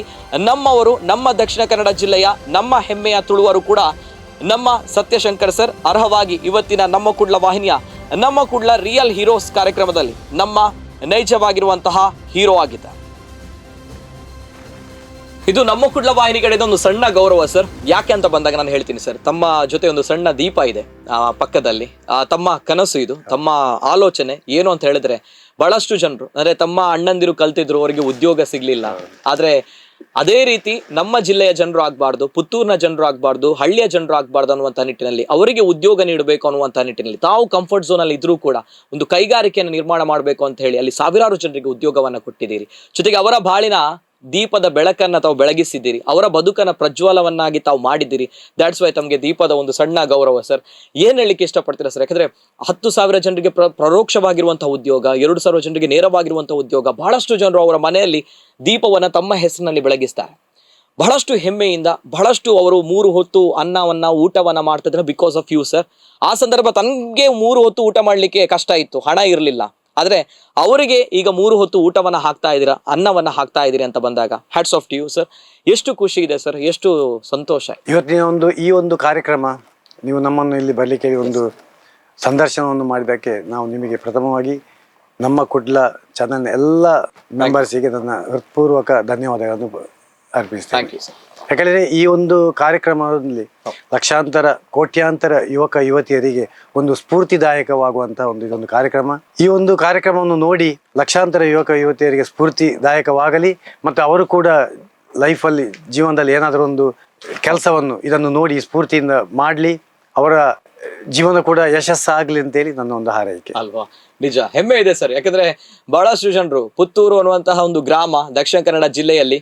ನಮ್ಮವರು, ನಮ್ಮ ದಕ್ಷಿಣ ಕನ್ನಡ ಜಿಲ್ಲೆಯ ನಮ್ಮ ಹೆಮ್ಮೆಯ ತುಳುವರು ಕೂಡ ನಮ್ಮ ಸತ್ಯಶಂಕರ್ ಸರ್ ಅರ್ಹವಾಗಿ ಇವತ್ತಿನ ನಮ್ಮ ಕುಡ್ಲ ವಾಹಿನಿಯ ನಮ್ಮ ಕುಡ್ಲ ರಿಯಲ್ ಹೀರೋಸ್ ಕಾರ್ಯಕ್ರಮದಲ್ಲಿ ನಮ್ಮ ನೈಜವಾಗಿರುವಂತಹ ಹೀರೋ ಆಗಿದ್ದಾರೆ. ಇದು ನಮ್ಮ ಕುಡ್ಲ ವಾಹಿನಿ ಕಡೆದ ಒಂದು ಸಣ್ಣ ಗೌರವ ಸರ್. ಯಾಕೆ ಅಂತ ಬಂದಾಗ ನಾನು ಹೇಳ್ತೀನಿ ಸರ್, ತಮ್ಮ ಜೊತೆ ಒಂದು ಸಣ್ಣ ದೀಪ ಇದೆ ಪಕ್ಕದಲ್ಲಿ. ತಮ್ಮ ಕನಸು ಇದು, ತಮ್ಮ ಆಲೋಚನೆ ಏನು ಅಂತ ಹೇಳಿದ್ರೆ, ಬಹಳಷ್ಟು ಜನರು ಅಂದ್ರೆ ತಮ್ಮ ಅಣ್ಣಂದಿರು ಕಲ್ತಿದ್ರು, ಅವರಿಗೆ ಉದ್ಯೋಗ ಸಿಗ್ಲಿಲ್ಲ. ಆದ್ರೆ ಅದೇ ರೀತಿ ನಮ್ಮ ಜಿಲ್ಲೆಯ ಜನರು ಆಗ್ಬಾರ್ದು, ಪುತ್ತೂರಿನ ಜನರು ಆಗ್ಬಾರ್ದು, ಹಳ್ಳಿಯ ಜನರು ಆಗ್ಬಾರ್ದು ಅನ್ನುವಂಥ ನಿಟ್ಟಿನಲ್ಲಿ ಅವರಿಗೆ ಉದ್ಯೋಗ ನೀಡಬೇಕು ಅನ್ನುವಂಥ ನಿಟ್ಟಿನಲ್ಲಿ ತಾವು ಕಂಫರ್ಟ್ ಝೋನ್ ಅಲ್ಲಿ ಇದ್ರೂ ಕೂಡ ಒಂದು ಕೈಗಾರಿಕೆಯನ್ನು ನಿರ್ಮಾಣ ಮಾಡಬೇಕು ಅಂತ ಹೇಳಿ ಅಲ್ಲಿ ಸಾವಿರಾರು ಜನರಿಗೆ ಉದ್ಯೋಗವನ್ನ ಕೊಟ್ಟಿದ್ದೀರಿ. ಜೊತೆಗೆ ಅವರ ಬಾಳಿನ ದೀಪದ ಬೆಳಕನ್ನ ತಾವು ಬೆಳಗಿಸಿದ್ದೀರಿ, ಅವರ ಬದುಕನ್ನ ಪ್ರಜ್ವಲವನ್ನಾಗಿ ತಾವು ಮಾಡಿದ್ದೀರಿ. ದ್ಯಾಟ್ಸ್ ವೈ ತಮಗೆ ದೀಪದ ಒಂದು ಸಣ್ಣ ಗೌರವ ಸರ್. ಏನ್ ಹೇಳಲಿಕ್ಕೆ ಇಷ್ಟಪಡ್ತೀರಾ ಸರ್? ಯಾಕಂದ್ರೆ 10,000 ಜನರಿಗೆ ಪರೋಕ್ಷವಾಗಿರುವಂತಹ ಉದ್ಯೋಗ, 2,000 ಜನರಿಗೆ ನೇರವಾಗಿರುವಂತಹ ಉದ್ಯೋಗ. ಬಹಳಷ್ಟು ಜನರು ಅವರ ಮನೆಯಲ್ಲಿ ದೀಪವನ್ನ ತಮ್ಮ ಹೆಸರಿನಲ್ಲಿ ಬೆಳಗಿಸ್ತಾರೆ. ಬಹಳಷ್ಟು ಹೆಮ್ಮೆಯಿಂದ, ಬಹಳಷ್ಟು ಅವರು 3 ಹೊತ್ತು ಅನ್ನವನ್ನ ಊಟವನ್ನ ಮಾಡ್ತಿದ್ರು ಬಿಕಾಸ್ ಆಫ್ ಯು ಸರ್. ಆ ಸಂದರ್ಭ ತನಗೆ 3 ಹೊತ್ತು ಊಟ ಮಾಡ್ಲಿಕ್ಕೆ ಕಷ್ಟ ಇತ್ತು, ಹಣ ಇರಲಿಲ್ಲ. ಆದ್ರೆ ಅವರಿಗೆ ಈಗ 3 ಹೊತ್ತು ಊಟವನ್ನ ಹಾಕ್ತಾ ಇದ್ದೀರಾ, ಅನ್ನವನ್ನ ಹಾಕ್ತಾ ಇದ್ದೀರಿ ಅಂತ ಬಂದಾಗ hats off to you sir. ಎಷ್ಟು ಖುಷಿ ಇದೆ ಸರ್, ಎಷ್ಟು ಸಂತೋಷ. ಇವತ್ತಿನ ಈ ಒಂದು ಕಾರ್ಯಕ್ರಮ, ನೀವು ನಮ್ಮನ್ನು ಇಲ್ಲಿ ಬರ್ಲಿಕ್ಕೆ ಒಂದು ಸಂದರ್ಶನವನ್ನು ಮಾಡಿದ್ದಕ್ಕೆ ನಾವು ನಿಮಗೆ ಪ್ರಥಮವಾಗಿ ನಮ್ಮ ಕುಡ್ಲ ಚಾನಲ್ ಎಲ್ಲ ಮೆಂಬರ್ಸಿಗೆ ನನ್ನ ಹೃತ್ಪೂರ್ವಕ ಧನ್ಯವಾದಗಳನ್ನು ಅರ್ಪಿಸ್ತೇನೆ. ಯಾಕಂದರೆ ಈ ಒಂದು ಕಾರ್ಯಕ್ರಮದಲ್ಲಿ ಲಕ್ಷಾಂತರ, ಕೋಟ್ಯಾಂತರ ಯುವಕ ಯುವತಿಯರಿಗೆ ಒಂದು ಸ್ಫೂರ್ತಿದಾಯಕವಾಗುವಂತಹ ಇದೊಂದು ಕಾರ್ಯಕ್ರಮ. ಈ ಒಂದು ಕಾರ್ಯಕ್ರಮವನ್ನು ನೋಡಿ ಲಕ್ಷಾಂತರ ಯುವಕ ಯುವತಿಯರಿಗೆ ಸ್ಫೂರ್ತಿದಾಯಕವಾಗಲಿ, ಮತ್ತು ಅವರು ಕೂಡ ಲೈಫಲ್ಲಿ, ಜೀವನದಲ್ಲಿ ಏನಾದರೂ ಒಂದು ಕೆಲಸವನ್ನು ಇದನ್ನು ನೋಡಿ ಸ್ಫೂರ್ತಿಯಿಂದ ಮಾಡಲಿ, ಅವರ ಜೀವನ ಕೂಡ ಯಶಸ್ಸಾಗಲಿ ಅಂತೇಳಿ ನನ್ನ ಒಂದು ಹಾರೈಕೆ ಅಲ್ವಾ. ನಿಜ, ಹೆಮ್ಮೆ ಇದೆ ಸರ್. ಯಾಕಂದ್ರೆ ಬಹಳಷ್ಟು ಜನರು ಪುತ್ತೂರು ಅನ್ನುವಂತಹ ಒಂದು ಗ್ರಾಮ ದಕ್ಷಿಣ ಕನ್ನಡ ಜಿಲ್ಲೆಯಲ್ಲಿ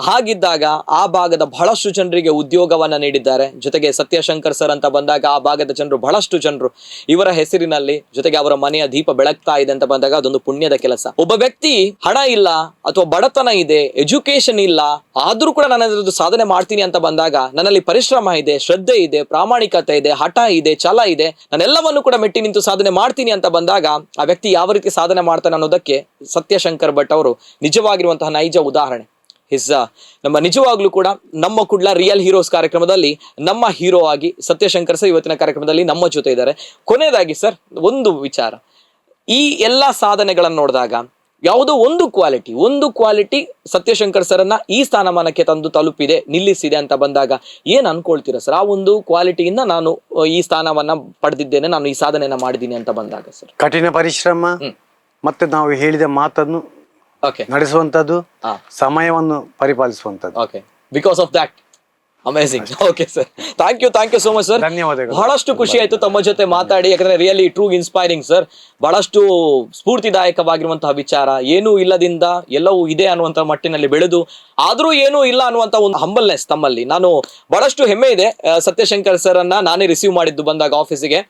ಹಾಗಿದ್ದಾಗ ಆ ಭಾಗದ ಬಹಳಷ್ಟು ಜನರಿಗೆ ಉದ್ಯೋಗವನ್ನ ನೀಡಿದ್ದಾರೆ. ಜೊತೆಗೆ ಸತ್ಯಶಂಕರ್ ಸರ್ ಅಂತ ಬಂದಾಗ ಆ ಭಾಗದ ಜನರು ಬಹಳಷ್ಟು ಜನರು ಇವರ ಹೆಸರಿನಲ್ಲಿ, ಜೊತೆಗೆ ಅವರ ಮನೆಯ ದೀಪ ಬೆಳಗ್ತಾ ಇದೆ ಅಂತ ಬಂದಾಗ ಅದೊಂದು ಪುಣ್ಯದ ಕೆಲಸ. ಒಬ್ಬ ವ್ಯಕ್ತಿ ಹಣ ಇಲ್ಲ ಅಥವಾ ಬಡತನ ಇದೆ, ಎಜುಕೇಶನ್ ಇಲ್ಲ, ಆದ್ರೂ ಕೂಡ ನಾನು ಸಾಧನೆ ಮಾಡ್ತೀನಿ ಅಂತ ಬಂದಾಗ ನನ್ನಲ್ಲಿ ಪರಿಶ್ರಮ ಇದೆ, ಶ್ರದ್ಧೆ ಇದೆ, ಪ್ರಾಮಾಣಿಕತೆ ಇದೆ, ಹಠ ಇದೆ, ಛಲ ಇದೆ, ನಾನೆಲ್ಲವನ್ನು ಕೂಡ ಮೆಟ್ಟಿ ನಿಂತು ಸಾಧನೆ ಮಾಡ್ತೀನಿ ಅಂತ ಬಂದಾಗ ಆ ವ್ಯಕ್ತಿ ಯಾವ ರೀತಿ ಸಾಧನೆ ಮಾಡ್ತಾನೆ ಅನ್ನೋದಕ್ಕೆ ಸತ್ಯಶಂಕರ್ ಭಟ್ ಅವರು ನಿಜವಾಗಿರುವಂತಹ ನೈಜ ಉದಾಹರಣೆ. ನಮ್ಮ ನಿಜವಾಗ್ಲೂ ಕೂಡ ನಮ್ಮ ಕುಡ್ಲ ರಿಯಲ್ ಹೀರೋಸ್ ಕಾರ್ಯಕ್ರಮದಲ್ಲಿ ನಮ್ಮ ಹೀರೋ ಆಗಿ ಸತ್ಯಶಂಕರ್ ಸರ್ ಇವತ್ತಿನ ಕಾರ್ಯಕ್ರಮದಲ್ಲಿ ನಮ್ಮ ಜೊತೆ ಇದ್ದಾರೆ. ಕೊನೆಯದಾಗಿ ಸರ್ ಒಂದು ವಿಚಾರ, ಈ ಎಲ್ಲಾ ಸಾಧನೆಗಳನ್ನು ನೋಡಿದಾಗ ಯಾವುದೋ ಒಂದು ಕ್ವಾಲಿಟಿ ಸತ್ಯಶಂಕರ್ ಸರನ್ನ ಈ ಸ್ಥಾನಮಾನಕ್ಕೆ ತಂದು ತಲುಪಿದೆ, ನಿಲ್ಲಿಸಿದೆ ಅಂತ ಬಂದಾಗ ಏನ್ ಅನ್ಕೊಳ್ತೀರಾ ಸರ್? ಆ ಒಂದು ಕ್ವಾಲಿಟಿಯಿಂದ ನಾನು ಈ ಸ್ಥಾನವನ್ನ ಪಡೆದಿದ್ದೇನೆ, ನಾನು ಈ ಸಾಧನೆಯನ್ನ ಮಾಡಿದ್ದೀನಿ ಅಂತ ಬಂದಾಗ ಸರ್? ಕಠಿಣ ಪರಿಶ್ರಮ ಮತ್ತೆ ನಾವು ಹೇಳಿದ ಮಾತನ್ನು ನಡೆಸುವಂತದ್ದು, ಸಮಯವನ್ನು ಪರಿಪಾಲಿಸುವಂತದ್ದು. Okay, because of that amazing. Okay sir, thank you so much sir. ಧನ್ಯವಾದಗಳು. ಬಹಳಷ್ಟು ಖುಷಿ ಆಯ್ತು ತಮ್ಮ ಜೊತೆ ಮಾತಾಡಿ. ಯಾಕಂದ್ರೆ ರಿಯಲಿ ಟ್ರೂ ಇನ್ಸ್ಪೈರಿಂಗ್ ಸರ್. ಬಹಳಷ್ಟು ಸ್ಫೂರ್ತಿದಾಯಕವಾಗಿರುವಂತಹ ವಿಚಾರ, ಏನೂ ಇಲ್ಲದಿಂದ ಎಲ್ಲವೂ ಇದೆ ಅನ್ನುವಂತ ಮಟ್ಟಿನಲ್ಲಿ ಬೆಳೆದು ಆದ್ರೂ ಏನೂ ಇಲ್ಲ ಅನ್ನುವಂತ ಒಂದು ಹಂಬಲ್ನೆಸ್ ತಮ್ಮಲ್ಲಿ. ನಾನು ಬಹಳಷ್ಟು ಹೆಮ್ಮೆ ಇದೆ. ಸತ್ಯಶಂಕರ್ ಸರ್ ಅನ್ನ ನಾನೇ ರಿಸೀವ್ ಮಾಡಿದ್ದು ಬಂದಾಗ ಆಫೀಸಿಗೆ.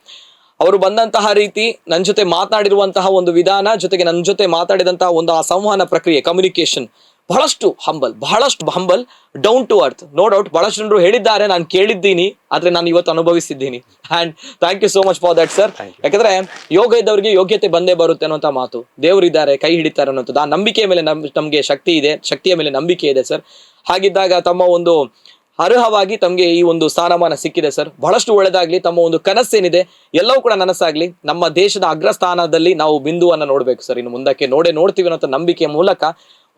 ಅವರು ಬಂದಂತಹ ರೀತಿ, ನನ್ನ ಜೊತೆ ಮಾತನಾಡಿರುವಂತಹ ಒಂದು ವಿಧಾನ, ಜೊತೆಗೆ ನನ್ನ ಜೊತೆ ಮಾತಾಡಿದಂತಹ ಒಂದು ಆ ಸಂವಹನ ಪ್ರಕ್ರಿಯೆ, ಕಮ್ಯುನಿಕೇಶನ್ ಬಹಳಷ್ಟು humble, down to earth. No doubt ಬಹಳಷ್ಟು ಜನರು ಹೇಳಿದ್ದಾರೆ, ನಾನು ಕೇಳಿದ್ದೀನಿ, ಆದ್ರೆ ನಾನು ಇವತ್ತು ಅನುಭವಿಸಿದ್ದೀನಿ. And thank you so much for that sir. ಯಾಕಂದ್ರೆ ಯೋಗ ಇದ್ದವರಿಗೆ ಯೋಗ್ಯತೆ ಬಂದೇ ಬರುತ್ತೆ ಅನ್ನೋಂಥ ಮಾತು, ದೇವರಿದ್ದಾರೆ, ಕೈ ಹಿಡಿತಾರೆ ಅನ್ನೋಂಥದ್ದು, ಆ ನಂಬಿಕೆಯ ಮೇಲೆ ನಮ್ಗೆ ಶಕ್ತಿ ಇದೆ, ಶಕ್ತಿಯ ಮೇಲೆ ನಂಬಿಕೆ ಇದೆ ಸರ್. ಹಾಗಿದ್ದಾಗ ತಮ್ಮ ಒಂದು ಅರ್ಹವಾಗಿ ತಮಗೆ ಈ ಒಂದು ಸ್ಥಾನಮಾನ ಸಿಕ್ಕಿದೆ ಸರ್. ಬಹಳಷ್ಟು ಒಳ್ಳೆದಾಗ್ಲಿ. ತಮ್ಮ ಒಂದು ಕನಸೇನಿದೆ ಎಲ್ಲವೂ ಕೂಡ ನನಸಾಗ್ಲಿ. ನಮ್ಮ ದೇಶದ ಅಗ್ರಸ್ಥಾನದಲ್ಲಿ ನಾವು ಬಿಂದುವನ್ನ ನೋಡ್ಬೇಕು ಸರ್. ಇನ್ನು ಮುಂದಕ್ಕೆ ನೋಡ್ತೀವಿ ಅನ್ನೋ ನಂಬಿಕೆಯ ಮೂಲಕ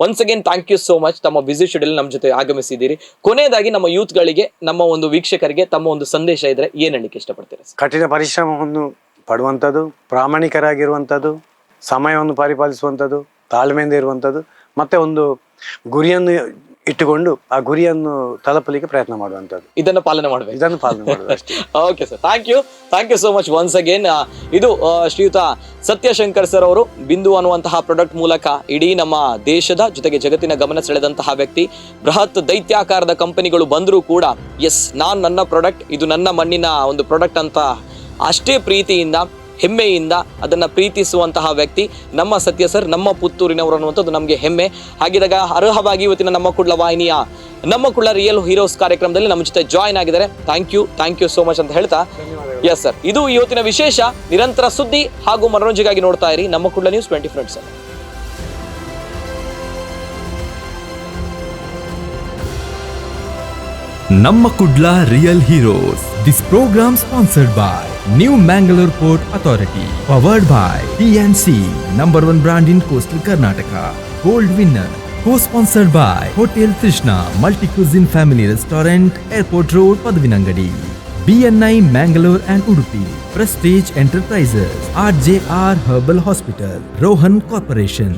once again thank you so much. ತಮ್ಮ ಬಿಸಿ ಶೆಡ್ಯೂಲ್ ನಮ್ಮ ಜೊತೆ ಆಗಮಿಸಿದ್ದೀರಿ. ಕೊನೆಯದಾಗಿ ನಮ್ಮ ಯೂತ್ಗಳಿಗೆ, ನಮ್ಮ ಒಂದು ವೀಕ್ಷಕರಿಗೆ ತಮ್ಮ ಒಂದು ಸಂದೇಶ ಇದ್ರೆ ಏನ್ ಹೇಳಲಿಕ್ಕೆ ಇಷ್ಟಪಡ್ತೀರಾ? ಕಠಿಣ ಪರಿಶ್ರಮವನ್ನು ಪಡುವಂಥದ್ದು, ಪ್ರಾಮಾಣಿಕರಾಗಿರುವಂಥದ್ದು, ಸಮಯವನ್ನು ಪರಿಪಾಲಿಸುವಂಥದ್ದು, ತಾಳ್ಮೆಯಿಂದ ಇರುವಂಥದ್ದು, ಮತ್ತೆ ಒಂದು ಗುರಿಯನ್ನು ಇಟ್ಟುಕೊಂಡು ಆ ಗುರಿಯನ್ನು ತಲುಪಲಿಕ್ಕೆ ಪ್ರಯತ್ನ ಮಾಡುವಂಥದ್ದು, ಇದನ್ನು ಪಾಲನೆ ಮಾಡಬೇಕು ಅಷ್ಟೇ. Okay sir, thank you so much once again. ಇದು ಶ್ರೀಯುತ ಸತ್ಯಶಂಕರ್ ಸರ್ ಅವರು ಬಿಂದು ಅನ್ನುವಂತಹ ಪ್ರಾಡಕ್ಟ್ ಮೂಲಕ ಇಡೀ ನಮ್ಮ ದೇಶದ ಜೊತೆಗೆ ಜಗತ್ತಿನ ಗಮನ ಸೆಳೆದಂತಹ ವ್ಯಕ್ತಿ. ಬೃಹತ್ ದೈತ್ಯಾಕಾರದ ಕಂಪನಿಗಳು ಬಂದರೂ ಕೂಡ ಎಸ್, ನನ್ನ ಪ್ರಾಡಕ್ಟ್, ಇದು ನನ್ನ ಮಣ್ಣಿನ ಒಂದು ಪ್ರಾಡಕ್ಟ್ ಅಂತ ಅಷ್ಟೇ ಪ್ರೀತಿಯಿಂದ, ಹೆಮ್ಮೆಯಿಂದ ಅದನ್ನ ಪ್ರೀತಿಸುವಂತಹ ವ್ಯಕ್ತಿ ನಮ್ಮ ಸತ್ಯ ಸರ್, ನಮ್ಮ ಪುತ್ತೂರಿನವರು ಅನ್ನುವಂಥದ್ದು ನಮಗೆ ಹೆಮ್ಮೆ. ಹಾಗಿದಾಗ ಅರ್ಹವಾಗಿ ಇವತ್ತಿನ ನಮ್ಮ ಕುಡ್ಲ ವಾಹಿನಿಯ ನಮ್ಮ ಕುಡ್ಲ ರಿಯಲ್ ಹೀರೋಸ್ ಕಾರ್ಯಕ್ರಮದಲ್ಲಿ ನಮ್ಮ ಜೊತೆ ಜಾಯ್ನ್ ಆಗಿದ್ದಾರೆ. ಥ್ಯಾಂಕ್ ಯು ಸೋ ಮಚ್ ಅಂತ ಹೇಳ್ತಾ, ಎಸ್ ಸರ್, ಇದು ಇವತ್ತಿನ ವಿಶೇಷ. ನಿರಂತರ ಸುದ್ದಿ ಹಾಗೂ ಮನೋರಂಜನೆಗಾಗಿ ನೋಡ್ತಾ ಇರಿ ನಮ್ಮ Kudla news 24/7. Namma Kudla Real Heroes. This program sponsored by New Mangalore Port Authority. Powered by PNC, #1 brand in coastal Karnataka. Gold winner. Co-sponsored by Hotel Krishna, Multi-Cuisine Family Restaurant, Airport Road, Padavinangadi. BNI Mangalore and Udupi. Prestige Enterprises. RJR Herbal Hospital. Rohan Corporation.